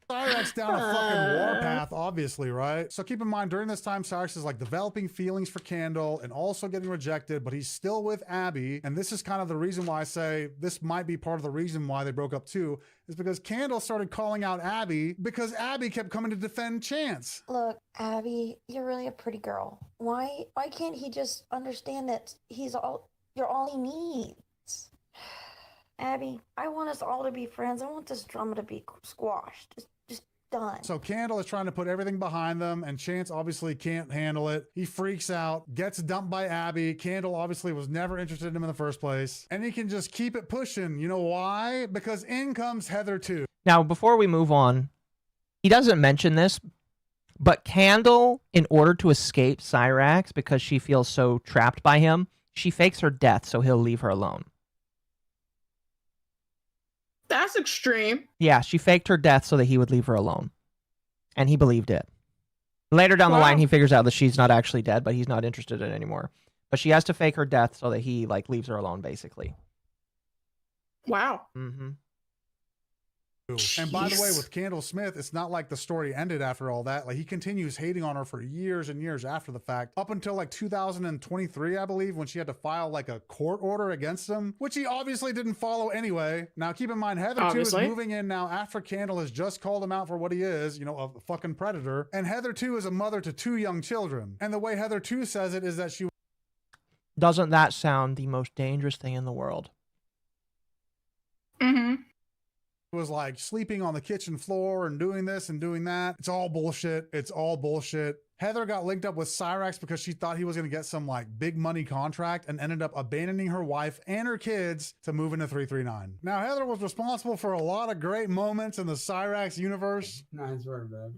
Cyraxx Cyraxx down a fucking warpath, obviously, right? So keep in mind, during this time, Cyraxx is like developing feelings for Candle and also getting rejected, but he's still with Abby. And this is kind of the reason why I say this might be part of the reason why they broke up too, is because Candle started calling out Abby because Abby kept coming to defend Chance. Look, Abby, you're really a pretty girl. Why can't he just understand that you're all he needs? Abby, I want us all to be friends. I want this drama to be squashed. Just done. So Candle is trying to put everything behind them, and Chance obviously can't handle it. He freaks out, gets dumped by Abby. Candle obviously was never interested in him in the first place, and he can just keep it pushing. You know why? Because in comes Heather too. Now, before we move on, he doesn't mention this, but Candle, in order to escape Cyraxx because she feels so trapped by him, she fakes her death so he'll leave her alone. That's extreme. Yeah, she faked her death so that he would leave her alone. And he believed it. Later down the line, he figures out that she's not actually dead, but he's not interested in it anymore. But she has to fake her death so that he, like, leaves her alone, basically. Wow. Mm-hmm. And by the way, with Candle Smith, it's not like the story ended after all that. Like, he continues hating on her for years and years after the fact, up until like 2023, I believe, when she had to file like a court order against him, which he obviously didn't follow anyway. Now, keep in mind, Heather too is moving in now after Candle has just called him out for what he is, you know, a fucking predator. And Heather too is a mother to 2 young children. And the way Heather too says it is that she... Doesn't that sound the most dangerous thing in the world? Mm-hmm. Was like sleeping on the kitchen floor and doing this and doing that. It's all bullshit. It's all bullshit. Heather got linked up with Cyraxx because she thought he was going to get some like big money contract and ended up abandoning her wife and her kids to move into 339. Now, Heather was responsible for a lot of great moments in the Cyraxx universe. Nice word, babe.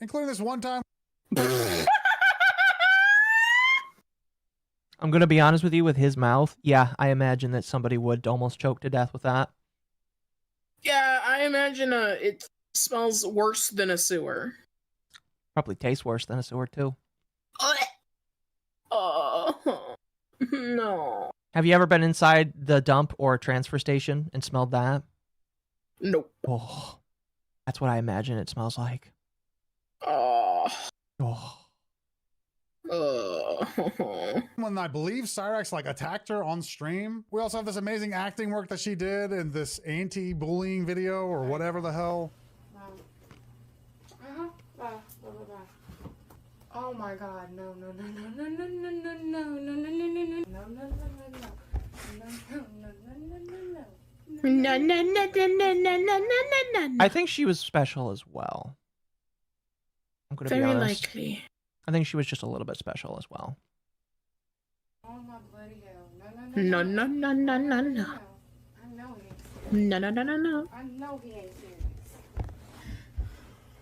Including this one time. I'm going to be honest with you, with his mouth, yeah, I imagine that somebody would almost choke to death with that. Yeah, I imagine it smells worse than a sewer. Probably tastes worse than a sewer, too. Oh, no. Have you ever been inside the dump or transfer station and smelled that? Nope. Oh, that's what I imagine it smells like. Oh. When I believe Cyraxx like attacked her on stream. We also have this amazing acting work that she did in this anti-bullying video or whatever the hell. Oh my god, no. I think she was special as well. I'm going to be honest. Very likely. I think she was just a little bit special as well. Oh my bloody hell. No. I know he ain't serious. No. I know he ain't serious.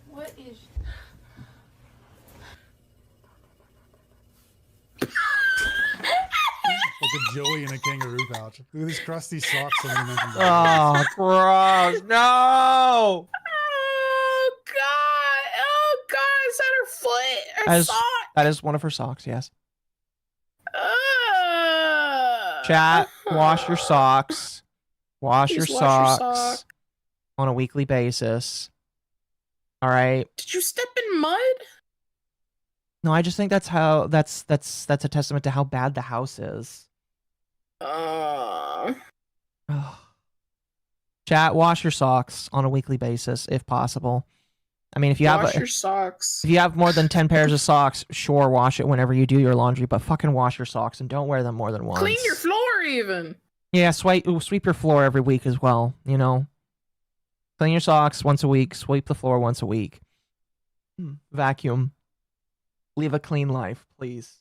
What is... Like a Joey in a kangaroo pouch. Look at these crusty socks. Somebody mentioned. Oh, gross. No! Is that her foot? Her sock? That is one of her socks, yes. Chat, wash your socks. Wash your socks on a weekly basis. All right. Did you step in mud? No, I just think that's a testament to how bad the house is. Chat, wash your socks on a weekly basis if possible. I mean, if you wash your socks. If you have more than 10 pairs of socks, sure, wash it whenever you do your laundry, but fucking wash your socks and don't wear them more than once. Clean your floor even. Yeah, sweep your floor every week as well, you know. Clean your socks once a week, sweep the floor once a week. Vacuum. Live a clean life, please.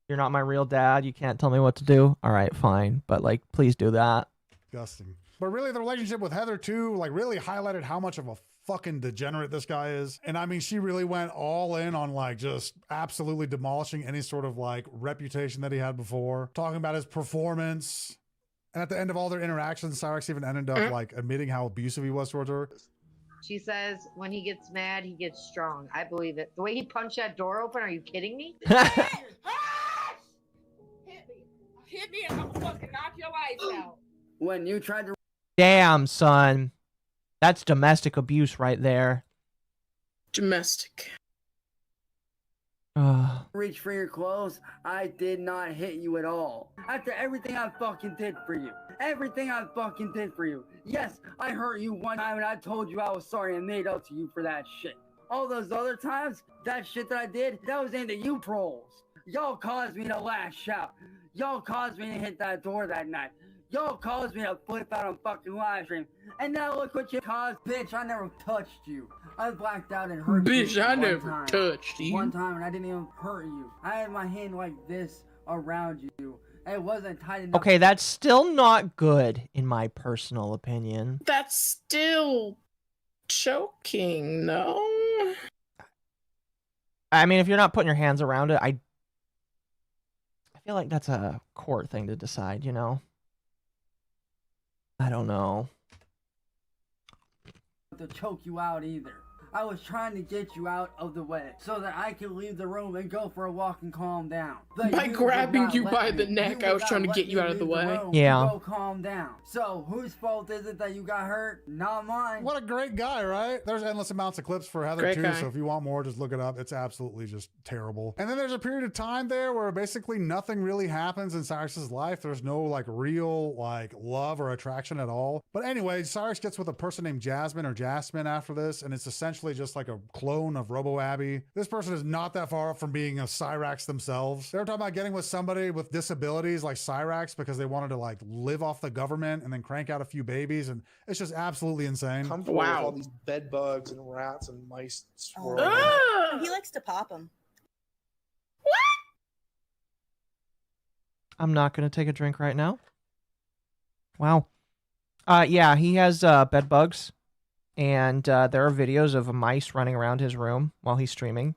You're not my real dad, you can't tell me what to do. All right, fine, but like please do that. Disgusting. But really the relationship with Heather too, like really highlighted how much of a fucking degenerate this guy is. And I mean, she really went all in on like just absolutely demolishing any sort of like reputation that he had before, talking about his performance. And at the end of all their interactions, Cyraxx even ended up like admitting how abusive he was towards her. She says when he gets mad, he gets strong. I believe it. The way he punched that door open, are you kidding me? Hit me and I'll fucking knock your lights out. When you tried to... Damn, son. That's domestic abuse right there. Domestic. Reach for your clothes. I did not hit you at all. After everything I fucking did for you. Everything I fucking did for you. Yes, I hurt you one time and I told you I was sorry and made up to you for that shit. All those other times, that shit that I did, that was aimed at you trolls. Y'all caused me to lash out. Y'all caused me to hit that door that night. Y'all caused me to flip out on fucking live stream. And now look what you caused. Bitch, I never touched you. I blacked out and hurt you. Bitch, I one never time. touched you. One time and I didn't even hurt you. I had my hand like this around you. It wasn't tight enough. Okay, that's still not good, in my personal opinion. That's still choking, no? I mean, if you're not putting your hands around it, I feel like that's a court thing to decide, you know? I don't know. To choke you out either. I was trying to get you out of the way so that I could leave the room and go for a walk and calm down. But By you grabbing would not you let by me. the neck, You I would was trying to not get let you me out of the leave way. room Yeah. to go calm down. So whose fault is it that you got hurt? Not mine. What a great guy, right? There's endless amounts of clips for Heather Great too, guy. so if you want more, just look it up. It's absolutely just terrible. And then there's a period of time there where basically nothing really happens in Cyraxx's life. There's no like real like love or attraction at all. But anyway, Cyraxx gets with a person named Jasmine or Jasmine after this, and it's essentially just like a clone of Robo Abby. This person is not that far from being a Cyraxx themselves. They were talking about getting with somebody with disabilities like Cyraxx because they wanted to like live off the government and then crank out a few babies, and it's just absolutely insane. Comfortable with all these bed bugs and rats and mice swirling. He likes to pop them. I'm not going to take a drink right now. Wow. Yeah, he has bed bugs. And there are videos of mice running around his room while he's streaming.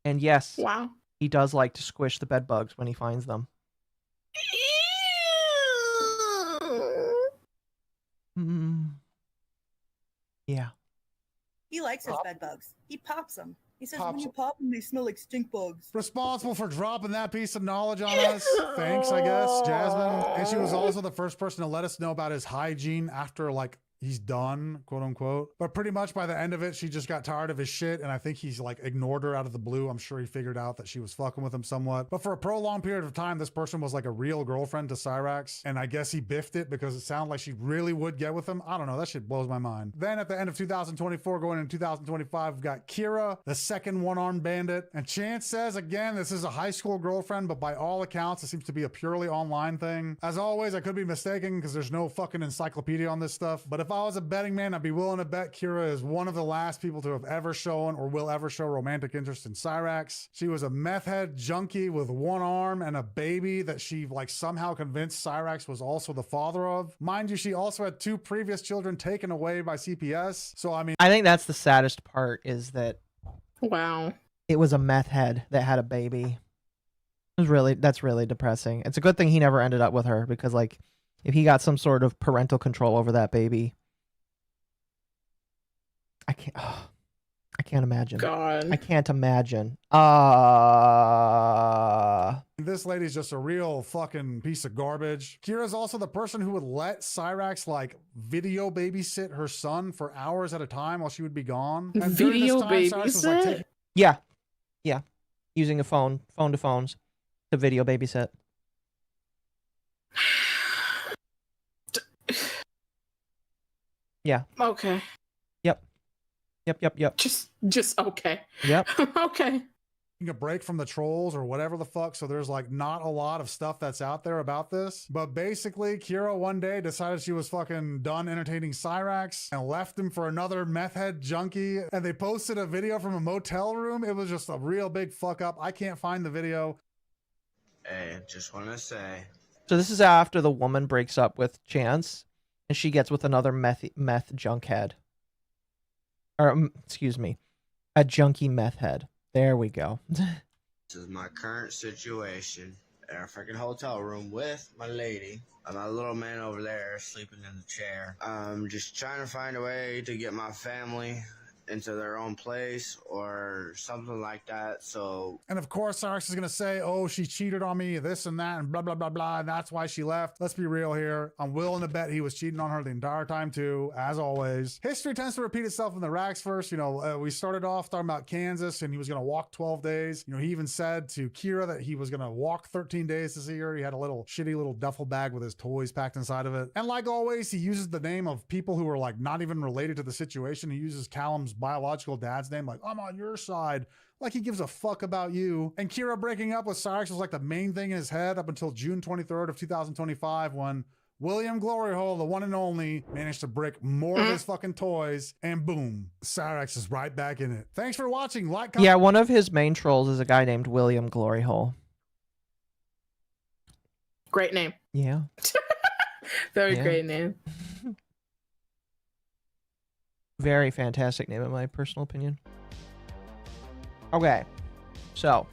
And yes, wow, he does like to squish the bed bugs when he finds them. Yeah. He likes his bed bugs. He pops them. He says when you pop them, they smell like stink bugs. Responsible for dropping that piece of knowledge on us. Thanks, I guess, Jasmine. And she was also the first person to let us know about his hygiene after, like, he's done, quote unquote. But pretty much by the end of it, she just got tired of his shit, and I think he's like ignored her out of the blue. I'm sure he figured out that she was fucking with him somewhat. But for a prolonged period of time, this person was like a real girlfriend to Cyraxx, and I guess he biffed it because it sounded like she really would get with him. I don't know, that shit blows my mind. Then at the end of 2024, going into 2025, we've got Kira, the second one-armed bandit, and Chance says again, this is a high school girlfriend, but by all accounts, it seems to be a purely online thing. As always, I could be mistaken because there's no fucking encyclopedia on this stuff, but if I was a betting man, I'd be willing to bet Kira is one of the last people to have ever shown or will ever show romantic interest in Cyraxx. She was a meth head junkie with one arm and a baby that she like somehow convinced Cyraxx was also the father of. Mind you, she also had 2 previous children taken away by CPS. So I mean, I think that's the saddest part is that wow, it was a meth head that had a baby. That's really depressing. It's a good thing he never ended up with her because like if he got some sort of parental control over that baby, I can't imagine. God. I can't imagine. this lady's just a real fucking piece of garbage. Kira's also the person who would let Cyraxx like video babysit her son for hours at a time while she would be gone. And during this Video time, Cyraxx was, like, babysit? taking Yeah. Using a phone to phones to video babysit. Yeah. Okay. Yep. Just okay. Yep. Okay. a break from the trolls or whatever the fuck. So there's like not a lot of stuff that's out there about this. But basically, Kira one day decided she was fucking done entertaining Cyraxx and left him for another meth head junkie. And they posted a video from a motel room. It was just a real big fuck up. I can't find the video. Hey, just want to say. So this is after the woman breaks up with Chance and she gets with another meth junkhead. Or, excuse me, a junkie meth head. There we go. This is my current situation in a freaking hotel room with my lady. My little man over there sleeping in the chair. I'm just trying to find a way to get my family into their own place or something like that. So, and of course, Cyraxx is going to say, oh, she cheated on me, this and that, and blah, blah, blah, blah, and that's why she left. Let's be real here. I'm willing to bet he was cheating on her the entire time, too, as always. History tends to repeat itself in the Rax verse. You know, we started off talking about Kansas, and he was going to walk 12 days. You know, he even said to Kira that he was going to walk 13 days to see her. He had a little shitty little duffel bag with his toys packed inside of it. And like always, he uses the name of people who are like not even related to the situation. He uses Callum's biological dad's name, like, I'm on your side. Like he gives a fuck about you. And Kira breaking up with Cyraxx was like the main thing in his head up until June 23rd of 2025 when William Gloryhole, the one and only, managed to break more of his fucking toys, and boom, Cyraxx is right back in it. Thanks for watching. Like, comment. Yeah, one of his main trolls is a guy named William Gloryhole. Great name. Yeah. Very Yeah. great name. Very fantastic name, in my personal opinion. Okay, so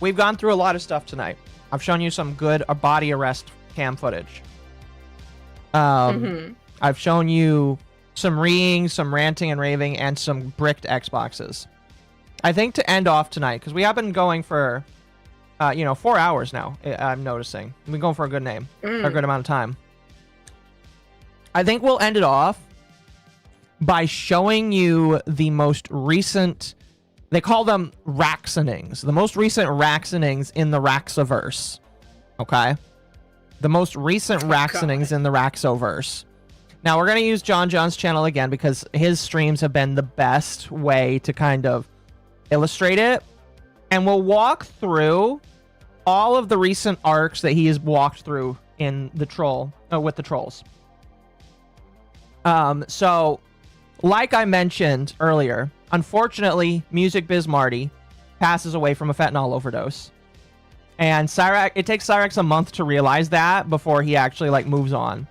we've gone through a lot of stuff tonight. I've shown you some good body arrest cam footage. I've shown you some reeing, some ranting and raving, and some bricked Xboxes. I think to end off tonight, because we have been going for, 4 hours now, I'm noticing. We've been going for a good name, a good amount of time. I think we'll end it off by showing you the most recent, they call them Raxenings, the most recent Raxenings in the Raxiverse. Okay? The most recent Raxenings in the Raxoverse. Now, we're going to use John John's channel again because his streams have been the best way to kind of illustrate it. And we'll walk through all of the recent arcs that he has walked through in the with the trolls. So, like I mentioned earlier, unfortunately, Music Biz Marty passes away from a fentanyl overdose. And it takes Cyraxx a month to realize that before he actually moves on.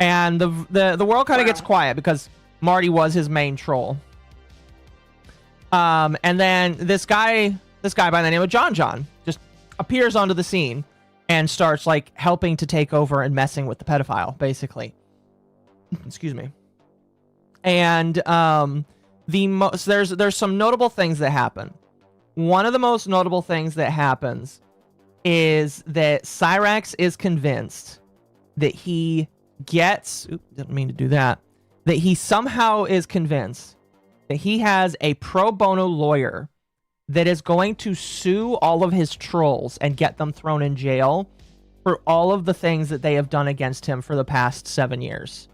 And the world kind of gets quiet because Marty was his main troll. And then this guy by the name of John just appears onto the scene and starts helping to take over and messing with the pedophile, basically. Excuse me. And there's some notable things that happen. One of the most notable things that happens is that Cyraxx is convinced that he gets... Oops, didn't mean to do that. That he somehow is convinced that he has a pro bono lawyer that is going to sue all of his trolls and get them thrown in jail for all of the things that they have done against him for the past 7 years.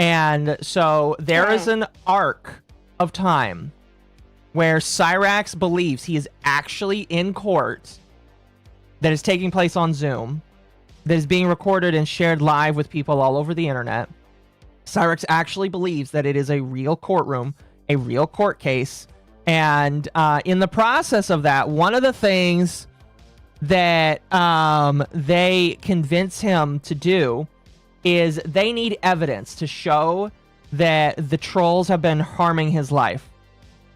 And so there is an arc of time where Cyraxx believes he is actually in court that is taking place on Zoom, that is being recorded and shared live with people all over the internet. Cyraxx actually believes that it is a real courtroom, a real court case. And in the process of that, one of the things that they convince him to do is they need evidence to show that the trolls have been harming his life.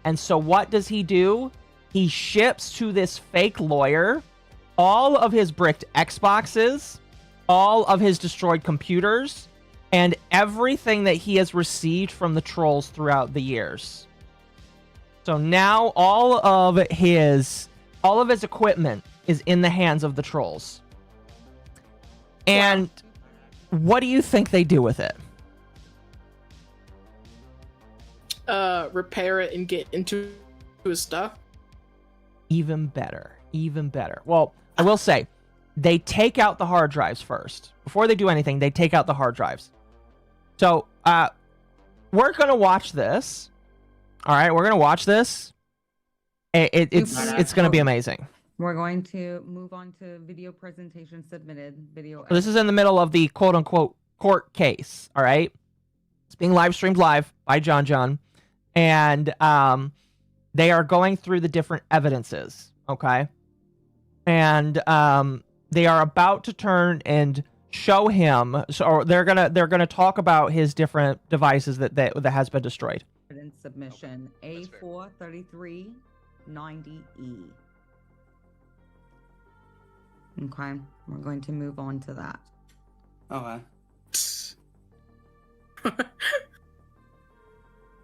And so what does he do? He ships to this fake lawyer all of his bricked Xboxes, all of his destroyed computers, and everything that he has received from the trolls throughout the years. So now all of his equipment is in the hands of the trolls. And what do you think they do with it? Repair it and get into his stuff. Even better. Even better. Well, I will say, they take out the hard drives first. Before they do anything, they take out the hard drives. So, we're going to watch this. All right, we're going to watch this. It's going to be amazing. We're going to move on to video presentation submitted. So this is in the middle of the quote-unquote court case, all right? It's being live streamed live by John. And they are going through the different evidences, okay? And they are about to turn and show him, so they're gonna talk about his different devices that has been destroyed. Submission A43390E. Okay, we're going to move on to that. Okay.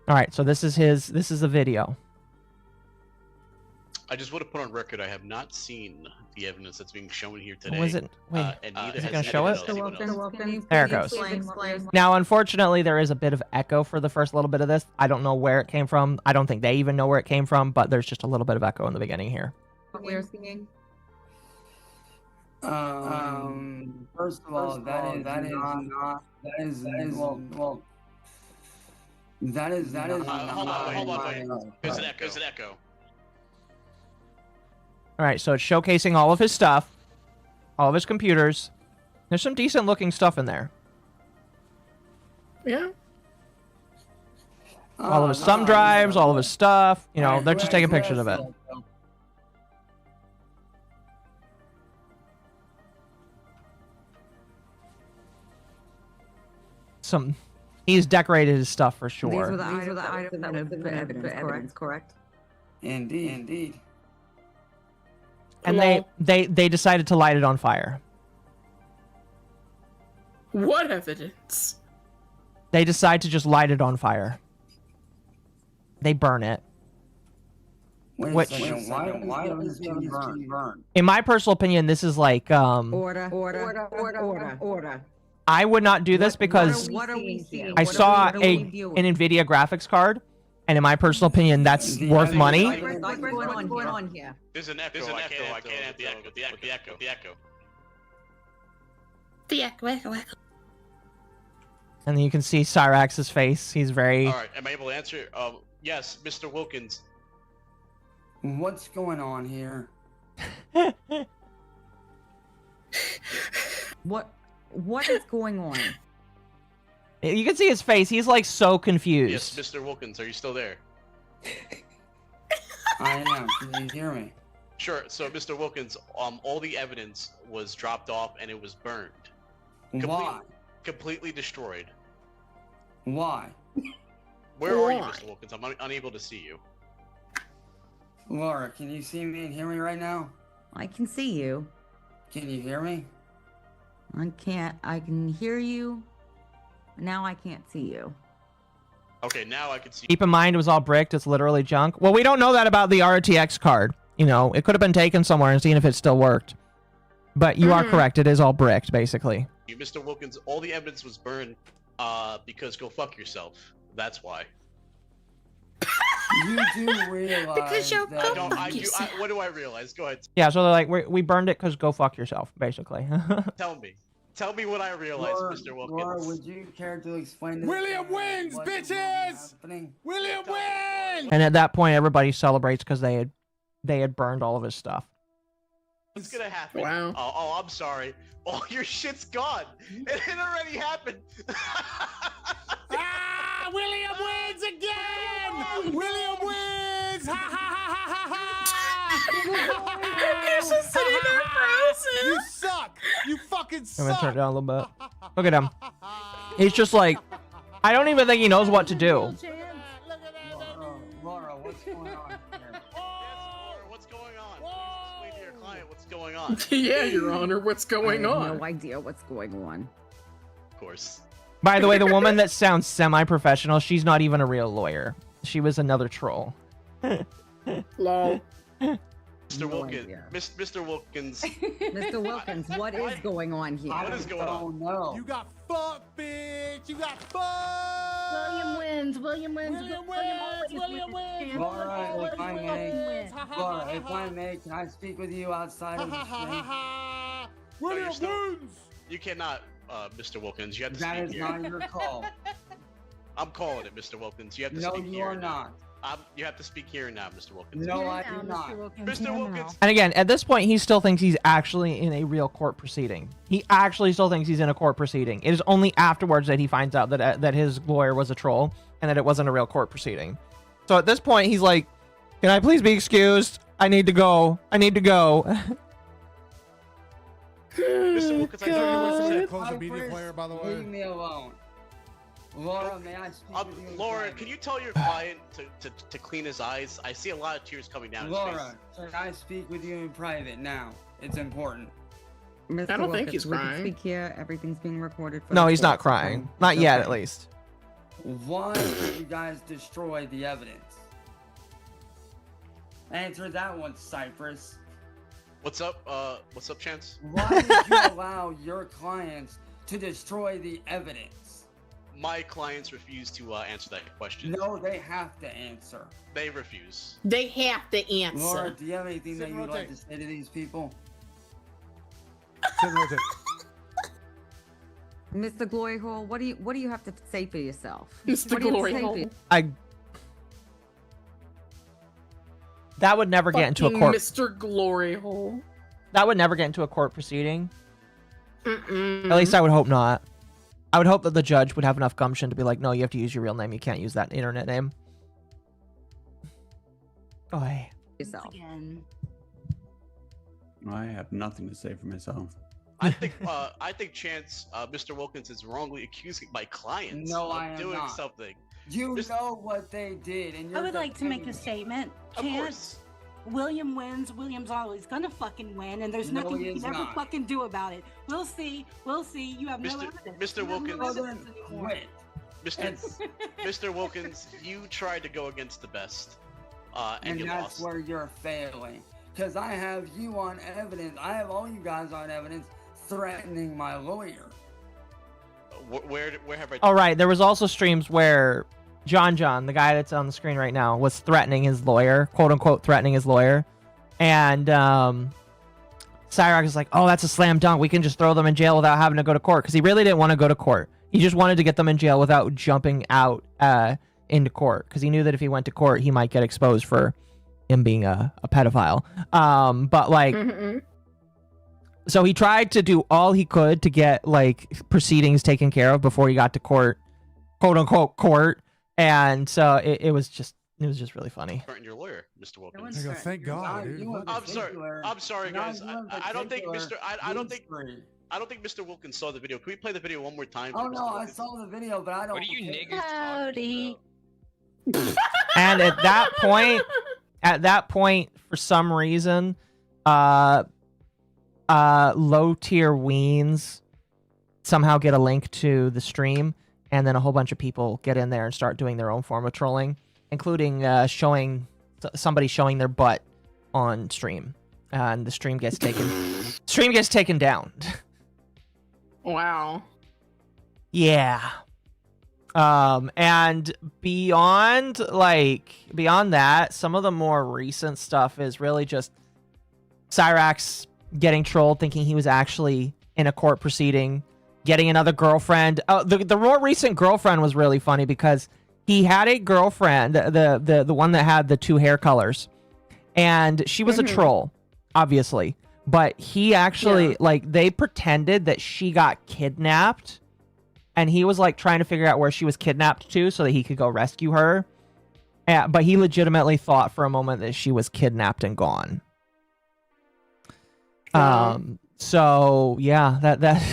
All right, so this is the video. I just want to put on record I have not seen the evidence that's being shown here today. Was it? Wait, and neither is it has gonna show anyone it? else. There it goes. Now, unfortunately, there is a bit of echo for the first little bit of this. I don't know where it came from. I don't think they even know where it came from, but there's just a little bit of echo in the beginning here. We're singing. First of all, that is not Hold on. There's an echo. All right, so it's showcasing all of his stuff, all of his computers. There's some decent looking stuff in there. Yeah. All of his thumb drives, all of his stuff. You know, they're just taking pictures of it. He's decorated his stuff for sure. These were the items that have been evidence, correct? Indeed. And they decided to light it on fire. What evidence? They decide to just light it on fire. They burn it. Why is this burn? In my personal opinion, this is like Order. I would not do this because What are we seeing? I saw an NVIDIA graphics card, and in my personal opinion, that's worth money. What's going on here? There's an echo. I can't have the echo. The echo. And then you can see Cyraxx's face. He's very... All right, am I able to answer? Yes, Mr. Wilkins. What's going on here? What is going on? You can see his face. He's like so confused. Yes, Mr. Wilkins, are you still there? I am. Can you hear me? Sure. So, Mr. Wilkins, all the evidence was dropped off and it was burned. Why? Completely destroyed. Why? Where are you, Mr. Wilkins? I'm unable to see you. Laura, can you see me and hear me right now? I can see you. Can you hear me? I can't. I can hear you. Now I can't see you. Okay, now I can see. Keep in mind, it was all bricked. It's literally junk. Well, we don't know that about the RTX card. You know, it could have been taken somewhere and seen if it still worked. But you are correct. It is all bricked, basically. Mr. Wilkins, all the evidence was burned because go fuck yourself. That's why. You do realize Because you're that... What do I realize? Go ahead. Yeah, so they're like, we burned it because go fuck yourself, basically. Tell me what I realize, Laura, Mr. Wilkins. Laura, would you care to explain this? William wins, bitches! William wins! And at that point, everybody celebrates because they had burned all of his stuff. What's gonna happen? Wow. Oh, I'm sorry. All your shit's gone. It already happened. William wins again! William wins! Ha ha ha ha ha! He's just sitting there frozen. You suck! You fucking I'm suck! gonna turn it down a little bit. Look at him. He's just like, I don't even think he knows what to do. Laura, what's going on here? What's going on? Explain to your client what's going on. Yeah, Your Honor, what's going I have on? no idea what's going on. Of course. By the way, the woman that sounds semi-professional, she's not even a real lawyer. She was another troll. Lol. Mr. Wilkins. Mr. Wilkins. Mr. Wilkins, what is going on here? What is going on? No. You got fucked, bitch! You got fucked! William wins. William wins. William wins! Laura, if I may, can I speak with you outside of the stream? William wins! You cannot, Mr. Wilkins. You have to That speak is here. not your call. I'm calling it, Mr. Wilkins. You have to No, speak you here are now. not. You have to speak here now, Mr. Wilkins. No, I do not. Mr. Wilkins. And again, at this point, he still thinks he's actually in a real court proceeding. He actually still thinks he's in a court proceeding. It is only afterwards that he finds out that his lawyer was a troll and that it wasn't a real court proceeding. So at this point, he's like, can I please be excused? I need to go. I need to go. Mr. Wilkins, I know you were Close the media player, by the way. Leave me alone. Laura, may I speak with you? Laura, can you tell your client to clean his eyes? I see a lot of tears coming down his Laura, face. can I speak with you in private now? It's important. Mr. I don't think Wilkins, he's we can crying. speak here. Everything's being recorded. For No, the he's not court. crying. Not yet, Okay. at least. Why did you guys destroy the evidence? Answer that one, Cypress. What's up, Chance? Why did you allow your clients to destroy the evidence? My clients refuse to answer that question. No, they have to answer. They refuse. They have to answer. Laura, do you have anything that you would like to say to these people? Mr. Glory Hole, what do you have to say for yourself? Mr. What do you have to Glory say for Hole. your- That would never get into a Fucking court. Mr. Glory Hole. That would never get into a court proceeding. Mm-mm. At least I would hope not. I would hope that the judge would have enough gumption to be like, no, you have to use your real name. You can't use that internet name. Oy. Yourself. Again. I have nothing to say for myself. I think Chance, Mr. Wilkins is wrongly accusing my clients No, of I am doing not. something. You know what they did, and I you're would like to make a defending- statement. Of Chance, course. William wins. William's always gonna fucking win, and there's No, nothing he you is can ever not. fucking do about it. We'll see. We'll see. You have no Mr. evidence. Mr. You have no Wilkins. evidence anymore. Quit. Mr. Wilkins, you tried to go against the best, and And you that's lost. where you're failing. Because I have you on evidence. I have all you guys on evidence threatening my lawyer. Where have I? All right. There was also streams where John, the guy that's on the screen right now, was threatening his lawyer, quote unquote, threatening his lawyer. And Cyraxx is like, oh, that's a slam dunk. We can just throw them in jail without having to go to court. Because he really didn't want to go to court. He just wanted to get them in jail without jumping out into court. Because he knew that if he went to court, he might get exposed for him being a pedophile. But like, so he tried to do all he could to get like proceedings taken care of before he got to court, quote unquote court. And so it was just really funny. Threaten your lawyer, Mr. Wilkins. I go, thank God, dude. I'm sorry, guys. I don't think Mr. I don't think Mr. Wilkins saw the video. Can we play the video one more time? Oh for Mr. no, I Wilkins? saw the video, but I don't. What are you niggas Howdy. And at that point, for some reason, low tier weens somehow get a link to the stream, and then a whole bunch of people get in there and start doing their own form of trolling, including somebody showing their butt on stream, and the stream gets taken down. Wow. Yeah. And beyond that, some of the more recent stuff is really just Cyraxx getting trolled, thinking he was actually in a court proceeding, getting another girlfriend. The more recent girlfriend was really funny because he had a girlfriend, the one that had the two hair colors, and she was a troll, obviously. But he actually, they pretended that she got kidnapped, and he was, trying to figure out where she was kidnapped to so that he could go rescue her. But he legitimately thought for a moment that she was kidnapped and gone. So, yeah, that...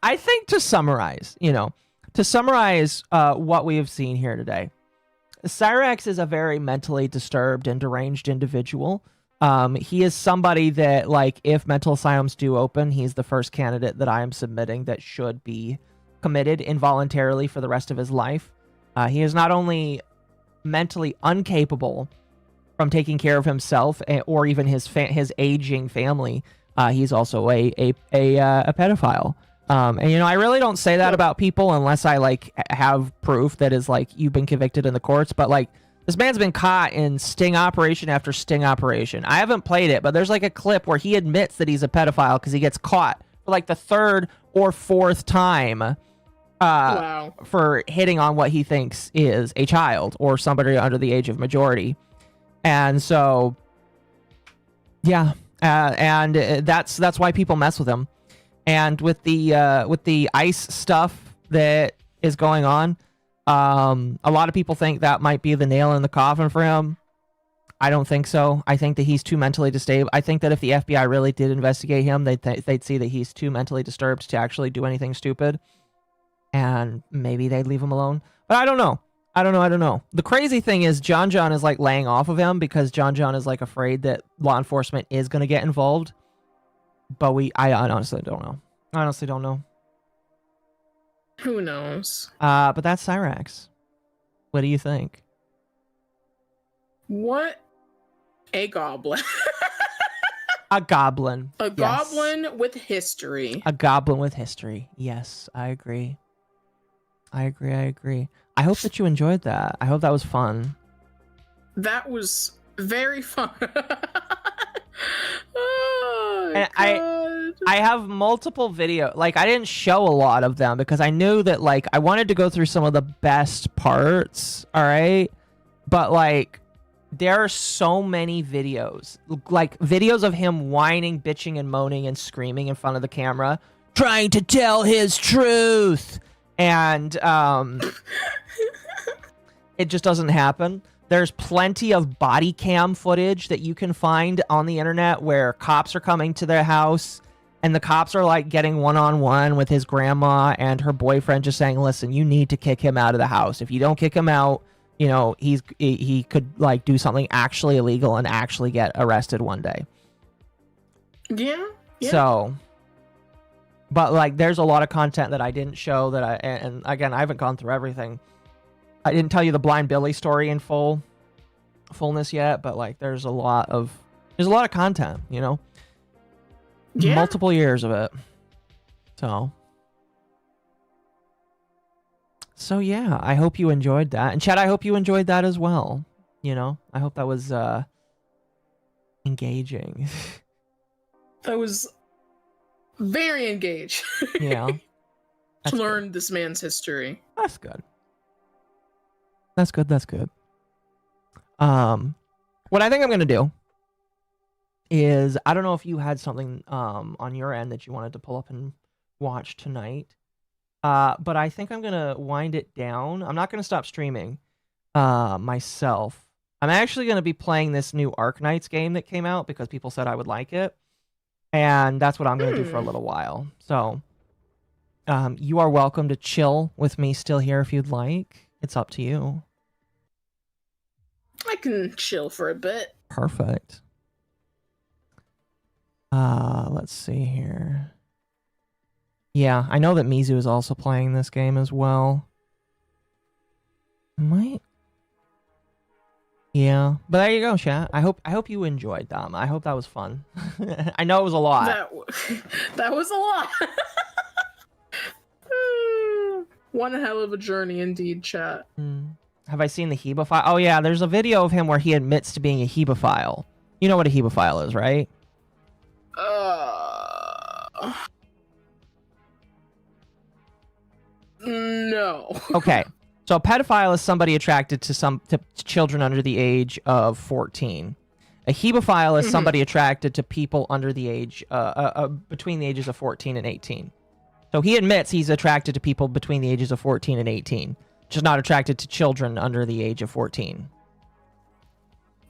I think to summarize, what we have seen here today, Cyraxx is a very mentally disturbed and deranged individual. He is somebody that, if mental asylums do open, he's the first candidate that I am submitting that should be committed involuntarily for the rest of his life. He is not only mentally incapable from taking care of himself or even his aging family, he's also a pedophile. And I really don't say that about people unless I have proof that is you've been convicted in the courts, but this man's been caught in sting operation after sting operation. I haven't played it, but there's a clip where he admits that he's a pedophile because he gets caught for the third or fourth time for hitting on what he thinks is a child or somebody under the age of majority. And so, yeah, and that's why people mess with him. And with the ICE stuff that is going on, a lot of people think that might be the nail in the coffin for him. I don't think so. I think that he's too mentally disabled. I think that if the FBI really did investigate him, they'd see that he's too mentally disturbed to actually do anything stupid, and maybe they'd leave him alone. But I don't know. The crazy thing is John is laying off of him because John is afraid that law enforcement is going to get involved. But I honestly don't know. Who knows? But that's Cyraxx. What do you think? What? A goblin. A goblin. A Yes. goblin with history. A goblin with history. Yes, I agree. I agree. I hope that you enjoyed that. I hope that was fun. That was very fun. Oh, And God. I have multiple video. Like, I didn't show a lot of them because I knew that, like, I wanted to go through some of the best parts. All right. But, like, there are so many videos. Like, videos of him whining, bitching, and moaning and screaming in front of the camera, trying to tell his truth. And, it just doesn't happen. There's plenty of body cam footage that you can find on the internet where cops are coming to their house and the cops are like getting one-on-one with his grandma and her boyfriend, just saying, listen, you need to kick him out of the house. If you don't kick him out, you know, he could like do something actually illegal and actually get arrested one day. Yeah. So, but like, there's a lot of content that I didn't show that and again, I haven't gone through everything. I didn't tell you the Blind Billy story in fullness yet, but like there's a lot of content, you know? Yeah. Multiple years of it. So yeah, I hope you enjoyed that. And Chad, I hope you enjoyed that as well. You know, I hope that was engaging. That was very engaged. Yeah. To learn this man's history. That's good. That's good. What I think I'm gonna do is, I don't know if you had something on your end that you wanted to pull up and watch tonight, but I think I'm gonna wind it down. I'm not gonna stop streaming myself. I'm actually gonna be playing this new Arknights game that came out because people said I would like it, and that's what I'm gonna do for a little while. So you are welcome to chill with me still here if you'd like. It's up to you. I can chill for a bit. Perfect. Let's see here. Yeah, I know that Mizu is also playing this game as well. Yeah, but there you go, chat. I hope you enjoyed Dama. I hope that was fun. I know it was a lot. That was a lot. One hell of a journey indeed, chat. Have I seen the Hebophile? Oh yeah, there's a video of him where he admits to being a Hebophile. You know what a Hebophile is, right? No. Okay. So a pedophile is somebody attracted to children under the age of 14. A Hebophile is somebody attracted to people under the age between the ages of 14 and 18. So he admits he's attracted to people between the ages of 14 and 18, just not attracted to children under the age of 14.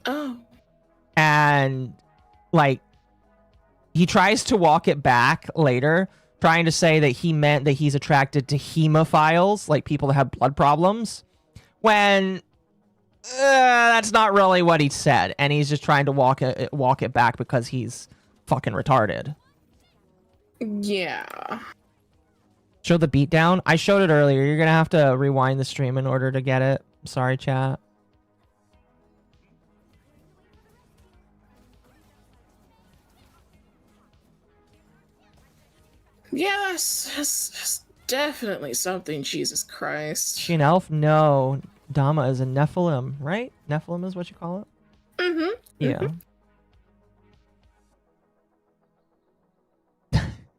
Oh. And like, he tries to walk it back later, trying to say that he meant that he's attracted to hemophiles, like people that have blood problems, when that's not really what he said, and he's just trying to walk it back because he's fucking retarded. Yeah. Show the beatdown? I showed it earlier. You're gonna have to rewind the stream in order to get it. Sorry, chat. Yes, that's definitely something, Jesus Christ. She an elf? No. Dama is a Nephilim, right? Nephilim is what you call it? Mm-hmm. Yeah.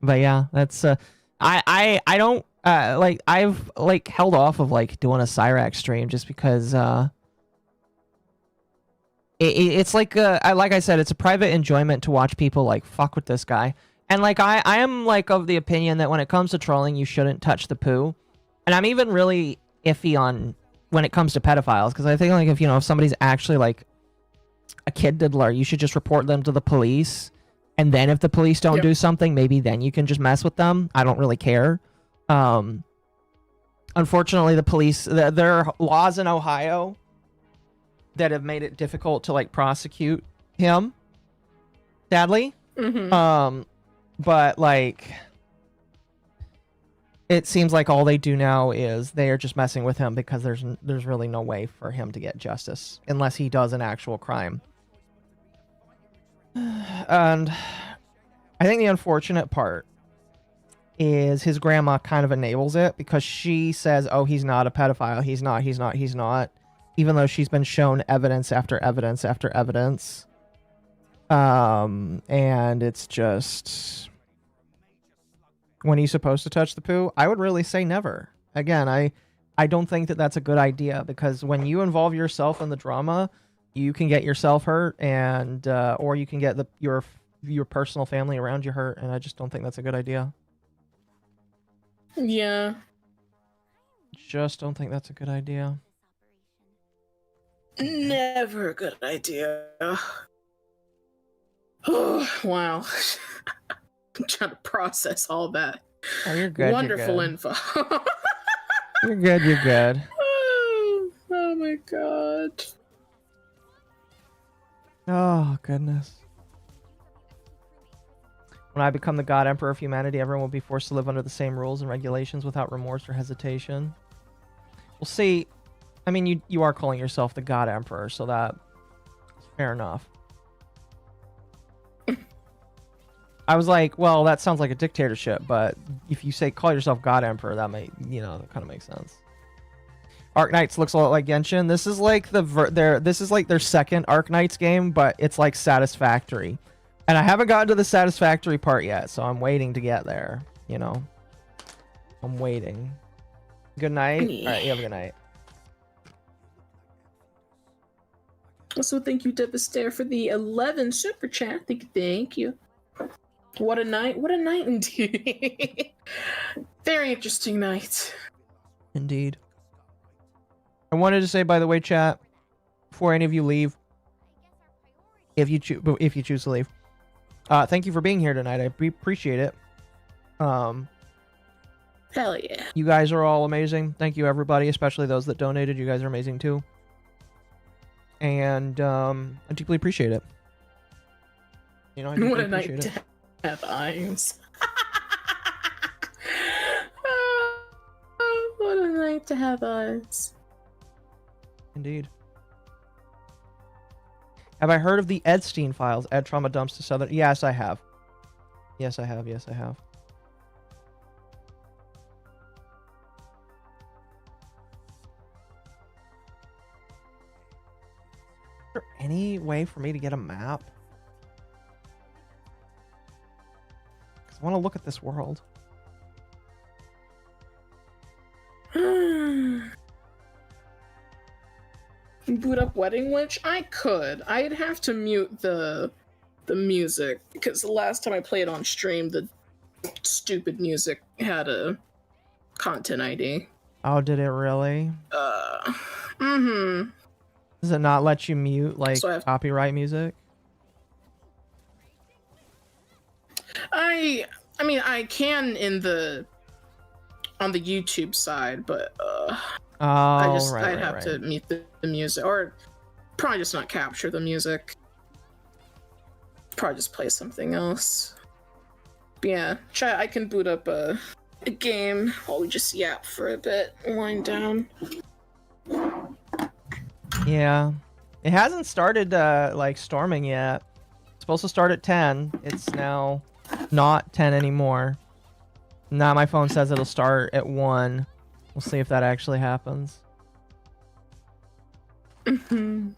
But yeah, that's I don't like, I've like held off of like doing a Cyraxx stream just because it's like like I said, it's a private enjoyment to watch people like fuck with this guy. And like I am like of the opinion that when it comes to trolling, you shouldn't touch the poo. And I'm even really iffy on when it comes to pedophiles, because I think like if somebody's actually like a kid diddler, you should just report them to the police. And then if the police don't do something, maybe then you can just mess with them. I don't really care. Unfortunately, the police, there are laws in Ohio that have made it difficult to like prosecute him, sadly. But like, it seems like all they do now is they are just messing with him because there's really no way for him to get justice unless he does an actual crime. And I think the unfortunate part is his grandma kind of enables it because she says, oh, he's not a pedophile. He's not. Even though she's been shown evidence after evidence after evidence. And it's just... when he's supposed to touch the poo, I would really say never. Again, I don't think that that's a good idea because when you involve yourself in the drama, you can get yourself hurt and or you can get your personal family around you hurt, and I just don't think that's a good idea. Yeah. Just don't think that's a good idea. Never a good idea. Oh, wow. I'm trying to process all that. Oh, you're good. Wonderful you're good. info. You're good. You're good. Oh my god. Oh, goodness. When I become the God Emperor of humanity, everyone will be forced to live under the same rules and regulations without remorse or hesitation. Well, see, I mean, you are calling yourself the God Emperor, so that's fair enough. I was like, well, that sounds like a dictatorship, but if you say call yourself God Emperor, that may, that kind of makes sense. Arknights looks a lot like Genshin. This is like their second Arknights game, but it's like Satisfactory. And I haven't gotten to the Satisfactory part yet, so I'm waiting to get there, I'm waiting. Good night. All right, you have a good night. Also, thank you, Devastator, for the 11 super chat. Thank you. What a night indeed. Very interesting night. Indeed. I wanted to say, by the way, chat, before any of you leave, if you choose to leave, thank you for being here tonight. I appreciate it. Hell yeah. You guys are all amazing. Thank you, everybody, especially those that donated. You guys are amazing too. And I deeply appreciate it. I deeply What a appreciate night it. to have eyes. What a night to have eyes. Indeed. Have I heard of the Edstein files? Ed trauma dumps to Southern. Yes, I have. Yes, I have. Yes, I have. Is there any way for me to get a map? Because I want to look at this world. Boot up Wedding Witch? I could. I'd have to mute the music because the last time I played on stream, the stupid music had a content ID. Oh, did it really? Mm-hmm. Does it not let you mute like copyright music? I mean, I can on the YouTube side, but I'd have to mute the music, or probably just not capture the music. Probably just play something else. But yeah, I can boot up a game while we just yap for a bit, wind down. Yeah, it hasn't started like storming yet. It's supposed to start at 10. It's now not 10 anymore. Now my phone says it'll start at 1. We'll see if that actually happens. Mm-hmm.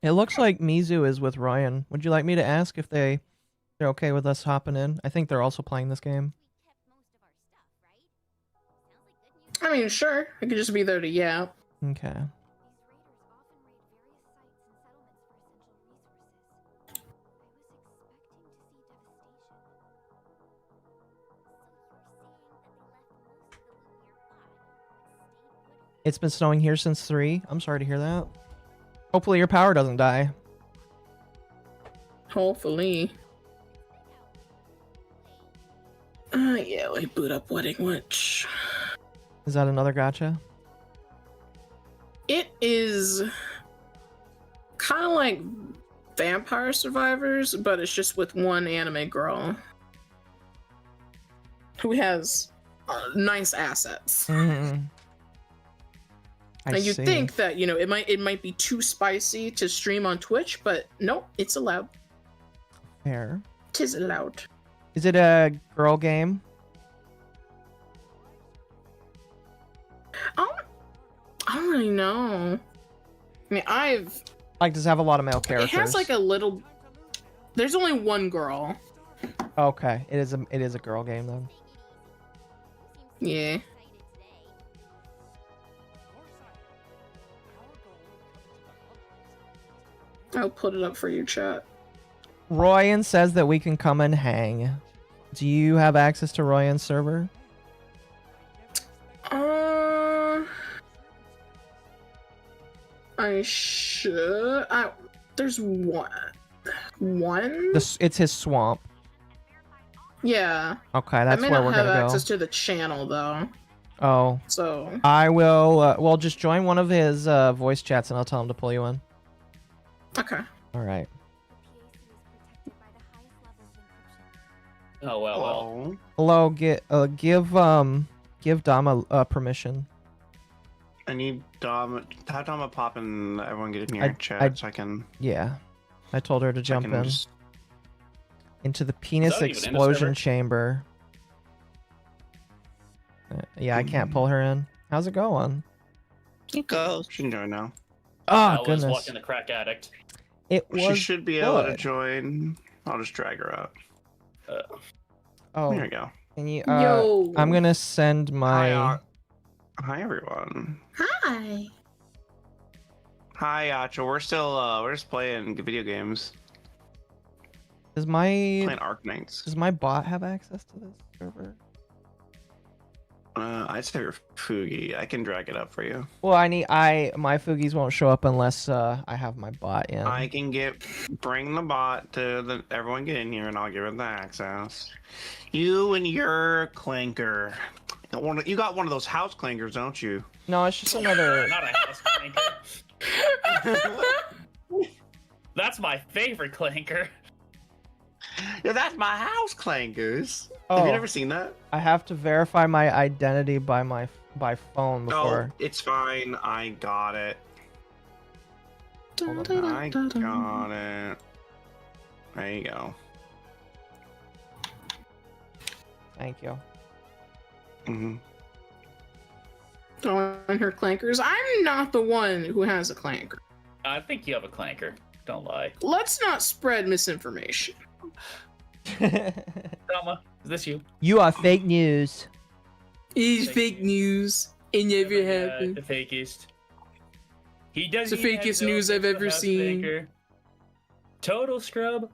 It looks like Mizu is with Ryan. Would you like me to ask if they're okay with us hopping in? I think they're also playing this game. I mean, sure. I could just be there to yap. Okay. It's been snowing here since 3. I'm sorry to hear that. Hopefully your power doesn't die. Hopefully. Yeah, we boot up Wedding Witch. Is that another gotcha? It is kind of like Vampire Survivors, but it's just with one anime girl who has nice assets. Mm. And you'd think that, you know, it might be too spicy to stream on Twitch, but nope, it's allowed. Fair. Tis allowed. Is it a girl game? I don't really know. I mean, does it have a lot of male characters? It has like a little. There's only one girl. Okay, it is a girl game then. Yeah. I'll put it up for you, chat. Royan says that we can come and hang. Do you have access to Royan's server? I should. There's one. It's his swamp. Yeah. Okay, that's where we're I may not have gonna access go. to the channel though. Oh. So. I will. Well, just join one of his voice chats, and I'll tell him to pull you in. Okay. All right. Oh well. Hello. Give Dama permission. I need Dama. Have Dama pop and everyone get in here chat so I can. Yeah, I told her to jump in just- into the penis even in the explosion server? chamber. Yeah, I can't pull her in. How's it going? It goes. She can join now. Oh I was goodness. walking the crack addict. It She was should be able to good. join. I'll just drag her out. Oh, There we go. Can you? Yo. I'm gonna send my. Hi everyone. Hi. Hi Acho. We're still we're just playing video games. Does my Playing Arc Knights. Does my bot have access to this server? I just have your Fugi. I can drag it up for you. Well, my Foogies won't show up unless I have my bot in. I can bring the bot to everyone get in here and I'll give it the access. You and your clanker. You got one of those house clankers, don't you? No, it's just another. Not a house clanker. That's my favorite clanker. Yeah, that's my house clankers. Oh, Have you never seen that? I have to verify my identity by phone before. Oh, it's fine. I got it. I got it. There you go. Thank you. Mm-hmm. Throwing her clankers. I'm not the one who has a clanker. I think you have a clanker. Don't lie. Let's not spread misinformation. Dama, is this you? You are fake news. It's fake news. It never happened. The fakest. He does. It's the fakest news I've ever seen. Maker. Total scrub.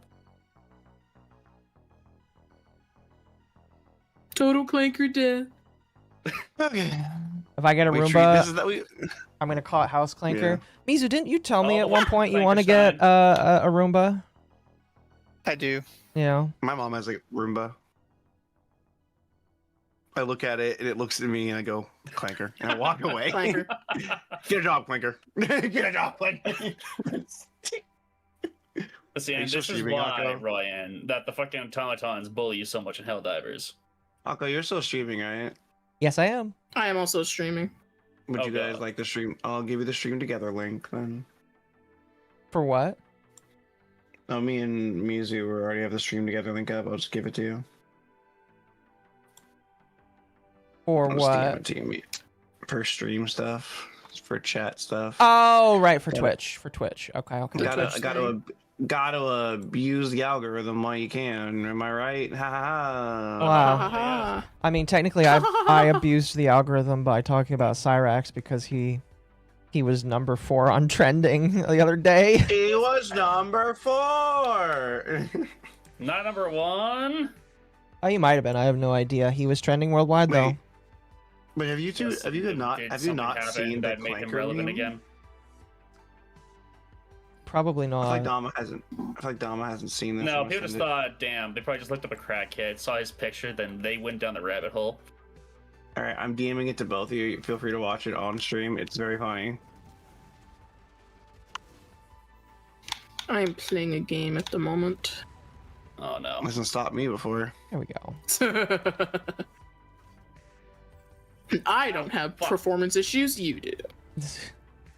Total clanker death. Okay. If I get a Wait, Roomba, I'm gonna call it House Clanker. Mizu, didn't you tell me Oh, at one point you Clanker want to get sign. a Roomba? I do. Yeah. My mom has a Roomba. I look at it and it looks at me and I go, clanker. And I walk away. Clanker. Get a job, clanker. Get a job, clanker. See, Are you and still this is streaming, why, Akko? Ryan, that the fucking automatons bully you so much in Helldivers. Akko, you're still streaming, right? Yes, I am. I am also streaming. Would Oh, you guys God. like the stream? I'll give you the stream together link then. For what? Oh, me and Mizu already have the stream together link up. I'll just give it to you. For I'll just DM what? it to you. For stream stuff. For chat stuff. Oh, right, for Gotta- Twitch. For Twitch. Okay, okay. Gotta abuse the algorithm while you can. Am I right? Ha ha ha. Wow. I mean, technically, I abused the algorithm by talking about Cyraxx because he was number 4 on trending the other day. He was number 4. Not number 1. Oh, he might have been. I have no idea. He was trending worldwide though. But have you Yes, have you not seen the that made him clanker relevant meme? again? Probably I feel not. like Dama hasn't seen this. No, and people just send it. thought, damn, they probably just looked up a crackhead, saw his picture, then they went down the rabbit hole. All right, I'm DMing it to both of you. Feel free to watch it on stream. It's very funny. I'm playing a game at the moment. Oh no. Doesn't stop me before. There we go. I don't have performance issues, you do.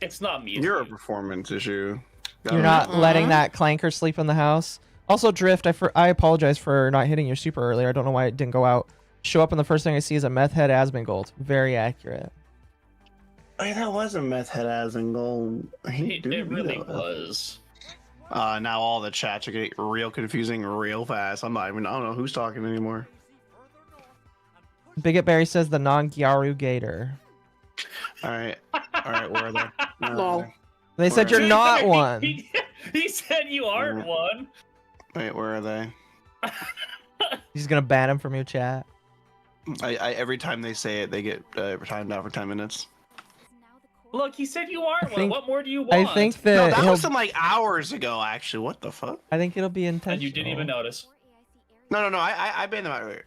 It's not me. You're a performance issue. You're not letting that clanker sleep in the house. Also, Drift, I apologize for not hitting your super earlier. I don't know why it didn't go out. Show up and the first thing I see is a meth head Asmongold. Very accurate. Hey, that was a meth head Asmongold. It really was. Now all the chats are getting real confusing real fast. I don't know who's talking anymore. Bigot Berry says the non-Gyaru Gator. Alright, where are they? Lol. They said you're not one. He said you aren't one. Wait, where are they? He's gonna ban him from your chat. Every time they say it, they get timed out for 10 minutes. Look, he said you aren't one. think- What more do you want? I think that No, that he'll- was some like hours ago, actually. What the fuck? I think it'll be intentional. And you didn't even notice. No, I banned them out earlier.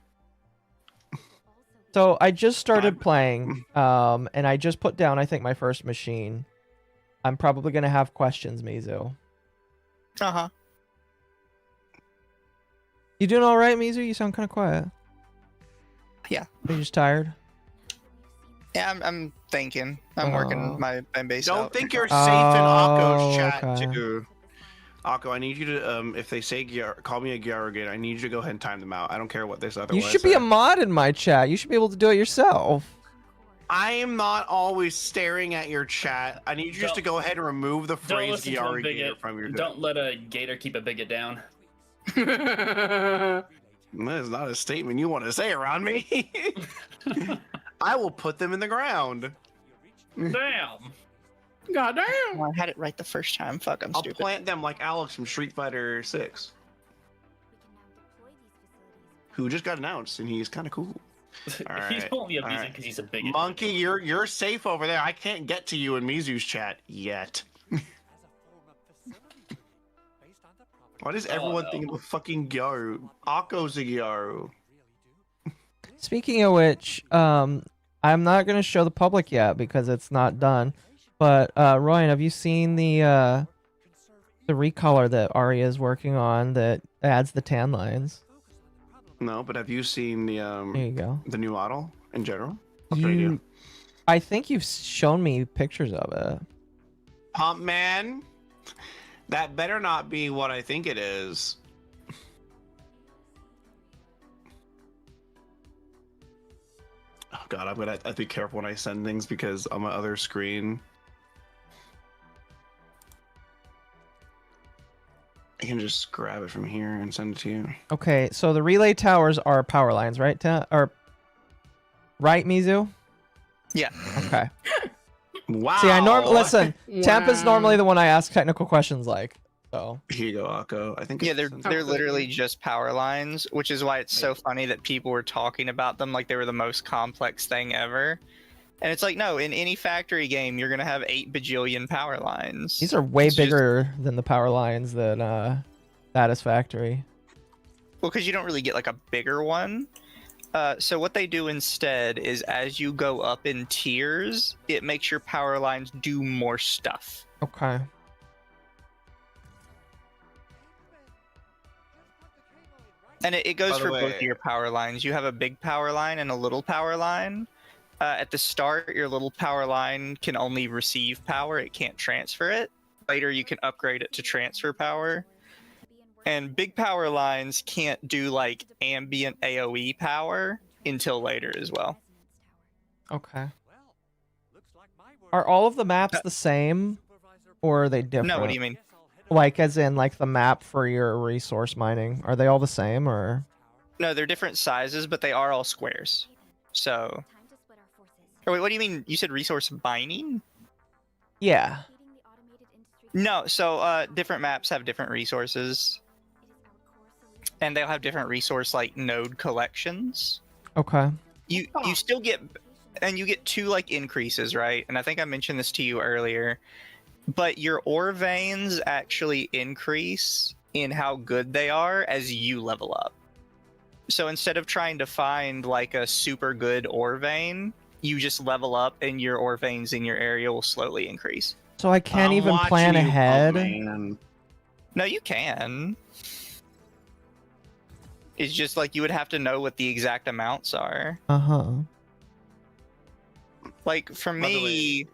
So I just started playing, and I just put down, I think, my first machine. I'm probably gonna have questions, Mizu. Uh-huh. You doing all right, Mizu? You sound kind of quiet. Yeah. Are you just tired? Yeah, I'm thinking. I'm working my base Don't out. think you're safe in Akko's chat, okay. too. Akko, I need you to, if they say call me a Gyarogate, I need you to go ahead and time them out. I don't care what they say. You should be a mod in my chat. You should be able to do it yourself. I am not always staring at your chat. I need you just to go ahead and remove the Don't phrase listen to him, Gyarogate bigot. from your Don't let a gator keep a bigot down. That is not a statement you want to say around me. I will put them in the ground. Damn. God damn. I had it right the first time. Fuck, I'm I'll stupid. plant them like Alex from Street Fighter 6. Who just got announced, and he's kind of cool. All right, He's only all abusing right. because he's a bigot. Monkey, you're safe over there. I can't get to you in Mizu's chat yet. Why does everyone think of a fucking Gyaru? Akko's a Gyaru. Speaking of which, I'm not gonna show the public yet because it's not done. But Ryan, have you seen the recolor that Arya is working on that adds the tan lines? No, but have you seen the There you go. the new model in general? What do they do? I think you've shown me pictures of it. Pump man, that better not be what I think it is. Oh god, I'm gonna have to be careful when I send things because on my other screen I can just grab it from here and send it to you. Okay, so the relay towers are power lines, right? Right, Mizu? Yeah. Okay. Wow. See, listen. Temp is normally the one I ask technical questions like. So here you go, Akko. I think Yeah, they're literally just power lines, which is why it's so funny that people were talking about them like they were the most complex thing ever. And it's like, no, in any factory game, you're gonna have 8 bajillion power lines. these are way bigger than the power lines that Satisfactory. Well, because you don't really get like a bigger one. So what they do instead is as you go up in tiers, it makes your power lines do more stuff. Okay. And it goes By the for both way- of your power lines. You have a big power line and a little power line. At the start, your little power line can only receive power. It can't transfer it. Later, you can upgrade it to transfer power. And big power lines can't do like ambient AoE power until later as well. Okay. Are all of the maps the same, or are they different? No, what do you mean? Like, as in, like the map for your resource mining, are they all the same, or? No, they're different sizes, but they are all squares. So. Or wait, what do you mean? You said resource mining? Yeah. No, so different maps have different resources. And they'll have different resource like node collections. Okay. You still get, and you get 2 like increases, right? And I think I mentioned this to you earlier. But your ore veins actually increase in how good they are as you level up. So instead of trying to find like a super good ore vein, you just level up and your ore veins in your area will slowly increase. So I can't I'm even watching plan you, ahead. man. No, you can. It's just like you would have to know what the exact amounts are. Like for me,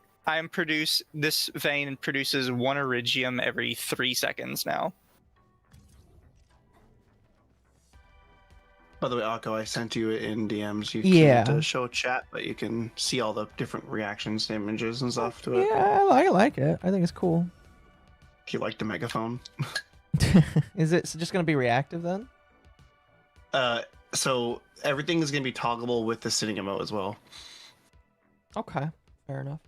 this vein produces 1 iridium every 3 seconds now. By the way, Occo, I sent you in DMs. You can't show chat, but you can see all the different reactions to images and stuff to it. Yeah, I like it. I think it's cool. If you like the megaphone. Is it just going to be reactive then? So everything is going to be toggleable with the sitting emote as well. Okay, fair enough.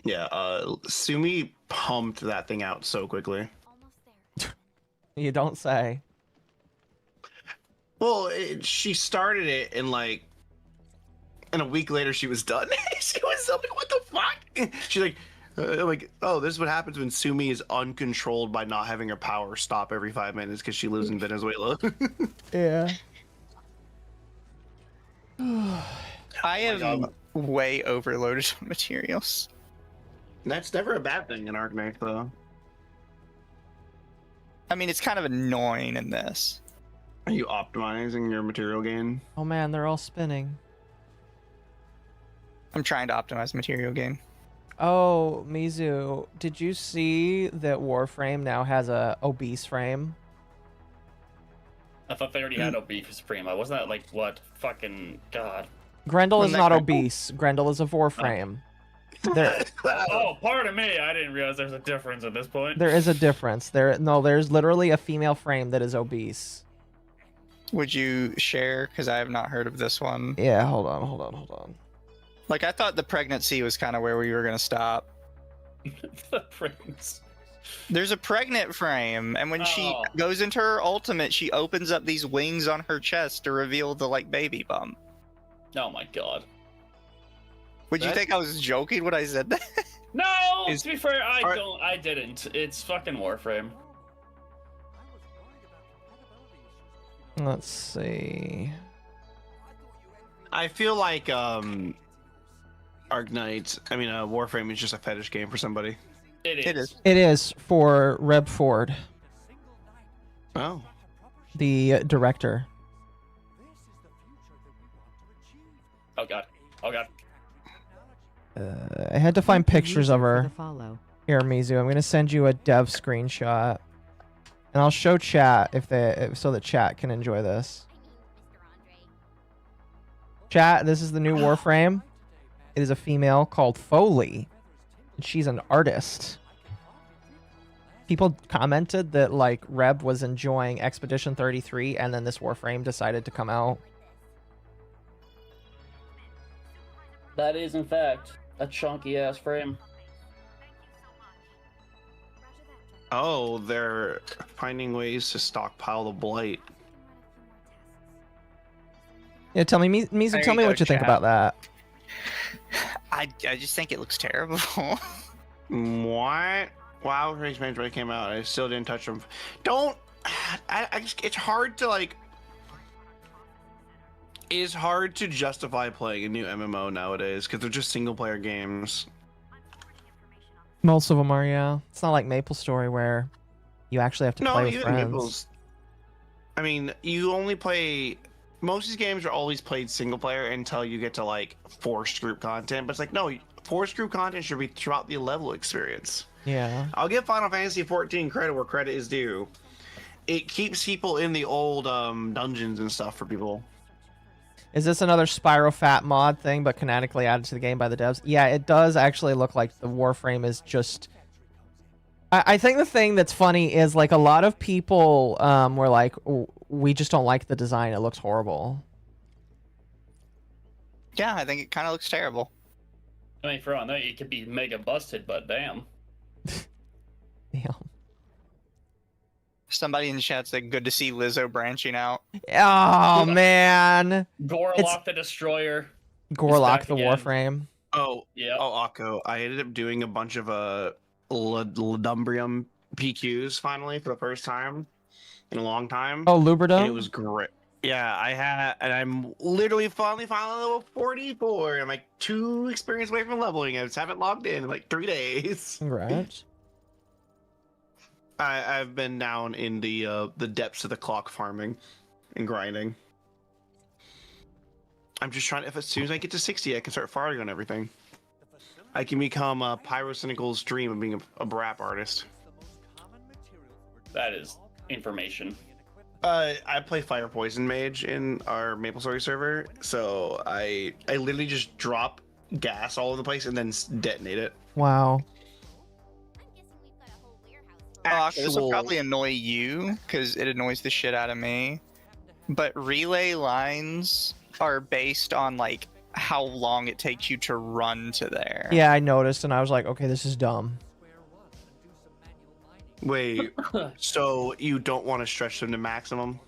Yeah, Sumi pumped that thing out so quickly. You don't say. Well, she started it and like, and a week later she was done. She was like, "What the fuck?" She's like, "Oh, this is what happens when Sumi is uncontrolled by not having her power stop every 5 minutes because she lives in Venezuela." Yeah. I have way overloaded materials. That's never a bad thing in Arknight, though. I mean, it's kind of annoying in this. Are you optimizing your material gain? Oh man, they're all spinning. I'm trying to optimize material gain. Oh, Mizu, did you see that Warframe now has a obese frame? I thought they already had obese frame. I wasn't that like what fucking god. Grendel is not obese. Grendel is a Warframe. Oh, pardon me. I didn't realize there's a difference at this point. There is a difference. There's literally a female frame that is obese. Would you share? Because I have not heard of this one. Yeah, hold on. Like, I thought the pregnancy was kind of where we were going to stop. The pregnancy. There's a pregnant frame, and when she goes into her ultimate, she opens up these wings on her chest to reveal the, like, baby bump. Oh my god. Would you think I was joking when I said that? No! To be fair, I didn't. It's fucking Warframe. Let's see. I feel like Arknight, Warframe is just a fetish game for somebody. It is. It is for Reb Ford. Oh. The director. Oh god. Oh god. I had to find pictures of her. Here, Mizu, I'm gonna send you a dev screenshot, and I'll show chat so that chat can enjoy this. Chat, this is the new Warframe. It is a female called Foley, and she's an artist. People commented that like Reb was enjoying Expedition 33, and then this Warframe decided to come out. That is, in fact, a chunky ass frame. Oh, they're finding ways to stockpile the blight. Yeah, tell me, Mizu, tell me what you think about that. I just think it looks terrible. What? WoW expansion when it came out, I still didn't touch them. It's hard to like. It's hard to justify playing a new MMO nowadays because they're just single player games. Most of them are, yeah. It's not like MapleStory where you actually have to play with friends. I mean, you only play. Most of these games are always played single player until you get to like forced group content. But it's like, no, forced group content should be throughout the level experience. Yeah. I'll give Final Fantasy 14 credit where credit is due. It keeps people in the old dungeons and stuff for people. Is this another Spyro Fat mod thing, but canonically added to the game by the devs? Yeah, it does actually look like the Warframe is just... I think the thing that's funny is, like, a lot of people were like, we just don't like the design. It looks horrible. Yeah, I think it kind of looks terrible. I mean, for all I know, it could be mega busted, but damn. Damn. Somebody in the chat said, good to see Lizzo branching out. Oh, man. Gorlock the Destroyer. Gorlock the Warframe. Oh, yeah. Oh, Occo. I ended up doing a bunch of Ludumbrium PQs finally for the first time in a long time. Oh, Luberdom? It was great. Yeah, and I'm literally finally level 44. I'm like 2 experience away from leveling. I just haven't logged in like 3 days. Congrats. I've been down in the depths of the clock farming and grinding. I'm just trying. If as soon as I get to 60, I can start farming on everything. I can become Pyrocynical's dream of being a rap artist. That is information. I play Fire Poison Mage in our MapleStory server, so I literally just drop gas all over the place and then detonate it. Wow. This will probably annoy you because it annoys the shit out of me. But relay lines are based on like how long it takes you to run to there. Yeah, I noticed, and I was like, okay, this is dumb. Wait, so you don't want to stretch them to maximum?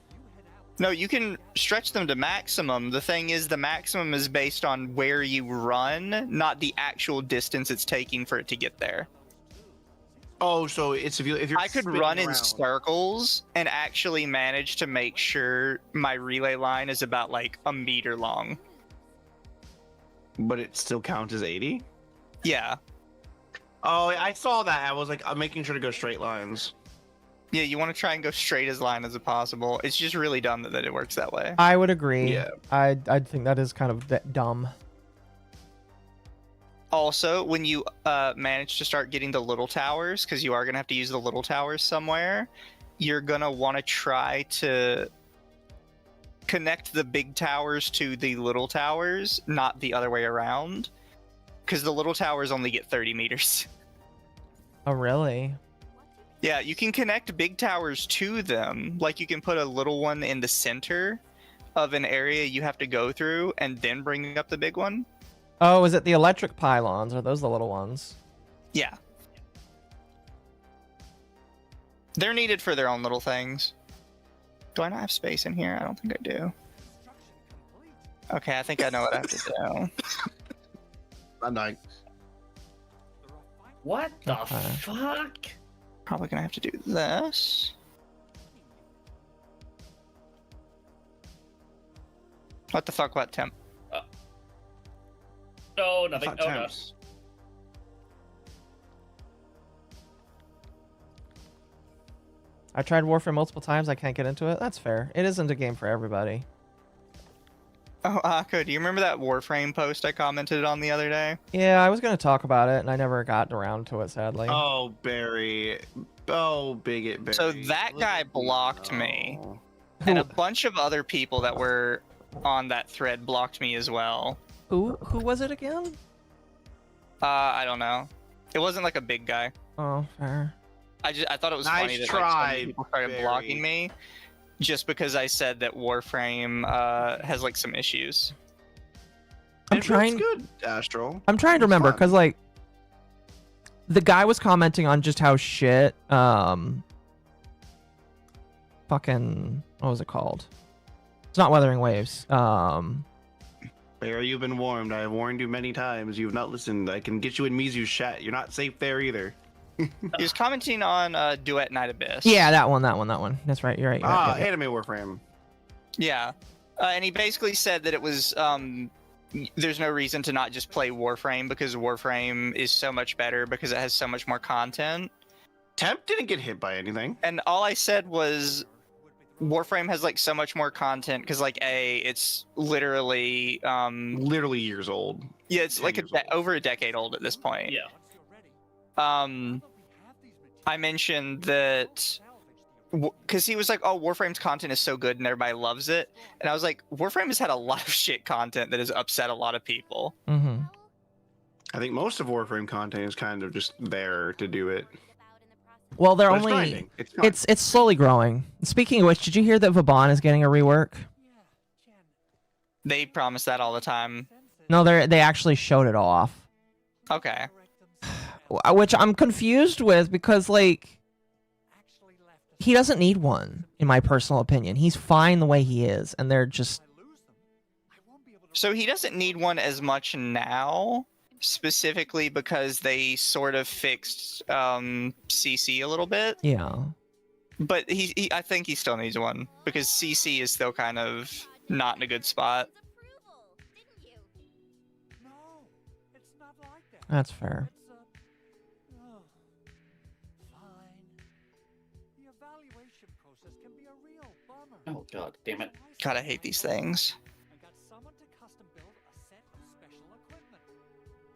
No, you can stretch them to maximum. The thing is, the maximum is based on where you run, not the actual distance it's taking for it to get there. Oh, so it's if you're I could run in circles and actually manage to make sure my relay line is about like a meter long. But it still counts as 80? Yeah. Oh, I saw that. I was like, I'm making sure to go straight lines. Yeah, you want to try and go straight as line as possible. It's just really dumb that it works that way. I would agree. Yeah. I'd think that is kind of dumb. Also, when you manage to start getting the little towers, because you are going to have to use the little towers somewhere, you're going to want to try to connect the big towers to the little towers, not the other way around. Because the little towers only get 30 meters. Oh, really? Yeah, you can connect big towers to them. Like, you can put a little one in the center of an area you have to go through and then bring up the big one. Oh, is it the electric pylons? Or are those the little ones? Yeah. They're needed for their own little things. Do I not have space in here? I don't think I do. Okay, I think I know what I have to do. I'm dying. What the fuck? Probably gonna have to do this. What the fuck? What temp? No, nothing. Not Oh, no. temps. I tried Warfare multiple times. I can't get into it. That's fair. It isn't a game for everybody. Oh, Akko, do you remember that Warframe post I commented on the other day? Yeah, I was going to talk about it, and I never got around to it, sadly. Oh, Barry. Oh, bigot Barry. So that guy blocked me. And a bunch of other people that were on that thread blocked me as well. Who was it again? I don't know. It wasn't like a big guy. Oh, fair. I thought it was Nice funny that try, like, so many people started Barry. blocking me just because I said that Warframe has like some issues. I'm trying. Good, Astral. I'm trying to remember because like the guy was commenting on just how shit fucking what was it called? It's not Wuthering Waves. Barry, you've been warned. I have warned you many times. You have not listened. I can get you in Mizu's chat. You're not safe there either. He was commenting on Duet Night Abyss. Yeah, that one. That's right. You're right. Anime Warframe. Yeah, and he basically said that it was there's no reason to not just play Warframe because Warframe is so much better because it has so much more content. Temp didn't get hit by anything. And all I said was Warframe has like so much more content because like it's literally literally years old. Yeah, it's like over a decade old at this point. Yeah. I mentioned that because he was like, oh, Warframe's content is so good and everybody loves it. And I was like, Warframe has had a lot of shit content that has upset a lot of people. Mm-hmm. I think most of Warframe content is kind of just there to do it. Well, they're But it's only grinding. It's it's slowly growing. Speaking of which, did you hear that Vauban is getting a rework? They promise that all the time. No, they actually showed it off. Okay. Which I'm confused with because like he doesn't need one, in my personal opinion. He's fine the way he is, and they're just. So he doesn't need one as much now, specifically because they sort of fixed CC a little bit. Yeah. But I think he still needs one because CC is still kind of not in a good spot. That's fair. Oh god, damn it. God, I hate these things.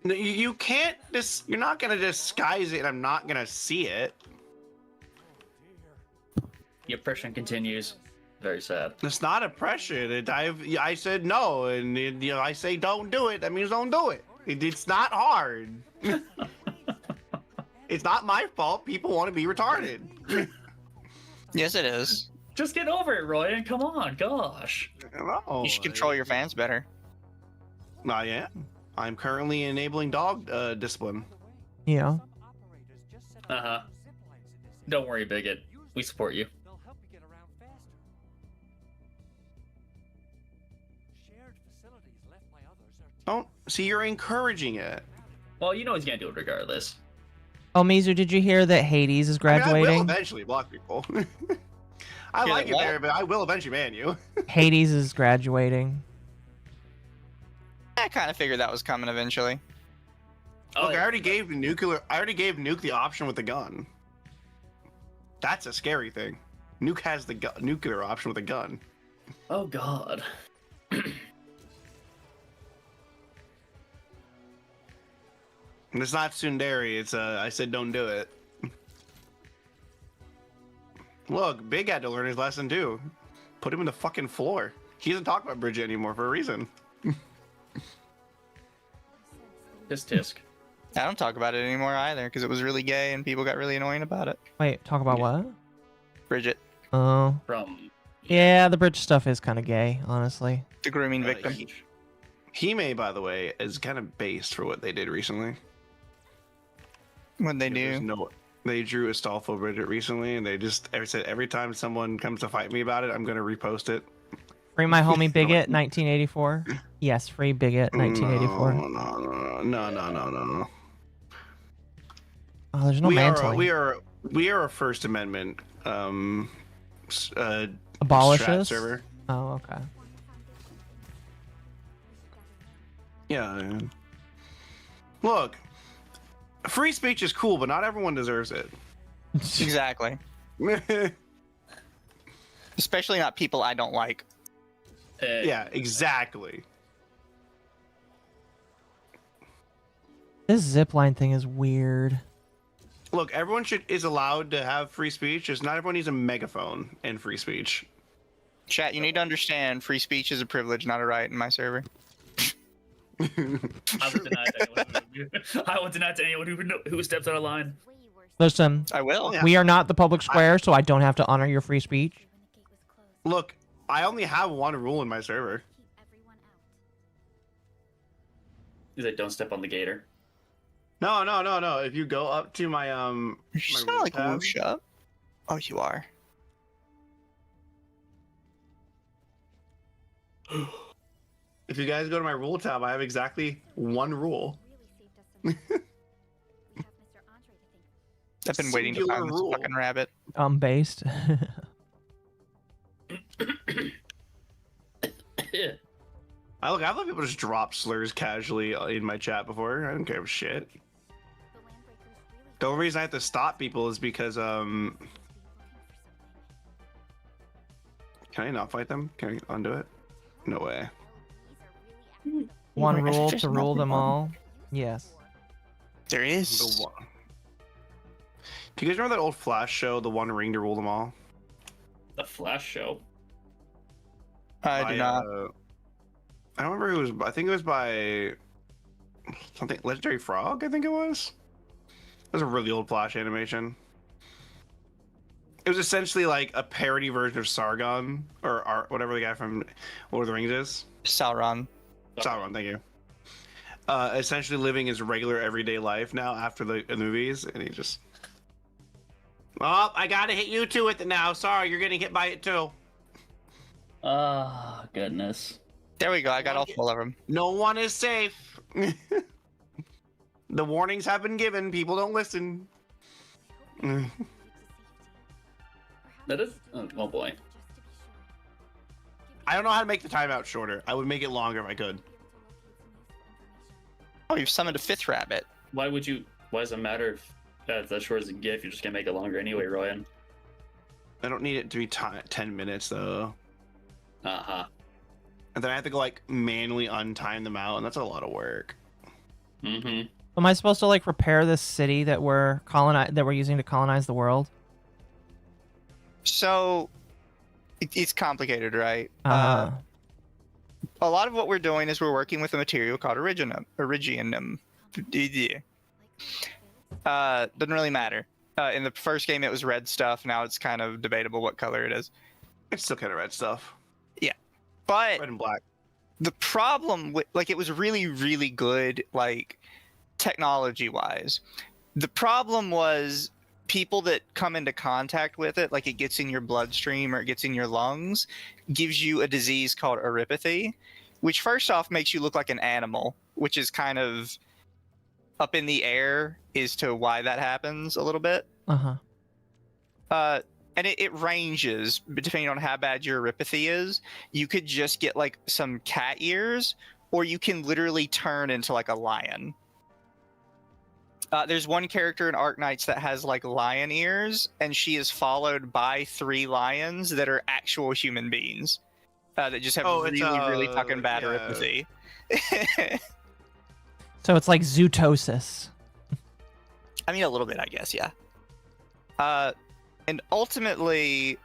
No, you can't. You're not gonna disguise it, and I'm not gonna see it. The oppression continues. Very sad. It's not oppression. I said no, and I say don't do it. That means don't do it. It's not hard. It's not my fault. People want to be retarded. Yes, it is. Just get over it, Roy, and come on, gosh. No, You should control your fans better. I am. I'm currently enabling dog discipline. Yeah. Uh-huh. Don't worry, bigot. We support you. Don't see. You're encouraging it. Well, you know he's gonna do it regardless. Oh, Mizu, did you hear that Hades is I mean, I graduating? will eventually block people. I like it there, but I will eventually ban you. Hades is graduating. I kind of figured that was coming eventually. Look, I already gave Nuke the option with the gun. That's a scary thing. Nuke has the nuclear option with a gun. Oh god. And it's not Tsundere, it's I said don't do it. Look, Big had to learn his lesson too. Put him in the fucking floor. He doesn't talk about Bridget anymore for a reason. Tisk. I don't talk about it anymore either because it was really gay and people got really annoying about it. Wait, talk about what? Bridget. Oh. From. Yeah, the Bridget stuff is kind of gay, honestly. The grooming victim. Hime, by the way, is kind of based for what they did recently. What'd they do? They drew Astolfo Bridget recently, and they just said every time someone comes to fight me about it, I'm gonna repost it. Free my homie Bigot, 1984. Yes, free Bigot, 1984. No. Oh, there's no mantling. We are a First Amendment strat Abolishist? server. Oh, okay. Yeah. Look, free speech is cool, but not everyone deserves it. Exactly. Especially not people I don't like. Yeah, exactly. This zipline thing is weird. Look, everyone is allowed to have free speech, just not everyone needs a megaphone and free speech. Chat, you need to understand free speech is a privilege, not a right in my server. I would deny to anyone who steps out of line. Listen, I will. We are not the public square, so I don't have to honor your free speech. Look, I only have one rule in my server. Is it don't step on the gator? No. If you go up to my You my sound like tab- whoosh up. Oh, you are. If you guys go to my rule tab, I have exactly one rule. I've been waiting to find this fucking rabbit. Based. I've let people just drop slurs casually in my chat before. I don't give a shit. The only reason I have to stop people is because can I not fight them? Can I undo it? No way. One Oh my gosh, rule there's to rule them nothing. all. Yes. There is. Do you guys remember that old Flash show, The One Ring to Rule Them All? The Flash show. I do not. I don't remember who it was. I think it was by something Legendary Frog. I think it was. It was a really old Flash animation. It was essentially like a parody version of Sargon or whatever the guy from Lord of the Rings is. Sauron. Sauron, thank you. Essentially living his regular everyday life now after the movies, and he just. Oh, I gotta hit you too with it now. Sorry, you're getting hit by it too. Ah, goodness. There we go. I got all full of them. No one is safe. The warnings have been given. People don't listen. That is. Oh boy. I don't know how to make the timeout shorter. I would make it longer if I could. Oh, you've summoned a fifth rabbit. Why does it matter if that's as short as a GIF? You're just gonna make it longer anyway, Ryan. I don't need it to be 10 minutes though. And then I have to go like manually untime them out, and that's a lot of work. Am I supposed to like repair this city that we're using to colonize the world? So it's complicated, right? Uh-huh. A lot of what we're doing is we're working with a material called Originum. Doesn't really matter. In the first game, it was red stuff. Now it's kind of debatable what color it is. It's still kind of red stuff. Yeah, but red and black. The problem with it was really, really good, like technology-wise. The problem was people that come into contact with it, like it gets in your bloodstream or it gets in your lungs, gives you a disease called erypathy, which first off makes you look like an animal, which is kind of up in the air as to why that happens a little bit. And it ranges depending on how bad your erypathy is. You could just get like some cat ears, or you can literally turn into like a lion. There's one character in Arknights that has like lion ears, and she is followed by 3 lions that are actual human beings that just have really fucking bad erypathy. So it's like zootosis. I mean, a little bit, I guess, yeah. And ultimately,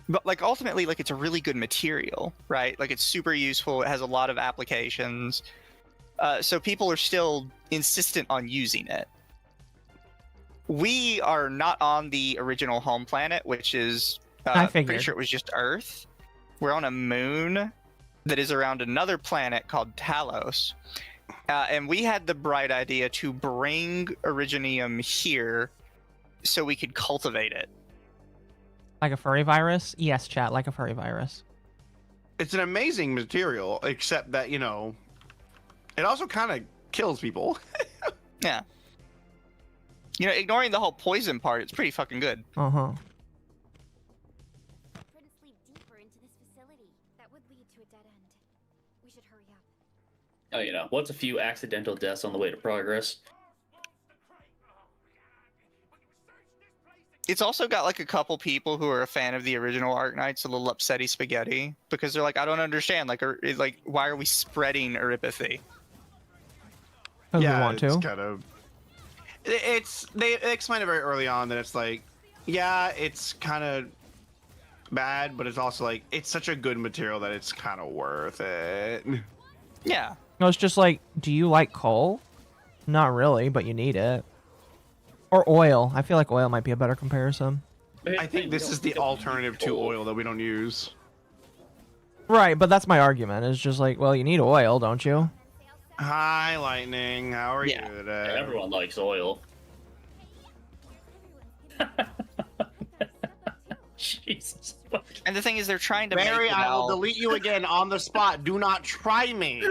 it's a really good material, right? Like, it's super useful. It has a lot of applications. So people are still insistent on using it. We are not on the original home planet, which is, pretty sure it was just Earth. We're on a moon that is around another planet called Talos. And we had the bright idea to bring Originium here so we could cultivate it. Like a furry virus? Yes, chat, like a furry virus. It's an amazing material, except that, it also kind of kills people. Yeah. Ignoring the whole poison part, it's pretty fucking good. Uh-huh. Oh, what's a few accidental deaths on the way to progress? It's also got like a couple people who are a fan of the original Arknights, a little upsetty spaghetti, because they're like, I don't understand. Like, why are we spreading erypathy? Yeah, it's kind of. They explained it very early on that it's like, yeah, it's kind of bad, but it's also like it's such a good material that it's kind of worth it. Yeah. No, it's just like, do you like coal? Not really, but you need it. Or oil. I feel like oil might be a better comparison. I think this is the alternative to oil that we don't use. Right, but that's my argument. It's just like, well, you need oil, don't you? Hi, Lightning. How are you today? Everyone likes oil. Jesus. And the thing is, they're trying to Barry, make it I will out... delete you again on the spot. Do not try me.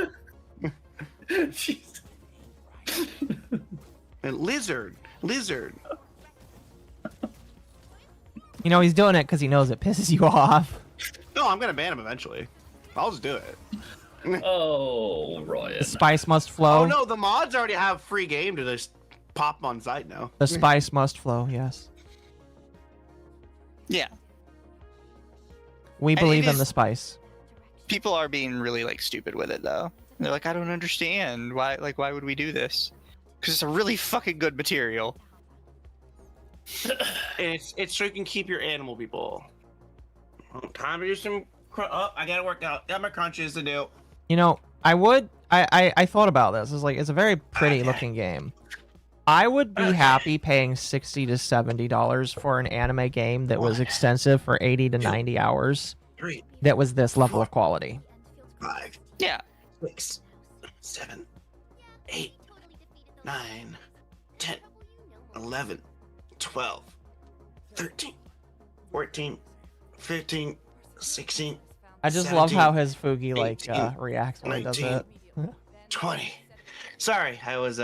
And lizard. He's doing it because he knows it pisses you off. No, I'm gonna ban him eventually. I'll just do it. Oh, Ryan. The spice must flow. Oh no, the mods already have free game to just pop on site now. The spice must flow, yes. Yeah. We believe in the spice. People are being really like stupid with it though. They're like, I don't understand why would we do this? Because it's a really fucking good material. It's so you can keep your animal people. Time to do some. I gotta work out. Got my crunches to do. I thought about this. It's a very pretty looking game. I would be happy paying $60 to $70 for an anime game that was extensive for 80 to 90 hours. That was this level of quality. 5. Yeah. 6, 7, 8, 9, 10, 11, 12, 13, 14, 15, 16. I just 17, love how his Fugi 18, reacts when 19, he does it. 20. Sorry, I was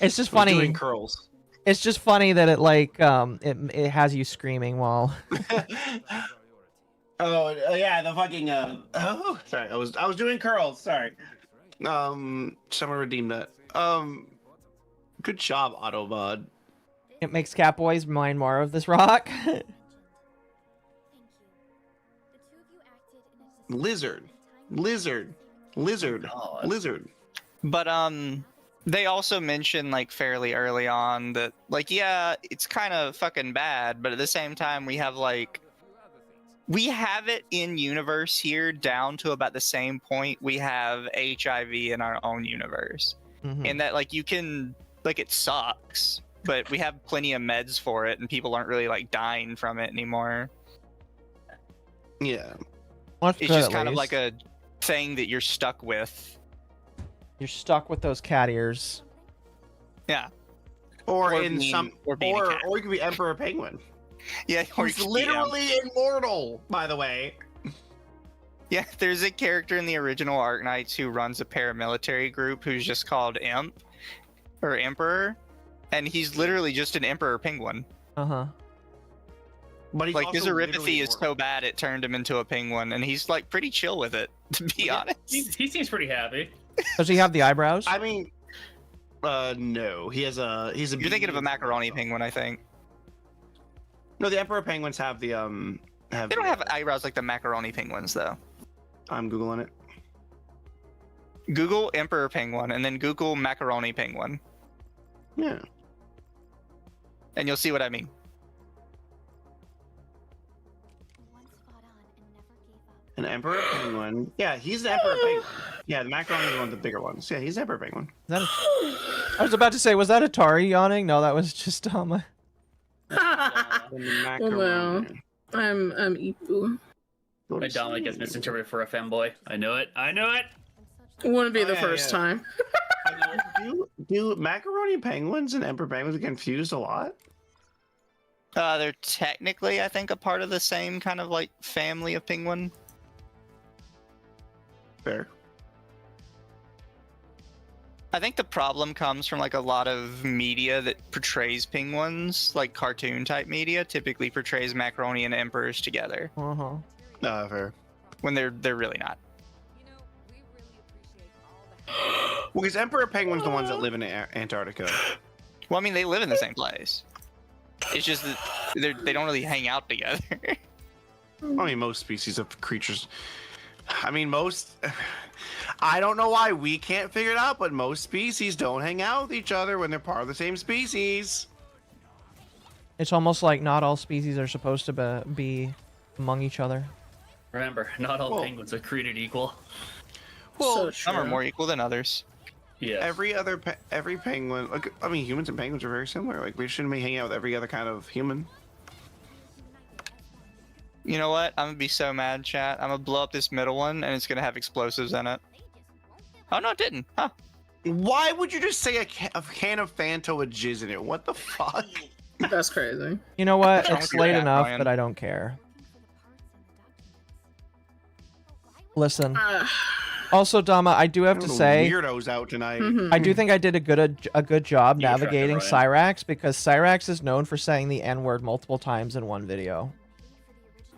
It's just funny. doing curls. It's just funny that it has you screaming while. Oh yeah, the fucking sorry, I was doing curls. Sorry. Someone redeemed that. Good job, Autobot. It makes Catboys mine more of this rock. lizard. But they also mentioned like fairly early on that like yeah, it's kind of fucking bad, but at the same time we have it in universe here down to about the same point we have HIV in our own universe. And that like you can like it sucks, but we have plenty of meds for it and people aren't really like dying from it anymore. Yeah. It's just kind of like a thing that you're stuck with. You're stuck with those cat ears. Yeah. Or you could be Emperor Penguin. Yeah, he's literally immortal, by the way. Yeah, there's a character in the original Arknights who runs a paramilitary group who's just called Imp or Emperor, and he's literally just an Emperor Penguin. But he's like his also neuropathy is so bad it turned him into a penguin, and he's like pretty chill with it, to be honest. He seems pretty happy. Does he have the eyebrows? I mean, no. He's a. You're thinking of a macaroni penguin, I think. No, the Emperor Penguins have the They don't have eyebrows like the macaroni penguins, though. I'm googling it. Google Emperor Penguin and then Google macaroni penguin. Yeah. And you'll see what I mean. An Emperor Penguin. Yeah, he's an Emperor Penguin. Yeah, the macaroni is one of the bigger ones. Yeah, he's Emperor Penguin. I was about to say, was that Atari yawning? No, that was just Dama. Well, I'm Ipu. My Dama gets misinterpreted for a femboy. I knew it. It wouldn't be the first time. Do macaroni penguins and Emperor Penguins get confused a lot? They're technically, I think, a part of the same kind of like family of penguin. Fair. I think the problem comes from like a lot of media that portrays penguins, like cartoon type media, typically portrays macaroni and emperors together. Fair. When they're really not. Well, because Emperor Penguin's the ones that live in Antarctica. Well, I mean, they live in the same place. It's just that they don't really hang out together. I mean, most species of creatures. I don't know why we can't figure it out, but most species don't hang out with each other when they're part of the same species. It's almost like not all species are supposed to be among each other. Remember, not all penguins are created equal. Well, some are more equal than others. Yeah. Every penguin. Like, I mean, humans and penguins are very similar. Like, we shouldn't be hanging out with every other kind of human. You know what? I'm gonna be so mad, chat. I'm gonna blow up this middle one, and it's gonna have explosives in it. Oh no, it didn't. Huh? Why would you just say a can of Fanta with jizz in it? What the fuck? That's crazy. You know what? What's It's wrong with late that, enough Brian? that I don't care. Listen. Also, Dama, I do have to say, weirdos out tonight. I do think I did a good job You tried to, navigating Brian. Cyraxx, because Cyraxx is known for saying the N-word multiple times in one video.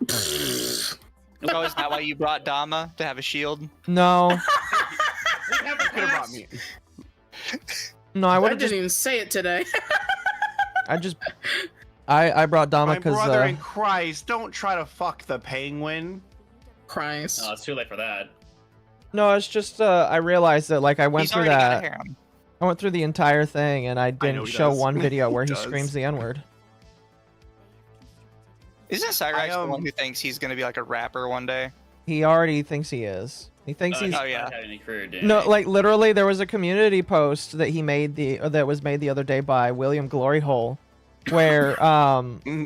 Oh, is that why you brought Dama to have a shield? No. Could have brought me. No, I would I have didn't just. even say it today. I brought Dama My because. brother in Christ, don't try to fuck the penguin. Christ. Oh, it's too late for that. No, it's just I realized that like I went He's through already got a that. harem. I went through the entire thing and I know didn't he show does. one video where He he does. screams the N-word. Isn't Cyraxx the one who thinks he's gonna be like a rapper one day? He already thinks he is. He thinks he's. Oh yeah. Not having any career, dude. No, like literally, there was a community post that he made that was made the other day by William Gloryhole, where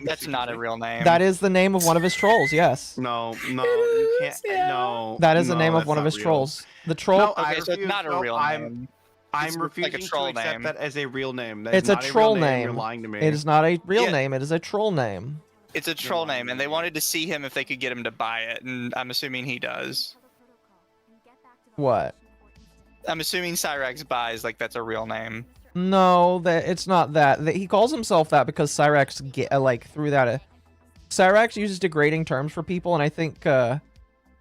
That's not a real name. that is the name of one of his trolls. Yes. No, you can't. No. That is the no, name of that's one of not his real. trolls. The troll. No, I Okay, so it's refuse- not a no, real name. I'm It's refusing like a troll to accept name. that as a real name. That It's is a not troll real name. You're lying to me. It is not a real Yeah. name. It is a troll name. It's a troll name, and they wanted to see him if they could get him to buy it, and I'm assuming he does. What? I'm assuming Cyraxx buys like that's a real name. No, that it's not that. He calls himself that because Cyraxx like threw that. Cyraxx uses degrading terms for people, and I think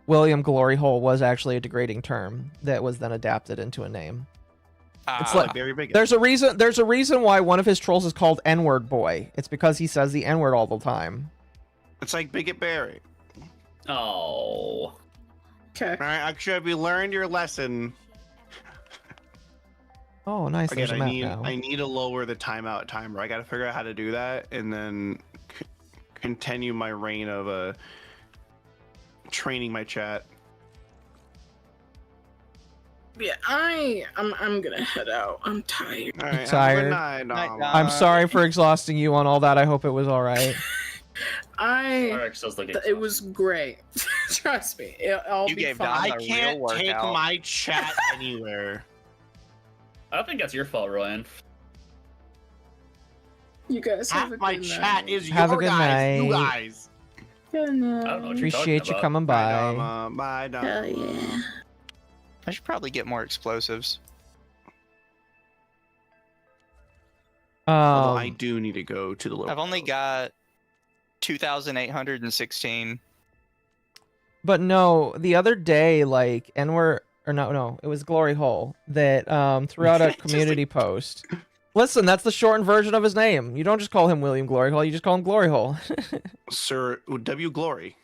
William Gloryhole was actually a degrading term that was then adapted into a name. It's like very big. there's a reason why one of his trolls is called N-word boy. It's because he says the N-word all the time. It's like Bigot Barry. Oh. Okay. All right, actually, have you learned your lesson? Oh, nice. Again, There's a map now. I need to lower the timeout timer. I got to figure out how to do that, and then continue my reign of training my chat. Yeah, I'm gonna head out. I'm tired. All right, Tired. Have a good night, I'm sorry for exhausting you on all that. I hope it was all right. It was great. Trust me, I'll be fine. I can't take my chat anywhere. I don't think that's your fault, Ryan. You guys have Half a my good chat night. is Have a your good guys. You night. guys. Good night. I don't know what Appreciate you coming by. Dama. Bye, Dama. Hell yeah. I should probably get more explosives. Although I do need to go to the I've only got 2,816. But no, the other day, like, no, it was Glory Hole that threw out a community post. Listen, that's the shortened version of his name. You don't just call him William Glory Hole, you just call him Glory Hole. Sir W. Glory.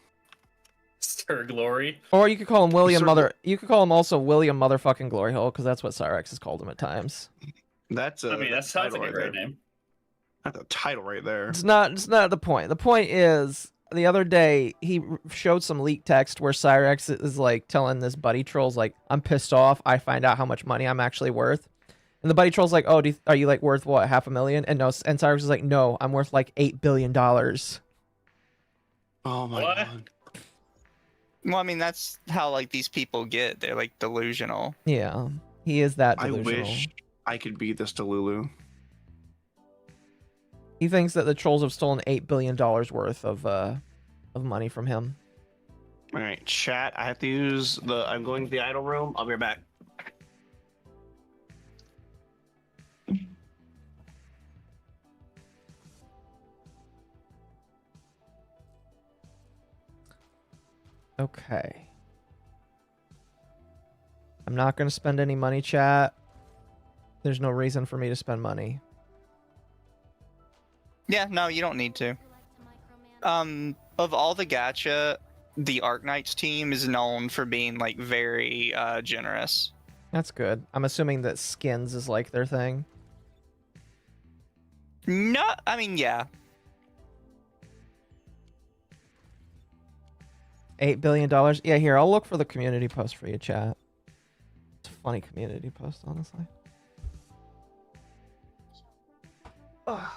Sir Glory. Or you could call him William Sir You could call him also William Motherfucking Glory Hole, because that's what Cyraxx has called him at times. That's I mean, that sounds like a great there. name. That's a title right there. It's not the point. The point is, the other day he showed some leaked text where Cyraxx is like telling this buddy trolls like, "I'm pissed off. I find out how much money I'm actually worth." And the buddy troll's like, "Oh, are you like worth what, $500,000?" And Cyraxx is like, "No, I'm worth like $8 billion." Oh my god. Well, I mean, that's how like these people get. They're like delusional. Yeah, he is that I delusional. wish I could beat this Delulu. He thinks that the trolls have stolen $8 billion worth of money from him. All right, chat. I have to use I'm going to the idle room. I'll be right back. Okay. I'm not going to spend any money, chat. There's no reason for me to spend money. Yeah, no, you don't need to. Of all the gacha, the Arknights team is known for being like very generous. That's good. I'm assuming that skins is like their thing. No, I mean, yeah. $8 billion. Yeah, here, I'll look for the community post for you, chat. It's a funny community post, honestly. Ugh.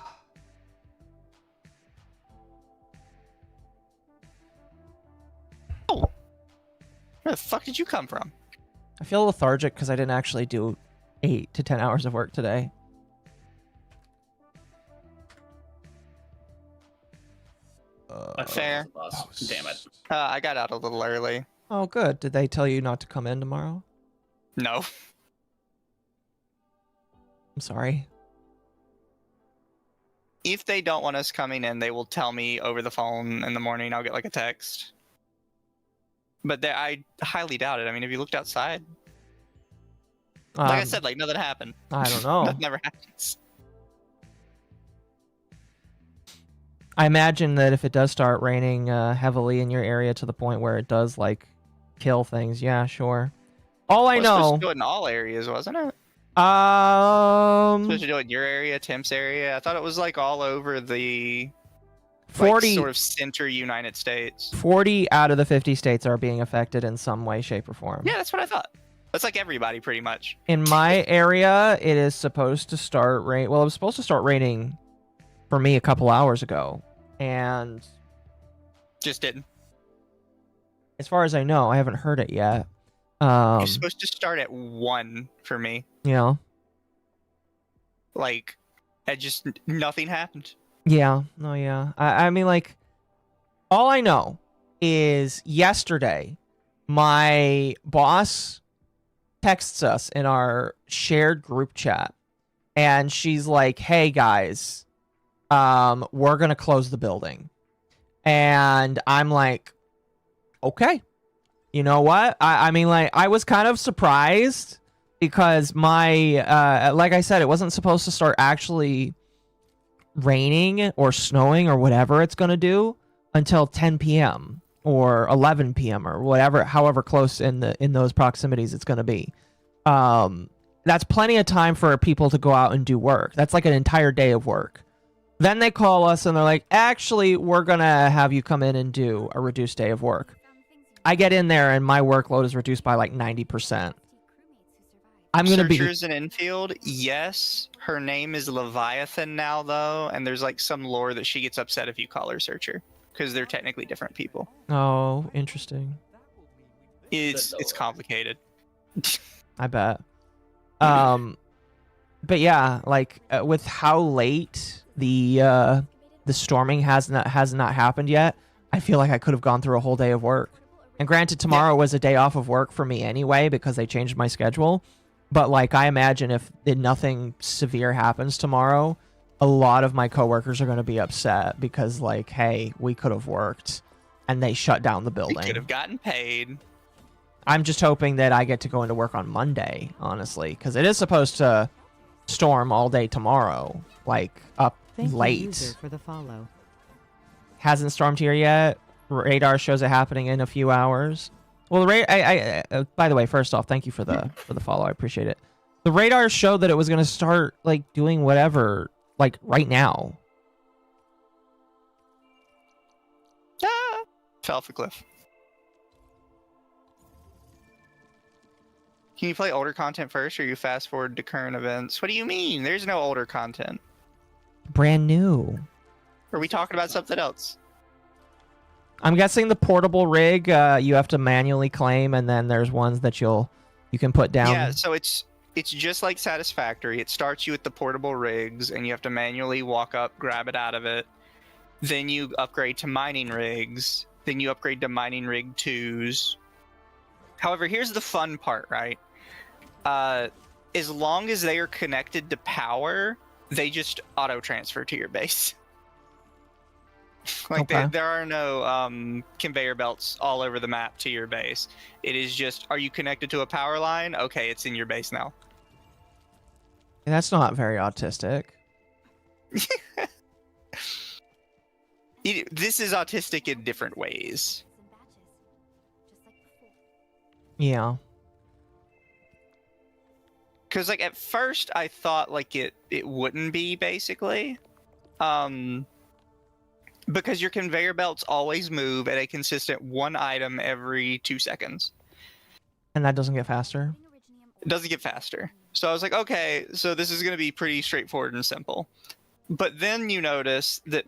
Oh, where the fuck did you come from? I feel lethargic because I didn't actually do 8 to 10 hours of work today. Fair. Damn it. I got out a little early. Oh, good. Did they tell you not to come in tomorrow? No. I'm sorry. If they don't want us coming in, they will tell me over the phone in the morning. I'll get like a text. But I highly doubt it. I mean, have you looked outside? Like I said, like nothing happened. I don't know. Nothing ever happens. I imagine that if it does start raining heavily in your area to the point where it does like kill things, yeah, sure. All I Well, it was supposed know. to do it in all areas, wasn't it? Supposed to do it in your area, Tim's area. I thought it was like all over the 40 like, sort of center United States. 40 out of the 50 states are being affected in some way, shape, or form. Yeah, that's what I thought. That's like everybody, pretty much. In my area, it is supposed to start rain. Well, it was supposed to start raining for me a couple hours ago, and just didn't. As far as I know, I haven't heard it yet. You're supposed to start at 1 for me. Yeah. Like, nothing happened. Yeah. No, yeah. I mean, like, all I know is yesterday, my boss texts us in our shared group chat, and she's like, "Hey, guys, we're going to close the building." And I'm like, okay. You know what? I mean, like, I was kind of surprised because like I said, it wasn't supposed to start actually raining or snowing or whatever it's going to do until 10 p.m. or 11 p.m. or whatever, however close in those proximities it's going to be. That's plenty of time for people to go out and do work. That's like an entire day of work. Then they call us and they're like, actually, we're going to have you come in and do a reduced day of work. I get in there and my workload is reduced by like 90%. I'm going to be... Searchers and infield, yes. Her name is Leviathan now, though, and there's like some lore that she gets upset if you call her Searcher, because they're technically different people. Oh, interesting. It's complicated. I bet. But yeah, like with how late the storming has not happened yet, I feel like I could have gone through a whole day of work. And granted, tomorrow was a day off of work for me anyway because they changed my schedule. But like, I imagine if nothing severe happens tomorrow, a lot of my coworkers are going to be upset because like, hey, we could have worked, and they shut down the building. We could have gotten paid. I'm just hoping that I get to go into work on Monday, honestly, because it is supposed to storm all day tomorrow, like up late. For the follow. Hasn't stormed here yet. Radar shows it happening in a few hours. Well, by the way, first off, thank you for the follow. I appreciate it. The radar showed that it was going to start like doing whatever, like right now. Fell off a cliff. Can you play older content first, or you fast forward to current events? What do you mean? There's no older content. Brand new. Are we talking about something else? I'm guessing the portable rig you have to manually claim, and then there's ones that you can put down. Yeah, so it's just like Satisfactory. It starts you with the portable rigs, and you have to manually walk up, grab it out of it. Then you upgrade to mining rigs. Then you upgrade to mining rig 2s. However, here's the fun part, right? As long as they are connected to power, they just auto-transfer to your base. Like, Okay. there are no conveyor belts all over the map to your base. It is just, are you connected to a power line? Okay, it's in your base now. That's not very autistic. This is autistic in different ways. Yeah. Because, like, at first I thought, like, it wouldn't be, basically. Because your conveyor belts always move at a consistent one item every 2 seconds. And that doesn't get faster? It doesn't get faster. So I was like, okay, so this is going to be pretty straightforward and simple. But then you notice that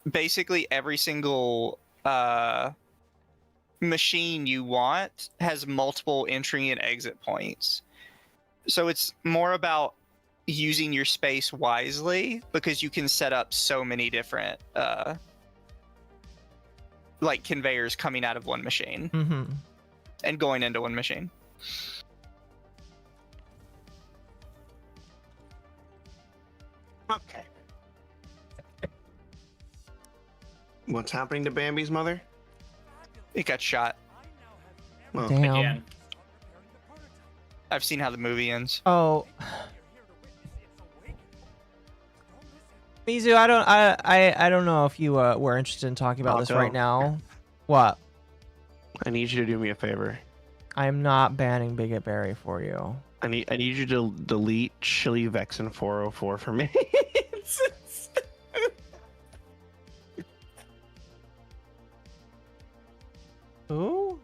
basically every single machine you want has multiple entry and exit points. So it's more about using your space wisely, because you can set up so many different like conveyors coming out of one machine and going into one machine. Okay. What's happening to Bambi's mother? It got shot. Oh. Damn. Again. I've seen how the movie ends. Oh. Mizu, I don't know if you were interested in talking about this right now. What? I need you to do me a favor. I'm not banning Bigot Berry for you. I need you to delete Chili Vexen 404 for me. Who?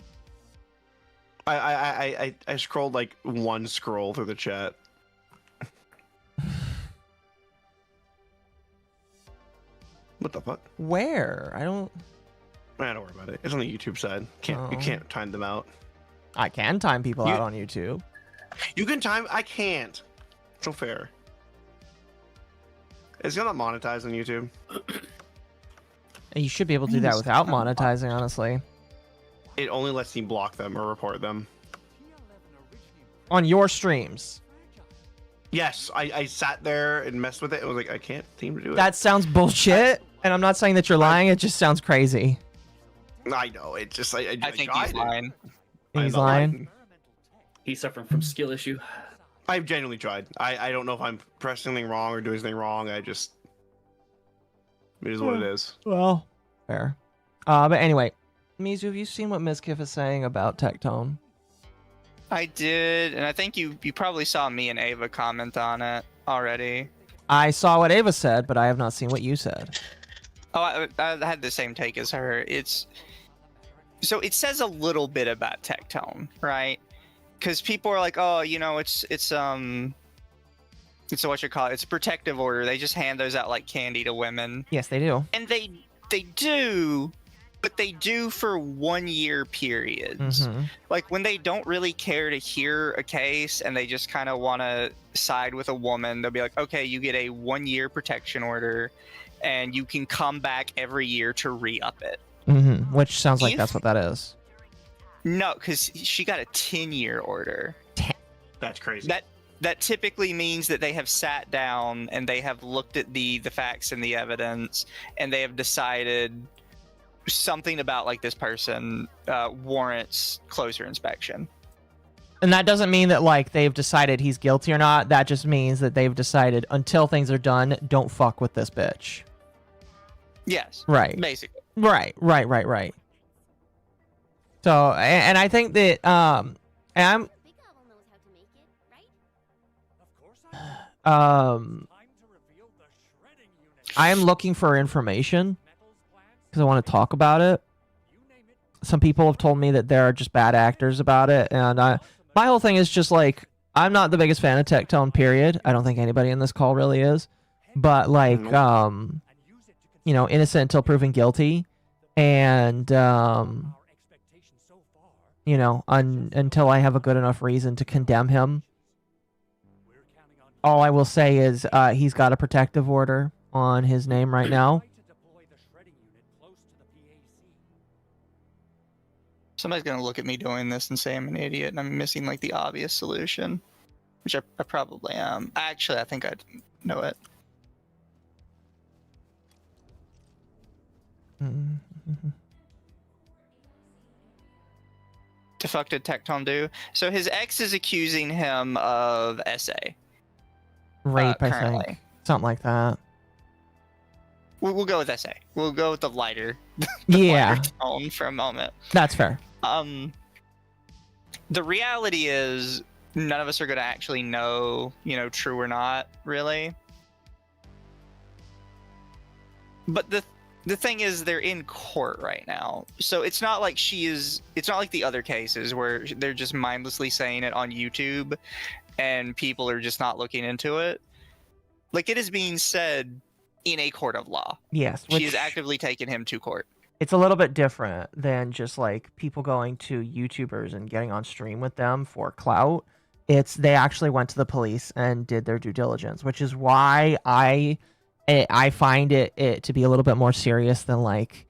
I scrolled like one scroll through the chat. What the fuck? Where? I don't worry about it. It's on the YouTube side. You can't time them out. I can time people out on YouTube. You can time. I can't. So fair. It's not monetized on YouTube. You should be able to do that without monetizing, honestly. It only lets me block them or report them. On your streams. Yes, I sat there and messed with it and was like, I can't seem to do it. That sounds bullshit, and I'm not saying that you're lying, it just sounds crazy. I know, it just... I think he's lying. He's lying? He's suffering from skill issue. I've genuinely tried. I don't know if I'm pressing anything wrong or doing anything wrong. I just... It is what it is. Well, fair. But anyway, Mizu, have you seen what Mizkif is saying about Tectone? I did, and I think you probably saw me and Ava comment on it already. I saw what Ava said, but I have not seen what you said. Oh, I had the same take as her. So it says a little bit about Tectone, right? Because people are like, oh, you know, it's what you call it. It's a protective order. They just hand those out like candy to women. Yes, they do. And they do, but they do for 1 year periods. Mhm. Like when they don't really care to hear a case and they just kind of want to side with a woman, they'll be like, okay, you get a 1 year protection order and you can come back every year to re-up it. Mm-hmm. Which sounds like that's what that is. No, because she got a 10-year order. That's crazy. That typically means that they have sat down and they have looked at the facts and the evidence and they have decided something about like this person warrants closer inspection. And that doesn't mean that like they've decided he's guilty or not. That just means that they've decided until things are done, don't fuck with this bitch. Yes. Right. Basically. Right. So, and I think that and I am looking for information because I want to talk about it. Some people have told me that there are just bad actors about it, and my whole thing is just like, I'm not the biggest fan of Tectone, period. I don't think anybody in this call really is. But like, you know, innocent until proven guilty, and you know, until I have a good enough reason to condemn him. All I will say is he's got a protective order on his name right now. Somebody's gonna look at me doing this and say I'm an idiot and I'm missing like the obvious solution, which I probably am. Actually, I think I know it. The fuck did Tectone do? So his ex is accusing him of SA. Rape, I currently. think. Something like that. We'll go with SA. We'll go with the lighter, Yeah. lighter tone for a moment. That's fair. The reality is none of us are going to actually know, you know, true or not, really. But the thing is, they're in court right now, so it's not like it's not like the other cases where they're just mindlessly saying it on YouTube and people are just not looking into it. Like, it is being said in a court of law. Yes. She is actively taking him to court. It's a little bit different than just like people going to YouTubers and getting on stream with them for clout. They actually went to the police and did their due diligence, which is why I find it to be a little bit more serious than like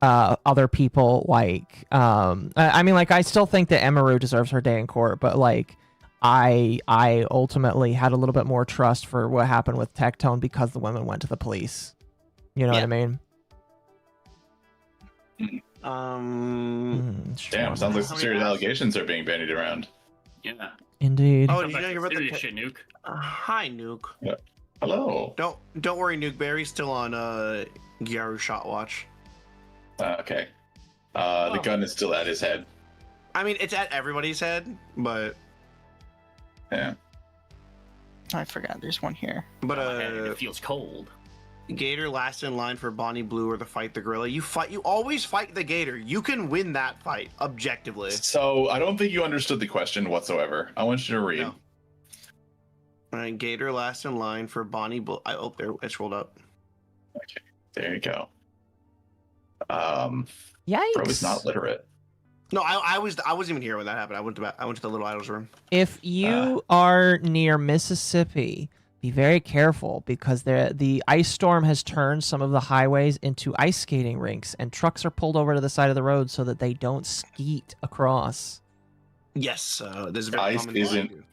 other people. Like I mean, like, I still think that Emaru deserves her day in court, but like I ultimately had a little bit more trust for what happened with Tectone because the women went to the police. You know what I mean? Damn, sounds like some serious allegations are being bandied around. Yeah. Indeed. Oh, did you hear about the shit, Nuke? Hi, Nuke. Yeah. Hello. Don't worry, Nuke. Barry's still on Gyaru shot watch. Okay. The gun is still at his head. I mean, it's at everybody's head, but yeah. I forgot there's one here. But it feels cold. Gator last in line for Bonnie Blue or to fight the gorilla. You always fight the Gator. You can win that fight objectively. So I don't think you understood the question whatsoever. I want you to read. No. All right, Gator last in line for Bonnie Blue. There, it's rolled up. Okay, there you go. Yikes. Bro is not literate. No, I wasn't even here when that happened. I went to the Little Idols room. If you are near Mississippi, be very careful because the ice storm has turned some of the highways into ice skating rinks, and trucks are pulled over to the side of the road so that they don't skeet across. Yes, this is very ice common. isn't.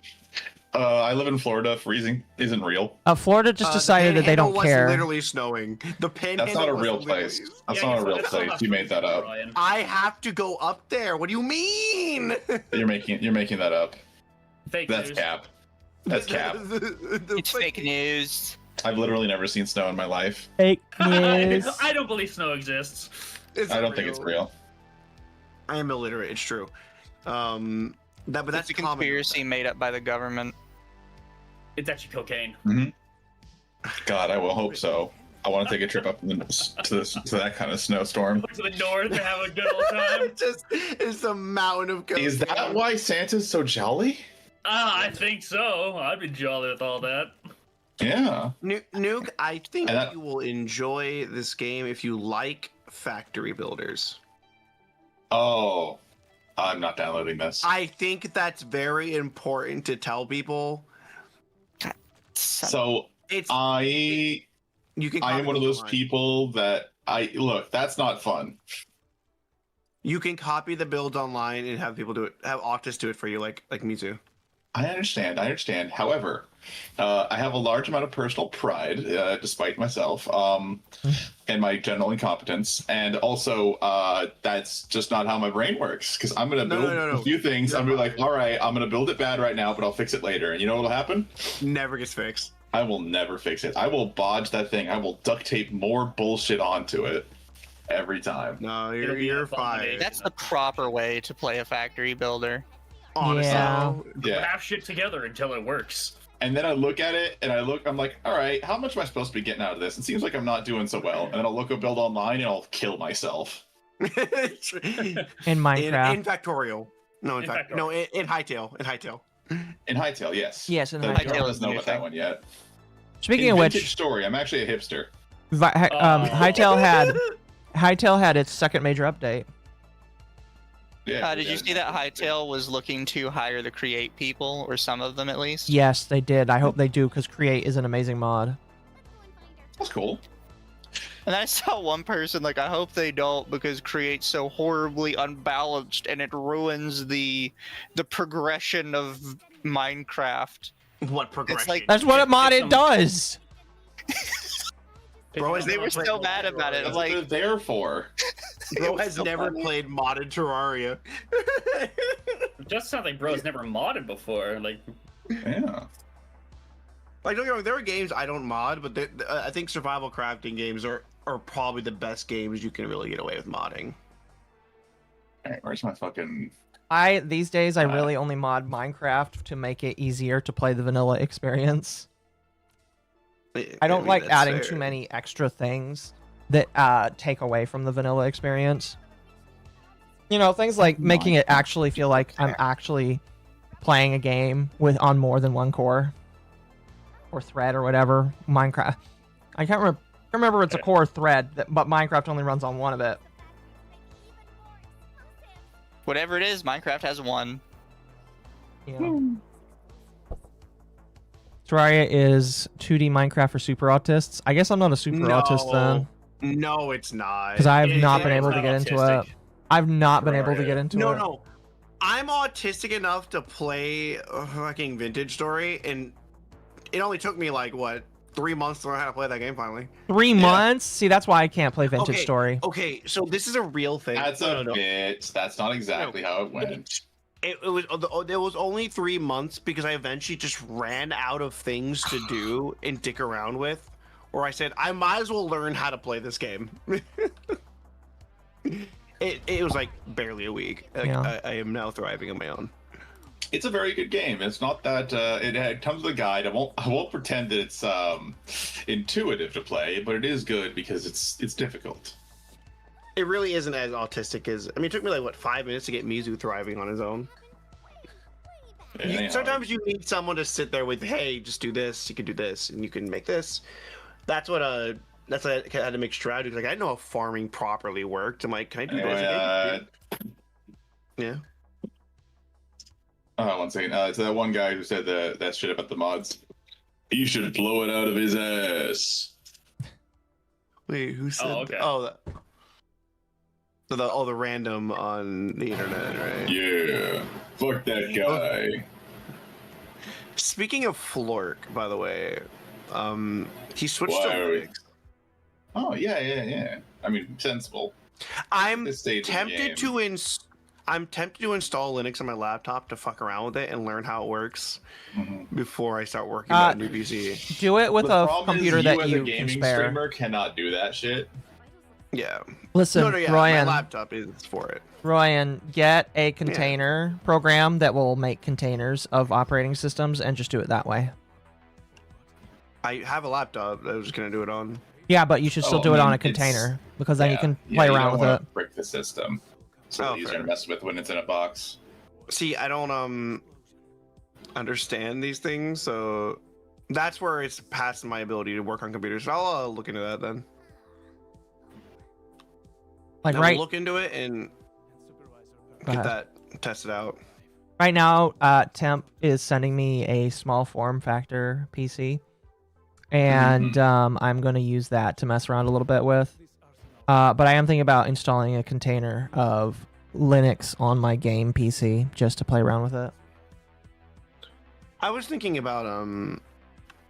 I live in Florida. Freezing isn't real. Florida just decided that they don't care. Was literally snowing. The Panhandle. That's not a real place. That's not a real place. You made that up. I have to go up there. What do you mean? You're making that up. Fake That's news. cap. That's cap. It's fake news. I've literally never seen snow in my life. Fake news. I don't believe snow exists. I don't think it's real. I am illiterate. It's true. But that's a conspiracy made up by the government. It's actually cocaine. God, I will hope so. I want to take a trip up to that kind of snowstorm. To the north and have a good old time. It's a mountain of cocaine. Is that why Santa's so jolly? I think so. I'd be jolly with all that. Yeah. Nuke, I think you will enjoy this game if you like factory builders. Oh, I'm not downloading this. I think that's very important to tell people. So you can. I am one of those people that look. That's not fun. You can copy the builds online and have people do it. Have Octus do it for you, like Mizu. I understand. However, I have a large amount of personal pride, despite myself, and my general incompetence, and also that's just not how my brain works. Because I'm gonna build a few things. I'm gonna be like, all right, I'm gonna build it bad right now, but I'll fix it later. And you know what'll happen? Never gets fixed. I will never fix it. I will bodge that thing. I will duct tape more bullshit onto it every time. No, you're fine. That's the proper way to play a factory builder. Honestly, Have shit together until it works. And then I look at it and I'm like, all right, how much am I supposed to be getting out of this? It seems like I'm not doing so well. And then I'll look up build online and I'll kill myself. In Minecraft. In Factorial. No, in Hightail. In Hightail, yes. Yes, in Hightail. Hightail Doesn't know about that one yet. Speaking in of which, Vintage Story, I'm actually a hipster. Hightail had its second major update. Yeah, did you see that Hightail was looking to hire the Create people, or some of them at least? Yes, they did. I hope they do, because Create is an amazing mod. That's cool. And I saw one person like, I hope they don't, because Create's so horribly unbalanced and it ruins the progression of Minecraft. What progression? It's like, that's what a modded does. Bro, they were so mad about it. That's Like, what they're there for. Bro has never played modded Terraria. It just sounds like bro's never modded before. Like, yeah. Like, don't get me wrong, there are games I don't mod, but I think survival crafting games are probably the best games you can really get away with modding. All right, where's my fucking... These days, I really only mod Minecraft to make it easier to play the vanilla experience. I don't like adding too many extra things that take away from the vanilla experience. You know, things like making it actually feel like I'm actually playing a game on more than one core or thread or whatever. Minecraft, I can't remember it's a core thread, but Minecraft only runs on one of it. whatever it is, Minecraft has one. Yeah. Terraria is 2D Minecraft for super autists. I guess I'm not a super autist then. No, it's not. Because I have not been able to get into it. I've not been able to get into it. No. I'm autistic enough to play a fucking Vintage Story, and it only took me like, what, 3 months to learn how to play that game finally. 3 months? See, that's why I can't play Vintage Story. Okay, so this is a real thing. That's a bit. That's not exactly how it went. It was only 3 months because I eventually just ran out of things to do and dick around with, or I said I might as well learn how to play this game. It was like barely a week. Like, Yeah. I am now thriving on my own. It's a very good game. It's not that it comes with a guide. I won't pretend that it's intuitive to play, but it is good because it's difficult. It really isn't as autistic as. I mean, it took me like what 5 minutes to get Mizu thriving on his own. Yeah, Sometimes you need someone to sit there with, hey, just do this. You can do this, and you can make this. That's what I had to make strategy. Like I didn't know how farming properly worked. I'm like, can I do this? Yeah. One second. So that one guy who said that shit about the mods. You should blow it out of his ass. Wait, who said? Oh, okay. The random on the internet, right? Yeah. Fuck that guy. Speaking of Flork, by the way, he switched to Linux. Oh yeah. I mean, sensible. I'm tempted to install Linux on my laptop to fuck around with it and learn how it works before I start working on a new PC. Do it with The a problem computer is that as you a gaming can spare. streamer cannot do that shit. Yeah. Listen, yeah, Ryan. my laptop is for it. Ryan, get a container program that will make containers of operating systems and just do it that way. I have a laptop that I was gonna do it on. Yeah, but you should still do it on a container because then you can play around with it. Break the system. It's a little easier to mess with when it's in a box. See, I don't understand these things, so that's where it's past my ability to work on computers. I'll look into that then. Like I'll right, look into it and get that tested out. right now, Temp is sending me a small form factor PC, and I'm going to use that to mess around a little bit with. But I am thinking about installing a container of Linux on my game PC just to play around with it. I was thinking about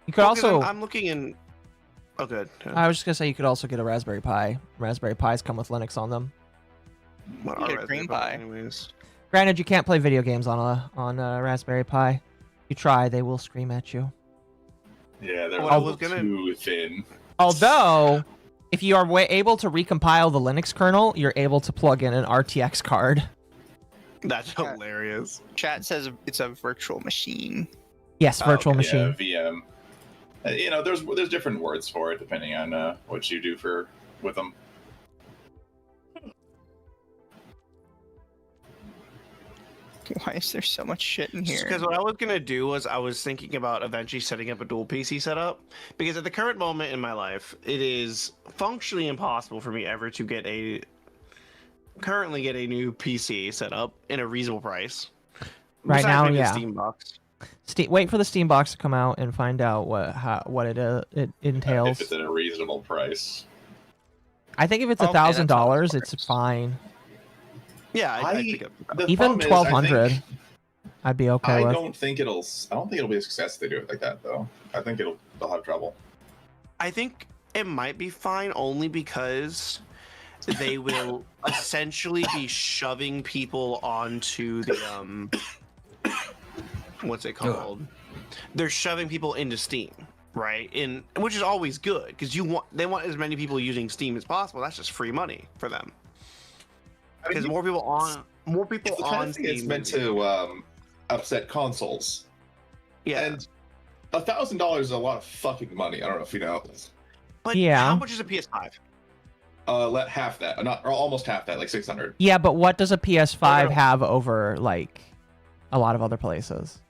You could also. I'm looking in. Oh, good. Yeah. I was just gonna say you could also get a Raspberry Pi. Raspberry Pis come with Linux on them. What You are get a Raspberry green Pi, Pi. anyways? Granted, you can't play video games on a Raspberry Pi. You try, they will scream at you. Yeah, they're Well, I was gonna- too thin. Although, if you are able to recompile the Linux kernel, you're able to plug in an RTX card. That's hilarious. Chat says it's a virtual machine. Yes, virtual machine. Yeah, VM. You know, there's different words for it depending on what you do with them. Why is there so much shit in here? Because what I was gonna do was I was thinking about eventually setting up a dual PC setup. Because at the current moment in my life, it is functionally impossible for me ever to currently get a new PC set up in a reasonable price. Right Besides now, maybe the yeah. Steam box. Wait for the Steam box to come out and find out what it entails. If it's at a reasonable price. I think if it's Okay, $1,000, it's fine. Yeah, I think Even problem is, I 1,200, think- I'd be okay I with. don't think it'll be a success if they do it like that though. I think they'll have trouble. I think it might be fine only because they will essentially be shoving people onto the what's it called? They're shoving people into Steam, right? Which is always good because they want as many people using Steam as possible. That's just free money for them. Because more people on It's the kind of thing it's meant to upset consoles. Yeah. And $1,000 is a lot of fucking money. I don't know if you know. But Yeah. how much is a PS5? Let half that, or almost half that, like 600. Yeah, but what does a PS5 have over like a lot of other places?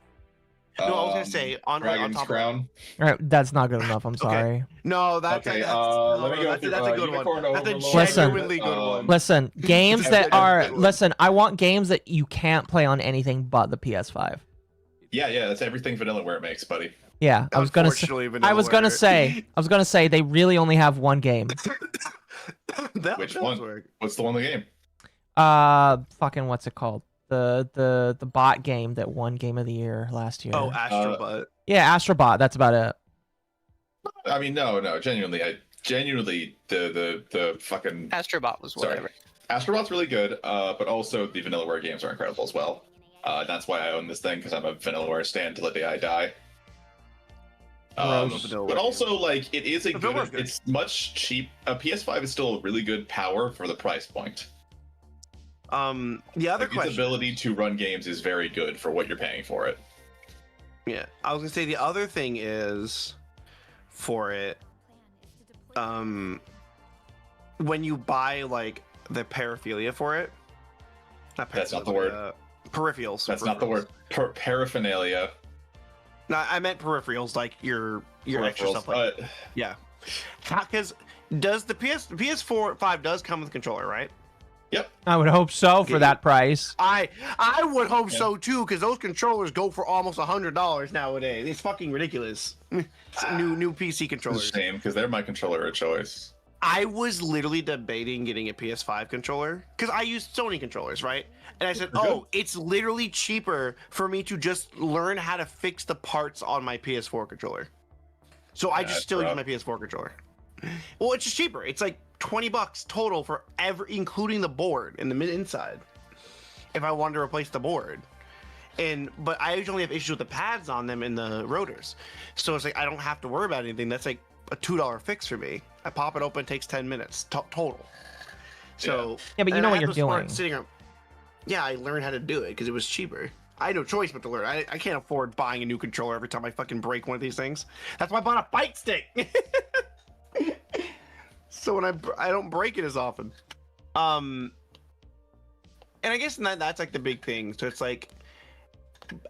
No, I was gonna say on Dragon's top Crown. All right, that's not good enough. I'm sorry. No, that's Okay, that's let me go through, that's a good Unicorn one. That's a Overlord. genuinely good one. Listen, games that are I want games that you can't play on anything but the PS5. Yeah, that's everything Vanillaware makes, buddy. Yeah, I was gonna say. I was gonna say they really only have one game. Which one? What's the one in the game? Fucking what's it called? The bot game that won Game of the Year last year. Oh, Astrobot. Yeah, Astrobot. That's about it. I mean, no, genuinely, the fucking Astrobot was whatever. Astrobot's really good, but also the Vanillaware games are incredible as well. That's why I own this thing, because I'm a Vanillaware stan till the day I die. But also, like, it is a good. It's much cheap. A PS5 is still a really good power for the price point. The other its question, ability to run games is very good for what you're paying for it. Yeah, I was gonna say the other thing is for it, when you buy like the paraphilia for it, That's not the word. Peripherals. That's not the word. Paraphernalia. No, I meant peripherals, like your extra stuff. Like, yeah, because does the PS4 5 does come with a controller, right? Yep. I would hope so for that price. I would hope so too, because those controllers go for almost $100 nowadays. It's fucking ridiculous. New PC controllers. It's a shame, because they're my controller of choice. I was literally debating getting a PS5 controller because I use Sony controllers, right? And I said, oh, it's literally cheaper for me to just learn how to fix the parts on my PS4 controller. So I just still use my PS4 controller. Well, it's just cheaper. It's like $20 total for including the board and the inside. If I wanted to replace the board, But I usually have issues with the pads on them and the rotors, so it's like I don't have to worry about anything. That's like a $2 fix for me. I pop it open, it takes 10 minutes total. So Yeah, but you know what you're doing. Sitting around, yeah, I learned how to do it because it was cheaper. I had no choice but to learn. I can't afford buying a new controller every time I fucking break one of these things. That's why I bought a fight stick. So when I don't break it as often. And I guess that's like the big thing. So it's like,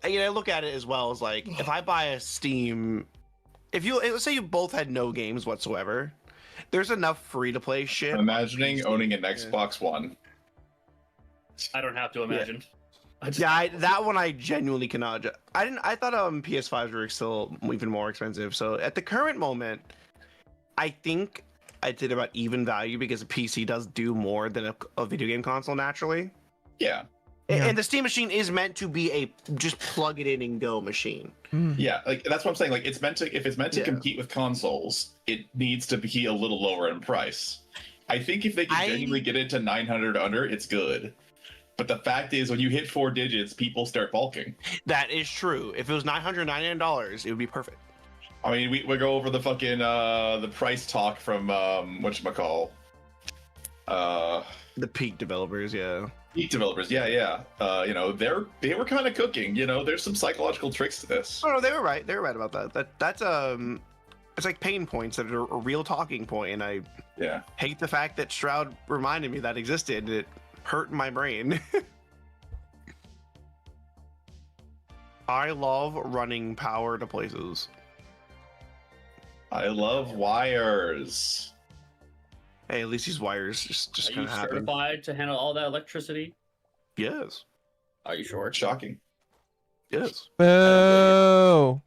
you know, I look at it as well as like, if I buy a Steam, let's say you both had no games whatsoever, there's enough free to play shit. I'm imagining owning an Xbox One. I don't have to imagine. Yeah, that one I genuinely cannot. I thought PS5s were still even more expensive. So at the current moment, I think I did about even value because a PC does do more than a video game console naturally. Yeah. And the Steam machine is meant to be a just plug it in and go machine. Yeah, like that's what I'm saying. Like if it's meant to compete with consoles, it needs to be a little lower in price. I think if they can genuinely get it to 900 under, it's good. But the fact is, when you hit 4 digits, people start balking. That is true. If it was $999, it would be perfect. I mean, we go over the fucking the price talk from whatchamacall. The Peak developers, yeah. Peak developers, yeah. You know, they were kind of cooking. You know, there's some psychological tricks to this. Oh no, they were right. They were right about that. That's it's like pain points that are a real talking point, and I hate the fact that Shroud reminded me that existed. It hurt my brain. I love running power to places. I love wires. Hey, at least these wires just Are kind you of happen. certified to handle all that electricity? Yes. Are you sure? Shocking. Yes. Boo!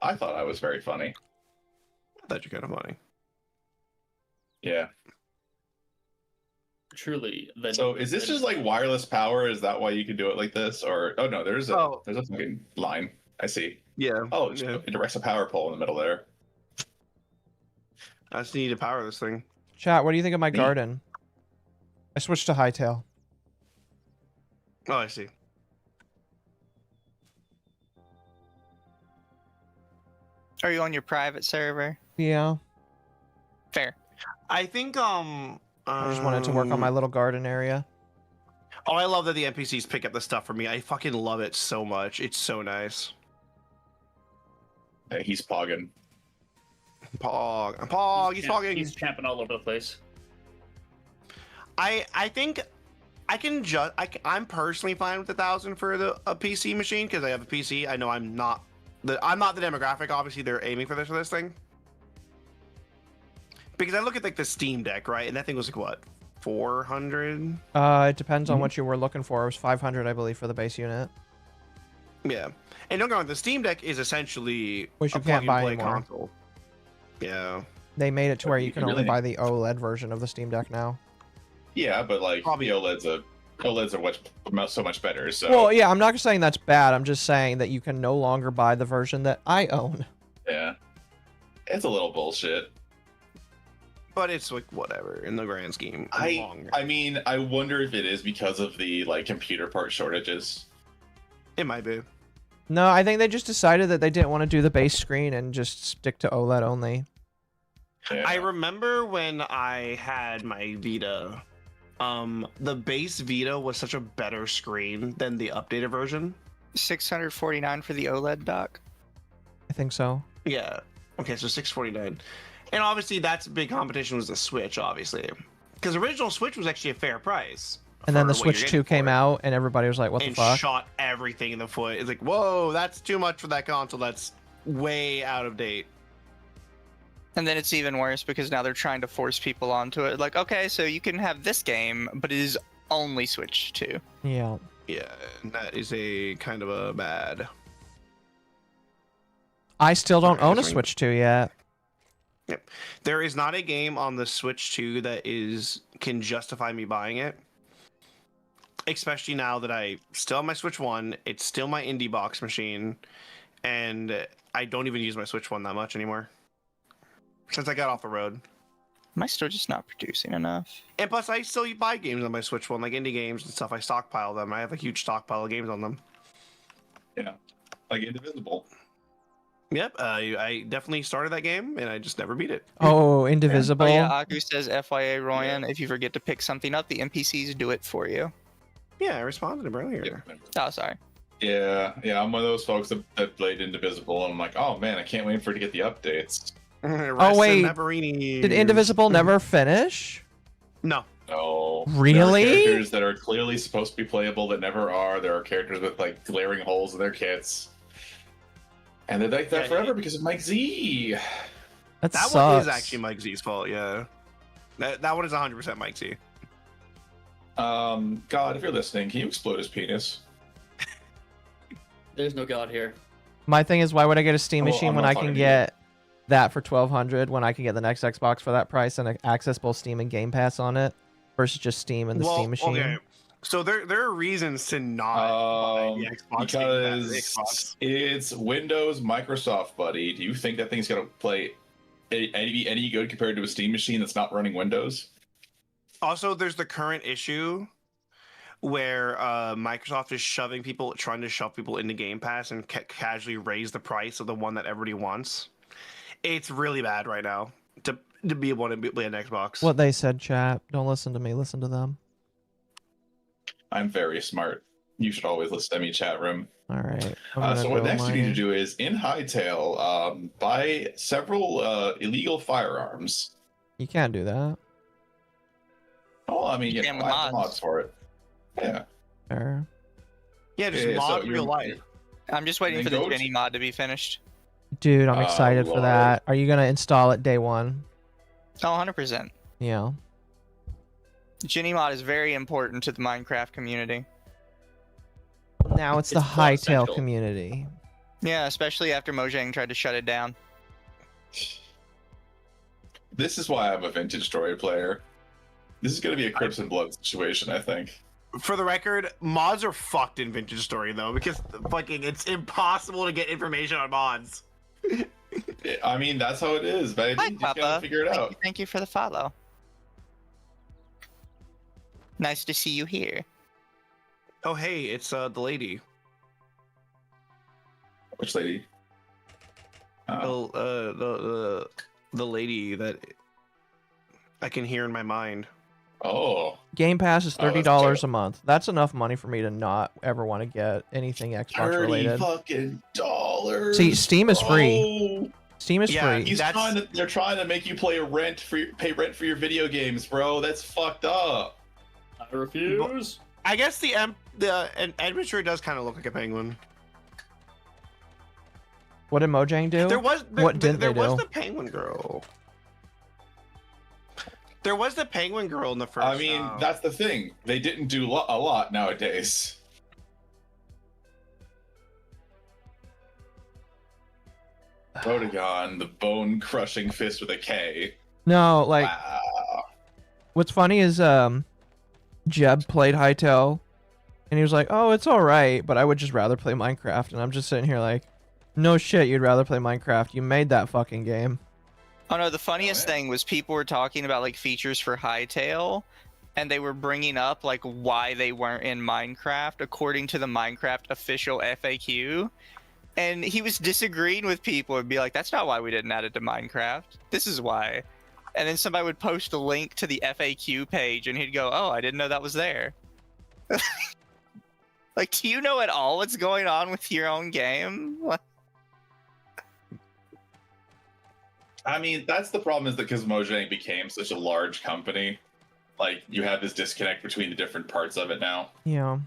I thought I was very funny. I thought you're kind of funny. Yeah. Truly. So is this just like wireless power? Is that why you can do it like this? Or no, there's a fucking line. I see. Yeah. Oh, it directs a power pole in the middle there. I just need to power this thing. Chat, what do you think of my garden? I switched to hightail. Oh, I see. Are you on your private server? Yeah. Fair. I think I just wanted to work on my little garden area. Oh, I love that the NPCs pick up the stuff for me. I fucking love it so much. It's so nice. Hey, he's pogging. He's pogging. He's camping all over the place. I think I can just I'm personally fine with 1,000 for a PC machine because I have a PC. I know I'm not the demographic. Obviously, they're aiming for this thing. Because I look at like the Steam Deck, right, and that thing was like what, 400? It depends on what you were looking for. It was 500, I believe, for the base unit. Yeah, and don't get me wrong, the Steam Deck is essentially which a you can't buy plug-and-play anymore. console. Yeah, They made it to where you can only really- buy the OLED version of the Steam Deck now. Yeah, but like the OLEDs are so much better. So Well, yeah, I'm not saying that's bad. I'm just saying that you can no longer buy the version that I own. yeah, it's a little bullshit. but it's like whatever in the grand scheme. I mean, I wonder if it is because of the like computer part shortages. It might be. No, I think they just decided that they didn't want to do the base screen and just stick to OLED only. Yeah. I remember when I had my Vita, the base Vita was such a better screen than the updated version. 649 for the OLED dock. I think so. Yeah. Okay, so 649. And obviously that's big competition was the Switch, obviously. Because original Switch was actually a fair price. And then the for what Switch you're 2 getting came for it. out, and everybody was like, what the And fuck? shot everything in the foot. It's like, whoa, that's too much for that console. That's way out of date. And then it's even worse because now they're trying to force people onto it. Like, okay, so you can have this game, but it is only Switch 2. Yeah. Yeah, and that is a kind of a bad. I still don't own a Sorry. Switch 2 yet. Yep. There is not a game on the Switch 2 that can justify me buying it. Especially now that I still have my Switch 1, it's still my indie box machine, and I don't even use my Switch 1 that much anymore. Since I got off the road. Am I still just not producing enough? And plus, I still buy games on my Switch One, like indie games and stuff. I stockpile them. I have a huge stockpile of games on them. Yeah, like Indivisible. Yep, I definitely started that game, and I just never beat it. Oh, Indivisible. Oh yeah, Aku says, FYA, Royan, if you forget to pick something up, the NPCs do it for you. Yeah, I responded to him earlier. Oh, sorry. Yeah, I'm one of those folks that played Indivisible, and I'm like, oh man, I can't wait for it to get the updates. Oh wait, did Indivisible never finish? No. No. Really? There are characters that are clearly supposed to be playable that never are. There are characters with like glaring holes in their kits. And they're like that forever because of Mike Z. That one is sucks. actually Mike Z's fault, yeah. That one is 100% Mike Z. God, if you're listening, can you explode his penis? There's no God here. My thing is, why would I get a Steam Well, machine I'm when not I talking can to you. get that for $1,200 when I can get the next Xbox for that price and access both Steam and Game Pass on it versus just Steam and the Steam machine? Okay. So there are reasons to not buy the Xbox Game Pass, the Xbox. Because it's Windows Microsoft, buddy. Do you think that thing's gonna play any good compared to a Steam machine that's not running Windows? Also, there's the current issue where Microsoft is trying to shove people into Game Pass and casually raise the price of the one that everybody wants. It's really bad right now to be able to play an Xbox. What they said, chat. Don't listen to me. Listen to them. I'm very smart. You should always listen to me, chat room. All right. So what next you need to do is, in Hightail, buy several illegal firearms. You can't do that. Oh, I mean, You you can know, with buy the mods. mods for it. Yeah. Fair. Yeah, just Yeah, mod so real you're- life. I'm just waiting Then for the go to- Jenny mod to be finished. Dude, I'm excited for Lord. that. Are you gonna install it day one? Oh, 100%. Yeah. Jenny mod is very important to the Minecraft community. Now it's the It's Hightail essential. community. Yeah, especially after Mojang tried to shut it down. This is why I'm a vintage story player. This is going to be a Crips and Blood situation, I think. For the record, mods are fucked in Vintage Story though, because fucking it's impossible to get information on mods. I mean, that's how it is, but Hi, you just gotta Papa. figure it out. Thank you for the follow. Nice to see you here. Oh hey, it's the lady. Which lady? The lady that I can hear in my mind. Oh. Game Pass is Oh, that's $30 a month. That's enough money for me to not ever want to get anything Xbox related. fucking dollars. See, Steam is free. Steam is free. They're trying to make you pay rent for your video games, bro. That's fucked up. I refuse. I guess the administrator does kind of look like a penguin. What did Mojang do? What didn't there they was do? the penguin girl. There was the penguin girl in the first. I mean, that's the thing. They didn't do a lot nowadays. Rodagon, the bone-crushing fist with a K. No, like Wow. what's funny is Jeb played Hightail and he was like, "Oh, it's all right, but I would just rather play Minecraft." And I'm just sitting here like, "No shit, you'd rather play Minecraft. You made that fucking game." Oh no, the funniest thing was people were talking about like features for Hightail, and they were bringing up like why they weren't in Minecraft according to the Minecraft official FAQ. And he was disagreeing with people and be like, "That's not why we didn't add it to Minecraft. This is why." And then somebody would post a link to the FAQ page and he'd go, "Oh, I didn't know that was there." Like, do you know at all what's going on with your own game? I mean, that's the problem, is that because Mojang became such a large company, like, you have this disconnect between the different parts of it now. Yeah.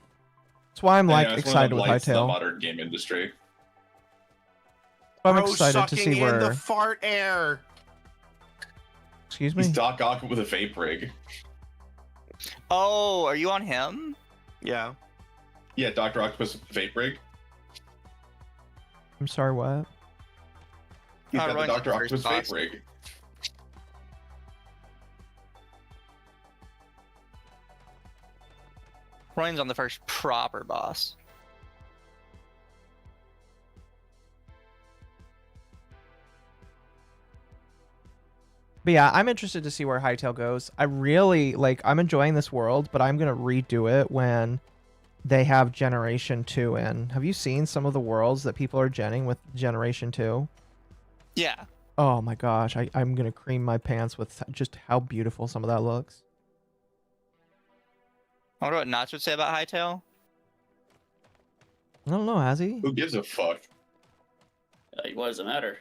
That's why I'm like it's one of excited the with blights of the Hightail. modern game industry. I'm Bro excited to sucking see in where. the fart air. Excuse me. He's Doc Ock with a vape rig. Oh, are you on him? Yeah. Yeah, Dr. Octopus vape rig. I'm sorry, what? He's got the Ryan's Dr. the first Octopus boss. vape rig. Ryan's on the first proper boss. But yeah, I'm interested to see where Hytale goes. I really I'm enjoying this world, but I'm gonna redo it when they have Generation 2 in. Have you seen some of the worlds that people are genning with Generation 2? Yeah. Oh my gosh, I'm gonna cream my pants with just how beautiful some of that looks. I wonder what Notch would say about Hytale. I don't know, has he? Who gives a fuck? What does it matter?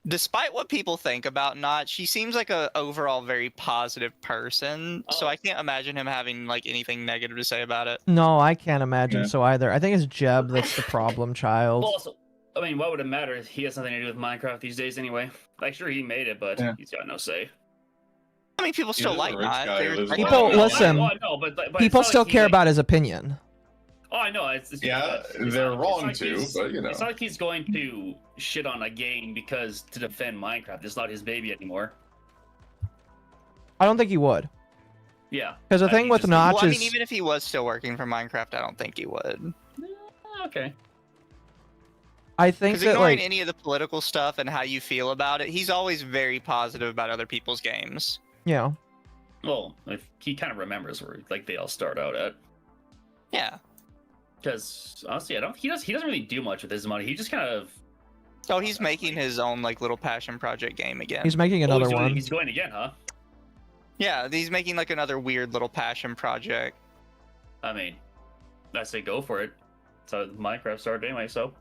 Despite what people think about Notch, he seems like a overall very positive person. So I can't imagine him having like anything negative to say about it. No, I can't imagine so either. I think it's Jeb that's the problem child. Well, also, I mean, what would it matter? He has nothing to do with Minecraft these days anyway. Like, sure, he made it, but he's got no say. I mean, people still like Notch. People listen. People still care about his opinion. Oh, I know. They're wrong to, but you know. It's not like he's going to shit on a game because to defend Minecraft. It's not his baby anymore. I don't think he would. Yeah. Because the thing with Notch I is... mean, even if he was still working for Minecraft, I don't think he would. Okay. I think that ignoring any of the political stuff and how you feel about it, he's always very positive about other people's games. Yeah. Well, he kind of remembers where they all start out at. Yeah. Because honestly, he doesn't really do much with his money. He just kind of. Oh, he's making his own little passion project game again. He's making another one. He's going again, huh? Yeah, he's making another weird little passion project. I mean, I say go for it. So Minecraft started anyway, so.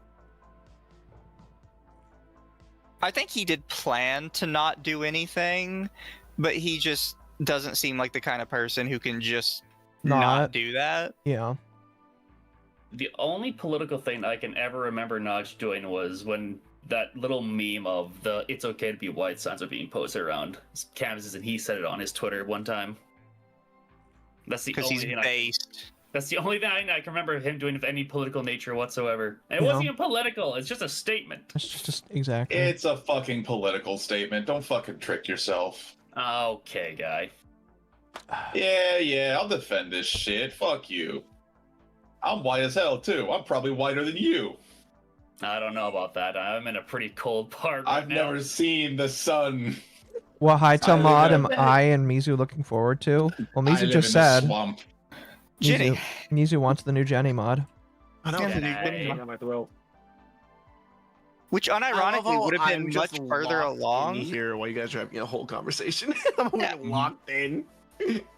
I think he did plan to not do anything, but he just doesn't seem like the kind of person who can just not do that. Yeah. The only political thing I can ever remember Notch doing was when that little meme of the "it's okay to be white" signs are being posted around canvases, and he said it on his Twitter one time. That's the only thing that's the only thing I can remember him doing of any political nature whatsoever. And it wasn't even political. It's just a statement. It's just exactly. It's a fucking political statement. Don't fucking trick yourself. Okay, guy. Yeah, I'll defend this shit. Fuck you. I'm white as hell too. I'm probably whiter than you. I don't know about that. I'm in a pretty cold part right I've never seen the sun. What Hytale mod am I and Mizu looking forward to? Well, Mizu just said. Jenny. Mizu wants the new Jenny mod. I know. My throat. Which unironically would have been much further along. Here, while you guys are having a whole conversation, I'm locked in.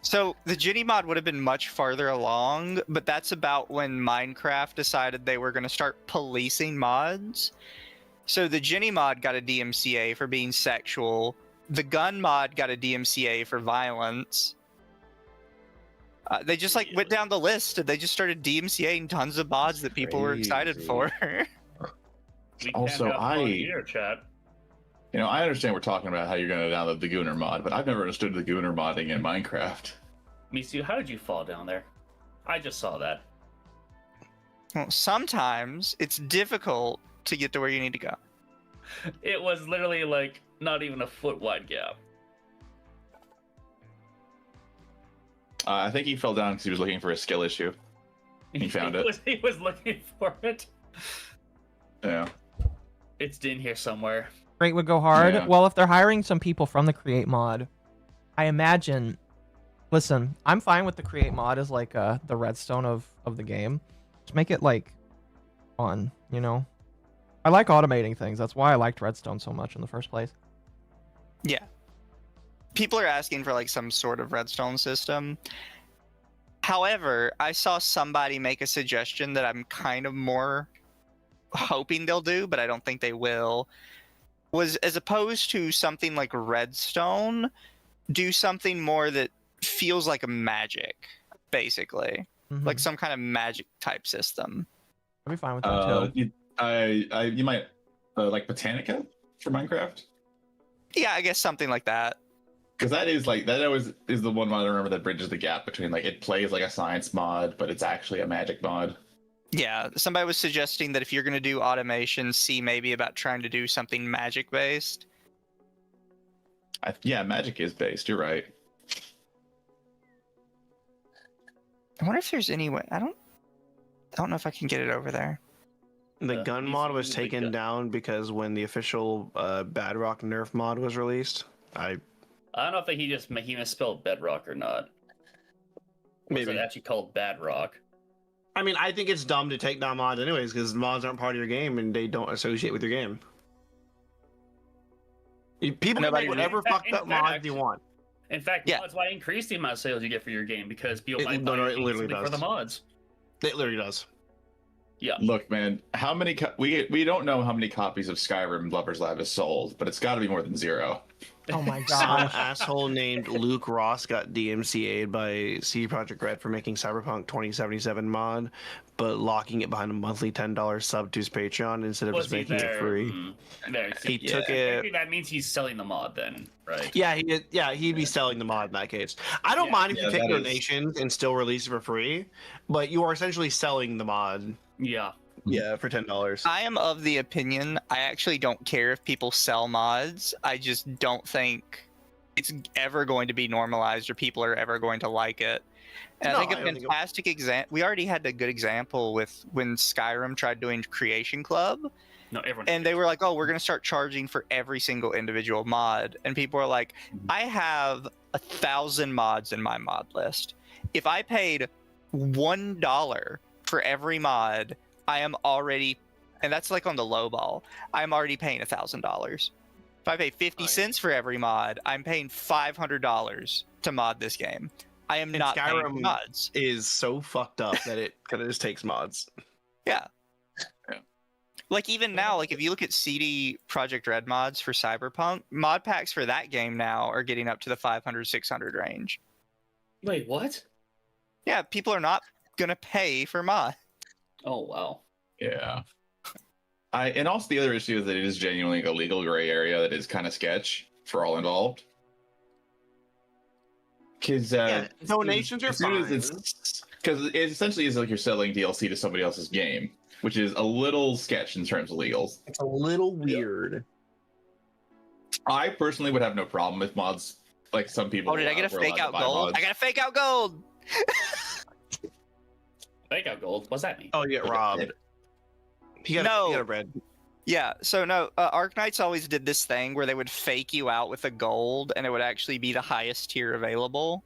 So the Jenny mod would have been much farther along, but that's about when Minecraft decided they were going to start policing mods. So the Jenny mod got a DMCA for being sexual. The gun mod got a DMCA for violence. They just went down the list and they just started DMCAing tons of mods that people were excited for. Also, I understand we're talking about how you're going to download the Gooner mod, but I've never understood the Gooner modding in Minecraft. Misu, how did you fall down there? I just saw that. Well, sometimes it's difficult to get to where you need to go. It was literally not even a foot wide gap. I think he fell down because he was looking for a skill issue. He found it. He was looking for it. Yeah. It's in here somewhere. Create would go hard. Yeah. Well, if they're hiring some people from the Create mod, I imagine. Listen, I'm fine with the Create mod as the redstone of the game. Just make it fun, you know. I like automating things. That's why I liked redstone so much in the first place. Yeah. People are asking for some sort of redstone system. However, I saw somebody make a suggestion that I'm kind of more hoping they'll do, but I don't think they will. Was as opposed to something like redstone, do something more that feels like a magic, basically. Like some kind of magic type system. I'd be fine with that too. You might like Botanica for Minecraft. Yeah, I guess something like that. Because that always is the one mod I remember that bridges the gap between it plays like a science mod, but it's actually a magic mod. Yeah, somebody was suggesting that if you're going to do automation, see maybe about trying to do something magic based. Yeah, magic is based. You're right. I wonder if there's any way. I don't know if I can get it over there. The gun mod was taken down because when the official Badrock nerf mod was released, I I don't know if he misspelled bedrock or not. Maybe it's actually called Badrock. I mean, I think it's dumb to take down mods anyways, because mods aren't part of your game and they don't associate with your game. People can make whatever fucked up mods they want. In fact, mods might increase the amount of sales you get for your game because people might buy it literally for the mods. It literally does. Yeah. Look, man, how many we don't know how many copies of Skyrim Lovers Lab is sold, but it's got to be more than 0. Oh my Some gosh. asshole named Luke Ross got DMCA'd by CD Projekt Red for making Cyberpunk 2077 mod, but locking it behind a monthly $10 sub to his Patreon instead of just making it free. He took it. That means he's selling the mod then, right? Yeah, he'd be selling the mod in that case. I don't mind if you take donations and still release it for free, but you are essentially selling the mod. Yeah. Yeah, for $10. I am of the opinion I actually don't care if people sell mods. I just don't think it's ever going to be normalized or people are ever going to like it. And I think a fantastic example. We already had a good example with when Skyrim tried doing Creation Club. No, everyone. And they were like, "Oh, we're going to start charging for every single individual mod." And people are like, "I have 1,000 mods in my mod list. If I paid $1 for every mod, I am already," and that's like on the low ball, I'm already paying $1,000. If I pay 50 cents for every mod, I'm paying $500 to mod this game. I am not paying for mods. Is so fucked up that it kind of just takes mods. Yeah. Like even now, like if you look at CD Projekt Red mods for Cyberpunk, mod packs for that game now are getting up to the 500, 600 range. Wait, what? Yeah, people are not gonna pay for mods. Oh wow. Yeah. And also the other issue is that it is genuinely a legal gray area that is kind of sketch for all involved. Because donations are fine. Because it essentially is like you're selling DLC to somebody else's game, which is a little sketch in terms of legals. It's a little weird. I personally would have no problem with mods. Like some people. Oh, did I get a fake out gold? I got a fake out gold. Fake out gold? What's that mean? Oh, you get robbed. You got a red. Yeah, so no, Arknights always did this thing where they would fake you out with a gold, and it would actually be the highest tier available.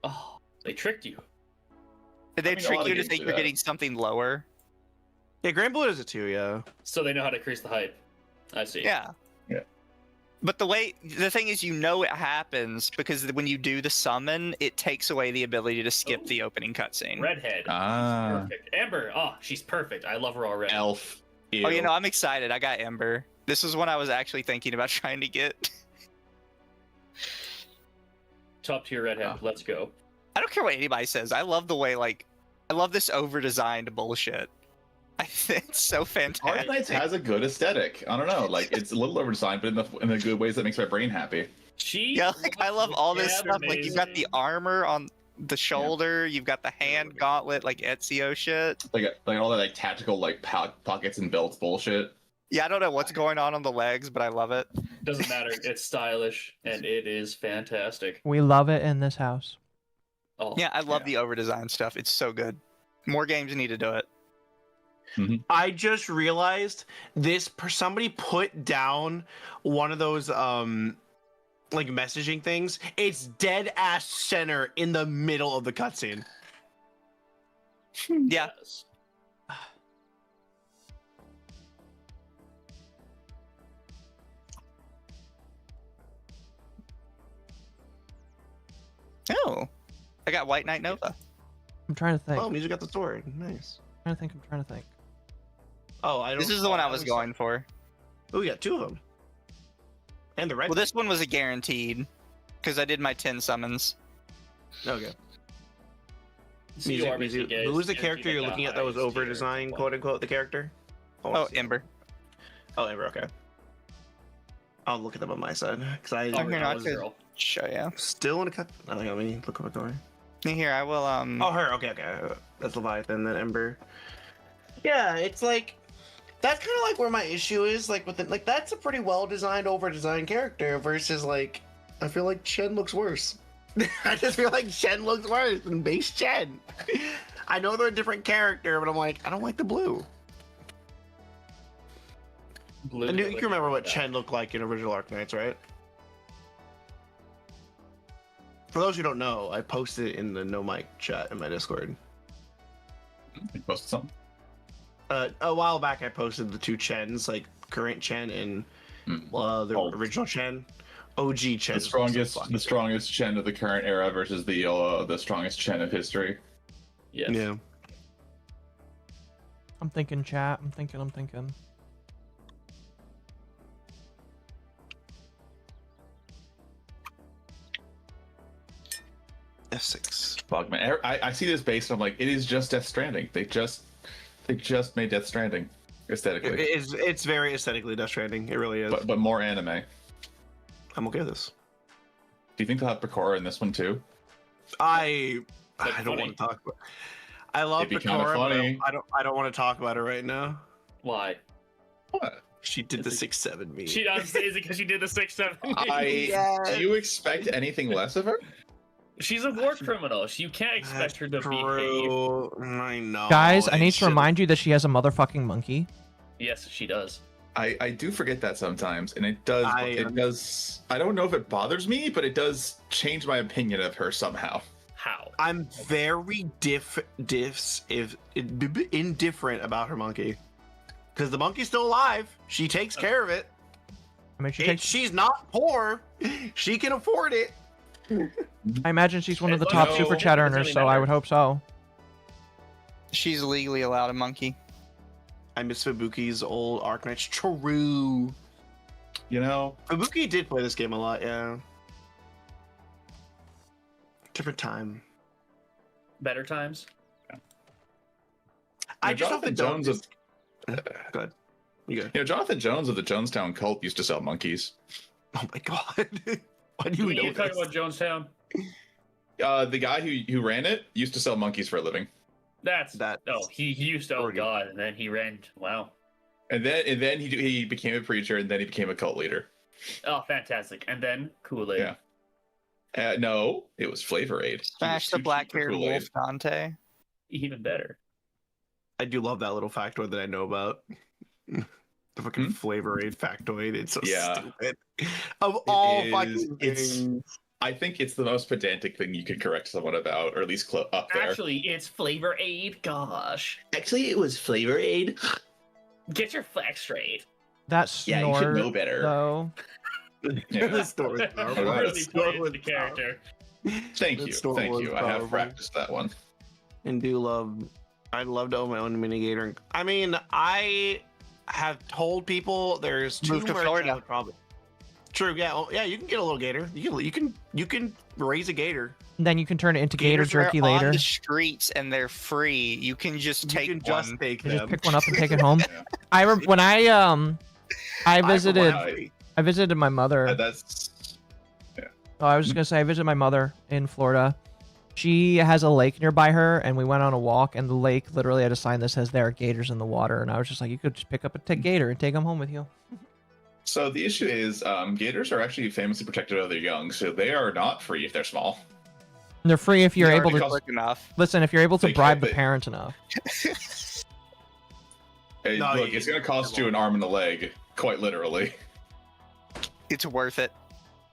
Oh, they tricked you. Did they trick you to think you're getting something lower? Yeah, Grand Blue does it too, yeah. So they know how to increase the hype. I see. Yeah. Yeah. But the thing is, you know it happens because when you do the summon, it takes away the ability to skip the opening cutscene. Redhead. Ah. Perfect. Amber. Oh, she's perfect. I love her already. Elf. Ew. Oh, you know, I'm excited. I got Ember. This is one I was actually thinking about trying to get. Top tier redhead. Let's go. I don't care what anybody says. I love the way, like, I love this over-designed bullshit. I think it's so fantastic. Arknights has a good aesthetic. I don't know, like it's a little over-designed, but in the good ways that makes my brain happy. Yeah, like I love all this stuff. Amazing. Like you've got the armor on the shoulder, you've got the hand gauntlet, like Ezio shit. Like all that like tactical like pockets and belts bullshit. Yeah, I don't know what's going on the legs, but I love it. Doesn't matter. It's stylish and it is fantastic. We love it in this house. Oh, yeah, I love the over-designed stuff. It's so good. More games need to do it. Mm-hmm. I just realized somebody put down one of those like messaging things. It's dead ass center in the middle of the cutscene. Yeah. Yes. Oh, I got White Knight Nova. I'm trying to think. Oh, you got the sword. Nice. I'm trying to think. Oh, I don't. This is the one I was going for. Oh, we got 2 of them. And the red. Well, this one was a guaranteed because I did my 10 summons. Okay. Who was the character you're looking at that was over designed, quote unquote, the character? Oh, Ember. Oh, Ember. Okay. I'll look at them on my side because I. I'm here not to show you. Still in a cut. I think let me look up a door. Here, I will. Oh, her. Okay. That's Leviathan. Then Ember. Yeah, it's like. That's kind of like where my issue is, like with it, like that's a pretty well designed, over designed character versus like I feel like Chen looks worse. I just feel like Chen looks worse than base Chen. I know they're a different character, but I'm like I don't like the blue. Blue. And you can remember what Chen looked like in original Arknights, right? For those who don't know, I posted it in the no mic chat in my Discord. You posted something? A while back, I posted the two Chens, like current Chen and the original Chen, OG Chen. The strongest Chen of the current era versus the strongest Chen of history. Yes. Yeah. I'm thinking, chat. I'm thinking. F6. Fuck, man. I see this base and I'm like, it is just Death Stranding. They just made Death Stranding aesthetically. It's very aesthetically Death Stranding. It really is. But more anime. I'm okay with this. Do you think they'll have Picora in this one too? I don't want to talk about. I love Picora, but I don't want to talk about it right now. Why? What? She did the 6-7 meme. She does. Is it because she did the 6-7 Do you expect anything less of her? She's a war criminal. You can't expect her to behave. I know. Guys, I need to remind you that she has a motherfucking monkey. Yes, she does. I do forget that sometimes, and it does. I don't know if it bothers me, but it does change my opinion of her somehow. How? I'm very indifferent about her monkey, because the monkey's still alive. She takes care of it. I mean, she's not poor. She can afford it. I imagine she's one of the top super chat earners, so I would hope so. She's legally allowed a monkey. I miss Fubuki's old Arknights. True. You know, Fubuki did play this game a lot. Yeah. Different time. Better times. Yeah. I just hope the Jones of. Good. You good? You know, Jonathan Jones of the Jonestown cult used to sell monkeys. Oh my god. Why do you know you talking about Jonestown? The guy who ran it used to sell monkeys for a living. Oh, he used to. Oh god, and then he ran. Wow. And then he became a preacher, and then he became a cult leader. Oh, fantastic! And then Kool-Aid. Yeah. No, it was Flavor Aid. Smash the black-haired wolf, Dante. Even better. I do love that little factoid that I know about. The fucking Flavor Aid factoid. It's so stupid. Of all fucking things. I think it's the most pedantic thing you could correct someone about, or at least up there. Actually, it's Flavor Aid. Gosh. Actually, it was Flavor Aid. Get your facts straight. That snore, you should know better. Though. Yeah. The story. Really plays the character. Thank you. I have practiced that one. And I'd love to own my own minigator. I mean, I have told people there's two Move to Florida. Probably. True. Yeah. Well, yeah. You can get a little gator. You can raise a gator. Then you can turn it into gator Gators jerky are later. On the streets and they're free. You can just take one. Just take them. Just pick one up and take it home. When I visited my mother. Oh, I was just gonna say I visited my mother in Florida. She has a lake nearby her, and we went on a walk, and the lake literally had a sign that says there are gators in the water, and I was just like, you could just pick up a gator and take them home with you. So the issue is, gators are actually famously protective of their young, so they are not free if they're small. And they're free if you're able to enough. Listen, if you're able to bribe the parent enough. Hey, look, it's gonna cost you an arm and a leg, quite literally. It's worth it.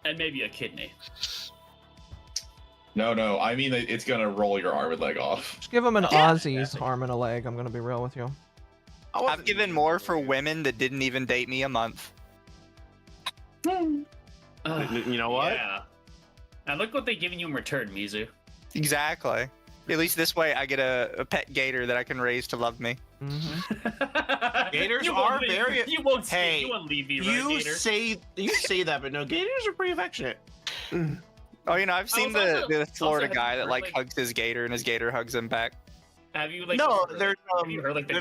And maybe a kidney. No, I mean it's gonna roll your arm and leg off. Just give them an Aussie's arm and a leg. I'm gonna be real with you. I've given more for women that didn't even date me a month. You know what? Yeah. And look what they're giving you in return, Mizu. Exactly. At least this way I get a pet gator that I can raise to love me. Gators are very. You won't leave me, right, you Gator? say that, but no, gators are pretty affectionate. Oh, I've seen the Florida also, guy that hugs his gator and his gator hugs him back. Have you there's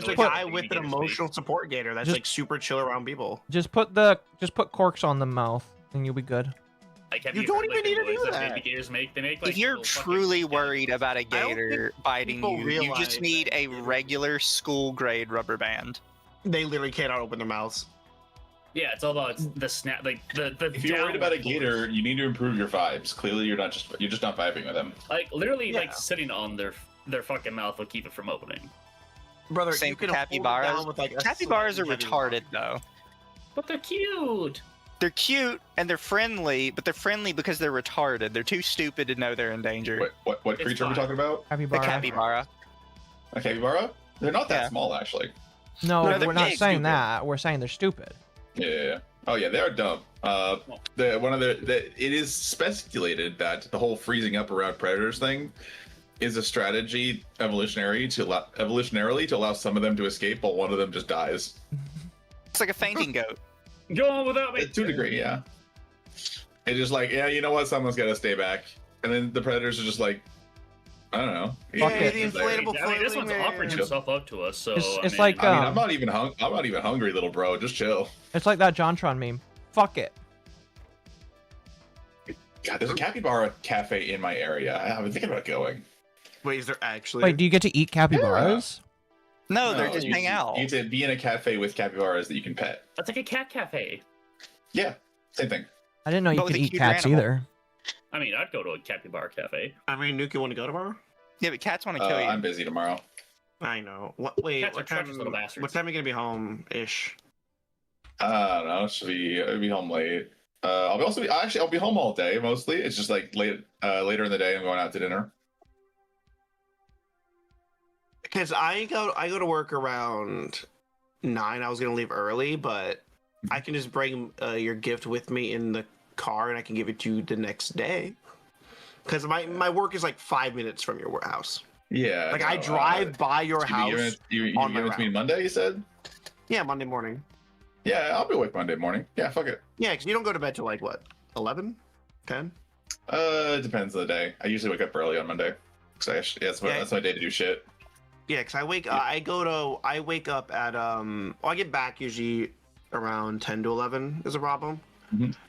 a guy with an emotional support gator that's like super chill around people. Just put corks on the mouth and you'll be good. You don't even need to do that. If you're truly worried about a gator biting you, you just need a regular school grade rubber band. They literally cannot open their mouths. Yeah, it's all about the snap. Like the. If you're worried about a gator, you need to improve your vibes. Clearly, you're just not vibing with them. Like literally, like sitting on their fucking mouth will keep it from opening. Brother, same you can capybaras. With like capybaras are retarded though. But they're cute. They're cute and they're friendly, but they're friendly because they're retarded. They're too stupid to know they're in danger. What creature are we talking about? The capybara. A capybara? They're not that small, actually. No, No, they're we're not big, saying stupid. that. We're saying they're stupid. Yeah. Oh yeah, they are dumb. It is speculated that the whole freezing up around predators thing is a strategy evolutionarily to allow some of them to escape, while one of them just dies. It's like a fainting goat. Go on without me. To a degree, yeah. It's just like, yeah, you know what? Someone's got to stay back, and then the predators are just like, I don't know. Yeah, the inflatable I mean, this one's flailing offering man. himself up to us, so It's like, I'm not even hungry, little bro. Just chill. It's like that JonTron meme. Fuck it. God, there's a capybara cafe in my area. I've been thinking about going. Wait, is there actually? Wait, do you get to eat capybaras? No, they're just hang out. You need to be in a cafe with capybaras that you can pet. That's like a cat cafe. Yeah, same thing. I didn't know you could eat cats either. I mean, I'd go to a capybara cafe. I mean, Nuke, you want to go tomorrow? Yeah, but cats want to kill you. I'm busy tomorrow. I know. Wait, Cats are what time? treacherous little bastards. What time are you gonna be home, ish? I don't know. I'll be home late. I'll be home all day mostly. It's just like later in the day. I'm going out to dinner. Because I go to work around 9. I was gonna leave early, but I can just bring your gift with me in the car, and I can give it to you the next day. Because my work is like 5 minutes from your house. Yeah. Like I drive by your house. You on give my it to me route. Monday, you said? Yeah, Monday morning. Yeah, I'll be awake Monday morning. Yeah, fuck it. Yeah, because you don't go to bed till like what, 11, 10? It depends on the day. I usually wake up early on Monday. That's my day to do shit. Yeah, because I wake up at I get back usually around 10 to 11 is a problem.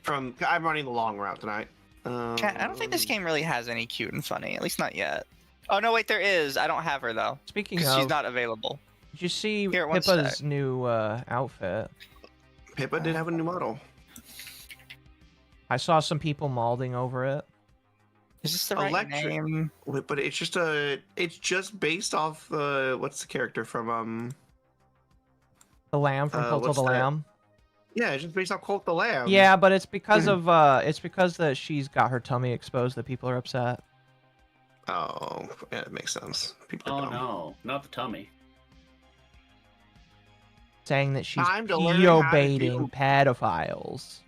I'm running the long route tonight. Cat, I don't think this game really has any cute and funny. At least not yet. Oh no, wait, there is. I don't have her though. Speaking 'cause of, she's not available. Did you see Here, one Pippa's sec. new outfit? Pippa did have a new model. I saw some people malding over it. Is this the right name? Wait, but it's just based off what's the character from The lamb from Cult of the Lamb. Yeah, it's just based off Cult of the Lamb. Yeah, but it's because of that she's got her tummy exposed that people are upset. Oh, yeah, it makes sense. People Oh no, not the tummy. Saying that she's Time to learn how to baiting do- pedophiles.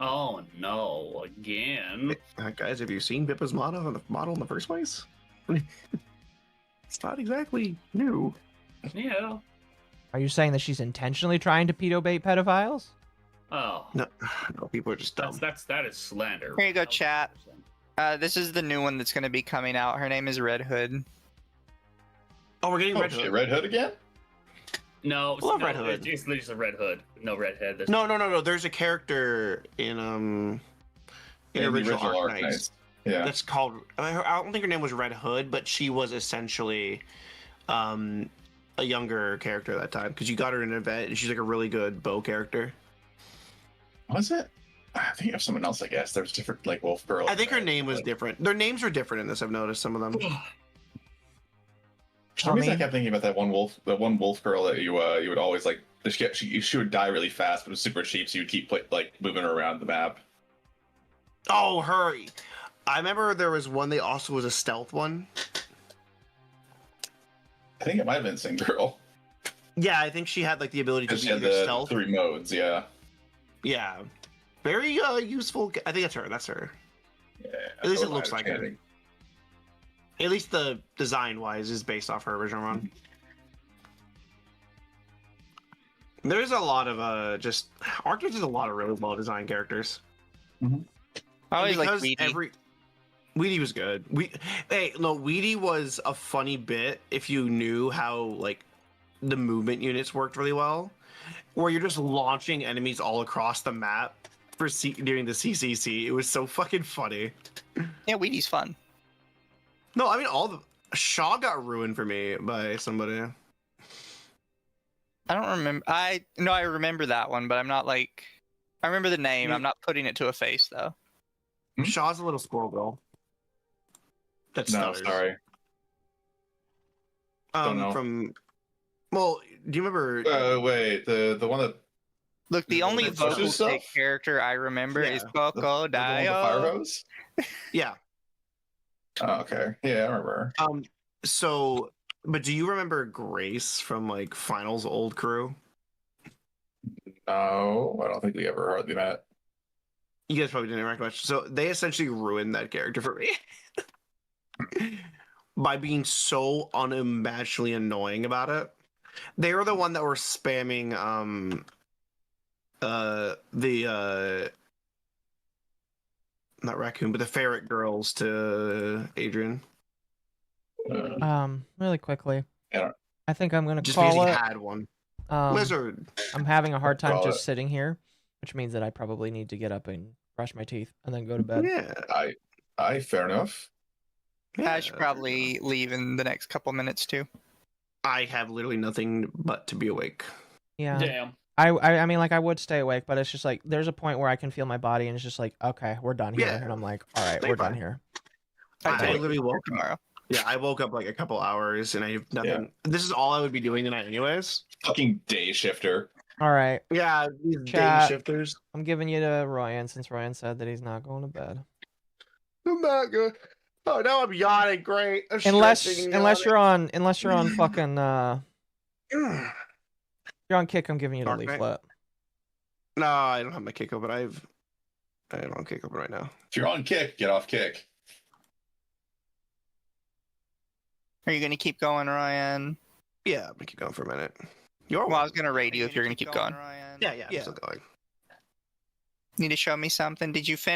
Oh no, again. Guys, have you seen Pippa's model in the first place? It's not exactly new. Yeah. Are you saying that she's intentionally trying to pedo bait pedophiles? Oh. No, people are just dumb. That is slander. Here you go, chat. This is the new one that's going to be coming out. Her name is Red Hood. Oh, we're getting Red shit, Hood. Red Hood again? No, Love no, Red Hood. It's just a red hood. No redhead. There's No. There's a character in the original original Arc Arc Knights. Knights. Yeah. That's called. I don't think her name was Red Hood, but she was essentially a younger character at that time because you got her in an event and she's like a really good bow character. Was it? I think you have someone else. I guess there's different like Wolf Girl. I think her name was different. Their names were different in this. I've noticed some of them. For some reason, I kept thinking about that one wolf girl that you would always like. She would die really fast, but it was super cheap, so you would keep like moving her around the map. Oh, her! I remember there was one. They also was a stealth one. I think it might have been Sing Girl. Yeah, I think she had like the ability to She be had either the stealth. 3 modes. Yeah. Yeah, very useful. I think that's her. That's her. Yeah. At least that it was my looks like her. understanding. At least the design-wise is based off her original run. There's a lot of Arc Knights is a lot of really well-designed characters. I always like Because Weedy. Weedy was good. Weedy was a funny bit if you knew how like the movement units worked really well, where you're just launching enemies all across the map during the CCC. It was so fucking funny. Yeah, Weedy's fun. No, I mean Shaw got ruined for me by somebody. I don't remember. I remember that one, but I'm not like. I remember the name. I'm not putting it to a face though. Shaw's a little squirrel girl. That's No, sorry. Don't know. Well, do you remember? Wait, the one that Look, the only It pushes vocal stuff? stick character I remember is The one with the fire Crocodile. hose? Yeah. Oh, okay. Yeah, I remember. So, but do you remember Grace from like Final's old crew? No, I don't think we ever hardly met. You guys probably didn't interact much. So they essentially ruined that character for me by being so unimaginably annoying about it. They were the one that were spamming not raccoon, but the ferret girls to Adrian. Really quickly. Yeah. I think I'm gonna Just call because he it. had one. Lizard. I'm having a hard time Call just it. sitting here, which means that I probably need to get up and brush my teeth and then go to bed. Yeah. I fair enough. I should probably leave in the next couple minutes too. I have literally nothing but to be awake. Yeah. Damn. I mean, like, I would stay awake, but it's just like there's a point where I can feel my body, and it's just like, okay, we're done here, Yeah. and I'm like, all right, Stay we're done fine. here. I literally woke tomorrow. Yeah, I woke up like a couple hours and I have nothing. This is all I would be doing tonight, anyways. Fucking day shifter. All right. Yeah, these Chat, day shifters. I'm giving you to Ryan since Ryan said that he's not going to bed. I'm not good. Oh, now I'm yawning. Great. I'm Unless stretching and unless yawning. you're on fucking you're on kick, I'm giving you the Dark Knight. leaflet. No, I don't have my kick open. I don't have kick open right now. If you're on kick, get off kick. Are you gonna keep going, Ryan? Yeah, I'm gonna keep going for a minute. Well, I was gonna raid you if you're gonna keep going. Yeah, I'm still going. Need to show me something. Did you finish?